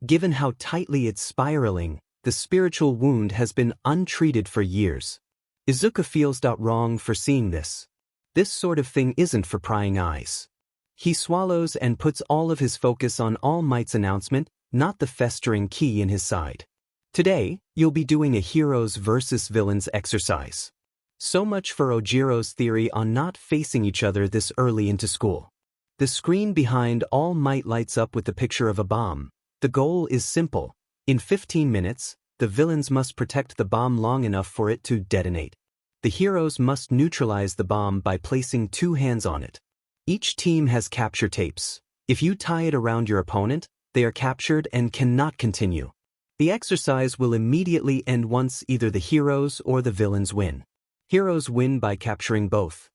Given how tightly it's spiraling, the spiritual wound has been untreated for years. Izuku feels wrong for seeing this. This sort of thing isn't for prying eyes. He swallows and puts all of his focus on All Might's announcement, not the festering ki in his side. Today, you'll be doing a heroes versus villains exercise. So much for Ojiro's theory on not facing each other this early into school. The screen behind All Might lights up with the picture of a bomb. The goal is simple. In 15 minutes, the villains must protect the bomb long enough for it to detonate. The heroes must neutralize the bomb by placing 2 hands on it. Each team has capture tapes. If you tie it around your opponent, they are captured and cannot continue. The exercise will immediately end once either the heroes or the villains win. Heroes win by capturing both.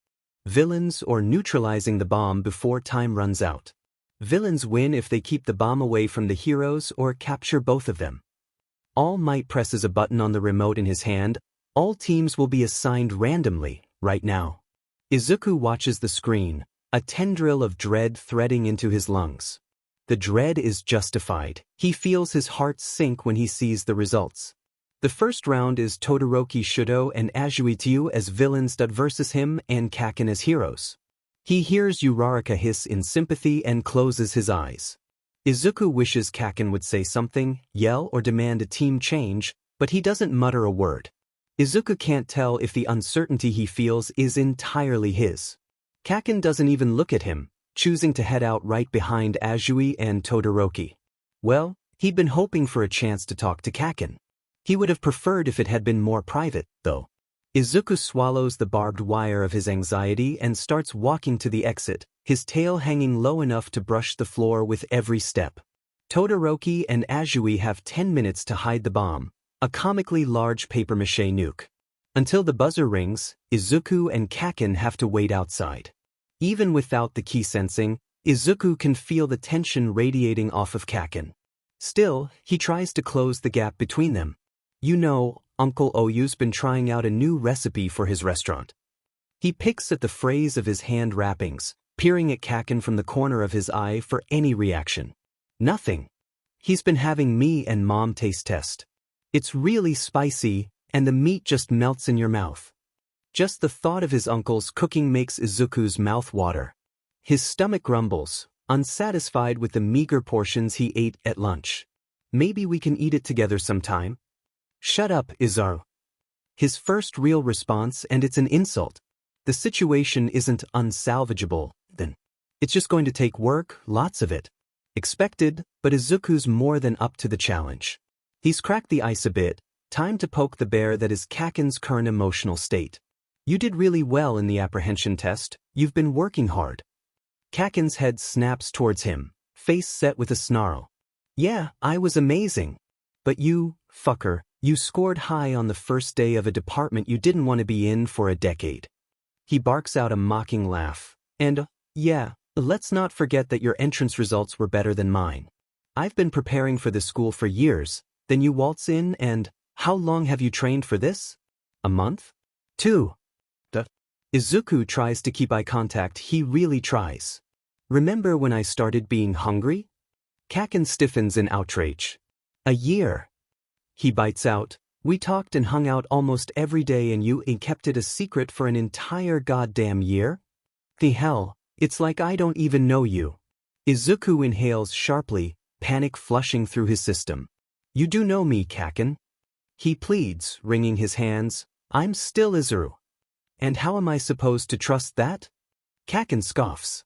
Villains or neutralizing the bomb before time runs out. Villains win if they keep the bomb away from the heroes or capture both of them. All Might presses a button on the remote in his hand. All teams will be assigned randomly, right now. Izuku watches the screen, a tendril of dread threading into his lungs. The dread is justified. He feels his heart sink when he sees the results. The first round is Todoroki Shudo and Azuitiu as villains versus him and Kaken as heroes. He hears Uraraka hiss in sympathy and closes his eyes. Izuku wishes Kaken would say something, yell or demand a team change, but he doesn't mutter a word. Izuku can't tell if the uncertainty he feels is entirely his. Kaken doesn't even look at him, choosing to head out right behind Azui and Todoroki. Well, he'd been hoping for a chance to talk to Kaken. He would have preferred if it had been more private, though. Izuku swallows the barbed wire of his anxiety and starts walking to the exit, his tail hanging low enough to brush the floor with every step. Todoroki and Azui have 10 minutes to hide the bomb, a comically large papier-mâché nuke. Until the buzzer rings, Izuku and Kaken have to wait outside. Even without the ki sensing, Izuku can feel the tension radiating off of Kaken. Still, he tries to close the gap between them. You know, Uncle Oyu's been trying out a new recipe for his restaurant. He picks at the phrase of his hand wrappings, peering at Kaken from the corner of his eye for any reaction. Nothing. He's been having me and Mom taste test. It's really spicy, and the meat just melts in your mouth. Just the thought of his uncle's cooking makes Izuku's mouth water. His stomach grumbles, unsatisfied with the meager portions he ate at lunch. Maybe we can eat it together sometime? Shut up, Izaru. His first real response, and it's an insult. The situation isn't unsalvageable, then. It's just going to take work, lots of it. Expected, but Izuku's more than up to the challenge. He's cracked the ice a bit, time to poke the bear that is Kaken's current emotional state. You did really well in the apprehension test, you've been working hard. Kaken's head snaps towards him, face set with a snarl. Yeah, I was amazing. But you, fucker, you scored high on the first day of a department you didn't want to be in for a decade. He barks out a mocking laugh. And, yeah, let's not forget that your entrance results were better than mine. I've been preparing for this school for years, then you waltz in and, how long have you trained for this? A month? 2. Izuku tries to keep eye contact, he really tries. Remember when I started being hungry? Kaken stiffens in outrage. A year. He bites out, we talked and hung out almost every day and you kept it a secret for an entire goddamn year? The hell, it's like I don't even know you. Izuku inhales sharply, panic flushing through his system. You do know me, Kaken. He pleads, wringing his hands, I'm still Izuku. And how am I supposed to trust that? Kaken scoffs.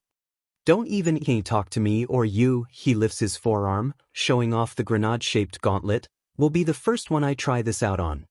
Don't even talk to me or you, he lifts his forearm, showing off the grenade-shaped gauntlet, will be the first one I try this out on.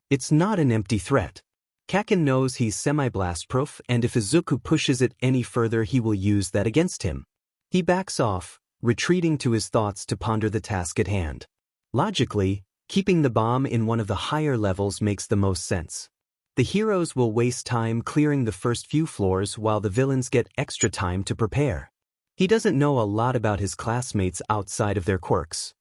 It's not an empty threat. Kaken knows he's semi-blast-proof and if Izuku pushes it any further he will use that against him. He backs off, retreating to his thoughts to ponder the task at hand. Logically, keeping the bomb in one of the higher levels makes the most sense. The heroes will waste time clearing the first few floors while the villains get extra time to prepare. He doesn't know a lot about his classmates outside of their quirks.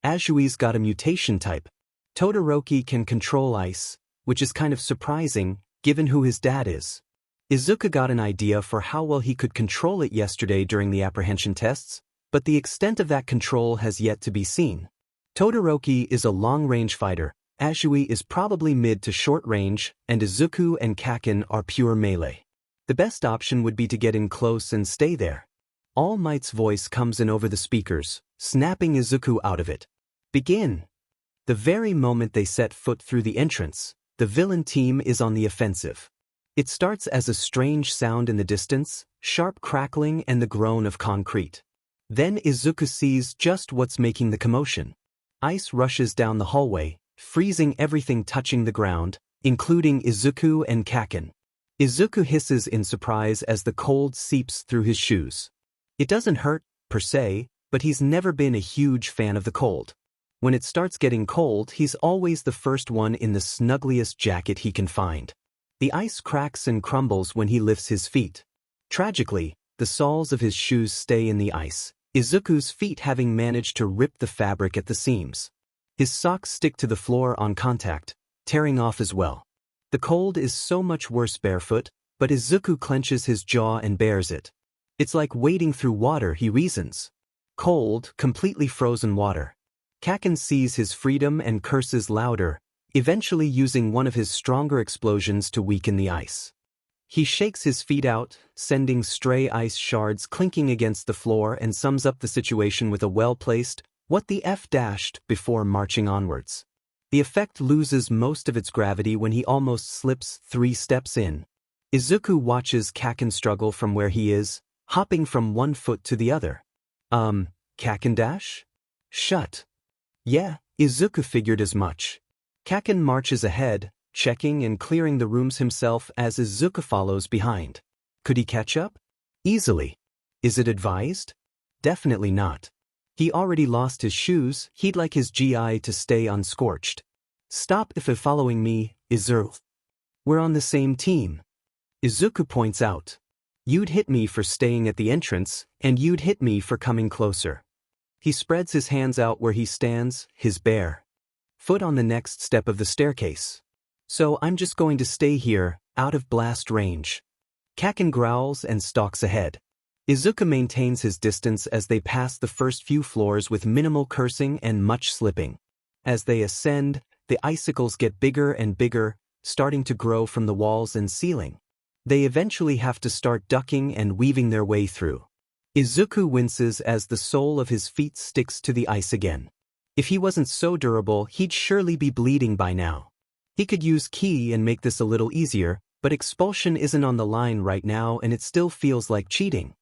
Azui's got a mutation type. Todoroki can control ice, which is kind of surprising, given who his dad is. Izuku got an idea for how well he could control it yesterday during the apprehension tests, but the extent of that control has yet to be seen. Todoroki is a long-range fighter, Azui is probably mid to short range, and Izuku and Kaken are pure melee. The best option would be to get in close and stay there. All Might's voice comes in over the speakers, snapping Izuku out of it. Begin! The very moment they set foot through the entrance, the villain team is on the offensive. It starts as a strange sound in the distance, sharp crackling and the groan of concrete. Then Izuku sees just what's making the commotion. Ice rushes down the hallway, freezing everything touching the ground, including Izuku and Kaken. Izuku hisses in surprise as the cold seeps through his shoes. It doesn't hurt, per se, but he's never been a huge fan of the cold. When it starts getting cold, he's always the first one in the snuggliest jacket he can find. The ice cracks and crumbles when he lifts his feet. Tragically, the soles of his shoes stay in the ice, Izuku's feet having managed to rip the fabric at the seams. His socks stick to the floor on contact, tearing off as well. The cold is so much worse barefoot, but Izuku clenches his jaw and bears it. It's like wading through water, he reasons. Cold, completely frozen water. Kaken sees his freedom and curses louder, eventually using one of his stronger explosions to weaken the ice. He shakes his feet out, sending stray ice shards clinking against the floor and sums up the situation with a well-placed, "What the F" before marching onwards. The effect loses most of its gravity when he almost slips 3 steps in. Izuku watches Kaken struggle from where he is, hopping from one foot to the other. Kaken dash? Shut. Yeah, Izuku figured as much. Kaken marches ahead, checking and clearing the rooms himself as Izuku follows behind. Could he catch up? Easily. Is it advised? Definitely not. He already lost his shoes, he'd like his GI to stay unscorched. Stop if you're following me, Izuku. We're on the same team. Izuku points out. You'd hit me for staying at the entrance, and you'd hit me for coming closer. He spreads his hands out where he stands, his bare foot on the next step of the staircase. So I'm just going to stay here, out of blast range. Kaken growls and stalks ahead. Izuku maintains his distance as they pass the first few floors with minimal cursing and much slipping. As they ascend, the icicles get bigger and bigger, starting to grow from the walls and ceiling. They eventually have to start ducking and weaving their way through. Izuku winces as the sole of his feet sticks to the ice again. If he wasn't so durable, he'd surely be bleeding by now. He could use ki and make this a little easier, but expulsion isn't on the line right now and it still feels like cheating.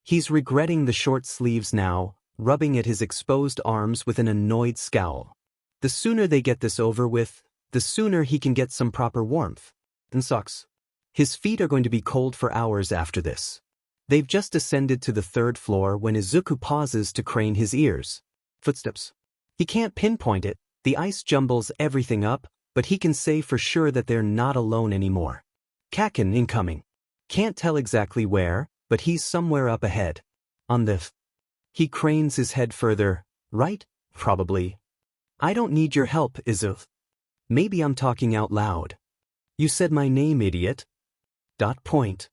He's regretting the short sleeves now, rubbing at his exposed arms with an annoyed scowl. The sooner they get this over with, the sooner he can get some proper warmth. And sucks. His feet are going to be cold for hours after this. They've just ascended to the 3rd floor when Izuku pauses to crane his ears. Footsteps. He can't pinpoint it, the ice jumbles everything up, but he can say for sure that they're not alone anymore. Kaken incoming. Can't tell exactly where, but he's somewhere up ahead. On the He cranes his head further. Right? Probably. I don't need your help, Izuku. Maybe I'm talking out loud. You said my name, idiot. Point.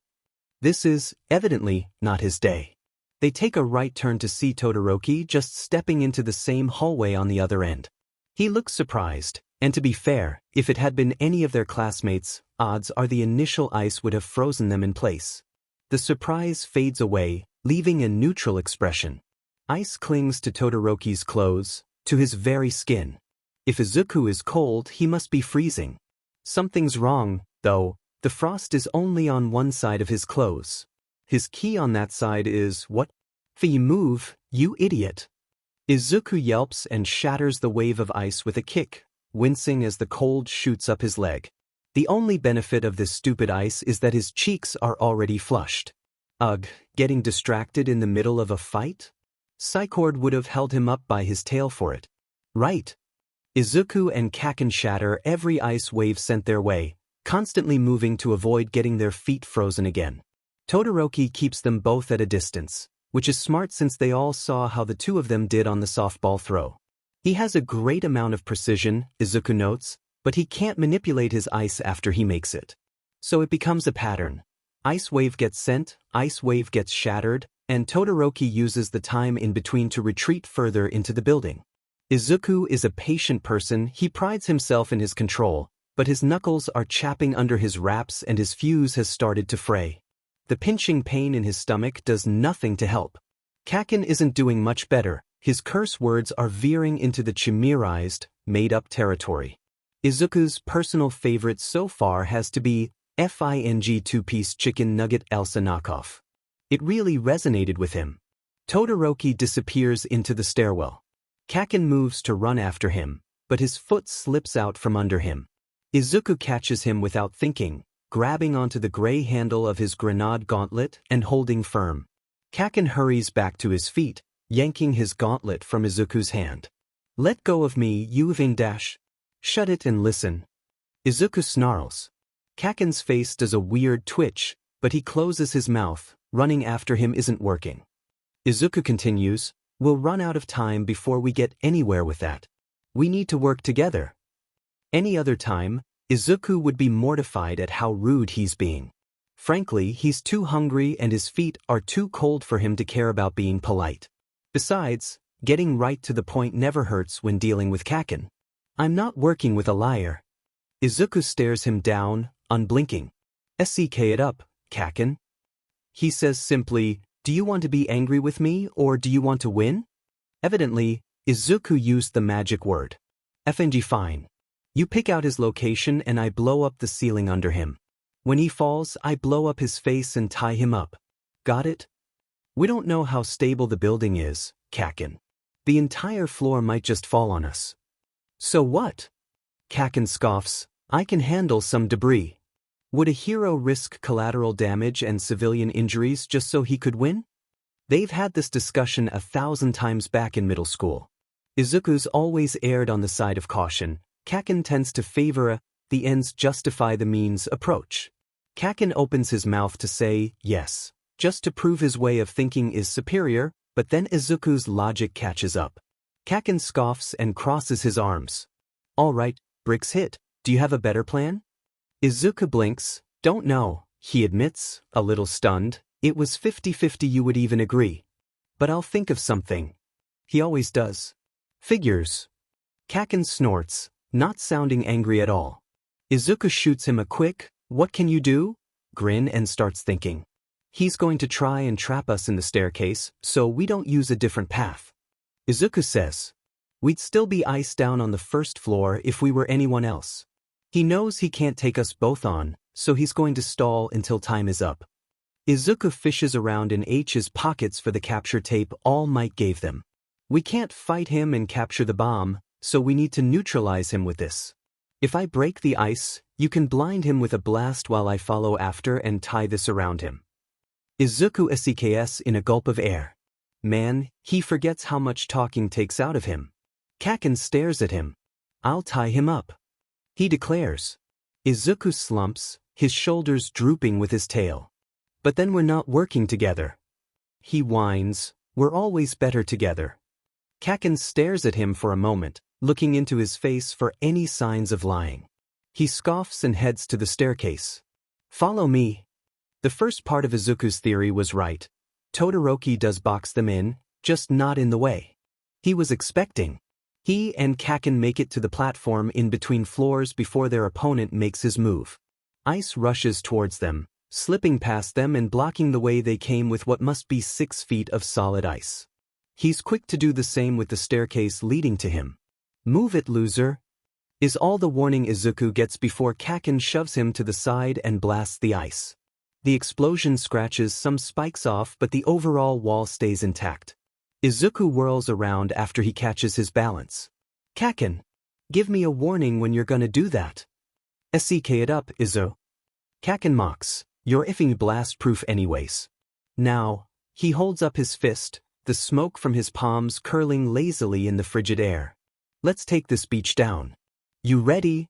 This is, evidently, not his day. They take a right turn to see Todoroki just stepping into the same hallway on the other end. He looks surprised, and to be fair, if it had been any of their classmates, odds are the initial ice would have frozen them in place. The surprise fades away, leaving a neutral expression. Ice clings to Todoroki's clothes, to his very skin. If Izuku is cold, he must be freezing. Something's wrong, though. The frost is only on one side of his clothes. His key on that side is what? You move, you idiot. Izuku yelps and shatters the wave of ice with a kick, wincing as the cold shoots up his leg. The only benefit of this stupid ice is that his cheeks are already flushed. Ugh, getting distracted in the middle of a fight? Psycord would have held him up by his tail for it. Right. Izuku and Kaken shatter every ice wave sent their way, constantly moving to avoid getting their feet frozen again. Todoroki keeps them both at a distance, which is smart since they all saw how the two of them did on the softball throw. He has a great amount of precision, Izuku notes, but he can't manipulate his ice after he makes it. So it becomes a pattern. Ice wave gets sent, ice wave gets shattered, and Todoroki uses the time in between to retreat further into the building. Izuku is a patient person, he prides himself in his control, but his knuckles are chapping under his wraps and his fuse has started to fray. The pinching pain in his stomach does nothing to help. Kaken isn't doing much better, his curse words are veering into the chimerized, made-up territory. Izuku's personal favorite so far has to be FING 2-piece chicken nugget Elsa knockoff. It really resonated with him. Todoroki disappears into the stairwell. Kaken moves to run after him, but his foot slips out from under him. Izuku catches him without thinking, grabbing onto the gray handle of his grenade gauntlet and holding firm. Kaken hurries back to his feet, yanking his gauntlet from Izuku's hand. Let go of me, you dash. Shut it and listen. Izuku snarls. Kaken's face does a weird twitch, but he closes his mouth. Running after him isn't working. Izuku continues, we'll run out of time before we get anywhere with that. We need to work together. Any other time, Izuku would be mortified at how rude he's being. Frankly, he's too hungry and his feet are too cold for him to care about being polite. Besides, getting right to the point never hurts when dealing with Kaken. I'm not working with a liar. Izuku stares him down, unblinking. SCK it up, Kaken. He says simply, do you want to be angry with me or do you want to win? Evidently, Izuku used the magic word. FNG fine. You pick out his location and I blow up the ceiling under him. When he falls, I blow up his face and tie him up. Got it? We don't know how stable the building is, Kaken. The entire floor might just fall on us. So what? Kaken scoffs, I can handle some debris. Would a hero risk collateral damage and civilian injuries just so he could win? They've had this discussion 1,000 times back in middle school. Izuku's always erred on the side of caution. Kaken tends to favor the ends justify the means approach. Kaken opens his mouth to say yes, just to prove his way of thinking is superior, but then Izuku's logic catches up. Kaken scoffs and crosses his arms. All right, bricks hit. Do you have a better plan? Izuku blinks. Don't know, he admits, a little stunned. It was 50-50 you would even agree. But I'll think of something. He always does. Figures. Kaken snorts, not sounding angry at all. Izuku shoots him a quick, what can you do? Grin and starts thinking. He's going to try and trap us in the staircase, so we don't use a different path. Izuku says, we'd still be iced down on the first floor if we were anyone else. He knows he can't take us both on, so he's going to stall until time is up. Izuku fishes around in H's pockets for the capture tape All Might gave them. We can't fight him and capture the bomb, so we need to neutralize him with this. If I break the ice, you can blind him with a blast while I follow after and tie this around him. Izuku seeks in a gulp of air. Man, he forgets how much talking takes out of him. Kaken stares at him. I'll tie him up, he declares. Izuku slumps, his shoulders drooping with his tail. But then we're not working together. He whines, we're always better together. Kaken stares at him for a moment, looking into his face for any signs of lying. He scoffs and heads to the staircase. Follow me. The first part of Izuku's theory was right. Todoroki does box them in, just not in the way he was expecting. He and Kaken make it to the platform in between floors before their opponent makes his move. Ice rushes towards them, slipping past them and blocking the way they came with what must be 6 feet of solid ice. He's quick to do the same with the staircase leading to him. Move it, loser, is all the warning Izuku gets before Kaken shoves him to the side and blasts the ice. The explosion scratches some spikes off, but the overall wall stays intact. Izuku whirls around after he catches his balance. Kaken, give me a warning when you're gonna do that. Seek it up, Izu. Kaken mocks, you're effing blast-proof anyways. Now, he holds up his fist, the smoke from his palms curling lazily in the frigid air. Let's take this beach down. You ready?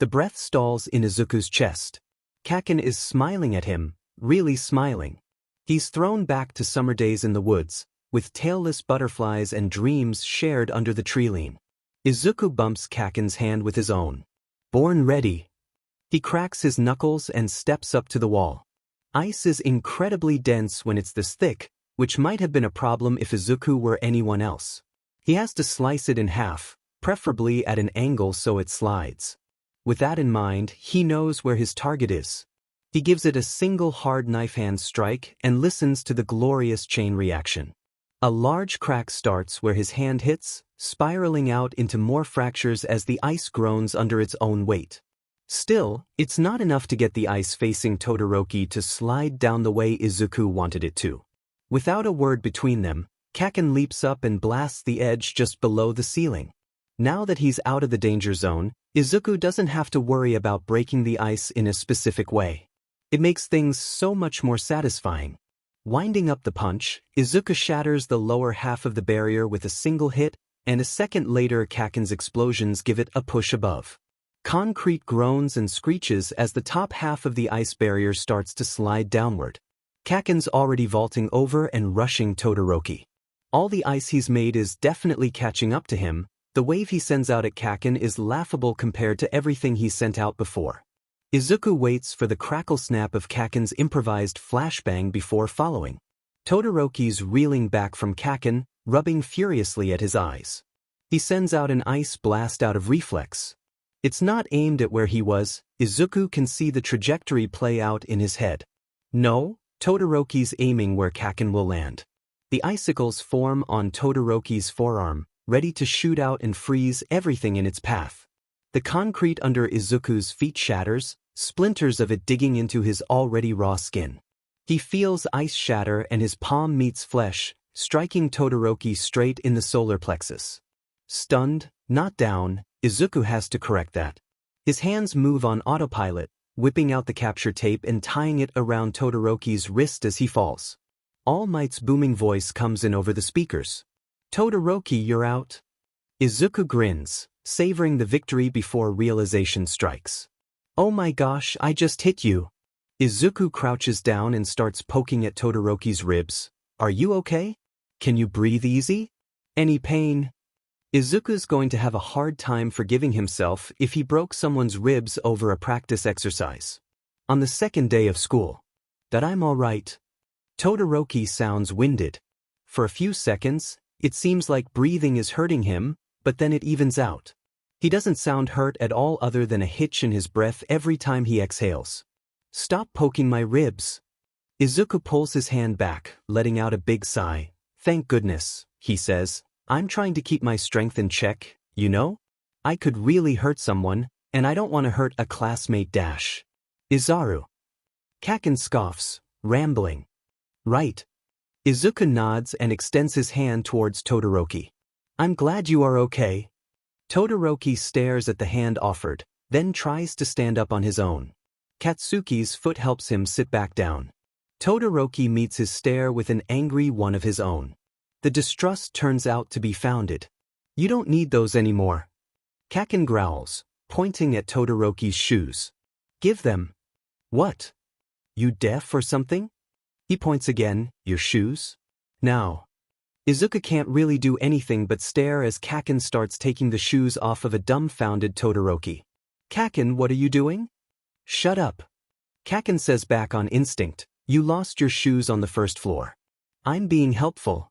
The breath stalls in Izuku's chest. Kaken is smiling at him, really smiling. He's thrown back to summer days in the woods, with tailless butterflies and dreams shared under the tree-line. Izuku bumps Kaken's hand with his own. Born ready. He cracks his knuckles and steps up to the wall. Ice is incredibly dense when it's this thick, which might have been a problem if Izuku were anyone else. He has to slice it in half, preferably at an angle so it slides. With that in mind, he knows where his target is. He gives it a single hard knife hand strike and listens to the glorious chain reaction. A large crack starts where his hand hits, spiraling out into more fractures as the ice groans under its own weight. Still, it's not enough to get the ice facing Todoroki to slide down the way Izuku wanted it to. Without a word between them, Kaken leaps up and blasts the edge just below the ceiling. Now that he's out of the danger zone, Izuku doesn't have to worry about breaking the ice in a specific way. It makes things so much more satisfying. Winding up the punch, Izuku shatters the lower half of the barrier with a single hit, and a second later Kaken's explosions give it a push above. Concrete groans and screeches as the top half of the ice barrier starts to slide downward. Kaken's already vaulting over and rushing Todoroki. All the ice he's made is definitely catching up to him. The wave he sends out at Kaken is laughable compared to everything he's sent out before. Izuku waits for the crackle snap of Kaken's improvised flashbang before following. Todoroki's reeling back from Kaken, rubbing furiously at his eyes. He sends out an ice blast out of reflex. It's not aimed at where he was. Izuku can see the trajectory play out in his head. No, Todoroki's aiming where Kaken will land. The icicles form on Todoroki's forearm, ready to shoot out and freeze everything in its path. The concrete under Izuku's feet shatters, splinters of it digging into his already raw skin. He feels ice shatter and his palm meets flesh, striking Todoroki straight in the solar plexus. Stunned, not down, Izuku has to correct that. His hands move on autopilot, whipping out the capture tape and tying it around Todoroki's wrist as he falls. All Might's booming voice comes in over the speakers. Todoroki, you're out. Izuku grins, savoring the victory before realization strikes. Oh my gosh, I just hit you. Izuku crouches down and starts poking at Todoroki's ribs. Are you okay? Can you breathe easy? Any pain? Izuku's going to have a hard time forgiving himself if he broke someone's ribs over a practice exercise. On the second day of school. That I'm all right. Todoroki sounds winded. For a few seconds, it seems like breathing is hurting him, but then it evens out. He doesn't sound hurt at all other than a hitch in his breath every time he exhales. Stop poking my ribs. Izuku pulls his hand back, letting out a big sigh. Thank goodness, he says. I'm trying to keep my strength in check, you know? I could really hurt someone, and I don't want to hurt a classmate dash. Izaru. Kaken scoffs, rambling. Right. Izuku nods and extends his hand towards Todoroki. I'm glad you are okay. Todoroki stares at the hand offered, then tries to stand up on his own. Katsuki's foot helps him sit back down. Todoroki meets his stare with an angry one of his own. The distrust turns out to be founded. You don't need those anymore. Kaken growls, pointing at Todoroki's shoes. Give them. What? You deaf or something? He points again, your shoes? Now. Izuku can't really do anything but stare as Kaken starts taking the shoes off of a dumbfounded Todoroki. Kaken, what are you doing? Shut up. Kaken says back on instinct, you lost your shoes on the first floor. I'm being helpful.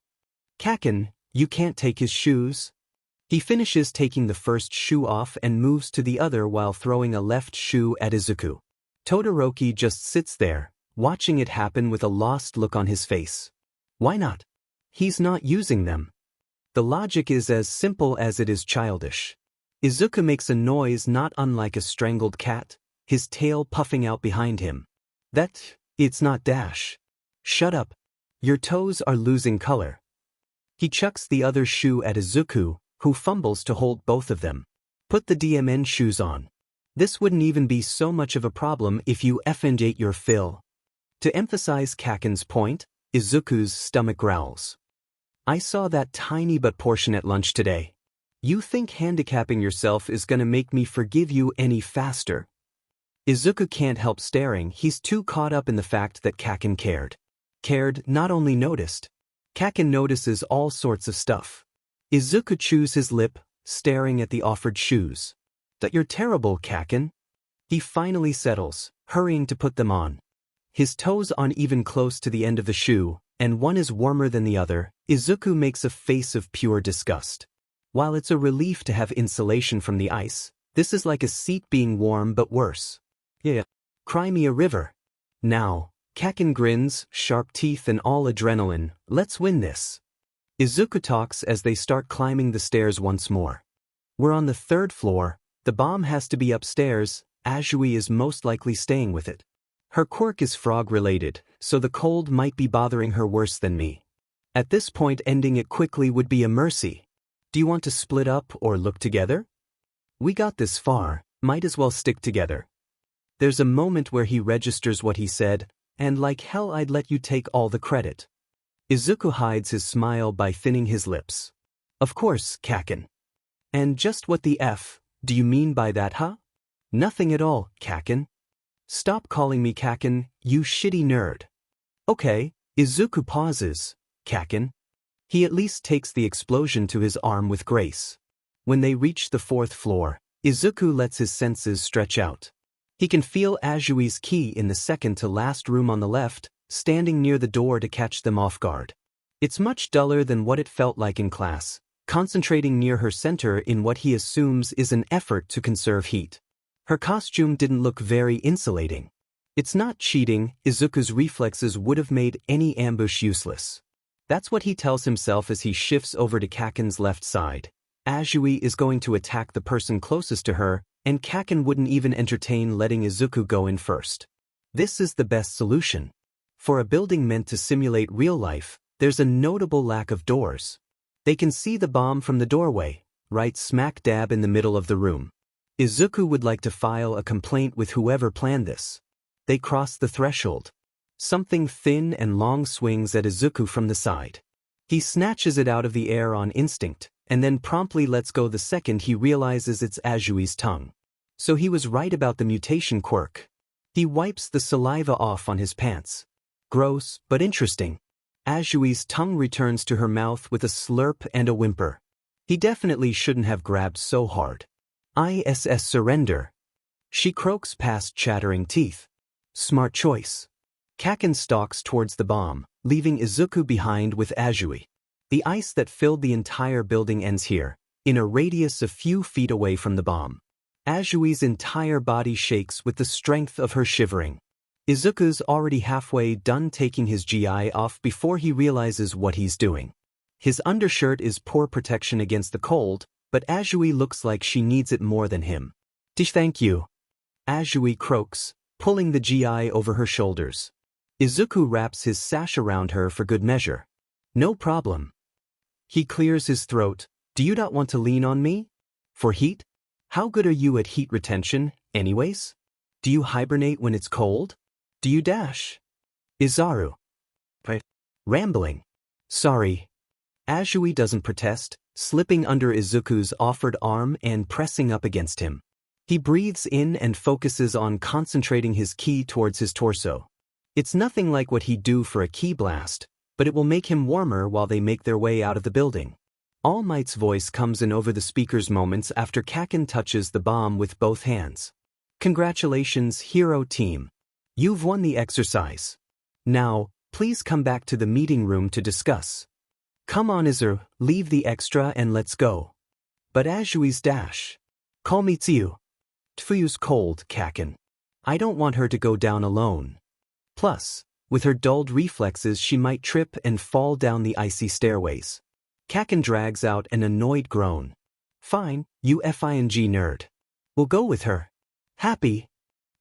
Kaken, you can't take his shoes. He finishes taking the first shoe off and moves to the other while throwing a left shoe at Izuku. Todoroki just sits there, watching it happen with a lost look on his face. Why not? He's not using them. The logic is as simple as it is childish. Izuku makes a noise not unlike a strangled cat, his tail puffing out behind him. It's not dash. Shut up. Your toes are losing color. He chucks the other shoe at Izuku, who fumbles to hold both of them. Put the DMN shoes on. This wouldn't even be so much of a problem if you effing ate your fill. To emphasize Kaken's point, Izuku's stomach growls. I saw that tiny but portion at lunch today. You think handicapping yourself is gonna make me forgive you any faster? Izuku can't help staring, he's too caught up in the fact that Kaken cared. Cared, not only noticed. Kaken notices all sorts of stuff. Izuku chews his lip, staring at the offered shoes. That you're terrible, Kaken. He finally settles, hurrying to put them on. His toes aren't even close to the end of the shoe, and one is warmer than the other. Izuku makes a face of pure disgust. While it's a relief to have insulation from the ice, this is like a seat being warm but worse. Yeah. Cry me a river. Now, Kaken grins, sharp teeth and all adrenaline, let's win this. Izuku talks as they start climbing the stairs once more. We're on the 3rd floor, the bomb has to be upstairs, Azui is most likely staying with it. Her quirk is frog-related, so the cold might be bothering her worse than me. At this point ending it quickly would be a mercy. Do you want to split up or look together? We got this far, might as well stick together. There's a moment where he registers what he said, and like hell I'd let you take all the credit. Izuku hides his smile by thinning his lips. Of course, Kaken. And just what the F do you mean by that, huh? Nothing at all, Kaken. Stop calling me Kaken, you shitty nerd. Okay, Izuku pauses. Kaken. He at least takes the explosion to his arm with grace. When they reach the 4th floor, Izuku lets his senses stretch out. He can feel Azui's key in the second to last room on the left, standing near the door to catch them off guard. It's much duller than what it felt like in class, concentrating near her center in what he assumes is an effort to conserve heat. Her costume didn't look very insulating. It's not cheating, Izuku's reflexes would have made any ambush useless. That's what he tells himself as he shifts over to Kaken's left side. Azui is going to attack the person closest to her, and Kaken wouldn't even entertain letting Izuku go in first. This is the best solution. For a building meant to simulate real life, there's a notable lack of doors. They can see the bomb from the doorway, right smack dab in the middle of the room. Izuku would like to file a complaint with whoever planned this. They cross the threshold. Something thin and long swings at Izuku from the side. He snatches it out of the air on instinct, and then promptly lets go the second he realizes it's Azui's tongue. So he was right about the mutation quirk. He wipes the saliva off on his pants. Gross, but interesting. Azui's tongue returns to her mouth with a slurp and a whimper. He definitely shouldn't have grabbed so hard. ISS surrender. She croaks past chattering teeth. Smart choice. Kaken stalks towards the bomb, leaving Izuku behind with Azui. The ice that filled the entire building ends here, in a radius a few feet away from the bomb. Azui's entire body shakes with the strength of her shivering. Izuku's already halfway done taking his GI off before he realizes what he's doing. His undershirt is poor protection against the cold, but Azui looks like she needs it more than him. Thank you. Azui croaks, pulling the GI over her shoulders. Izuku wraps his sash around her for good measure. No problem. He clears his throat. Do you not want to lean on me? For heat? How good are you at heat retention, anyways? Do you hibernate when it's cold? Do you dash? Izaru. Rambling. Sorry. Azui doesn't protest, slipping under Izuku's offered arm and pressing up against him. He breathes in and focuses on concentrating his ki towards his torso. It's nothing like what he'd do for a ki blast, but it will make him warmer while they make their way out of the building. All Might's voice comes in over the speaker's moments after Kaken touches the bomb with both hands. Congratulations, hero team. You've won the exercise. Now, please come back to the meeting room to discuss. Come on Izuku, leave the extra and let's go. But Azui's dash. Call me Tsuyu. Tfuyu's cold, Kaken. I don't want her to go down alone. Plus, with her dulled reflexes she might trip and fall down the icy stairways. Kaken drags out an annoyed groan. Fine, you FING nerd. We'll go with her. Happy?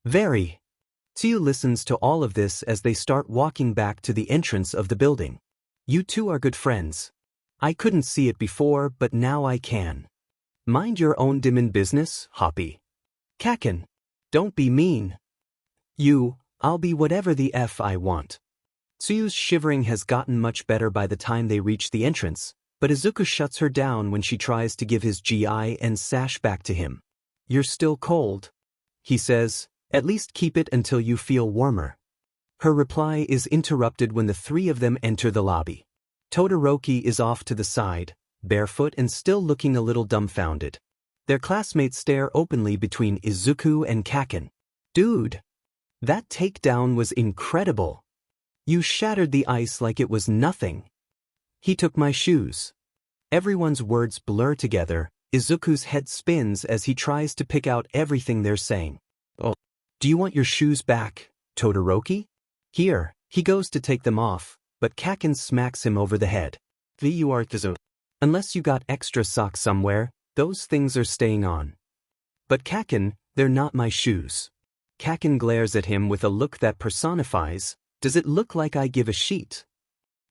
Very. Tsuyu listens to all of this as they start walking back to the entrance of the building. You two are good friends. I couldn't see it before, but now I can. Mind your own demon business, Hoppy. Kaken, don't be mean. I'll be whatever the F I want. Tsuyu's shivering has gotten much better by the time they reach the entrance, but Izuku shuts her down when she tries to give his GI and sash back to him. You're still cold, he says, at least keep it until you feel warmer. Her reply is interrupted when the three of them enter the lobby. Todoroki is off to the side, barefoot and still looking a little dumbfounded. Their classmates stare openly between Izuku and Kaken. Dude, that takedown was incredible. You shattered the ice like it was nothing. He took my shoes. Everyone's words blur together. Izuku's head spins as he tries to pick out everything they're saying. Oh, do you want your shoes back, Todoroki? Here, he goes to take them off, but Kaken smacks him over the head. Unless you got extra socks somewhere, those things are staying on. But Kaken, they're not my shoes. Kaken glares at him with a look that personifies, does it look like I give a shit?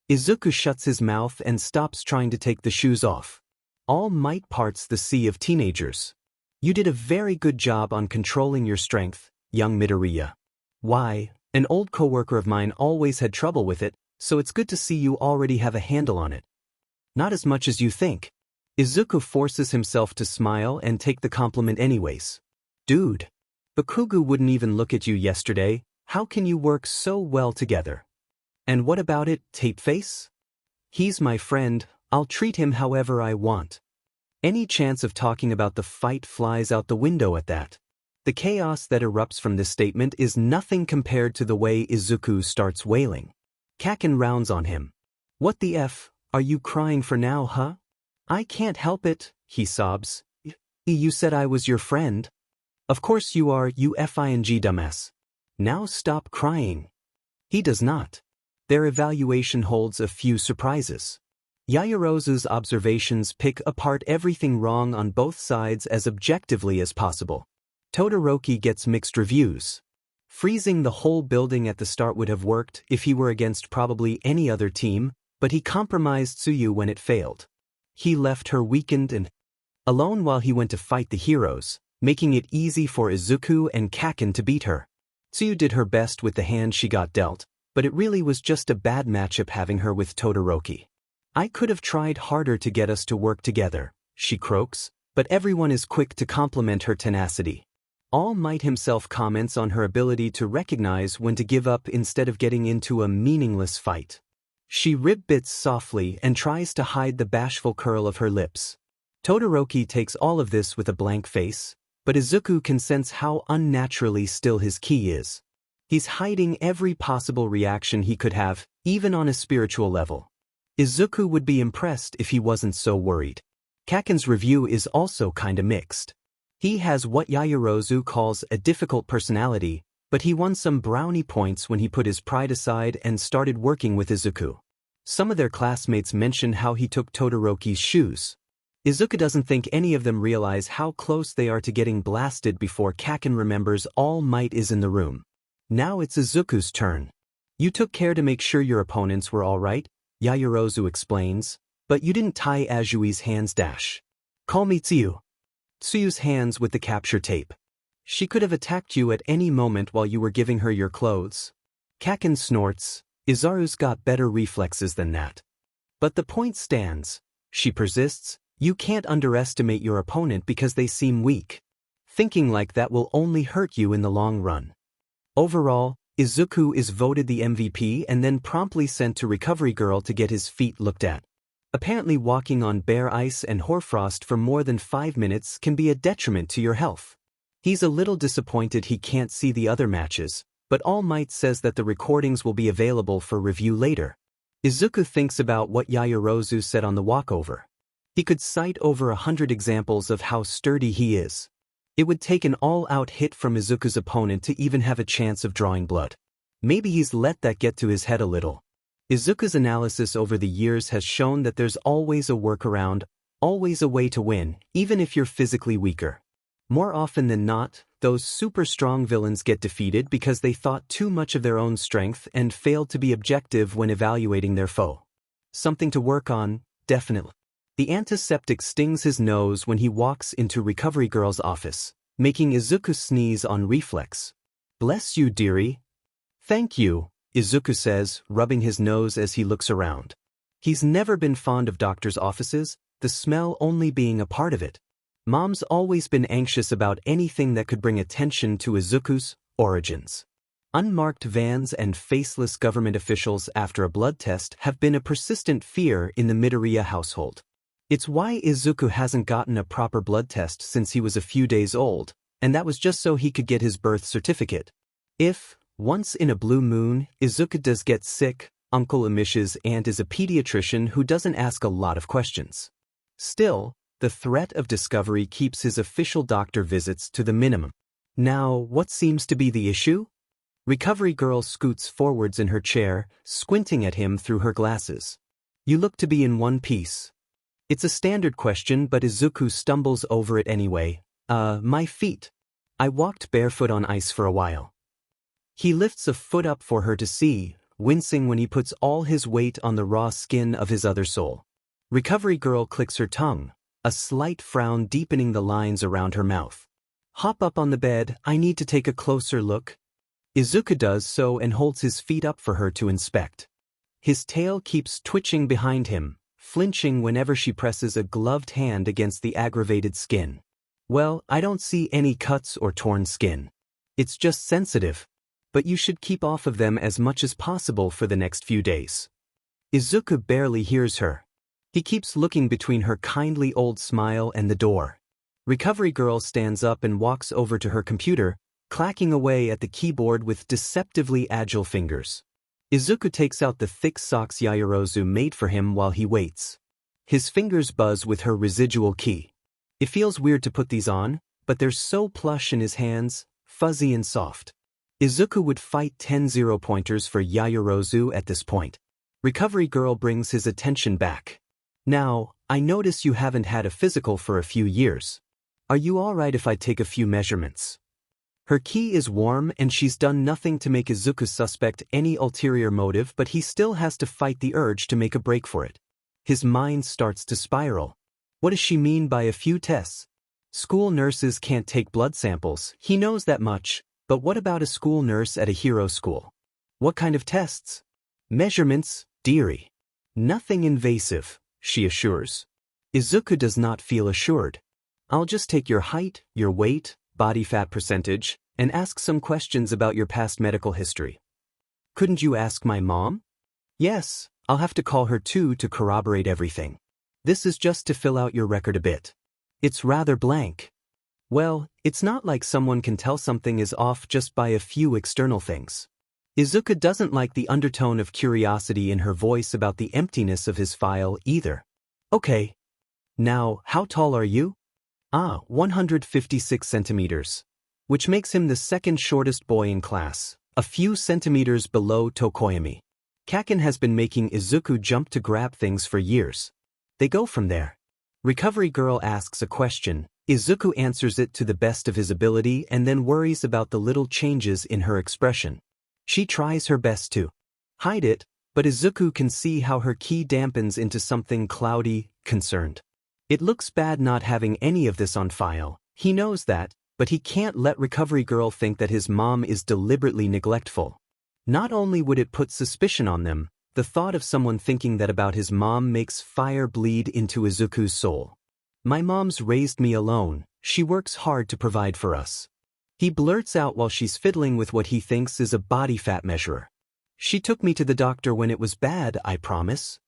Izuku shuts his mouth and stops trying to take the shoes off. All Might parts the sea of teenagers. You did a very good job on controlling your strength, young Midoriya. Why, an old coworker of mine always had trouble with it, so it's good to see you already have a handle on it. Not as much as you think. Izuku forces himself to smile and take the compliment anyways. Dude, Bakugo wouldn't even look at you yesterday, how can you work so well together? And what about it, Tapeface? He's my friend, I'll treat him however I want. Any chance of talking about the fight flies out the window at that. The chaos that erupts from this statement is nothing compared to the way Izuku starts wailing. Kaken rounds on him. What the F, are you crying for now, huh? I can't help it, he sobs. You said I was your friend. Of course you are, you FING dumbass. Now stop crying. He does not. Their evaluation holds a few surprises. Yaoyorozu's observations pick apart everything wrong on both sides as objectively as possible. Todoroki gets mixed reviews. Freezing the whole building at the start would have worked if he were against probably any other team, but he compromised Tsuyu when it failed. He left her weakened and alone while he went to fight the heroes, making it easy for Izuku and Kaken to beat her. Tsuyu did her best with the hand she got dealt, but it really was just a bad matchup having her with Todoroki. I could have tried harder to get us to work together, she croaks, but everyone is quick to compliment her tenacity. All Might himself comments on her ability to recognize when to give up instead of getting into a meaningless fight. She rib-bits softly and tries to hide the bashful curl of her lips. Todoroki takes all of this with a blank face, but Izuku can sense how unnaturally still his ki is. He's hiding every possible reaction he could have, even on a spiritual level. Izuku would be impressed if he wasn't so worried. Kaken's review is also kinda mixed. He has what Yaoyorozu calls a difficult personality, but he won some brownie points when he put his pride aside and started working with Izuku. Some of their classmates mention how he took Todoroki's shoes. Izuku doesn't think any of them realize how close they are to getting blasted before Kaken remembers All Might is in the room. Now it's Izuku's turn. You took care to make sure your opponents were all right, Yaoyorozu explains, but you didn't tie Azui's hands dash. Call me Tsuyu. Tsuyu's hands with the capture tape. She could have attacked you at any moment while you were giving her your clothes. Kaken snorts, Izaru's got better reflexes than that. But the point stands, she persists, you can't underestimate your opponent because they seem weak. Thinking like that will only hurt you in the long run. Overall, Izuku is voted the MVP and then promptly sent to Recovery Girl to get his feet looked at. Apparently walking on bare ice and hoarfrost for more than 5 minutes can be a detriment to your health. He's a little disappointed he can't see the other matches, but All Might says that the recordings will be available for review later. Izuku thinks about what Yaoyorozu said on the walkover. He could cite over 100 examples of how sturdy he is. It would take an all-out hit from Izuku's opponent to even have a chance of drawing blood. Maybe he's let that get to his head a little. Izuku's analysis over the years has shown that there's always a workaround, always a way to win, even if you're physically weaker. More often than not, those super strong villains get defeated because they thought too much of their own strength and failed to be objective when evaluating their foe. Something to work on, definitely. The antiseptic stings his nose when he walks into Recovery Girl's office, making Izuku sneeze on reflex. Bless you, dearie. Thank you, Izuku says, rubbing his nose as he looks around. He's never been fond of doctors' offices, the smell only being a part of it. Mom's always been anxious about anything that could bring attention to Izuku's origins. Unmarked vans and faceless government officials after a blood test have been a persistent fear in the Midoriya household. It's why Izuku hasn't gotten a proper blood test since he was a few days old, and that was just so he could get his birth certificate. If, once in a blue moon, Izuku does get sick, Uncle Amish's aunt is a pediatrician who doesn't ask a lot of questions. Still, the threat of discovery keeps his official doctor visits to the minimum. Now, what seems to be the issue? Recovery Girl scoots forwards in her chair, squinting at him through her glasses. You look to be in one piece. It's a standard question, but Izuku stumbles over it anyway. My feet. I walked barefoot on ice for a while. He lifts a foot up for her to see, wincing when he puts all his weight on the raw skin of his other sole. Recovery Girl clicks her tongue, a slight frown deepening the lines around her mouth. Hop up on the bed, I need to take a closer look. Izuku does so and holds his feet up for her to inspect. His tail keeps twitching behind him, flinching whenever she presses a gloved hand against the aggravated skin. Well, I don't see any cuts or torn skin. It's just sensitive. But you should keep off of them as much as possible for the next few days. Izuku barely hears her. He keeps looking between her kindly old smile and the door. Recovery Girl stands up and walks over to her computer, clacking away at the keyboard with deceptively agile fingers. Izuku takes out the thick socks Yaoyorozu made for him while he waits. His fingers buzz with her residual key. It feels weird to put these on, but they're so plush in his hands, fuzzy and soft. Izuku would fight 10 zero-pointers for Yaoyorozu at this point. Recovery Girl brings his attention back. Now, I notice you haven't had a physical for a few years. Are you alright if I take a few measurements? Her key is warm and she's done nothing to make Izuku suspect any ulterior motive, but he still has to fight the urge to make a break for it. His mind starts to spiral. What does she mean by a few tests? School nurses can't take blood samples, he knows that much. But what about a school nurse at a hero school? What kind of tests? Measurements, dearie. Nothing invasive, she assures. Izuku does not feel assured. I'll just take your height, your weight, body fat percentage, and ask some questions about your past medical history. Couldn't you ask my mom? Yes, I'll have to call her too to corroborate everything. This is just to fill out your record a bit. It's rather blank. Well, it's not like someone can tell something is off just by a few external things. Izuku doesn't like the undertone of curiosity in her voice about the emptiness of his file either. Okay. Now, how tall are you? 156 centimeters. Which makes him the second shortest boy in class, a few centimeters below Tokoyami. Kaken has been making Izuku jump to grab things for years. They go from there. Recovery Girl asks a question. Izuku answers it to the best of his ability and then worries about the little changes in her expression. She tries her best to hide it, but Izuku can see how her ki dampens into something cloudy, concerned. It looks bad not having any of this on file, he knows that, but he can't let Recovery Girl think that his mom is deliberately neglectful. Not only would it put suspicion on them, the thought of someone thinking that about his mom makes fire bleed into Izuku's soul. My mom's raised me alone, she works hard to provide for us. He blurts out while she's fiddling with what he thinks is a body fat measurer. She took me to the doctor when it was bad, I promise.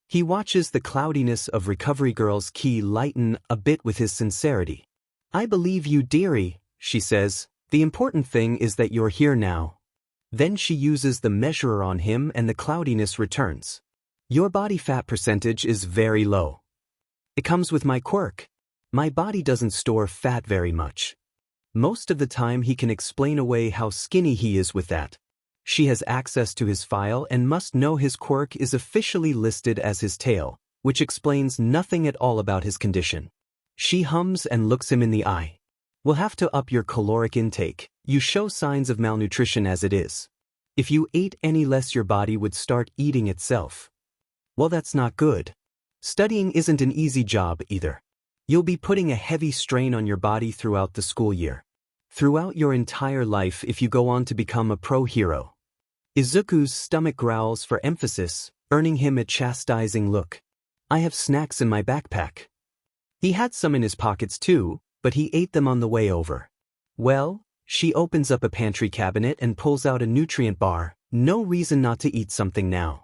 He watches the cloudiness of Recovery Girl's ki lighten a bit with his sincerity. I believe you, dearie, she says. The important thing is that you're here now. Then she uses the measurer on him and the cloudiness returns. Your body fat percentage is very low. It comes with my quirk. My body doesn't store fat very much. Most of the time he can explain away how skinny he is with that. She has access to his file and must know his quirk is officially listed as his tail, which explains nothing at all about his condition. She hums and looks him in the eye. We'll have to up your caloric intake. You show signs of malnutrition as it is. If you ate any less, your body would start eating itself. Well, that's not good. Studying isn't an easy job either. You'll be putting a heavy strain on your body throughout the school year. Throughout your entire life if you go on to become a pro hero. Izuku's stomach growls for emphasis, earning him a chastising look. I have snacks in my backpack. He had some in his pockets too, but he ate them on the way over. Well, she opens up a pantry cabinet and pulls out a nutrient bar, no reason not to eat something now.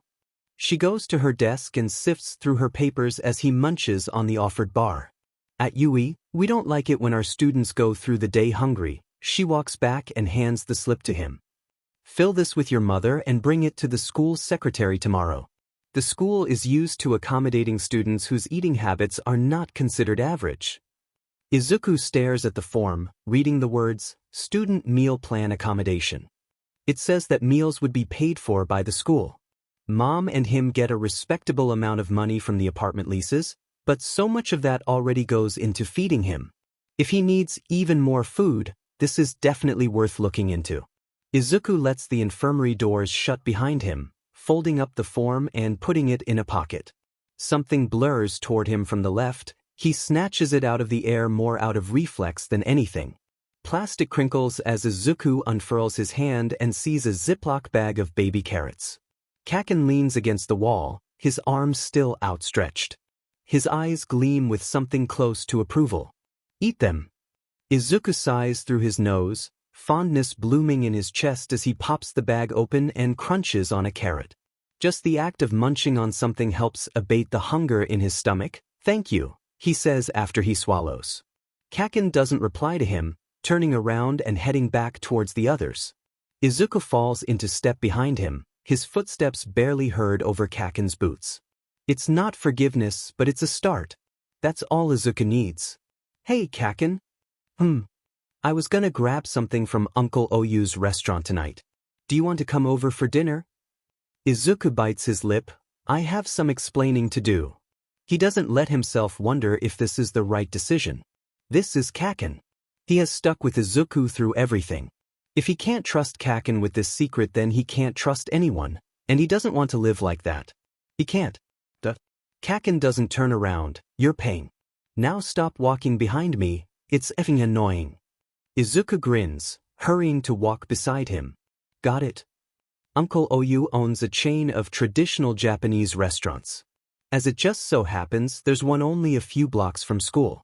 She goes to her desk and sifts through her papers as he munches on the offered bar. At UE, we don't like it when our students go through the day hungry. She walks back and hands the slip to him. Fill this with your mother and bring it to the school secretary tomorrow. The school is used to accommodating students whose eating habits are not considered average. Izuku stares at the form, reading the words, Student Meal Plan Accommodation. It says that meals would be paid for by the school. Mom and him get a respectable amount of money from the apartment leases, but so much of that already goes into feeding him. If he needs even more food, this is definitely worth looking into. Izuku lets the infirmary doors shut behind him, folding up the form and putting it in a pocket. Something blurs toward him from the left. He snatches it out of the air more out of reflex than anything. Plastic crinkles as Izuku unfurls his hand and sees a Ziploc bag of baby carrots. Kaken leans against the wall, his arms still outstretched. His eyes gleam with something close to approval. Eat them. Izuku sighs through his nose, fondness blooming in his chest as he pops the bag open and crunches on a carrot. Just the act of munching on something helps abate the hunger in his stomach. Thank you, he says after he swallows. Kaken doesn't reply to him, turning around and heading back towards the others. Izuku falls into step behind him, his footsteps barely heard over Kaken's boots. It's not forgiveness, but it's a start. That's all Izuku needs. Hey, Kaken. I was gonna grab something from Uncle Oyu's restaurant tonight. Do you want to come over for dinner? Izuku bites his lip. I have some explaining to do. He doesn't let himself wonder if this is the right decision. This is Kaken. He has stuck with Izuku through everything. If he can't trust Kaken with this secret, then he can't trust anyone, and he doesn't want to live like that. He can't. Kaken doesn't turn around. You're paying. Now stop walking behind me, it's effing annoying. Izuku grins, hurrying to walk beside him. Got it. Uncle Oyu owns a chain of traditional Japanese restaurants. As it just so happens, there's one only a few blocks from school.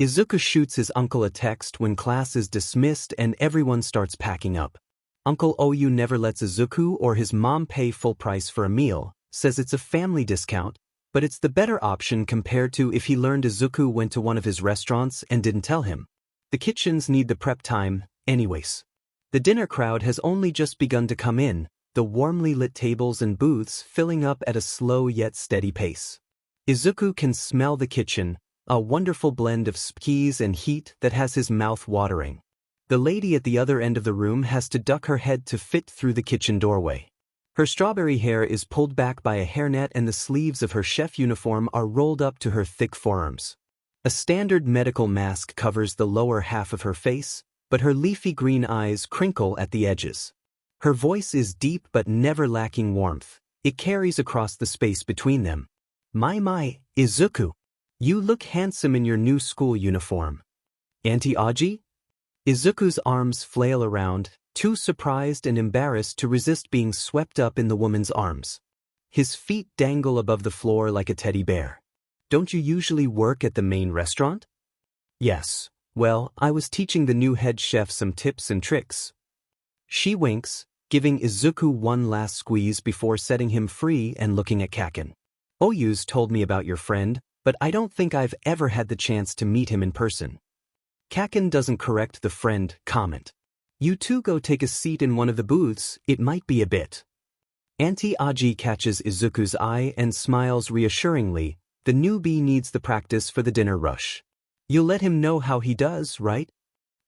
Izuku shoots his uncle a text when class is dismissed and everyone starts packing up. Uncle Oyu never lets Izuku or his mom pay full price for a meal, says it's a family discount, but it's the better option compared to if he learned Izuku went to one of his restaurants and didn't tell him. The kitchens need the prep time, anyways. The dinner crowd has only just begun to come in, the warmly lit tables and booths filling up at a slow yet steady pace. Izuku can smell the kitchen, a wonderful blend of spice and heat that has his mouth watering. The lady at the other end of the room has to duck her head to fit through the kitchen doorway. Her strawberry hair is pulled back by a hairnet and the sleeves of her chef uniform are rolled up to her thick forearms. A standard medical mask covers the lower half of her face, but her leafy green eyes crinkle at the edges. Her voice is deep but never lacking warmth. It carries across the space between them. My, Izuku. You look handsome in your new school uniform. Auntie Aji? Izuku's arms flail around, too surprised and embarrassed to resist being swept up in the woman's arms. His feet dangle above the floor like a teddy bear. Don't you usually work at the main restaurant? Yes. Well, I was teaching the new head chef some tips and tricks. She winks, giving Izuku one last squeeze before setting him free and looking at Kaken. Oyu's told me about your friend, but I don't think I've ever had the chance to meet him in person. Kaken doesn't correct the friend comment. You two go take a seat in one of the booths, it might be a bit. Auntie Aji catches Izuku's eye and smiles reassuringly. The newbie needs the practice for the dinner rush. You'll let him know how he does, right?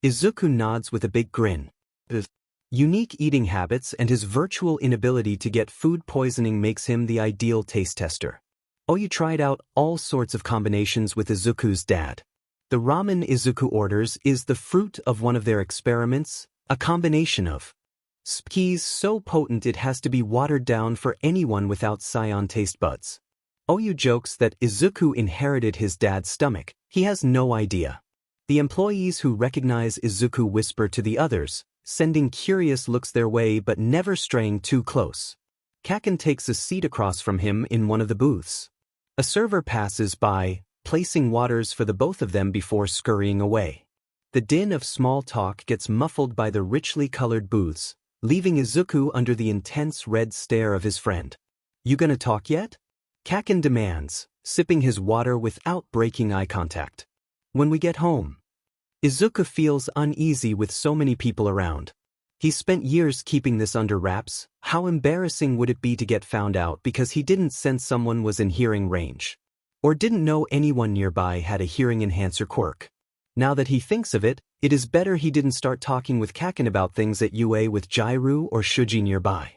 Izuku nods with a big grin. His unique eating habits and his virtual inability to get food poisoning makes him the ideal taste tester. Oyu tried out all sorts of combinations with Izuku's dad. The ramen Izuku orders is the fruit of one of their experiments, a combination of spices so potent it has to be watered down for anyone without Saiyan taste buds. Oyu jokes that Izuku inherited his dad's stomach. He has no idea. The employees who recognize Izuku whisper to the others, sending curious looks their way but never straying too close. Kaken takes a seat across from him in one of the booths. A server passes by, placing waters for the both of them before scurrying away. The din of small talk gets muffled by the richly colored booths, leaving Izuku under the intense red stare of his friend. You gonna talk yet? Kaken demands, sipping his water without breaking eye contact. When we get home. Izuku feels uneasy with so many people around. He spent years keeping this under wraps. How embarrassing would it be to get found out because he didn't sense someone was in hearing range? Or didn't know anyone nearby had a hearing enhancer quirk? Now that he thinks of it, it is better he didn't start talking with Kaken about things at UA with Jairu or Shuji nearby.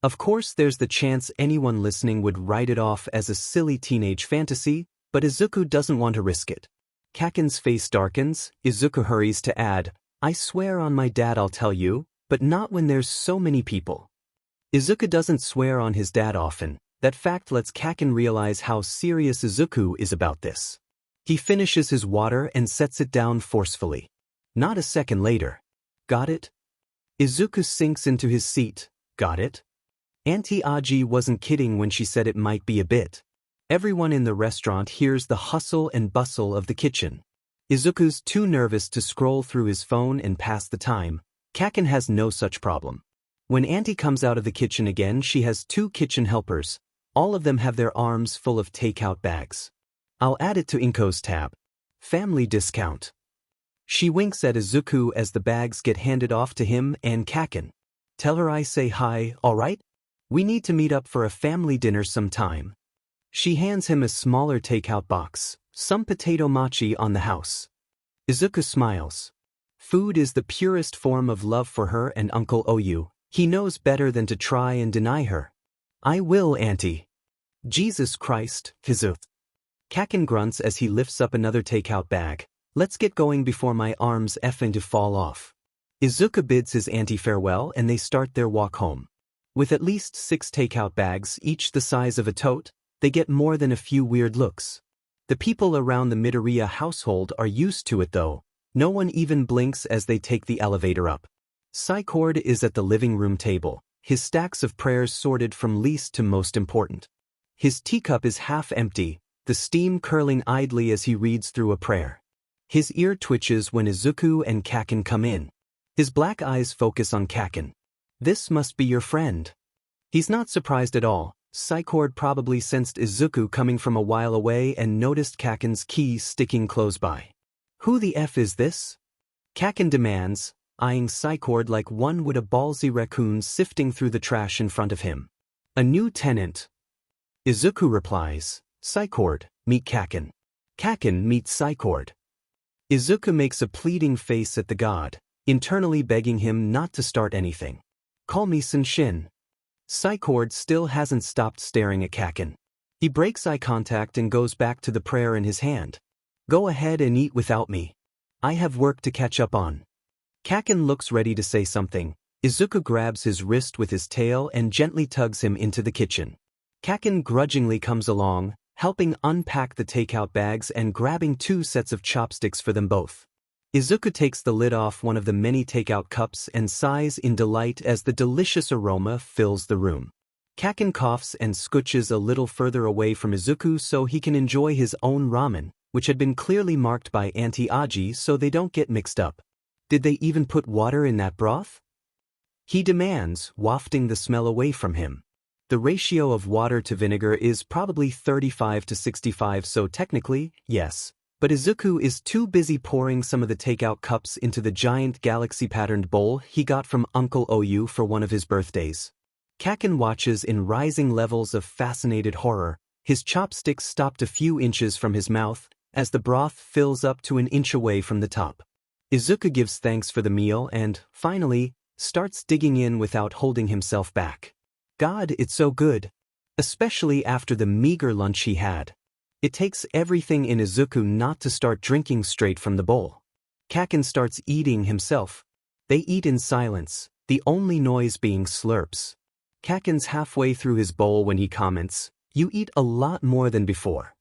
Of course there's the chance anyone listening would write it off as a silly teenage fantasy, but Izuku doesn't want to risk it. Kaken's face darkens. Izuku hurries to add, I swear on my dad I'll tell you, but not when there's so many people. Izuku doesn't swear on his dad often. That fact lets Kaken realize how serious Izuku is about this. He finishes his water and sets it down forcefully. Not a second later. Got it? Izuku sinks into his seat. Got it? Auntie Aji wasn't kidding when she said it might be a bit. Everyone in the restaurant hears the hustle and bustle of the kitchen. Izuku's too nervous to scroll through his phone and pass the time. Kaken has no such problem. When Auntie comes out of the kitchen again, she has 2 kitchen helpers. All of them have their arms full of takeout bags. I'll add it to Inko's tab. Family discount. She winks at Izuku as the bags get handed off to him and Kaken. Tell her I say hi, alright? We need to meet up for a family dinner sometime. She hands him a smaller takeout box, some potato mochi on the house. Izuku smiles. Food is the purest form of love for her and Uncle Oyu. He knows better than to try and deny her. I will, Auntie. Jesus Christ, Kizu. Kaken grunts as he lifts up another takeout bag. Let's get going before my arms effing to fall off. Izuku bids his auntie farewell and they start their walk home. With at least 6 takeout bags, each the size of a tote, they get more than a few weird looks. The people around the Midoriya household are used to it though. No one even blinks as they take the elevator up. Psycord is at the living room table, his stacks of prayers sorted from least to most important. His teacup is half empty, the steam curling idly as he reads through a prayer. His ear twitches when Izuku and Kaken come in. His black eyes focus on Kaken. This must be your friend. He's not surprised at all. Psycord probably sensed Izuku coming from a while away and noticed Kaken's keys sticking close by. Who the F is this? Kaken demands, eyeing Psycord like one would a ballsy raccoon sifting through the trash in front of him. A new tenant. Izuku replies, Psycord, meet Kaken. Kaken meets Psycord. Izuku makes a pleading face at the god, internally begging him not to start anything. Call me Senshin. Psycord still hasn't stopped staring at Kaken. He breaks eye contact and goes back to the prayer in his hand. Go ahead and eat without me. I have work to catch up on. Kaken looks ready to say something, Izuku grabs his wrist with his tail and gently tugs him into the kitchen. Kaken grudgingly comes along, helping unpack the takeout bags and grabbing 2 sets of chopsticks for them both. Izuku takes the lid off one of the many takeout cups and sighs in delight as the delicious aroma fills the room. Kaken coughs and scooches a little further away from Izuku so he can enjoy his own ramen, which had been clearly marked by Auntie Aji so they don't get mixed up. Did they even put water in that broth? He demands, wafting the smell away from him. The ratio of water to vinegar is probably 35 to 65, so technically, yes. But Izuku is too busy pouring some of the takeout cups into the giant galaxy-patterned bowl he got from Uncle Oyu for one of his birthdays. Kaken watches in rising levels of fascinated horror, his chopsticks stopped a few inches from his mouth, as the broth fills up to an inch away from the top. Izuku gives thanks for the meal and, finally, starts digging in without holding himself back. God, it's so good. Especially after the meager lunch he had. It takes everything in Izuku not to start drinking straight from the bowl. Kaken starts eating himself. They eat in silence, the only noise being slurps. Kaken's halfway through his bowl when he comments, "You eat a lot more than before."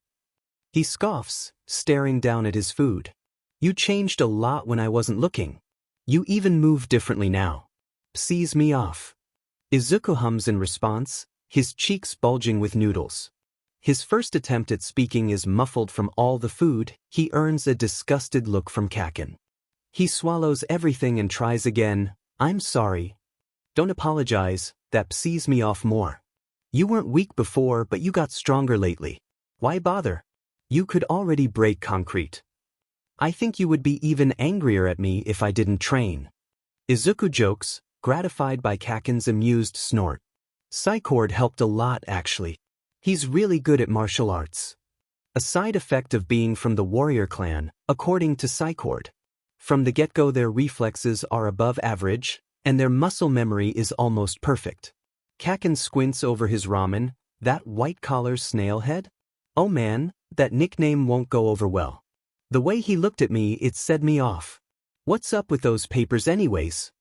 He scoffs, staring down at his food. "You changed a lot when I wasn't looking. You even move differently now. Sees me off." Izuku hums in response, his cheeks bulging with noodles. His first attempt at speaking is muffled from all the food. He earns a disgusted look from Kaken. He swallows everything and tries again. "I'm sorry." "Don't apologize, that sees me off more. You weren't weak before but you got stronger lately. Why bother? You could already break concrete. I think you would be even angrier at me if I didn't train." Izuku jokes, gratified by Kaken's amused snort. Psycord helped a lot actually. He's really good at martial arts. A side effect of being from the warrior clan, according to Psycord. From the get-go their reflexes are above average, and their muscle memory is almost perfect. Kaken squints over his ramen. "That white-collar snail head? Oh man, that nickname won't go over well. The way he looked at me, it set me off. What's up with those papers anyways?"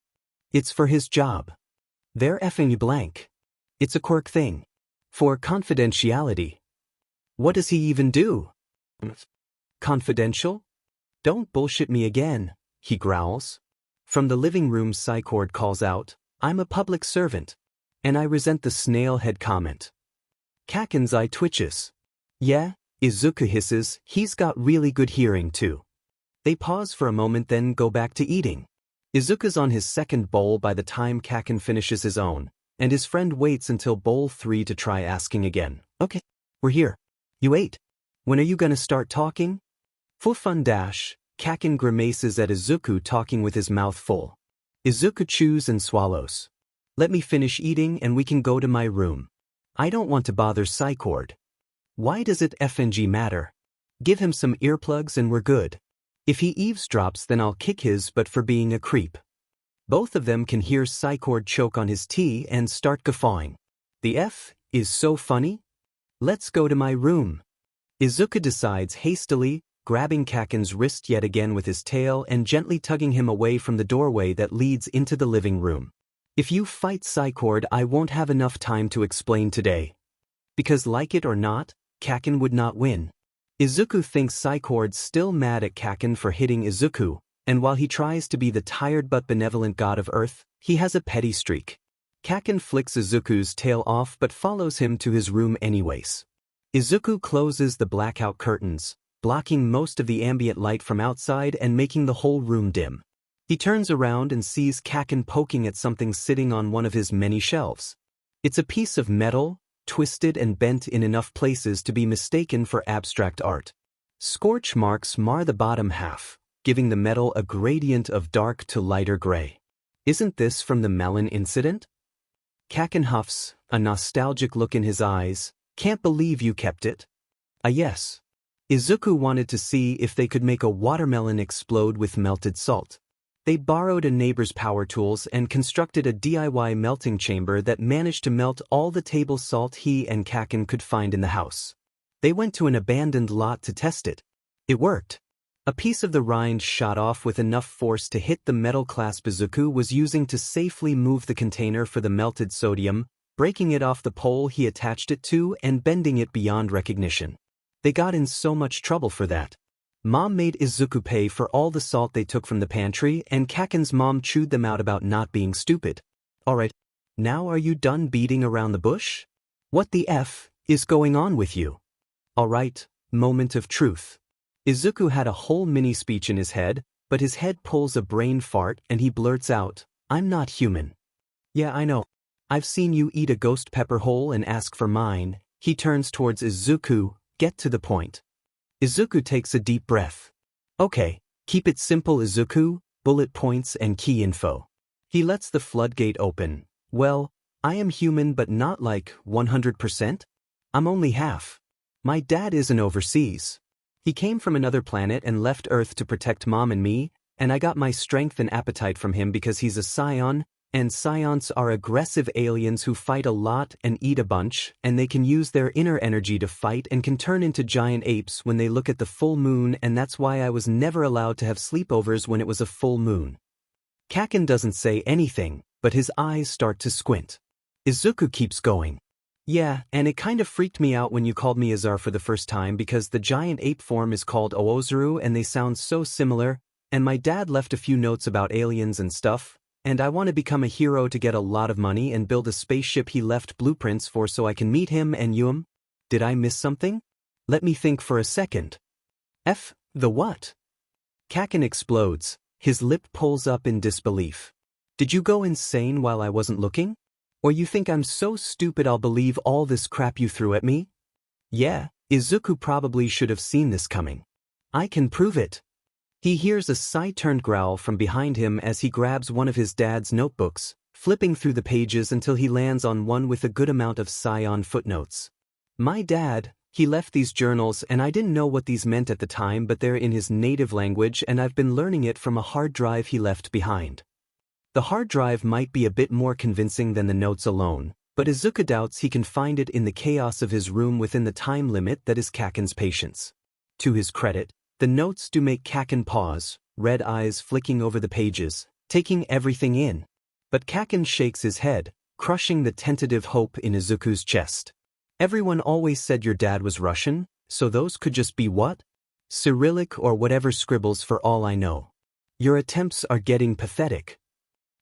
"It's for his job. They're effing blank. It's a quirk thing. For confidentiality." "What does he even do?" "Confidential? Don't bullshit me again," he growls. From the living room Psycord calls out, "I'm a public servant. And I resent the snail head comment." Kaken's eye twitches. "Yeah," Izuku hisses, "he's got really good hearing too." They pause for a moment then go back to eating. Izuku's on his second bowl by the time Kaken finishes his own, and his friend waits until bowl 3 to try asking again. "Okay, we're here. You ate. When are you gonna start talking?" For fun dash, Kaken grimaces at Izuku talking with his mouth full. Izuku chews and swallows. "Let me finish eating and we can go to my room. I don't want to bother Psycord." Why does it FNG matter? Give him some earplugs and we're good. If he eavesdrops then I'll kick his butt for being a creep. Both of them can hear Psycord choke on his tea and start guffawing. The F is so funny? Let's go to my room. Izuku decides hastily, grabbing Kaken's wrist yet again with his tail and gently tugging him away from the doorway that leads into the living room. "If you fight Psycord, I won't have enough time to explain today." Because like it or not, Kaken would not win. Izuku thinks Psycord's still mad at Kaken for hitting Izuku, and while he tries to be the tired but benevolent god of Earth, he has a petty streak. Kaken flicks Izuku's tail off but follows him to his room anyways. Izuku closes the blackout curtains, blocking most of the ambient light from outside and making the whole room dim. He turns around and sees Kaken poking at something sitting on one of his many shelves. It's a piece of metal, twisted and bent in enough places to be mistaken for abstract art. Scorch marks mar the bottom half, giving the metal a gradient of dark to lighter gray. Isn't this from the melon incident? Kaken huffs, a nostalgic look in his eyes. Can't believe you kept it. Yes. Izuku wanted to see if they could make a watermelon explode with melted salt. They borrowed a neighbor's power tools and constructed a DIY melting chamber that managed to melt all the table salt he and Kaken could find in the house. They went to an abandoned lot to test it. It worked. A piece of the rind shot off with enough force to hit the metal clasp Izuku was using to safely move the container for the melted sodium, breaking it off the pole he attached it to and bending it beyond recognition. They got in so much trouble for that. Mom made Izuku pay for all the salt they took from the pantry, and Kaken's mom chewed them out about not being stupid. Alright, now are you done beating around the bush? What the F is going on with you? Alright, moment of truth. Izuku had a whole mini-speech in his head, but his head pulls a brain fart and he blurts out, "I'm not human." "Yeah, I know. I've seen you eat a ghost pepper whole and ask for mine." He turns towards Izuku, "Get to the point." Izuku takes a deep breath. "Okay, keep it simple, Izuku, bullet points and key info." He lets the floodgate open. "Well, I am human but not like 100%. I'm only half. My dad isn't overseas. He came from another planet and left Earth to protect Mom and me, and I got my strength and appetite from him because he's a Saiyan, and Saiyan's are aggressive aliens who fight a lot and eat a bunch, and they can use their inner energy to fight and can turn into giant apes when they look at the full moon, and that's why I was never allowed to have sleepovers when it was a full moon." Kaken doesn't say anything, but his eyes start to squint. Izuku keeps going. "Yeah, and it kind of freaked me out when you called me Azar for the first time because the giant ape form is called Oozuru and they sound so similar, and my dad left a few notes about aliens and stuff, and I want to become a hero to get a lot of money and build a spaceship he left blueprints for so I can meet him and you. Did I miss something? Let me think for a second. The what?" Kaken explodes. His lip pulls up in disbelief. "Did you go insane while I wasn't looking? Or you think I'm so stupid I'll believe all this crap you threw at me?" "Yeah, Izuku probably should have seen this coming. I can prove it." He hears a side-turned growl from behind him as he grabs one of his dad's notebooks, flipping through the pages until he lands on one with a good amount of Saiyan footnotes. "My dad, he left these journals and I didn't know what these meant at the time, but they're in his native language and I've been learning it from a hard drive he left behind." The hard drive might be a bit more convincing than the notes alone, but Izuku doubts he can find it in the chaos of his room within the time limit that is Kaken's patience. To his credit, the notes do make Kaken pause, red eyes flicking over the pages, taking everything in. But Kaken shakes his head, crushing the tentative hope in Izuku's chest. "Everyone always said your dad was Russian, so those could just be what? Cyrillic or whatever scribbles for all I know. Your attempts are getting pathetic."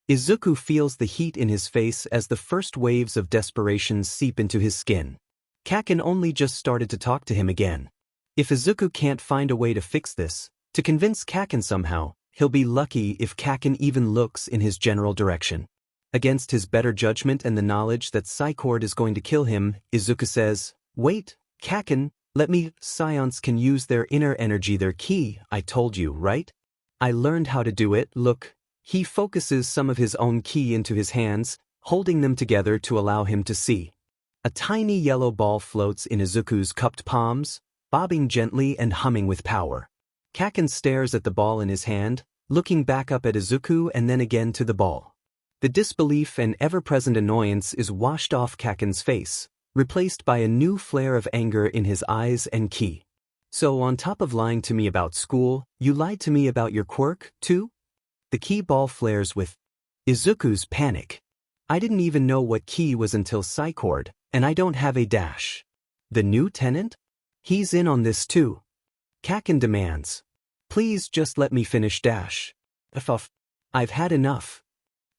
Izuku feels the heat in his face as the first waves of desperation seep into his skin. Kaken only just started to talk to him again. If Izuku can't find a way to fix this, to convince Kaken somehow, he'll be lucky if Kaken even looks in his general direction. Against his better judgment and the knowledge that Psycord is going to kill him, Izuku says, "Wait, Kaken, let me. Science can use their inner energy, their key, I told you, right? I learned how to do it, look." He focuses some of his own ki into his hands, holding them together to allow him to see. A tiny yellow ball floats in Izuku's cupped palms, bobbing gently and humming with power. Kaken stares at the ball in his hand, looking back up at Izuku and then again to the ball. The disbelief and ever-present annoyance is washed off Kaken's face, replaced by a new flare of anger in his eyes and ki. "So on top of lying to me about school, you lied to me about your quirk, too?" The key ball flares with Izuku's panic. "I didn't even know what key was until Psycord, and I don't have a dash." "The new tenant? He's in on this too." Kaken demands. "Please just let me finish dash. I've had enough."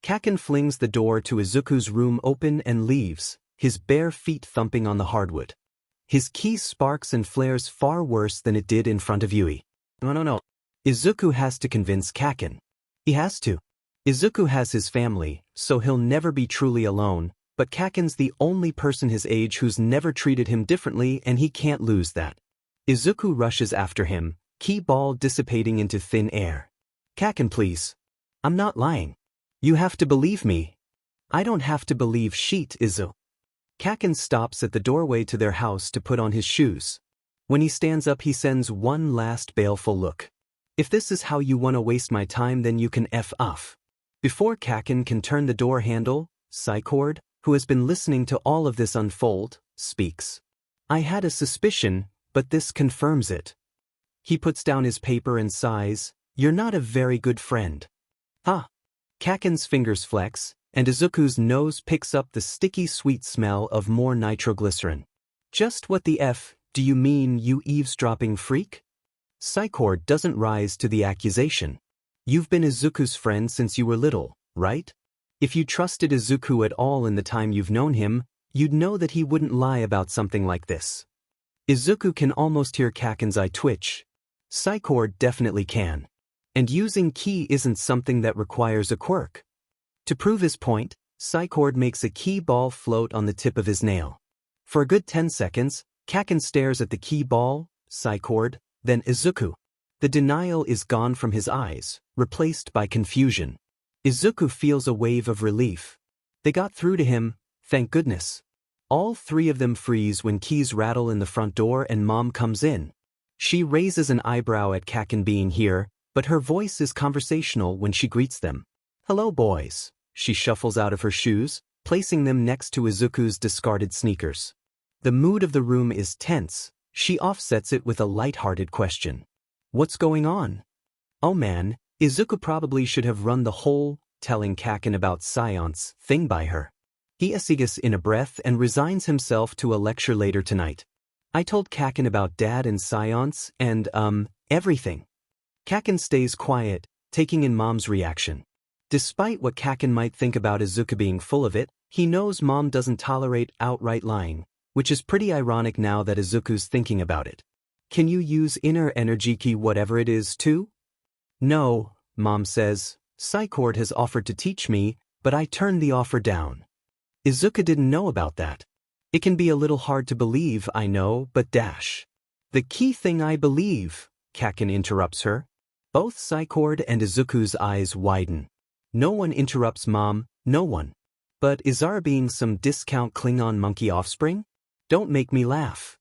Kaken flings the door to Izuku's room open and leaves, his bare feet thumping on the hardwood. His ki sparks and flares far worse than it did in front of Yui. No. Izuku has to convince Kaken. He has to. Izuku has his family, so he'll never be truly alone, but Kaken's the only person his age who's never treated him differently and he can't lose that. Izuku rushes after him, ki ball dissipating into thin air. "Kaken, please. I'm not lying. You have to believe me." "I don't have to believe shit, Izu." Kaken stops at the doorway to their house to put on his shoes. When he stands up he sends one last baleful look. "If this is how you want to waste my time then you can F off." Before Kaken can turn the door handle, Psycord, who has been listening to all of this unfold, speaks. "I had a suspicion, but this confirms it." He puts down his paper and sighs, "You're not a very good friend." Ah! Kaken's fingers flex, and Izuku's nose picks up the sticky sweet smell of more nitroglycerin. "Just what the F do you mean, you eavesdropping freak?" Psycord doesn't rise to the accusation. "You've been Izuku's friend since you were little, right? If you trusted Izuku at all in the time you've known him, you'd know that he wouldn't lie about something like this." Izuku can almost hear Kaken's eye twitch. Psycord definitely can. And using ki isn't something that requires a quirk. To prove his point, Psycord makes a ki ball float on the tip of his nail. For a good 10 seconds, Kaken stares at the ki ball, Psycord, then Izuku. The denial is gone from his eyes, replaced by confusion. Izuku feels a wave of relief. They got through to him, thank goodness. All three of them freeze when keys rattle in the front door and Mom comes in. She raises an eyebrow at Kaken being here, but her voice is conversational when she greets them. "Hello, boys." She shuffles out of her shoes, placing them next to Izuku's discarded sneakers. The mood of the room is tense. She offsets it with a light-hearted question. "What's going on?" "Oh man, Izuku probably should have run the whole telling Kaken about science thing by her." He esigas in a breath and resigns himself to a lecture later tonight. "I told Kaken about Dad and science and, everything." Kaken stays quiet, taking in Mom's reaction. Despite what Kaken might think about Izuku being full of it, he knows Mom doesn't tolerate outright lying, which is pretty ironic now that Izuku's thinking about it. "Can you use inner energy ki whatever it is too?" "No," Mom says. "Psycord has offered to teach me, but I turned the offer down." Izuku didn't know about that. "It can be a little hard to believe, I know, but dash." "The key thing I believe," Kaken interrupts her. Both Psycord and Izuku's eyes widen. No one interrupts Mom, no one. But is Zara being some discount Klingon monkey offspring? "Don't make me laugh."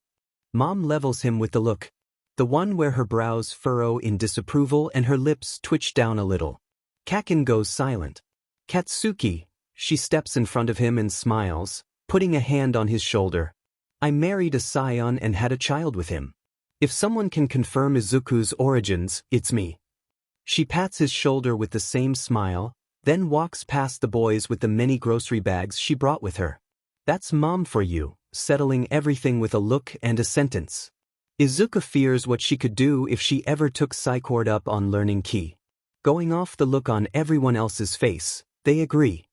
Mom levels him with the look. The one where her brows furrow in disapproval and her lips twitch down a little. Kaken goes silent. "Katsuki," she steps in front of him and smiles, putting a hand on his shoulder. "I married a Saiyan and had a child with him. If someone can confirm Izuku's origins, it's me." She pats his shoulder with the same smile, then walks past the boys with the many grocery bags she brought with her. That's Mom for you, settling everything with a look and a sentence. Izuku fears what she could do if she ever took Psycord up on learning ki. Going off the look on everyone else's face, they agree.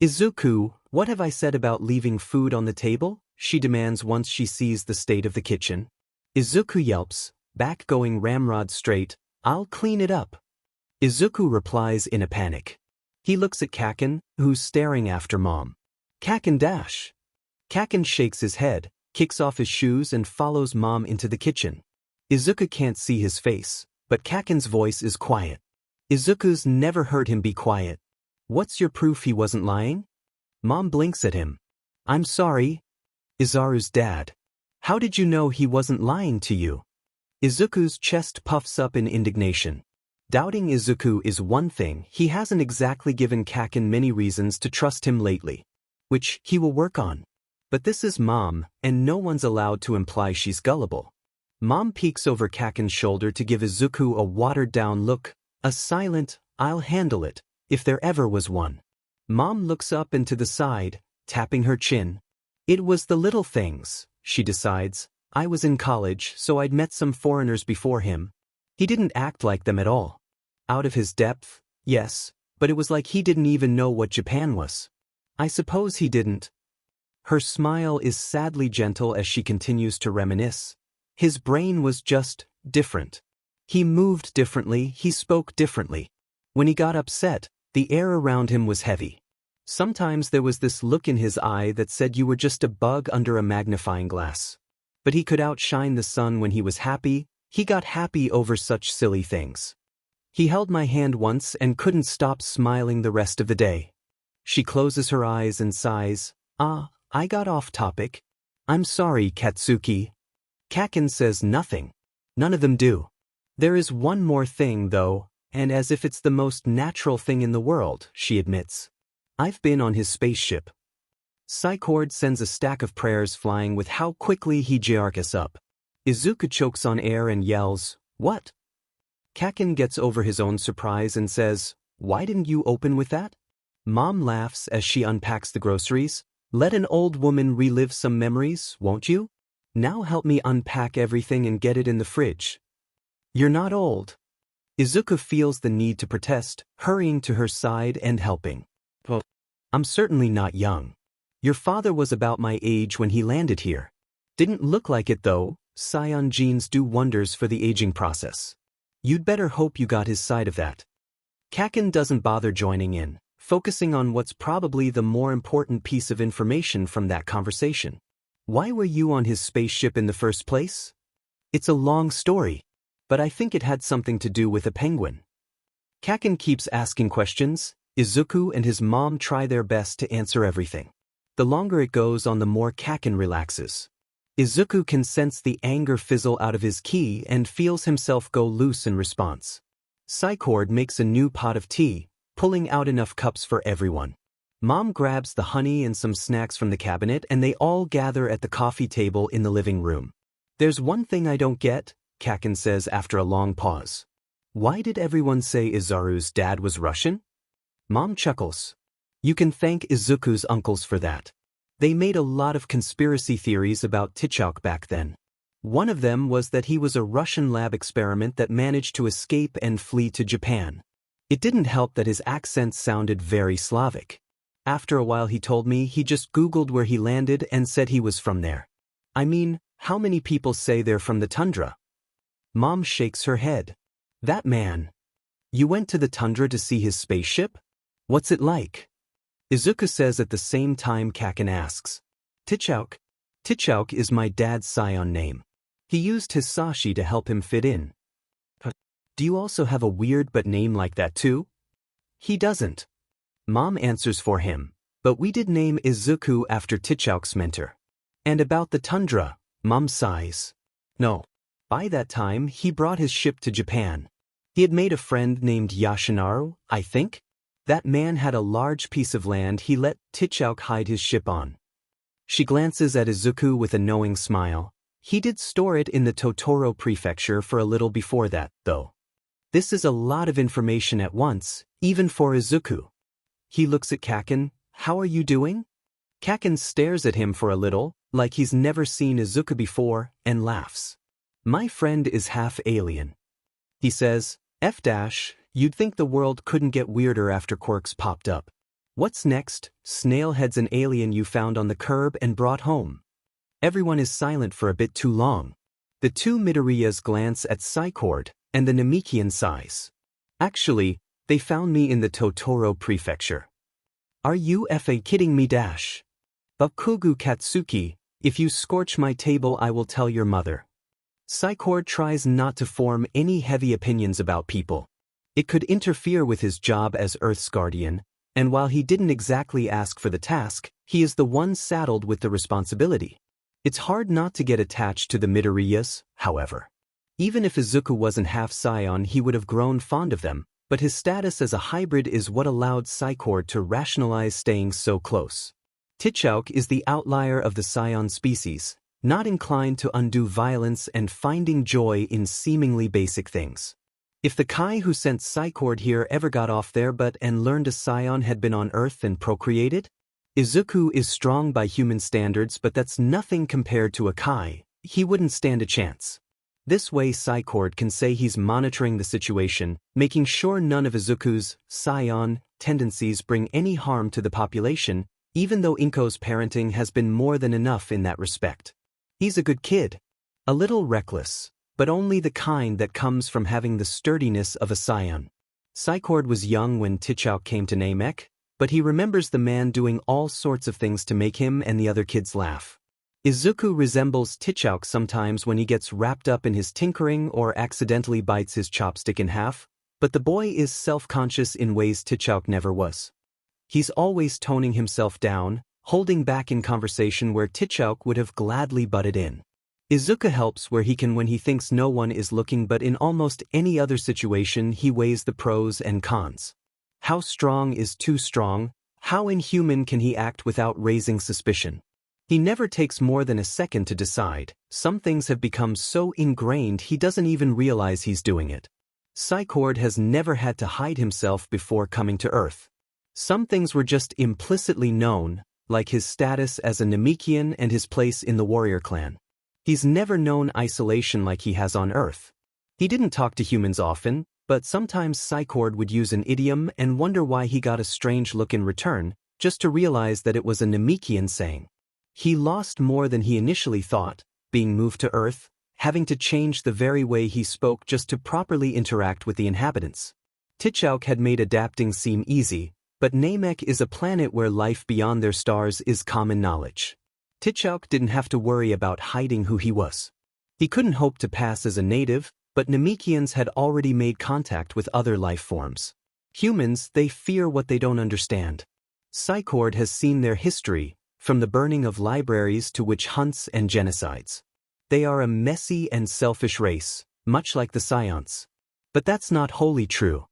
"Izuku, what have I said about leaving food on the table?" she demands once she sees the state of the kitchen. Izuku yelps, back going ramrod straight, "I'll clean it up." Izuku replies in a panic. He looks at Kaken, who's staring after Mom. "Kaken dash." Kaken shakes his head, kicks off his shoes and follows Mom into the kitchen. Izuku can't see his face, but Kaken's voice is quiet. Izuku's never heard him be quiet. "What's your proof he wasn't lying?" Mom blinks at him. "I'm sorry." Izaru's dad. "How did you know he wasn't lying to you?" Izuku's chest puffs up in indignation. Doubting Izuku is one thing, he hasn't exactly given Kaken many reasons to trust him lately. Which he will work on. But this is Mom, and no one's allowed to imply she's gullible. Mom peeks over Kaken's shoulder to give Izuku a watered-down look, a silent, "I'll handle it," if there ever was one. Mom looks up and to the side, tapping her chin. "It was the little things," she decides. "I was in college, so I'd met some foreigners before him. He didn't act like them at all. Out of his depth, yes, but it was like he didn't even know what Japan was. I suppose he didn't." Her smile is sadly gentle as she continues to reminisce. His brain was just different. He moved differently, he spoke differently. When he got upset, the air around him was heavy. Sometimes there was this look in his eye that said you were just a bug under a magnifying glass. But he could outshine the sun when he was happy. He got happy over such silly things. He held my hand once and couldn't stop smiling the rest of the day. She closes her eyes and sighs. I got off topic. I'm sorry, Katsuki." Kaken says nothing. None of them do. There is one more thing, though, and as if it's the most natural thing in the world, she admits. I've been on his spaceship. Psycord sends a stack of prayers flying with how quickly he jerks us up. Izuku chokes on air and yells, What? Kakin gets over his own surprise and says, "Why didn't you open with that?" Mom laughs as she unpacks the groceries. "Let an old woman relive some memories, won't you? Now help me unpack everything and get it in the fridge." "You're not old." Izuku feels the need to protest, hurrying to her side and helping. "Well, I'm certainly not young. Your father was about my age when he landed here." "Didn't look like it though. Saiyan genes do wonders for the aging process. You'd better hope you got his side of that." Kakin doesn't bother joining in, focusing on what's probably the more important piece of information from that conversation. "Why were you on his spaceship in the first place?" "It's a long story, but I think it had something to do with a penguin." Kakin keeps asking questions. Izuku and his mom try their best to answer everything. The longer it goes on, the more Kakin relaxes. Izuku can sense the anger fizzle out of his ki and feels himself go loose in response. Psycord makes a new pot of tea, pulling out enough cups for everyone. Mom grabs the honey and some snacks from the cabinet and they all gather at the coffee table in the living room. "There's one thing I don't get," Kakin says after a long pause. "Why did everyone say Izaru's dad was Russian?" Mom chuckles. "You can thank Izuku's uncles for that. They made a lot of conspiracy theories about T'Chok back then. One of them was that he was a Russian lab experiment that managed to escape and flee to Japan. It didn't help that his accent sounded very Slavic. After a while he told me he just Googled where he landed and said he was from there. I mean, how many people say they're from the tundra?" Mom shakes her head. "That man. You went to the tundra to see his spaceship? What's it like?" Izuku says at the same time Kakin asks. "T'Chok. T'Chok is my dad's Saiyan name. He used his sashi to help him fit in." "Do you also have a weird but name like that too?" "He doesn't." Mom answers for him, "But we did name Izuku after T'Chok's mentor." "And about the tundra," Mom sighs. "No. By that time, he brought his ship to Japan. He had made a friend named Yoshinaru, I think. That man had a large piece of land he let T'Chok hide his ship on." She glances at Izuku with a knowing smile. "He did store it in the Totoro prefecture for a little before that, though." This is a lot of information at once, even for Izuku. He looks at Kakin. "How are you doing?" Kakin stares at him for a little, like he's never seen Izuku before, and laughs. "My friend is half alien." He says, "You'd think the world couldn't get weirder after quirks popped up. What's next? Snailhead's an alien you found on the curb and brought home." Everyone is silent for a bit too long. The two Midoriyas glance at Psycord, and the Namekian sighs. "Actually, they found me in the Totoro prefecture." "Are you kidding me? Bakugu Katsuki, if you scorch my table I will tell your mother." Psycord tries not to form any heavy opinions about people. It could interfere with his job as Earth's guardian, and while he didn't exactly ask for the task, he is the one saddled with the responsibility. It's hard not to get attached to the Midoriyas, however. Even if Izuku wasn't half Saiyan, he would have grown fond of them, but his status as a hybrid is what allowed Psycord to rationalize staying so close. T'Chok is the outlier of the Saiyan species, not inclined to undue violence and finding joy in seemingly basic things. If the Kai who sent Psycord here ever got off their butt and learned a Saiyan had been on Earth and procreated? Izuku is strong by human standards, but that's nothing compared to a Kai. He wouldn't stand a chance. This way Psycord can say he's monitoring the situation, making sure none of Izuku's Saiyan tendencies bring any harm to the population, even though Inko's parenting has been more than enough in that respect. He's a good kid. A little reckless, but only the kind that comes from having the sturdiness of a Saiyan. Psycord was young when T'Chok came to Namek, but he remembers the man doing all sorts of things to make him and the other kids laugh. Izuku resembles T'Chok sometimes when he gets wrapped up in his tinkering or accidentally bites his chopstick in half, but the boy is self-conscious in ways T'Chok never was. He's always toning himself down, holding back in conversation where T'Chok would have gladly butted in. Izuku helps where he can when he thinks no one is looking, but in almost any other situation he weighs the pros and cons. How strong is too strong? How inhuman can he act without raising suspicion? He never takes more than a second to decide. Some things have become so ingrained he doesn't even realize he's doing it. Psycord has never had to hide himself before coming to Earth. Some things were just implicitly known, like his status as a Namekian and his place in the warrior clan. He's never known isolation like he has on Earth. He didn't talk to humans often, but sometimes Psycord would use an idiom and wonder why he got a strange look in return, just to realize that it was a Namekian saying. He lost more than he initially thought, being moved to Earth, having to change the very way he spoke just to properly interact with the inhabitants. T'Challa had made adapting seem easy, but Namek is a planet where life beyond their stars is common knowledge. T'Challa didn't have to worry about hiding who he was. He couldn't hope to pass as a native, but Namekians had already made contact with other life forms. Humans, they fear what they don't understand. Psycord has seen their history, from the burning of libraries to witch hunts and genocides. They are a messy and selfish race, much like the Saiyans. But that's not wholly true.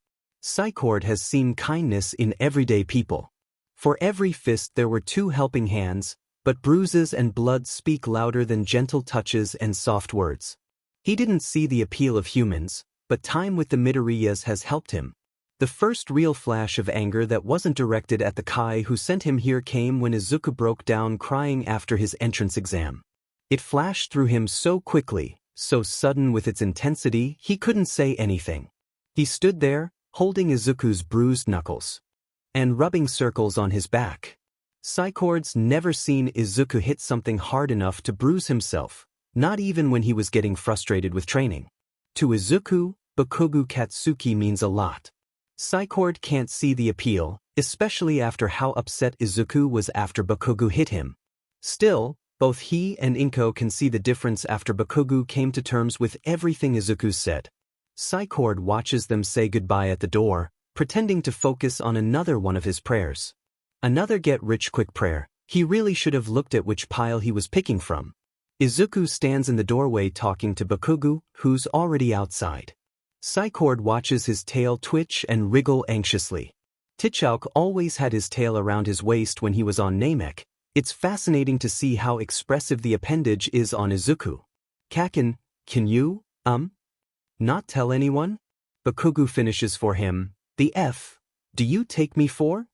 Psycord has seen kindness in everyday people. For every fist there were 2 helping hands, but bruises and blood speak louder than gentle touches and soft words. He didn't see the appeal of humans, but time with the Meteorites has helped him. The first real flash of anger that wasn't directed at the Kai who sent him here came when Izuku broke down crying after his entrance exam. It flashed through him so quickly, so sudden with its intensity, he couldn't say anything. He stood there, holding Izuku's bruised knuckles and rubbing circles on his back. Psycord's never seen Izuku hit something hard enough to bruise himself, not even when he was getting frustrated with training. To Izuku, Bakugo Katsuki means a lot. Psycord can't see the appeal, especially after how upset Izuku was after Bakugo hit him. Still, both he and Inko can see the difference after Bakugo came to terms with everything Izuku said. Psycord watches them say goodbye at the door, pretending to focus on another one of his prayers. Another get-rich-quick prayer. He really should have looked at which pile he was picking from. Izuku stands in the doorway talking to Bakugo, who's already outside. Psycord watches his tail twitch and wriggle anxiously. T'Challa always had his tail around his waist when he was on Namek. It's fascinating to see how expressive the appendage is on Izuku. Kaken, can you, not tell anyone? Bakugo finishes for him. The F, do you take me for?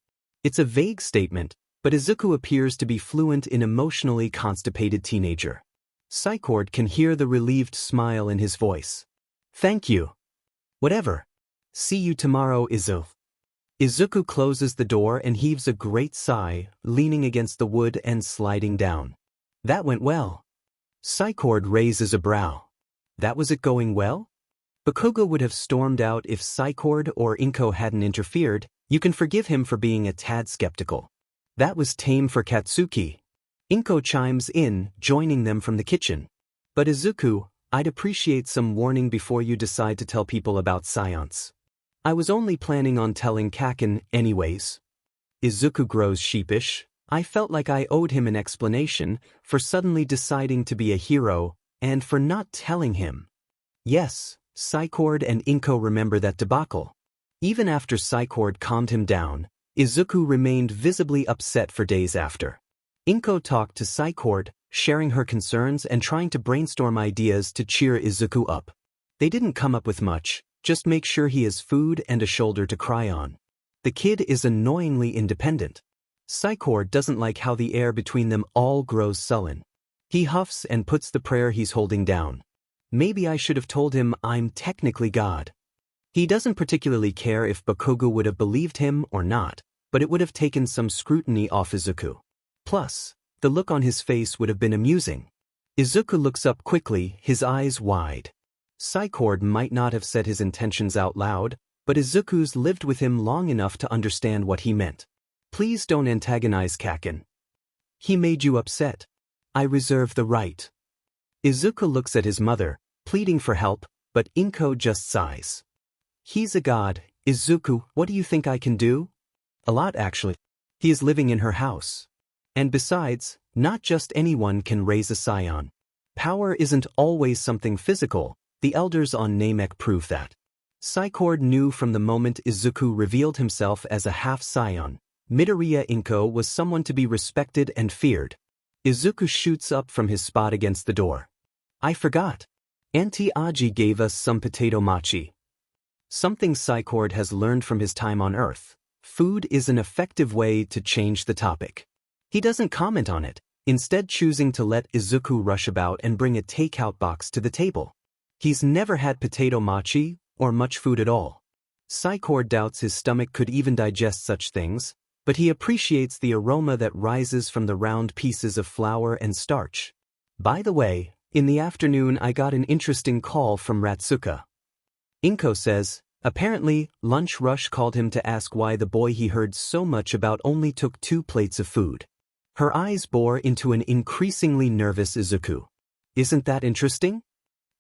It's a vague statement, but Izuku appears to be fluent in emotionally constipated teenager. Psycord can hear the relieved smile in his voice. Thank you. Whatever. See you tomorrow, Izu. Izuku closes the door and heaves a great sigh, leaning against the wood and sliding down. That went well. Psycord raises a brow. That was it going well? Bakugo would have stormed out if Psycord or Inko hadn't interfered. You can forgive him for being a tad skeptical. That was tame for Katsuki. Inko chimes in, joining them from the kitchen. But Izuku, I'd appreciate some warning before you decide to tell people about Science. I was only planning on telling Kaken anyways. Izuku grows sheepish. I felt like I owed him an explanation for suddenly deciding to be a hero, and for not telling him. Yes, Psycord and Inko remember that debacle. Even after Psycord calmed him down, Izuku remained visibly upset for days after. Inko talked to Psycord, sharing her concerns and trying to brainstorm ideas to cheer Izuku up. They didn't come up with much, just make sure he has food and a shoulder to cry on. The kid is annoyingly independent. Psycord doesn't like how the air between them all grows sullen. He huffs and puts the prayer he's holding down. Maybe I should have told him I'm technically God. He doesn't particularly care if Bakugo would have believed him or not, but it would have taken some scrutiny off Izuku. Plus, the look on his face would have been amusing. Izuku looks up quickly, his eyes wide. Psycord might not have said his intentions out loud, but Izuku's lived with him long enough to understand what he meant. Please don't antagonize Kaken. He made you upset. I reserve the right. Izuku looks at his mother, pleading for help, but Inko just sighs. He's a god. Izuku, what do you think I can do? A lot, actually. He is living in her house. And besides, not just anyone can raise a scion. Power isn't always something physical. The elders on Namek prove that. Psycord knew from the moment Izuku revealed himself as a half-scion. Midoriya Inko was someone to be respected and feared. Izuku shoots up from his spot against the door. I forgot. Auntie Aji gave us some potato mochi. Something Psycord has learned from his time on Earth. Food is an effective way to change the topic. He doesn't comment on it, instead choosing to let Izuku rush about and bring a takeout box to the table. He's never had potato mochi, or much food at all. Psycord doubts his stomach could even digest such things, but he appreciates the aroma that rises from the round pieces of flour and starch. By the way, in the afternoon I got an interesting call from Ratsuka. Inko says, apparently, Lunch Rush called him to ask why the boy he heard so much about only took 2 plates of food. Her eyes bore into an increasingly nervous Izuku. Isn't that interesting?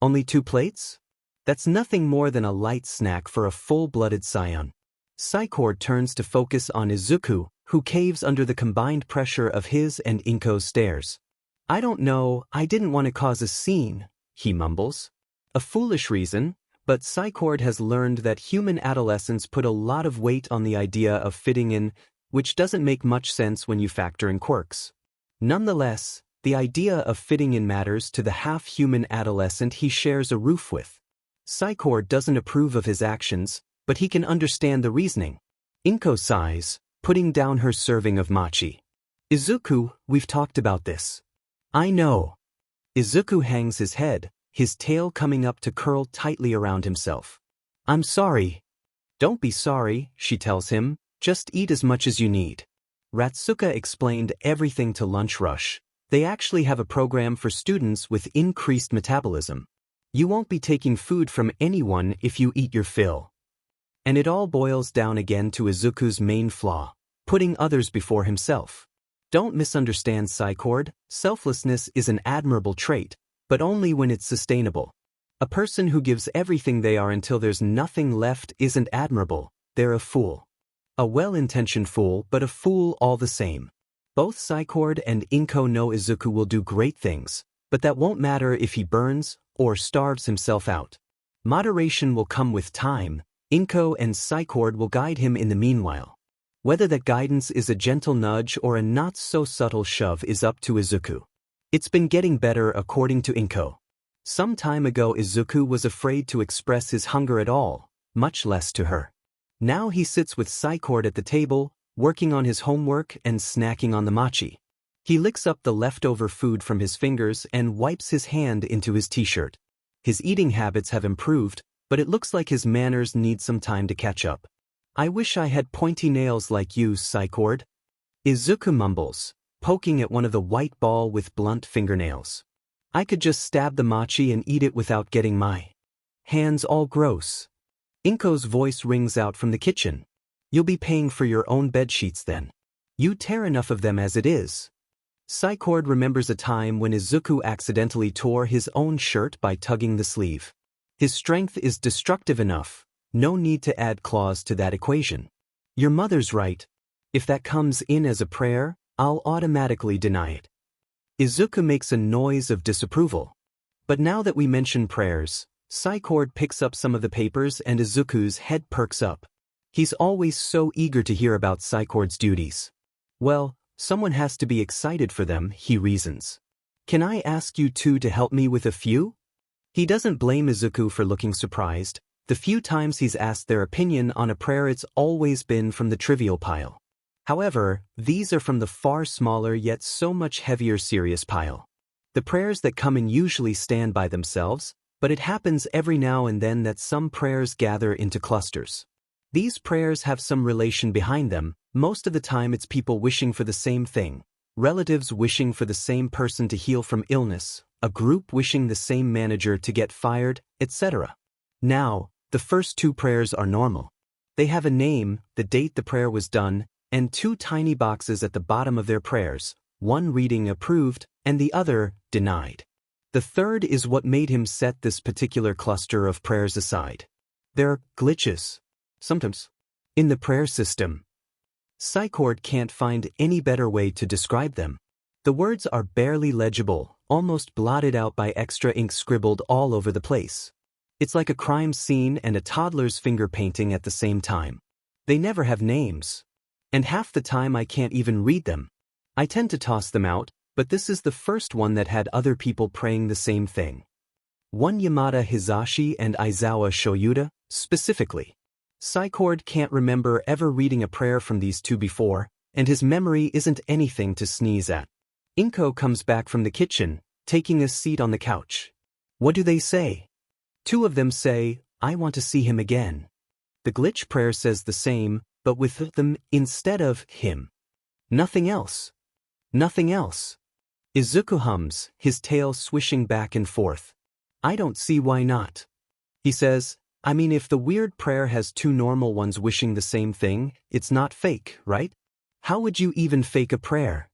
Only 2 plates? That's nothing more than a light snack for a full-blooded Saiyan. Psycord turns to focus on Izuku, who caves under the combined pressure of his and Inko's stares. I don't know, I didn't want to cause a scene, he mumbles. A foolish reason, but Psycord has learned that human adolescents put a lot of weight on the idea of fitting in, which doesn't make much sense when you factor in quirks. Nonetheless, the idea of fitting in matters to the half-human adolescent he shares a roof with. Psycord doesn't approve of his actions, but he can understand the reasoning. Inko sighs, putting down her serving of mochi. Izuku, we've talked about this. I know. Izuku hangs his head, his tail coming up to curl tightly around himself. I'm sorry. Don't be sorry, she tells him, just eat as much as you need. Ratsuka explained everything to Lunch Rush. They actually have a program for students with increased metabolism. You won't be taking food from anyone if you eat your fill. And it all boils down again to Izuku's main flaw, putting others before himself. Don't misunderstand Psycord, selflessness is an admirable trait, but only when it's sustainable. A person who gives everything they are until there's nothing left isn't admirable, they're a fool. A well-intentioned fool, but a fool all the same. Both Psycord and Inko know Izuku will do great things, but that won't matter if he burns or starves himself out. Moderation will come with time. Inko and Psycord will guide him in the meanwhile. Whether that guidance is a gentle nudge or a not-so-subtle shove is up to Izuku. It's been getting better according to Inko. Some time ago Izuku was afraid to express his hunger at all, much less to her. Now he sits with Psycord at the table, working on his homework and snacking on the mochi. He licks up the leftover food from his fingers and wipes his hand into his t-shirt. His eating habits have improved, but it looks like his manners need some time to catch up. I wish I had pointy nails like you, Psycord. Izuku mumbles, poking at one of the white ball with blunt fingernails. I could just stab the mochi and eat it without getting my hands all gross. Inko's voice rings out from the kitchen. You'll be paying for your own bedsheets then. You tear enough of them as it is. Psycord remembers a time when Izuku accidentally tore his own shirt by tugging the sleeve. His strength is destructive enough, no need to add claws to that equation. Your mother's right. If that comes in as a prayer, I'll automatically deny it. Izuku makes a noise of disapproval. But now that we mention prayers, Psycord picks up some of the papers and Izuku's head perks up. He's always so eager to hear about Psycord's duties. Well, someone has to be excited for them, he reasons. Can I ask you two to help me with a few? He doesn't blame Izuku for looking surprised. The few times he's asked their opinion on a prayer it's always been from the trivial pile. However, these are from the far smaller yet so much heavier serious pile. The prayers that come in usually stand by themselves, but it happens every now and then that some prayers gather into clusters. These prayers have some relation behind them. Most of the time it's people wishing for the same thing, relatives wishing for the same person to heal from illness, a group wishing the same manager to get fired, etc. Now, the first two prayers are normal. They have a name, the date the prayer was done, and two tiny boxes at the bottom of their prayers, one reading approved and the other denied. The third is what made him set this particular cluster of prayers aside. There are glitches, sometimes, in the prayer system. Psycord can't find any better way to describe them. The words are barely legible, almost blotted out by extra ink scribbled all over the place. It's like a crime scene and a toddler's finger painting at the same time. They never have names. And half the time I can't even read them. I tend to toss them out, but this is the first one that had other people praying the same thing. One Yamada Hisashi and Aizawa Shoyuta, specifically. Saicord can't remember ever reading a prayer from these two before, and his memory isn't anything to sneeze at. Inko comes back from the kitchen, taking a seat on the couch. What do they say? Two of them say, I want to see him again. The glitch prayer says the same, but with them instead of him. Nothing else. Nothing else. Izuku hums, his tail swishing back and forth. I don't see why not. He says, I mean, if the weird prayer has two normal ones wishing the same thing, it's not fake, right? How would you even fake a prayer?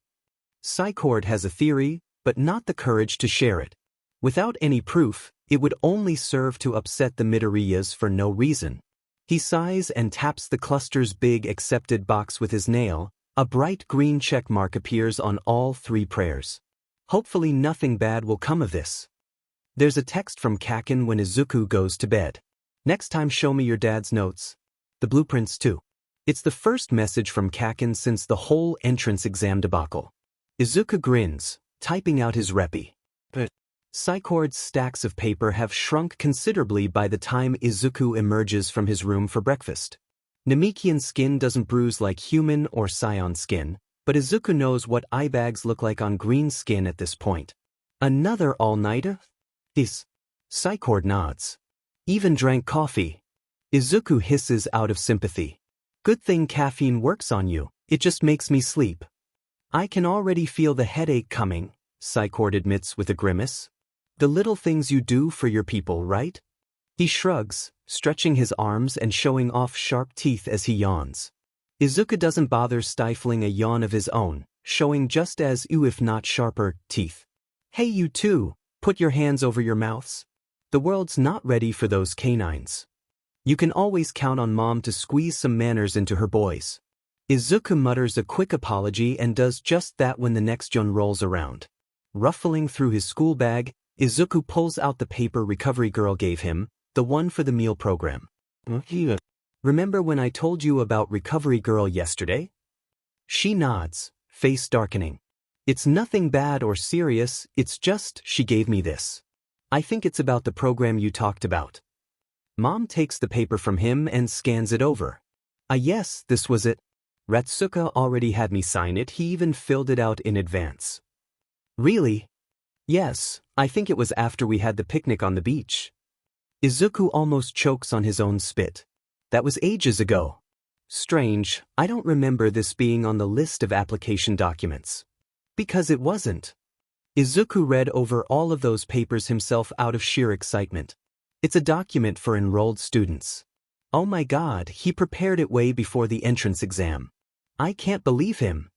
Saicord has a theory, but not the courage to share it. Without any proof, it would only serve to upset the Midoriyas for no reason. He sighs and taps the cluster's big accepted box with his nail. A bright green check mark appears on all three prayers. Hopefully nothing bad will come of this. There's a text from Kaken when Izuku goes to bed. Next time show me your dad's notes. The blueprints too. It's the first message from Kaken since the whole entrance exam debacle. Izuku grins, typing out his repi. But Saicord's stacks of paper have shrunk considerably by the time Izuku emerges from his room for breakfast. Namekian skin doesn't bruise like human or Saiyan skin, but Izuku knows what eye bags look like on green skin at this point. Another all-nighter? Saicord nods. Even drank coffee. Izuku hisses out of sympathy. Good thing caffeine works on you, it just makes me sleep. I can already feel the headache coming, Saicord admits with a grimace. The little things you do for your people, right? He shrugs, stretching his arms and showing off sharp teeth as he yawns. Izuku doesn't bother stifling a yawn of his own, showing just as if not sharper, teeth. Hey you two, put your hands over your mouths. The world's not ready for those canines. You can always count on Mom to squeeze some manners into her boys. Izuku mutters a quick apology and does just that when the next Jun rolls around. Ruffling through his school bag, Izuku pulls out the paper Recovery Girl gave him, the one for the meal program. Remember when I told you about Recovery Girl yesterday? She nods, face darkening. It's nothing bad or serious, it's just she gave me this. I think it's about the program you talked about. Mom takes the paper from him and scans it over. Yes, this was it. Ratsuka already had me sign it, he even filled it out in advance. Really? Yes, I think it was after we had the picnic on the beach. Izuku almost chokes on his own spit. That was ages ago. Strange, I don't remember this being on the list of application documents. Because it wasn't. Izuku read over all of those papers himself out of sheer excitement. It's a document for enrolled students. Oh my god, he prepared it way before the entrance exam. I can't believe him.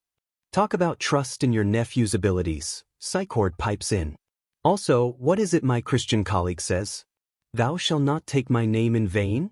Talk about trust in your nephew's abilities, Saicord pipes in. Also, what is it my Christian colleague says? Thou shalt not take my name in vain?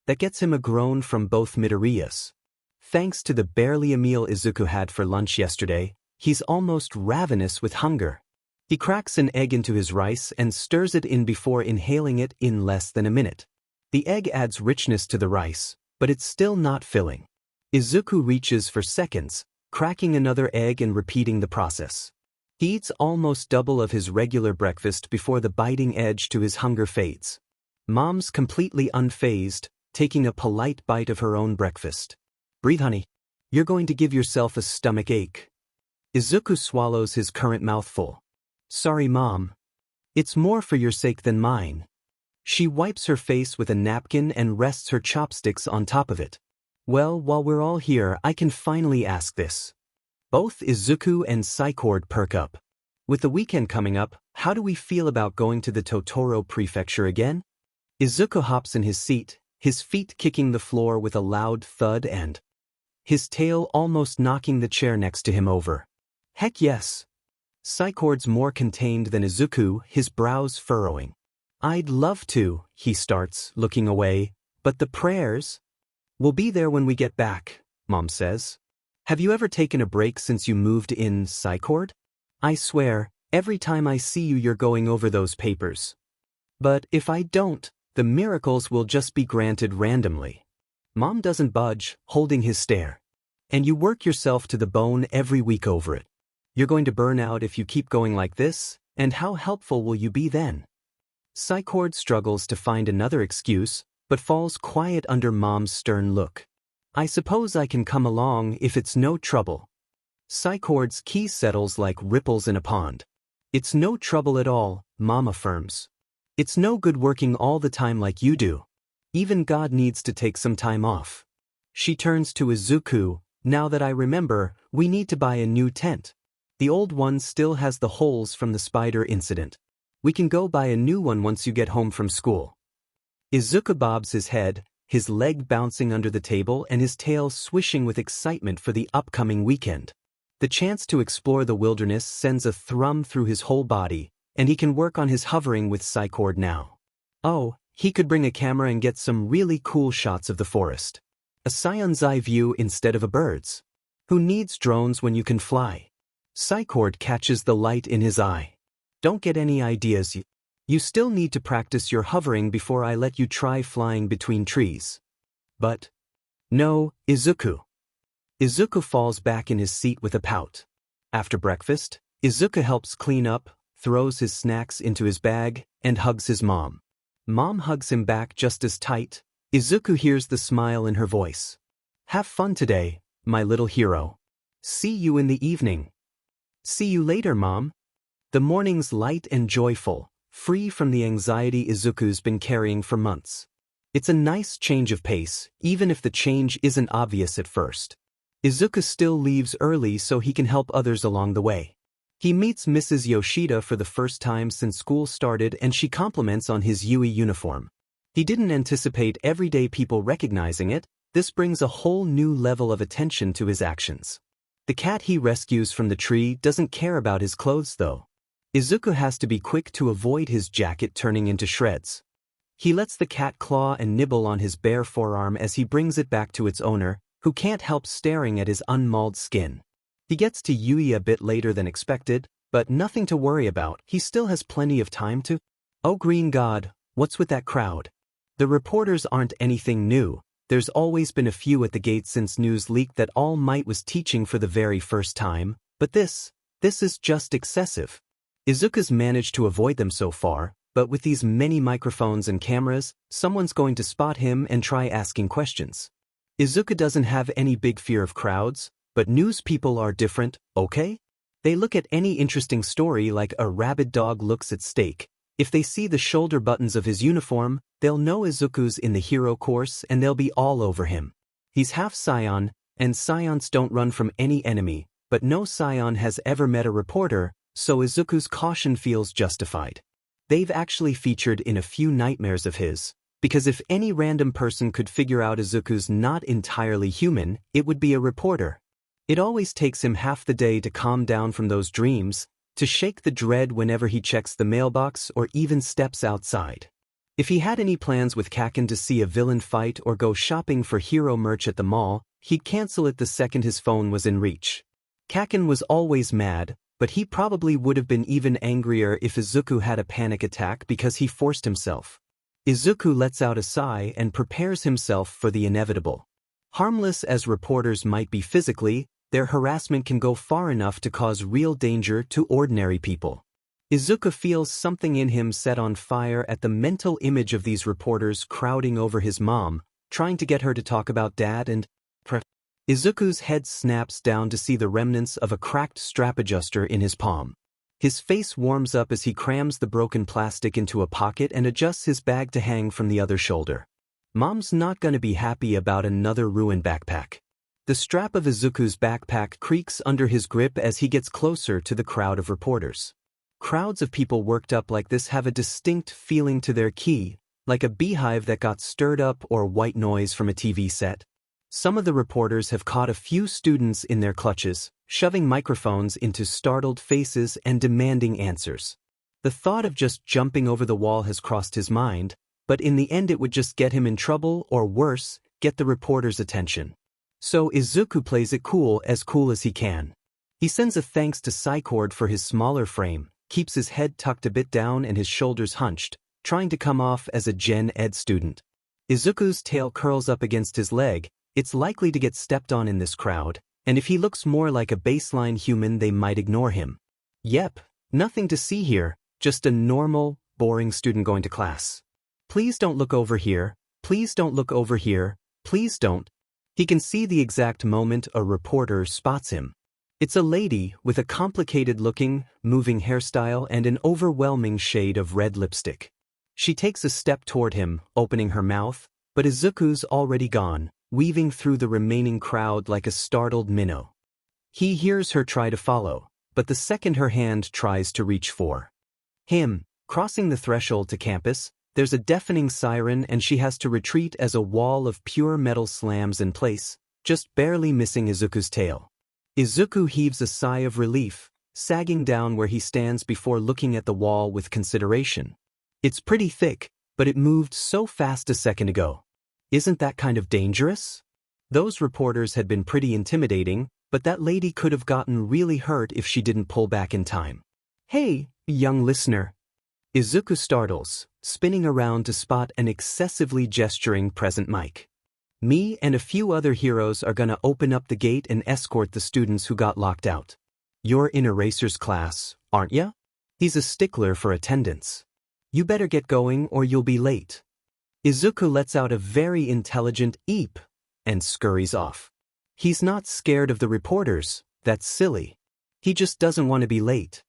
That gets him a groan from both Midoriyas. Thanks to the barely a meal Izuku had for lunch yesterday, he's almost ravenous with hunger. He cracks an egg into his rice and stirs it in before inhaling it in less than a minute. The egg adds richness to the rice, but it's still not filling. Izuku reaches for seconds, cracking another egg and repeating the process. He eats almost double of his regular breakfast before the biting edge to his hunger fades. Mom's completely unfazed, taking a polite bite of her own breakfast. Breathe, honey. You're going to give yourself a stomach ache. Izuku swallows his current mouthful. Sorry, Mom. It's more for your sake than mine. She wipes her face with a napkin and rests her chopsticks on top of it. Well, while we're all here, I can finally ask this. Both Izuku and Saicord perk up. With the weekend coming up, how do we feel about going to the Totoro Prefecture again? Izuku hops in his seat, his feet kicking the floor with a loud thud and his tail almost knocking the chair next to him over. Heck yes. Saicord's more contained than Izuku, his brows furrowing. I'd love to, he starts, looking away, but the prayers? We'll be there when we get back, Mom says. Have you ever taken a break since you moved in, Saicord? I swear, every time I see you you're going over those papers. But if I don't, the miracles will just be granted randomly. Mom doesn't budge, holding his stare. And you work yourself to the bone every week over it. You're going to burn out if you keep going like this, and how helpful will you be then? Psycord struggles to find another excuse, but falls quiet under Mom's stern look. I suppose I can come along if it's no trouble. Psycord's key settles like ripples in a pond. It's no trouble at all, Mom affirms. It's no good working all the time like you do. Even God needs to take some time off. She turns to Izuku. Now that I remember, we need to buy a new tent. The old one still has the holes from the spider incident. We can go buy a new one once you get home from school. Izuku bobs his head, his leg bouncing under the table and his tail swishing with excitement for the upcoming weekend. The chance to explore the wilderness sends a thrum through his whole body, and he can work on his hovering with Psycord now. Oh, he could bring a camera and get some really cool shots of the forest. A Saiyan's eye view instead of a bird's. Who needs drones when you can fly? Psycord catches the light in his eye. Don't get any ideas. You still need to practice your hovering before I let you try flying between trees. But no, Izuku. Izuku falls back in his seat with a pout. After breakfast, Izuku helps clean up, throws his snacks into his bag, and hugs his mom. Mom hugs him back just as tight. Izuku hears the smile in her voice. Have fun today, my little hero. See you in the evening. See you later, Mom. The morning's light and joyful, free from the anxiety Izuku's been carrying for months. It's a nice change of pace, even if the change isn't obvious at first. Izuku still leaves early so he can help others along the way. He meets Mrs. Yoshida for the first time since school started and she compliments on his Yui uniform. He didn't anticipate everyday people recognizing it. This brings a whole new level of attention to his actions. The cat he rescues from the tree doesn't care about his clothes though. Izuku has to be quick to avoid his jacket turning into shreds. He lets the cat claw and nibble on his bare forearm as he brings it back to its owner, who can't help staring at his unmauled skin. He gets to Yui a bit later than expected, but nothing to worry about. He still has plenty of time to... Oh green god, what's with that crowd? The reporters aren't anything new. There's always been a few at the gate since news leaked that All Might was teaching for the very first time, but this is just excessive. Izuku's managed to avoid them so far, but with these many microphones and cameras, someone's going to spot him and try asking questions. Izuku doesn't have any big fear of crowds, but news people are different, okay? They look at any interesting story like a rabid dog looks at steak. If they see the shoulder buttons of his uniform, they'll know Izuku's in the hero course and they'll be all over him. He's half Saiyan, and Saiyans don't run from any enemy, but no Saiyan has ever met a reporter, so Izuku's caution feels justified. They've actually featured in a few nightmares of his, because if any random person could figure out Izuku's not entirely human, it would be a reporter. It always takes him half the day to calm down from those dreams, to shake the dread whenever he checks the mailbox or even steps outside. If he had any plans with Kaken to see a villain fight or go shopping for hero merch at the mall, he'd cancel it the second his phone was in reach. Kaken was always mad, but he probably would have been even angrier if Izuku had a panic attack because he forced himself. Izuku lets out a sigh and prepares himself for the inevitable. Harmless as reporters might be physically, their harassment can go far enough to cause real danger to ordinary people. Izuku feels something in him set on fire at the mental image of these reporters crowding over his mom, trying to get her to talk about dad and... Izuku's head snaps down to see the remnants of a cracked strap adjuster in his palm. His face warms up as he crams the broken plastic into a pocket and adjusts his bag to hang from the other shoulder. Mom's not gonna be happy about another ruined backpack. The strap of Izuku's backpack creaks under his grip as he gets closer to the crowd of reporters. Crowds of people worked up like this have a distinct feeling to their key, like a beehive that got stirred up or white noise from a TV set. Some of the reporters have caught a few students in their clutches, shoving microphones into startled faces and demanding answers. The thought of just jumping over the wall has crossed his mind, but in the end it would just get him in trouble or worse, get the reporters' attention. So Izuku plays it cool as he can. He sends a thanks to Psycord for his smaller frame, keeps his head tucked a bit down and his shoulders hunched, trying to come off as a Gen Ed student. Izuku's tail curls up against his leg. It's likely to get stepped on in this crowd, and if he looks more like a baseline human they might ignore him. Yep, nothing to see here, just a normal, boring student going to class. Please don't look over here, please don't look over here, please don't. He can see the exact moment a reporter spots him. It's a lady with a complicated-looking, moving hairstyle and an overwhelming shade of red lipstick. She takes a step toward him, opening her mouth, but Izuku's already gone, weaving through the remaining crowd like a startled minnow. He hears her try to follow, but the second her hand tries to reach for him, crossing the threshold to campus, there's a deafening siren and she has to retreat as a wall of pure metal slams in place, just barely missing Izuku's tail. Izuku heaves a sigh of relief, sagging down where he stands before looking at the wall with consideration. It's pretty thick, but it moved so fast a second ago. Isn't that kind of dangerous? Those reporters had been pretty intimidating, but that lady could have gotten really hurt if she didn't pull back in time. Hey, young listener. Izuku startles, spinning around to spot an excessively gesturing present Mike. Me and a few other heroes are gonna open up the gate and escort the students who got locked out. You're in Eraser's class, aren't ya? He's a stickler for attendance. You better get going or you'll be late. Izuku lets out a very intelligent eep and scurries off. He's not scared of the reporters, that's silly. He just doesn't want to be late.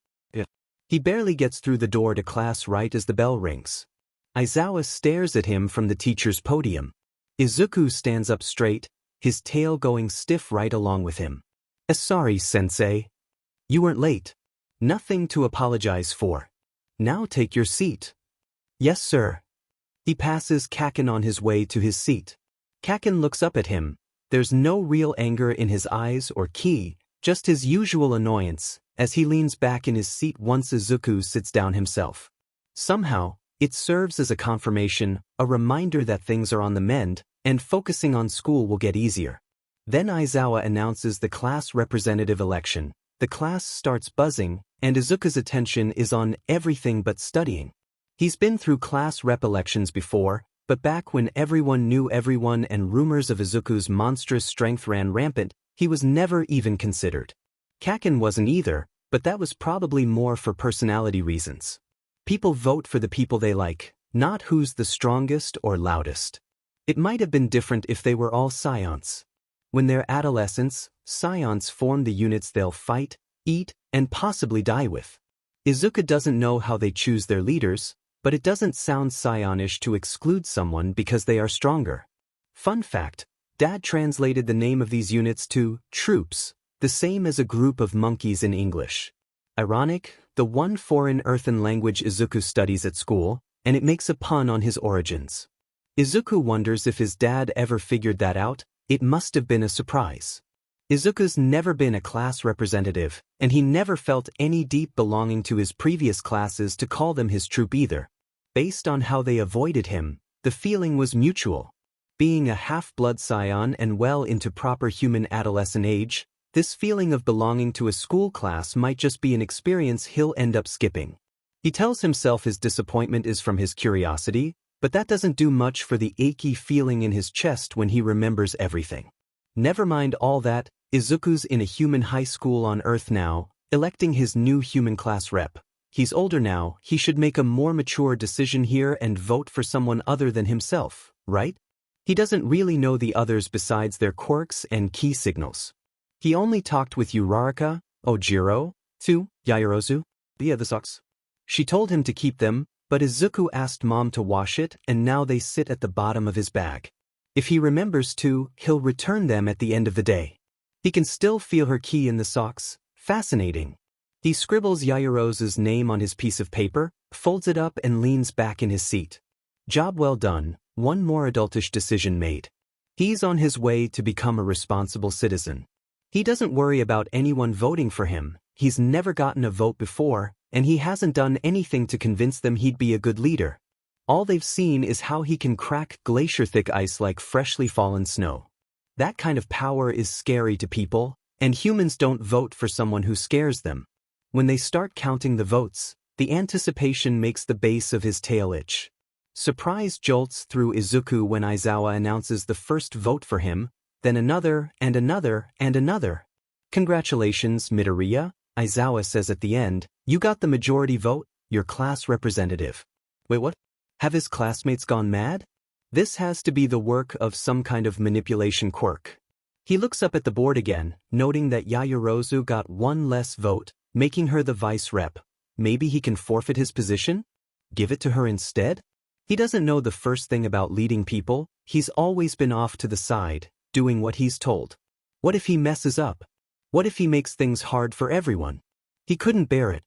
He barely gets through the door to class right as the bell rings. Aizawa stares at him from the teacher's podium. Izuku stands up straight, his tail going stiff right along with him. Sorry, sensei. You weren't late. Nothing to apologize for. Now take your seat. Yes, sir. He passes Kaken on his way to his seat. Kaken looks up at him. There's no real anger in his eyes or ki, just his usual annoyance, as he leans back in his seat once Izuku sits down himself. Somehow, it serves as a confirmation, a reminder that things are on the mend, and focusing on school will get easier. Then Aizawa announces the class representative election. The class starts buzzing, and Izuku's attention is on everything but studying. He's been through class rep elections before, but back when everyone knew everyone and rumors of Izuku's monstrous strength ran rampant, he was never even considered. Kaken wasn't either, but that was probably more for personality reasons. People vote for the people they like, not who's the strongest or loudest. It might have been different if they were all Scions. When they're adolescents, Scions form the units they'll fight, eat, and possibly die with. Izuku doesn't know how they choose their leaders, but it doesn't sound Scionish to exclude someone because they are stronger. Fun fact, Dad translated the name of these units to troops, the same as a group of monkeys in English. Ironic, the one foreign earthen language Izuku studies at school, and it makes a pun on his origins. Izuku wonders if his dad ever figured that out. It must have been a surprise. Izuku's never been a class representative, and he never felt any deep belonging to his previous classes to call them his troop either. Based on how they avoided him, the feeling was mutual. Being a half-blood scion and well into proper human adolescent age, this feeling of belonging to a school class might just be an experience he'll end up skipping. He tells himself his disappointment is from his curiosity, but that doesn't do much for the achy feeling in his chest when he remembers everything. Never mind all that, Izuku's in a human high school on Earth now, electing his new human class rep. He's older now, he should make a more mature decision here and vote for someone other than himself, right? He doesn't really know the others besides their quirks and key signals. He only talked with Uraraka, Ojiro, Yaoyorozu, via the socks. She told him to keep them, but Izuku asked Mom to wash it and now they sit at the bottom of his bag. If he remembers to, he'll return them at the end of the day. He can still feel her key in the socks. Fascinating. He scribbles Yaoyorozu's name on his piece of paper, folds it up and leans back in his seat. Job well done, one more adultish decision made. He's on his way to become a responsible citizen. He doesn't worry about anyone voting for him, he's never gotten a vote before, and he hasn't done anything to convince them he'd be a good leader. All they've seen is how he can crack glacier-thick ice like freshly fallen snow. That kind of power is scary to people, and humans don't vote for someone who scares them. When they start counting the votes, the anticipation makes the base of his tail itch. Surprise jolts through Izuku when Aizawa announces the first vote for him, then another, and another, and another. Congratulations, Midoriya, Aizawa says at the end, you got the majority vote, your class representative. Wait, what? Have his classmates gone mad? This has to be the work of some kind of manipulation quirk. He looks up at the board again, noting that Yaoyorozu got one less vote, making her the vice rep. Maybe he can forfeit his position? Give it to her instead? He doesn't know the first thing about leading people. He's always been off to the side, doing what he's told. What if he messes up? What if he makes things hard for everyone? He couldn't bear it.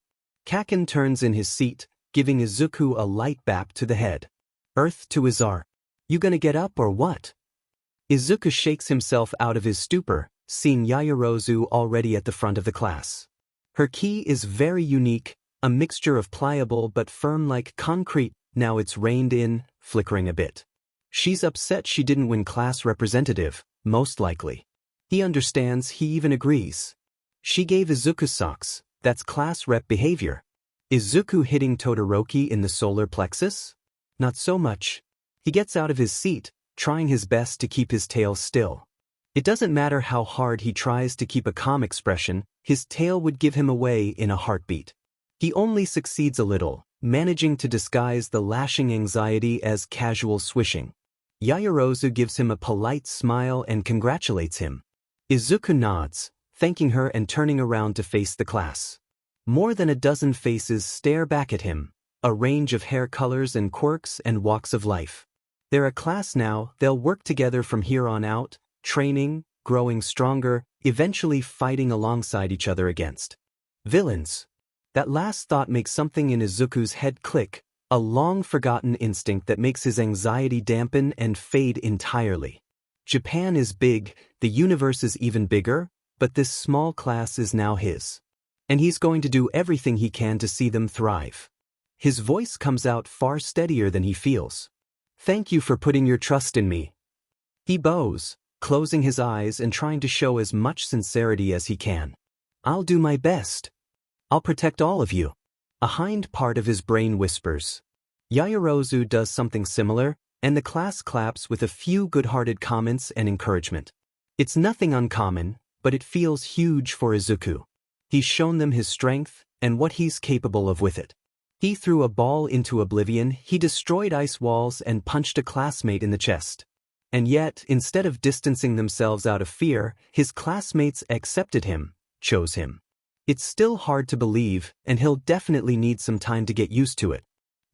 Kaken turns in his seat, giving Izuku a light bap to the head. Earth to Izar. You gonna get up or what? Izuku shakes himself out of his stupor, seeing Yaoyorozu already at the front of the class. Her ki is very unique, a mixture of pliable but firm like concrete. Now it's reined in, flickering a bit. She's upset she didn't win class representative, most likely. He understands, he even agrees. She gave Izuku socks, that's class rep behavior. Izuku hitting Todoroki in the solar plexus? Not so much. He gets out of his seat, trying his best to keep his tail still. It doesn't matter how hard he tries to keep a calm expression, his tail would give him away in a heartbeat. He only succeeds a little, managing to disguise the lashing anxiety as casual swishing. Yaoyorozu gives him a polite smile and congratulates him. Izuku nods, thanking her and turning around to face the class. More than a dozen faces stare back at him, a range of hair colors and quirks and walks of life. They're a class now, they'll work together from here on out, training, growing stronger, eventually fighting alongside each other against villains. That last thought makes something in Izuku's head click, a long-forgotten instinct that makes his anxiety dampen and fade entirely. Japan is big, the universe is even bigger, but this small class is now his. And he's going to do everything he can to see them thrive. His voice comes out far steadier than he feels. Thank you for putting your trust in me. He bows, closing his eyes and trying to show as much sincerity as he can. I'll do my best. I'll protect all of you. A hind part of his brain whispers. Yaoyorozu does something similar, and the class claps with a few good-hearted comments and encouragement. It's nothing uncommon, but it feels huge for Izuku. He's shown them his strength and what he's capable of with it. He threw a ball into oblivion, he destroyed ice walls and punched a classmate in the chest. And yet, instead of distancing themselves out of fear, his classmates accepted him, chose him. It's still hard to believe, and he'll definitely need some time to get used to it.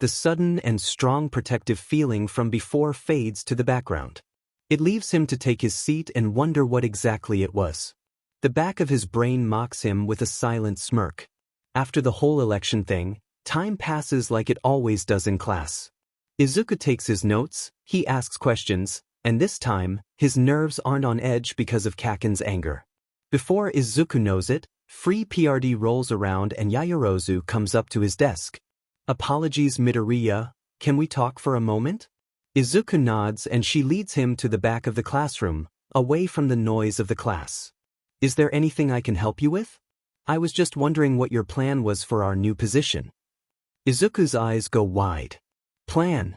The sudden and strong protective feeling from before fades to the background. It leaves him to take his seat and wonder what exactly it was. The back of his brain mocks him with a silent smirk. After the whole election thing, time passes like it always does in class. Izuku takes his notes, he asks questions, and this time, his nerves aren't on edge because of Kaken's anger. Before Izuku knows it, Free PRD rolls around and Yaoyorozu comes up to his desk. Apologies, Midoriya, can we talk for a moment? Izuku nods and she leads him to the back of the classroom, away from the noise of the class. Is there anything I can help you with? I was just wondering what your plan was for our new position. Izuku's eyes go wide. Plan.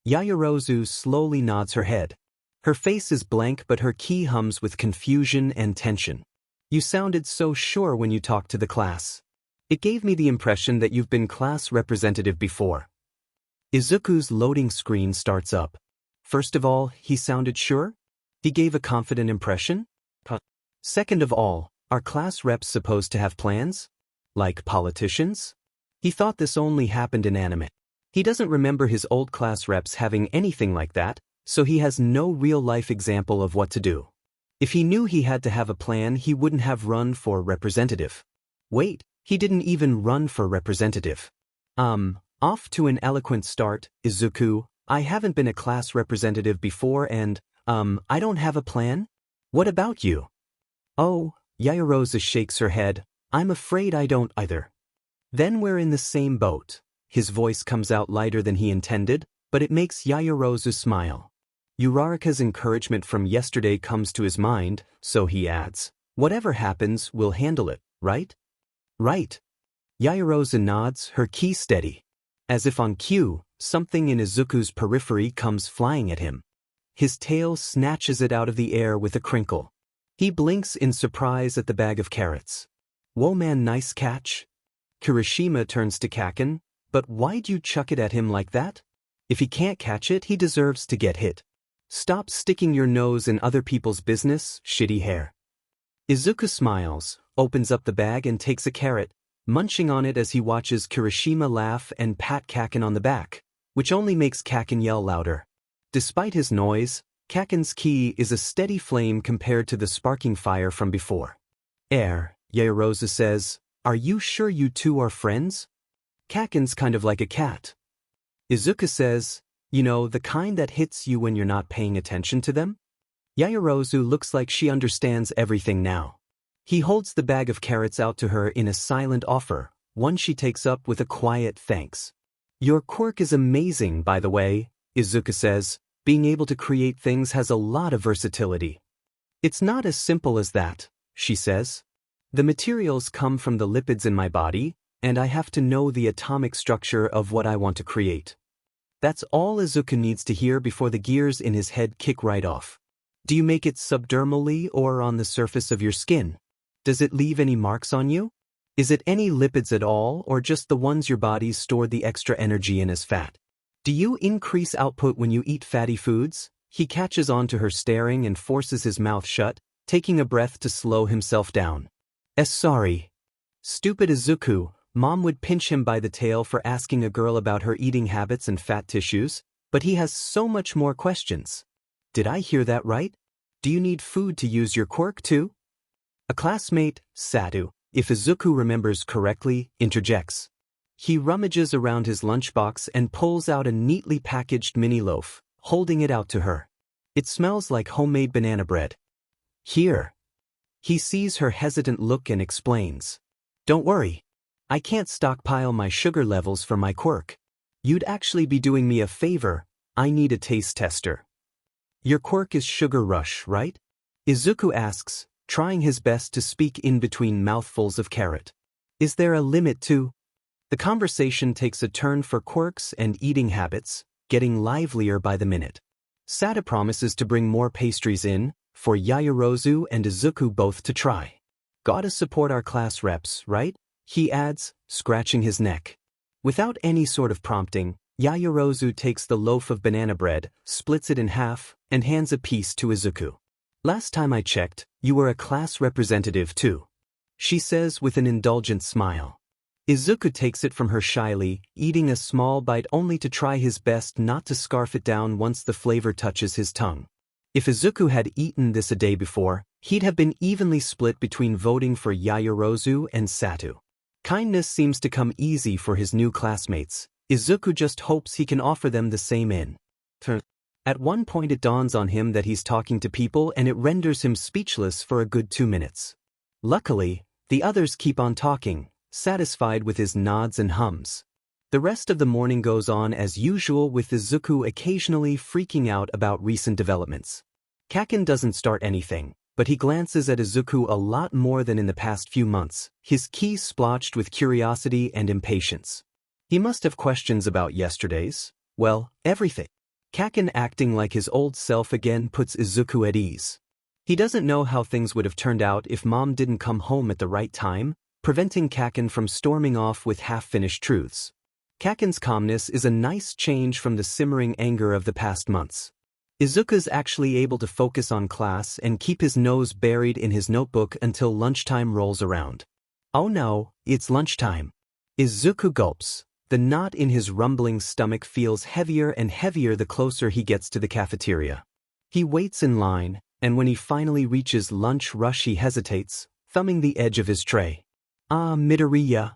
Yaoyorozu slowly nods her head. Her face is blank but her ki hums with confusion and tension. You sounded so sure when you talked to the class. It gave me the impression that you've been class representative before. Izuku's loading screen starts up. First of all, he sounded sure? He gave a confident impression? Second of all, are class reps supposed to have plans? Like politicians? He thought this only happened in anime. He doesn't remember his old class reps having anything like that, so he has no real-life example of what to do. If he knew he had to have a plan, he wouldn't have run for representative. Wait, he didn't even run for representative. Off to an eloquent start, Izuku. I haven't been a class representative before and, I don't have a plan? What about you? Oh, Yaoyorozu shakes her head. I'm afraid I don't either. Then we're in the same boat. His voice comes out lighter than he intended, but it makes Yaoyorozu smile. Uraraka's encouragement from yesterday comes to his mind, so he adds, whatever happens, we'll handle it, right? Right. Yaoyorozu nods, her ki steady. As if on cue, something in Izuku's periphery comes flying at him. his tail snatches it out of the air with a crinkle. He blinks in surprise at the bag of carrots. "Whoa man, nice catch." Kirishima turns to Kaken, "But why'd you chuck it at him like that? If he can't catch it, he deserves to get hit. Stop sticking your nose in other people's business, shitty hair." Izuku smiles, opens up the bag and takes a carrot, munching on it as he watches Kirishima laugh and pat Kaken on the back, which only makes Kaken yell louder. Despite his noise, Kaken's ki is a steady flame compared to the sparking fire from before. Yaoyorozu says, "Are you sure you two are friends?" Kaken's kind of like a cat. Izuku says, "You know, the kind that hits you when you're not paying attention to them?" Yaoyorozu looks like she understands everything now. He holds the bag of carrots out to her in a silent offer, one she takes up with a quiet thanks. "Your quirk is amazing, by the way," Izuku says. "Being able to create things has a lot of versatility." "It's not as simple as that," she says. "The materials come from the lipids in my body, and I have to know the atomic structure of what I want to create." That's all Izuku needs to hear before the gears in his head kick right off. "Do you make it subdermally or on the surface of your skin? Does it leave any marks on you? Is it any lipids at all or just the ones your body stored the extra energy in as fat? Do you increase output when you eat fatty foods?" He catches on to her staring and forces his mouth shut, taking a breath to slow himself down. Sorry. Stupid Izuku, Mom would pinch him by the tail for asking a girl about her eating habits and fat tissues, but he has so much more questions. "Did I hear that right? Do you need food to use your quirk too?" A classmate, Satu, if Izuku remembers correctly, interjects. He rummages around his lunchbox and pulls out a neatly packaged mini loaf, holding it out to her. It smells like homemade banana bread. "Here." He sees her hesitant look and explains. "Don't worry. I can't stockpile my sugar levels for my quirk. You'd actually be doing me a favor. I need a taste tester." "Your quirk is Sugar Rush, right?" Izuku asks, trying his best to speak in between mouthfuls of carrot. "Is there a limit to—" The conversation takes a turn for quirks and eating habits, getting livelier by the minute. Sata promises to bring more pastries in, for Yaoyorozu and Izuku both to try. "Gotta support our class reps, right?" he adds, scratching his neck. Without any sort of prompting, Yaoyorozu takes the loaf of banana bread, splits it in half, and hands a piece to Izuku. "Last time I checked, you were a class representative too," she says with an indulgent smile. Izuku takes it from her shyly, eating a small bite only to try his best not to scarf it down once the flavor touches his tongue. If Izuku had eaten this a day before, he'd have been evenly split between voting for Yaoyorozu and Satu. Kindness seems to come easy for his new classmates. Izuku just hopes he can offer them the same in turn. At one point it dawns on him that he's talking to people and it renders him speechless for a good 2 minutes. Luckily, the others keep on talking, satisfied with his nods and hums. The rest of the morning goes on as usual with Izuku occasionally freaking out about recent developments. Kaken doesn't start anything, but he glances at Izuku a lot more than in the past few months, his ki splotched with curiosity and impatience. He must have questions about yesterday's, well, everything. Kaken acting like his old self again puts Izuku at ease. He doesn't know how things would have turned out if Mom didn't come home at the right time, preventing Kaken from storming off with half-finished truths. Kaken's calmness is a nice change from the simmering anger of the past months. Izuku's actually able to focus on class and keep his nose buried in his notebook until lunchtime rolls around. Oh no, it's lunchtime. Izuku gulps. The knot in his rumbling stomach feels heavier and heavier the closer he gets to the cafeteria. He waits in line, and when he finally reaches lunch rush he hesitates, thumbing the edge of his tray. Midoriya.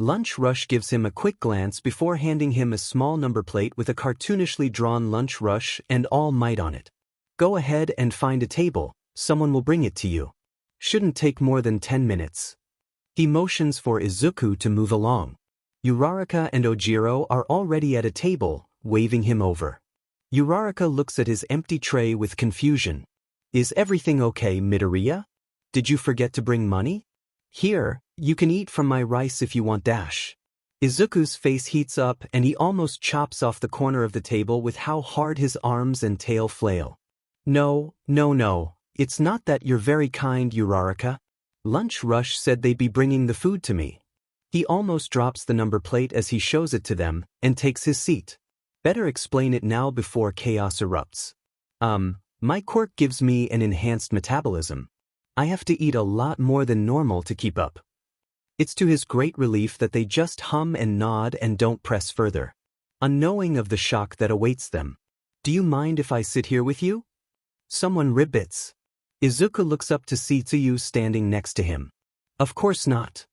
Lunch Rush gives him a quick glance before handing him a small number plate with a cartoonishly drawn Lunch Rush and All Might on it. "Go ahead and find a table, someone will bring it to you. Shouldn't take more than 10 minutes. He motions for Izuku to move along. Uraraka and Ojiro are already at a table, waving him over. Uraraka looks at his empty tray with confusion. "Is everything okay, Midoriya? Did you forget to bring money? Here, you can eat from my rice if you want dash." Izuku's face heats up and he almost chops off the corner of the table with how hard his arms and tail flail. No, no, no, it's not that. You're very kind, Uraraka. Lunch Rush said they'd be bringing the food to me. He almost drops the number plate as he shows it to them and takes his seat. Better explain it now before chaos erupts. My quirk gives me an enhanced metabolism. I have to eat a lot more than normal to keep up. It's to his great relief that they just hum and nod and don't press further, unknowing of the shock that awaits them. Do you mind if I sit here with you? Someone ribbits. Izuku looks up to see Tsuyu standing next to him. Of course not.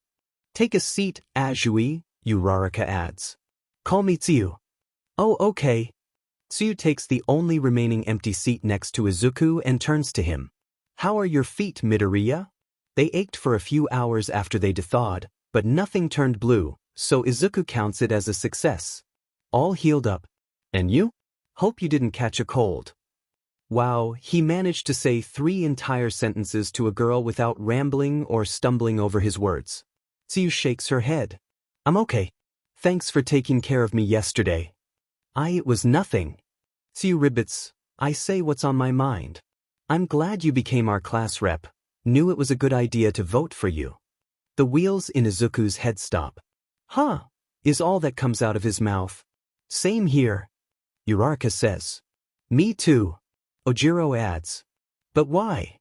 Take a seat, Azui, Uraraka adds. Call me Tsuyu. Oh, okay. Tsuyu takes the only remaining empty seat next to Izuku and turns to him. How are your feet, Midoriya? They ached for a few hours after they thawed, but nothing turned blue, so Izuku counts it as a success. All healed up. And you? Hope you didn't catch a cold. Wow, he managed to say 3 entire sentences to a girl without rambling or stumbling over his words. Tsuyu shakes her head. I'm okay. Thanks for taking care of me yesterday. It was nothing. Tsuyu ribbits. I say what's on my mind. I'm glad you became our class rep. Knew it was a good idea to vote for you. The wheels in Izuku's head stop. Huh, is all that comes out of his mouth. Same here. Uraraka says. Me too. Ojiro adds. But why?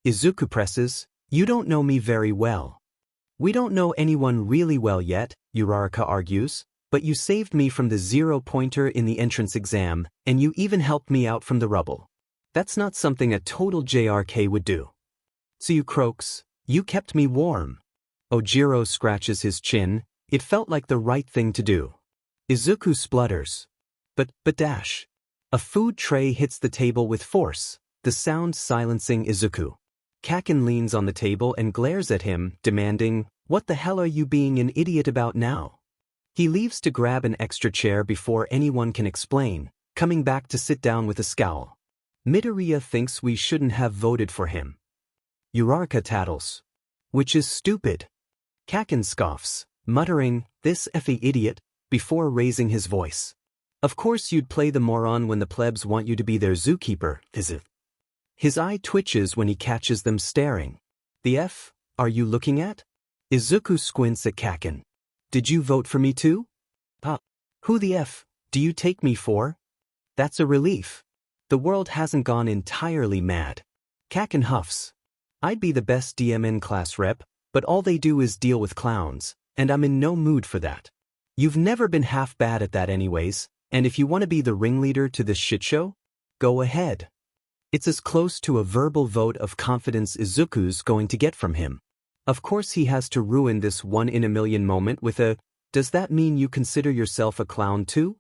Izuku presses. You don't know me very well. We don't know anyone really well yet, Uraraka argues, but you saved me from the 0-pointer in the entrance exam, and you even helped me out from the rubble. That's not something a total JRK would do. Tsuyu croaks, you kept me warm. Ojiro scratches his chin, it felt like the right thing to do. Izuku splutters. But dash. A food tray hits the table with force, the sound silencing Izuku. Kaken leans on the table and glares at him, demanding, what the hell are you being an idiot about now? He leaves to grab an extra chair before anyone can explain, coming back to sit down with a scowl. Midoriya thinks we shouldn't have voted for him. Uraraka tattles. Which is stupid. Kaken scoffs, muttering, this effing idiot, before raising his voice. Of course you'd play the moron when the plebs want you to be their zookeeper, is it? His eye twitches when he catches them staring. The F, are you looking at? Izuku squints at Kaken. Did you vote for me too? Who the F do you take me for? That's a relief. The world hasn't gone entirely mad. Kaken huffs. I'd be the best DMN class rep, but all they do is deal with clowns, and I'm in no mood for that. You've never been half bad at that anyways, and if you want to be the ringleader to this shitshow, go ahead. It's as close to a verbal vote of confidence Izuku's going to get from him. Of course he has to ruin this 1-in-a-million moment with a, does that mean you consider yourself a clown too?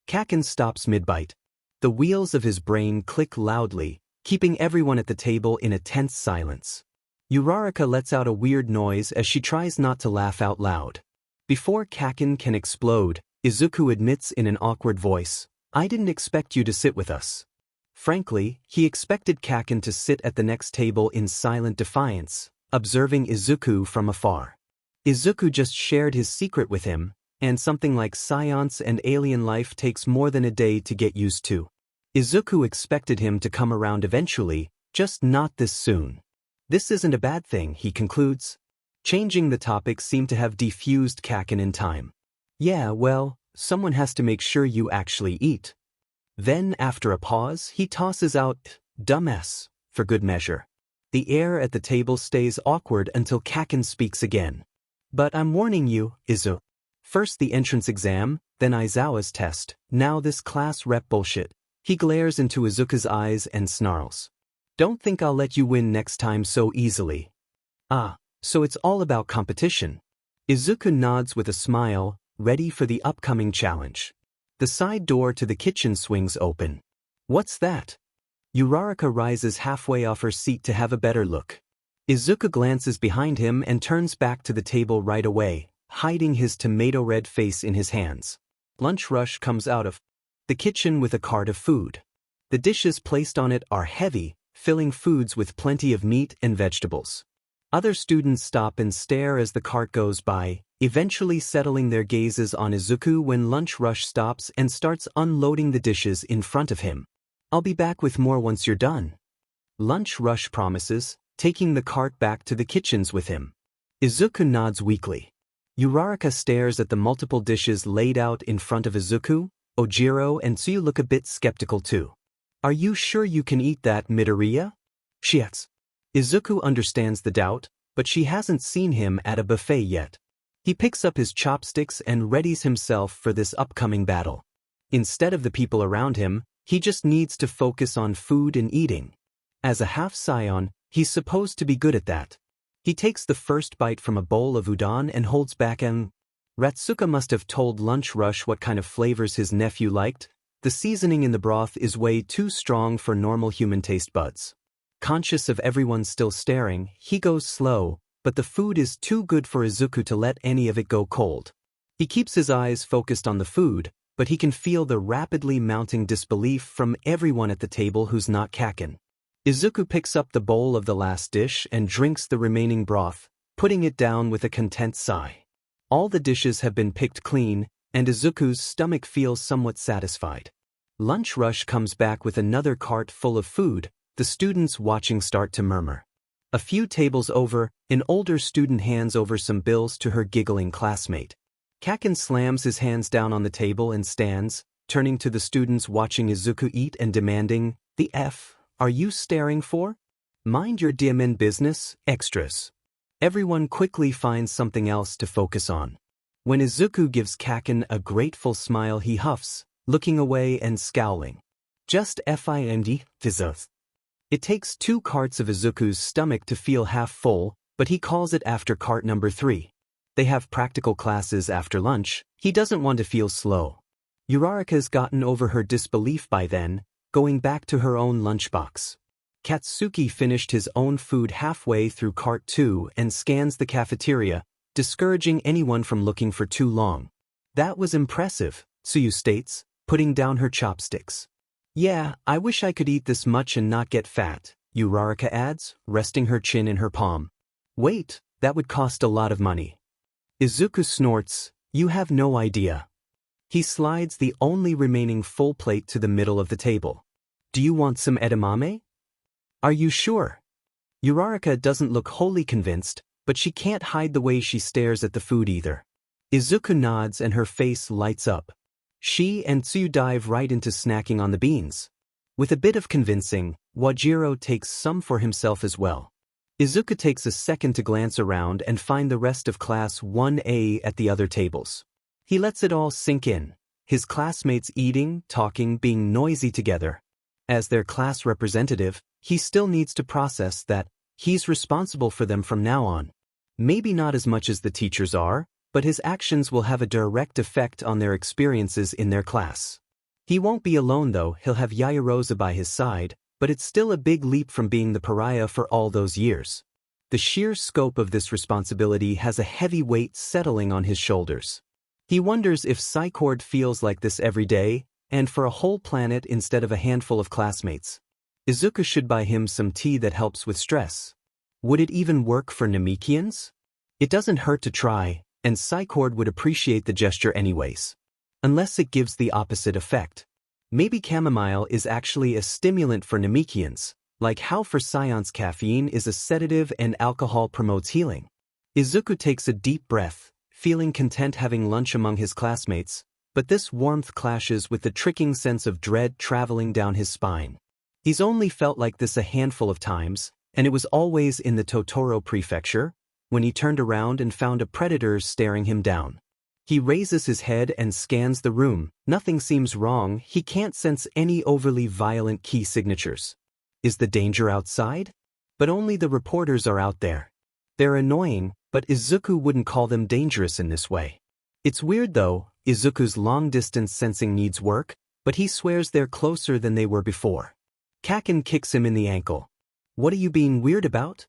Kaken stops mid-bite. The wheels of his brain click loudly, keeping everyone at the table in a tense silence. Uraraka lets out a weird noise as she tries not to laugh out loud. Before Kaken can explode, Izuku admits in an awkward voice, I didn't expect you to sit with us. Frankly, he expected Kaken to sit at the next table in silent defiance, observing Izuku from afar. Izuku just shared his secret with him, and something like science and alien life takes more than a day to get used to. Izuku expected him to come around eventually, just not this soon. This isn't a bad thing, he concludes. Changing the topic seemed to have defused Kaken in time. Yeah, well, someone has to make sure you actually eat. Then, after a pause, he tosses out, dumbass, for good measure. The air at the table stays awkward until Kaken speaks again. But I'm warning you, Izu. First the entrance exam, then Aizawa's test, now this class rep bullshit. He glares into Izuku's eyes and snarls. Don't think I'll let you win next time so easily. So it's all about competition. Izuku nods with a smile, ready for the upcoming challenge. The side door to the kitchen swings open. What's that? Uraraka rises halfway off her seat to have a better look. Izuku glances behind him and turns back to the table right away, hiding his tomato-red face in his hands. Lunch Rush comes out of the kitchen with a cart of food. The dishes placed on it are heavy, filling foods with plenty of meat and vegetables. Other students stop and stare as the cart goes by, eventually settling their gazes on Izuku when Lunch Rush stops and starts unloading the dishes in front of him. "I'll be back with more once you're done," Lunch Rush promises, taking the cart back to the kitchens with him. Izuku nods weakly. Uraraka stares at the multiple dishes laid out in front of Izuku. Ojiro and Tsuyu look a bit skeptical too. "Are you sure you can eat that, Midoriya?" she asks. Izuku understands the doubt, but she hasn't seen him at a buffet yet. He picks up his chopsticks and readies himself for this upcoming battle. Instead of the people around him, he just needs to focus on food and eating. As a half Saiyan, he's supposed to be good at that. He takes the first bite from a bowl of udon and holds back and... Ratsuka must have told Lunch Rush what kind of flavors his nephew liked. The seasoning in the broth is way too strong for normal human taste buds. Conscious of everyone still staring, he goes slow, but the food is too good for Izuku to let any of it go cold. He keeps his eyes focused on the food, but he can feel the rapidly mounting disbelief from everyone at the table who's not Kaken. Izuku picks up the bowl of the last dish and drinks the remaining broth, putting it down with a content sigh. All the dishes have been picked clean, and Izuku's stomach feels somewhat satisfied. Lunch Rush comes back with another cart full of food. The students watching start to murmur. A few tables over, an older student hands over some bills to her giggling classmate. Kaken slams his hands down on the table and stands, turning to the students watching Izuku eat and demanding, "The F are you staring for? Mind your DMN business, extras." Everyone quickly finds something else to focus on. When Izuku gives Kaken a grateful smile, he huffs, looking away and scowling. "Just FIMD, Fizz." It takes 2 carts of Izuku's stomach to feel half full, but he calls it after cart number 3. They have practical classes after lunch. He doesn't want to feel slow. Uraraka's gotten over her disbelief by then, going back to her own lunchbox. Katsuki finished his own food halfway through cart 2 and scans the cafeteria, discouraging anyone from looking for too long. "That was impressive," Tsuyu states, putting down her chopsticks. "Yeah, I wish I could eat this much and not get fat," Uraraka adds, resting her chin in her palm. "Wait, that would cost a lot of money." Izuku snorts, "You have no idea." He slides the only remaining full plate to the middle of the table. "Do you want some edamame?" "Are you sure?" Uraraka doesn't look wholly convinced, but she can't hide the way she stares at the food either. Izuku nods and her face lights up. She and Tsuyu dive right into snacking on the beans. With a bit of convincing, Wajiro takes some for himself as well. Izuku takes a second to glance around and find the rest of Class 1A at the other tables. He lets it all sink in, his classmates eating, talking, being noisy together. As their class representative, he still needs to process that he's responsible for them from now on. Maybe not as much as the teachers are, but his actions will have a direct effect on their experiences in their class. He won't be alone though, he'll have Yaoyorozu by his side, but it's still a big leap from being the pariah for all those years. The sheer scope of this responsibility has a heavy weight settling on his shoulders. He wonders if Psycord feels like this every day, and for a whole planet instead of a handful of classmates. Izuku should buy him some tea that helps with stress. Would it even work for Namekians? It doesn't hurt to try, and Psycord would appreciate the gesture anyways. Unless it gives the opposite effect. Maybe chamomile is actually a stimulant for Namekians, like how for Science caffeine is a sedative and alcohol promotes healing. Izuku takes a deep breath, feeling content having lunch among his classmates, but this warmth clashes with the tricking sense of dread traveling down his spine. He's only felt like this a handful of times, and it was always in the Totoro prefecture, when he turned around and found a predator staring him down. He raises his head and scans the room. Nothing seems wrong, he can't sense any overly violent key signatures. Is the danger outside? But only the reporters are out there. They're annoying, but Izuku wouldn't call them dangerous in this way. It's weird though, Izuku's long-distance sensing needs work, but he swears they're closer than they were before. Kaken kicks him in the ankle. "What are you being weird about?"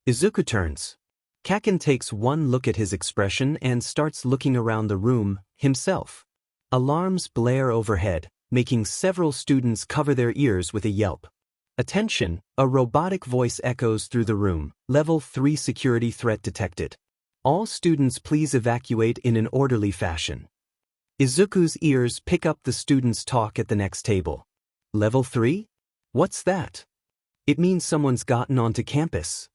Izuku turns. Kaken takes one look at his expression and starts looking around the room, himself. Alarms blare overhead, making several students cover their ears with a yelp. Attention, a robotic voice echoes through the room. Level 3 security threat detected. All students please evacuate in an orderly fashion. Izuku's ears pick up the students' talk at the next table. Level 3? What's that? It means someone's gotten onto campus.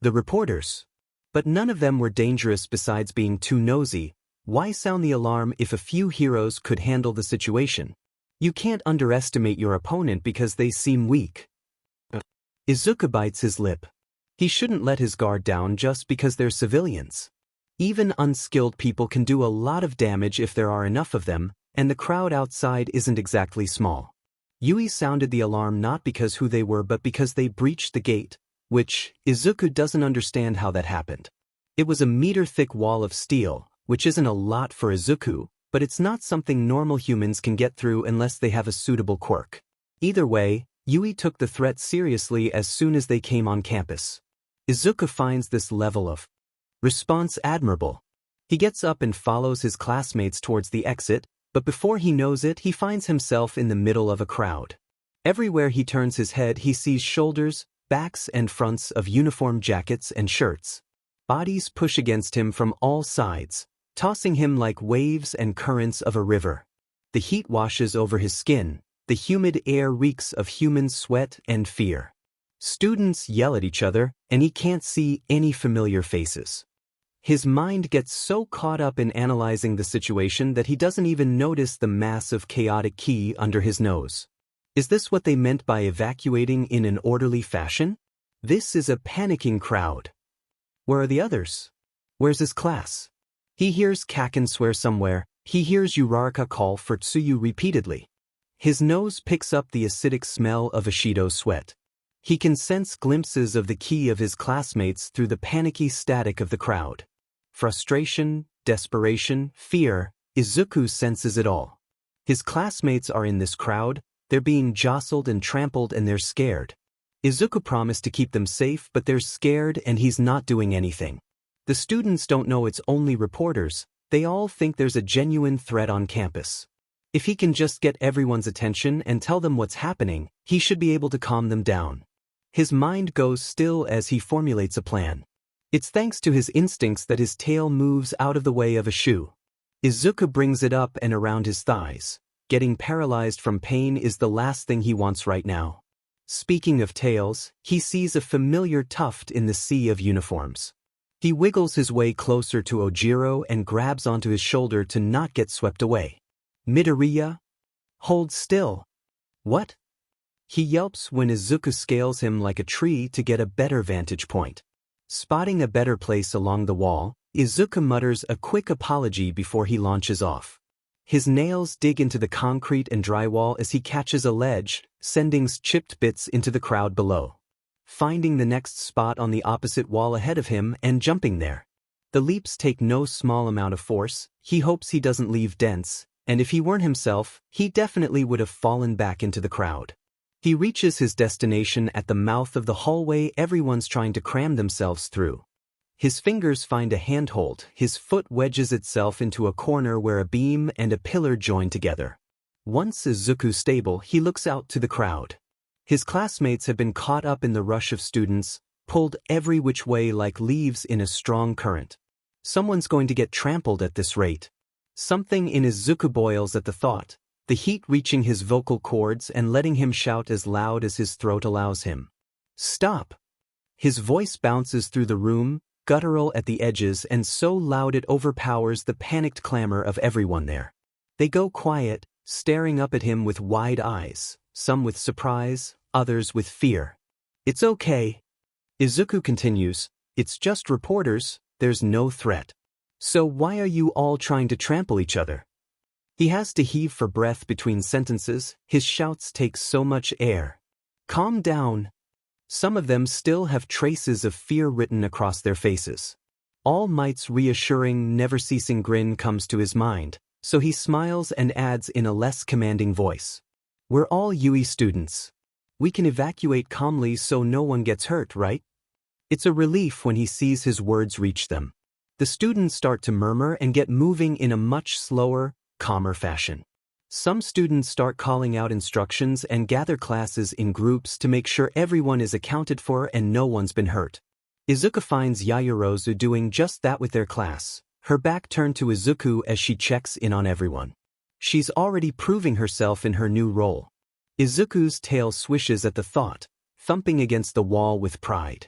The reporters. But none of them were dangerous besides being too nosy. Why sound the alarm if a few heroes could handle the situation? You can't underestimate your opponent because they seem weak. Izuku bites his lip. He shouldn't let his guard down just because they're civilians. Even unskilled people can do a lot of damage if there are enough of them, and the crowd outside isn't exactly small. Yui sounded the alarm not because who they were but because they breached the gate, which, Izuku doesn't understand how that happened. It was a meter-thick wall of steel, which isn't a lot for Izuku, but it's not something normal humans can get through unless they have a suitable quirk. Either way, Yui took the threat seriously as soon as they came on campus. Izuku finds this level of response admirable. He gets up and follows his classmates towards the exit, but before he knows it, he finds himself in the middle of a crowd. Everywhere he turns his head, he sees shoulders, backs and fronts of uniform jackets and shirts. Bodies push against him from all sides, tossing him like waves and currents of a river. The heat washes over his skin. The humid air reeks of human sweat and fear. Students yell at each other, and he can't see any familiar faces. His mind gets so caught up in analyzing the situation that he doesn't even notice the massive chaotic ki under his nose. Is this what they meant by evacuating in an orderly fashion? This is a panicking crowd. Where are the others? Where's his class? He hears Kaken swear somewhere. He hears Uraraka call for Tsuyu repeatedly. His nose picks up the acidic smell of Ishido's sweat. He can sense glimpses of the ki of his classmates through the panicky static of the crowd. Frustration, desperation, fear, Izuku senses it all. His classmates are in this crowd, they're being jostled and trampled and they're scared. Izuku promised to keep them safe but they're scared and he's not doing anything. The students don't know it's only reporters, they all think there's a genuine threat on campus. If he can just get everyone's attention and tell them what's happening, he should be able to calm them down. His mind goes still as he formulates a plan. It's thanks to his instincts that his tail moves out of the way of a shoe. Izuku brings it up and around his thighs. Getting paralyzed from pain is the last thing he wants right now. Speaking of tails, he sees a familiar tuft in the sea of uniforms. He wiggles his way closer to Ojiro and grabs onto his shoulder to not get swept away. Midoriya? Hold still. What? He yelps when Izuku scales him like a tree to get a better vantage point. Spotting a better place along the wall, Izuku mutters a quick apology before he launches off. His nails dig into the concrete and drywall as he catches a ledge, sending chipped bits into the crowd below. Finding the next spot on the opposite wall ahead of him and jumping there. The leaps take no small amount of force, he hopes he doesn't leave dents, and if he weren't himself, he definitely would have fallen back into the crowd. He reaches his destination at the mouth of the hallway everyone's trying to cram themselves through. His fingers find a handhold, his foot wedges itself into a corner where a beam and a pillar join together. Once Izuku's stable, he looks out to the crowd. His classmates have been caught up in the rush of students, pulled every which way like leaves in a strong current. Someone's going to get trampled at this rate. Something in Izuku boils at the thought, the heat reaching his vocal cords and letting him shout as loud as his throat allows him. Stop! His voice bounces through the room, guttural at the edges and so loud it overpowers the panicked clamor of everyone there. They go quiet, staring up at him with wide eyes, some with surprise, others with fear. It's okay. Izuku continues, it's just reporters, there's no threat. So why are you all trying to trample each other? He has to heave for breath between sentences, his shouts take so much air. Calm down. Some of them still have traces of fear written across their faces. All Might's reassuring, never-ceasing grin comes to his mind, so he smiles and adds in a less commanding voice. We're all UE students. We can evacuate calmly so no one gets hurt, right? It's a relief when he sees his words reach them. The students start to murmur and get moving in a much slower, calmer fashion. Some students start calling out instructions and gather classes in groups to make sure everyone is accounted for and no one's been hurt. Izuku finds Yaoyorozu doing just that with their class, her back turned to Izuku as she checks in on everyone. She's already proving herself in her new role. Izuku's tail swishes at the thought, thumping against the wall with pride.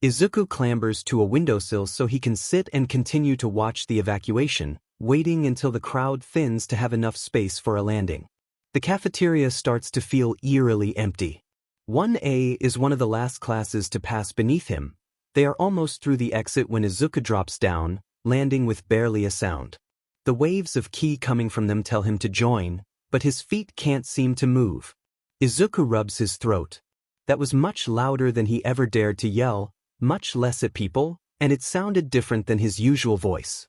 Izuku clambers to a windowsill so he can sit and continue to watch the evacuation, waiting until the crowd thins to have enough space for a landing. The cafeteria starts to feel eerily empty. 1A is one of the last classes to pass beneath him. They are almost through the exit when Izuku drops down, landing with barely a sound. The waves of ki coming from them tell him to join, but his feet can't seem to move. Izuku rubs his throat. That was much louder than he ever dared to yell, much less at people, and it sounded different than his usual voice.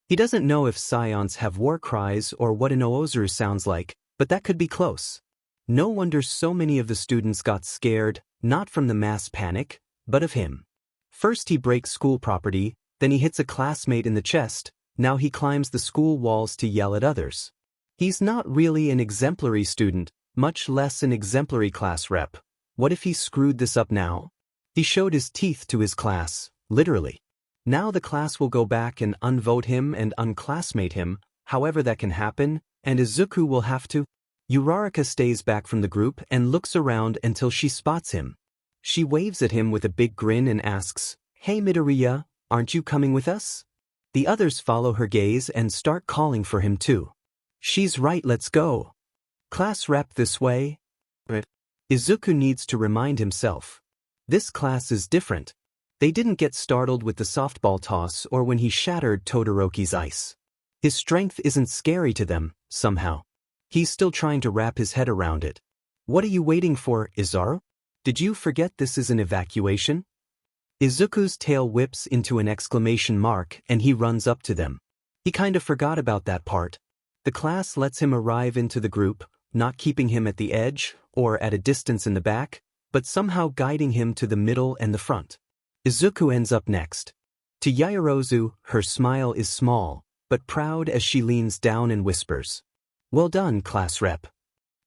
He doesn't know if Saiyans have war cries or what an Oozuru sounds like, but that could be close. No wonder so many of the students got scared, not from the mass panic, but of him. First he breaks school property, then he hits a classmate in the chest, now he climbs the school walls to yell at others. He's not really an exemplary student, much less an exemplary class rep. What if he screwed this up now? He showed his teeth to his class, literally. Now the class will go back and unvote him and unclassmate him, however that can happen, and Izuku will have to. Uraraka stays back from the group and looks around until she spots him. She waves at him with a big grin and asks, "Hey Midoriya, aren't you coming with us?" The others follow her gaze and start calling for him too. "She's right, let's go. Class rep this way." But Izuku needs to remind himself. This class is different. They didn't get startled with the softball toss or when he shattered Todoroki's ice. His strength isn't scary to them, somehow. He's still trying to wrap his head around it. "What are you waiting for, Izaru? Did you forget this is an evacuation?" Izuku's tail whips into an exclamation mark and he runs up to them. He kind of forgot about that part. The class lets him arrive into the group, not keeping him at the edge or at a distance in the back, but somehow guiding him to the middle and the front. Izuku ends up next. To Yaoyorozu, her smile is small, but proud as she leans down and whispers, "Well done, class rep."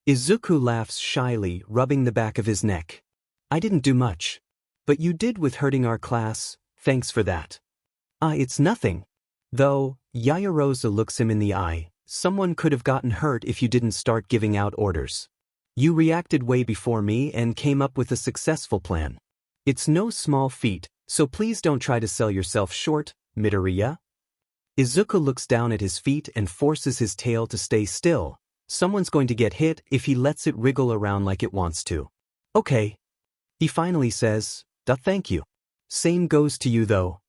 Izuku laughs shyly, rubbing the back of his neck. "I didn't do much. But you did with hurting our class, thanks for that." It's nothing." Though, Yaoyorozu looks him in the eye, "Someone could have gotten hurt if you didn't start giving out orders. You reacted way before me and came up with a successful plan. It's no small feat, so please don't try to sell yourself short, Midoriya." Izuku looks down at his feet and forces his tail to stay still. Someone's going to get hit if he lets it wriggle around like it wants to. "Okay." He finally says, "Thank you. Same goes to you though."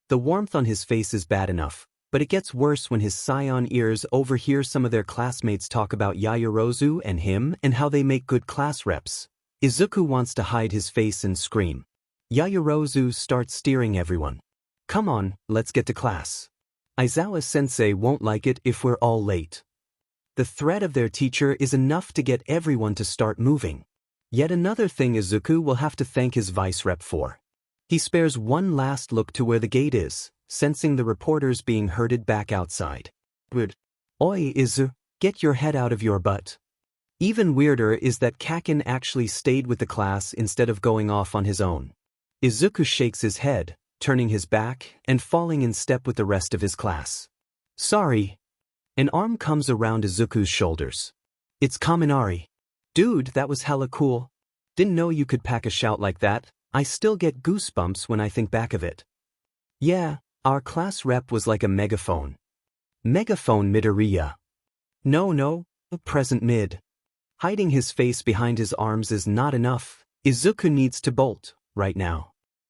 The warmth on his face is bad enough, but it gets worse when his Saiyan ears overhear some of their classmates talk about Yaoyorozu and him and how they make good class reps. Izuku wants to hide his face and scream. Yaoyorozu starts steering everyone. "Come on, let's get to class. Aizawa-sensei won't like it if we're all late." The threat of their teacher is enough to get everyone to start moving. Yet another thing Izuku will have to thank his vice rep for. He spares one last look to where the gate is, sensing the reporters being herded back outside. "Oi Izu, get your head out of your butt." Even weirder is that Kakin actually stayed with the class instead of going off on his own. Izuku shakes his head, turning his back and falling in step with the rest of his class. "Sorry." An arm comes around Izuku's shoulders. "It's Kaminari." "Dude, that was hella cool. Didn't know you could pack a shout like that. I still get goosebumps when I think back of it." "Yeah, our class rep was like a megaphone." "Megaphone Midoriya." No, present mid." Hiding his face behind his arms is not enough. Izuku needs to bolt, right now.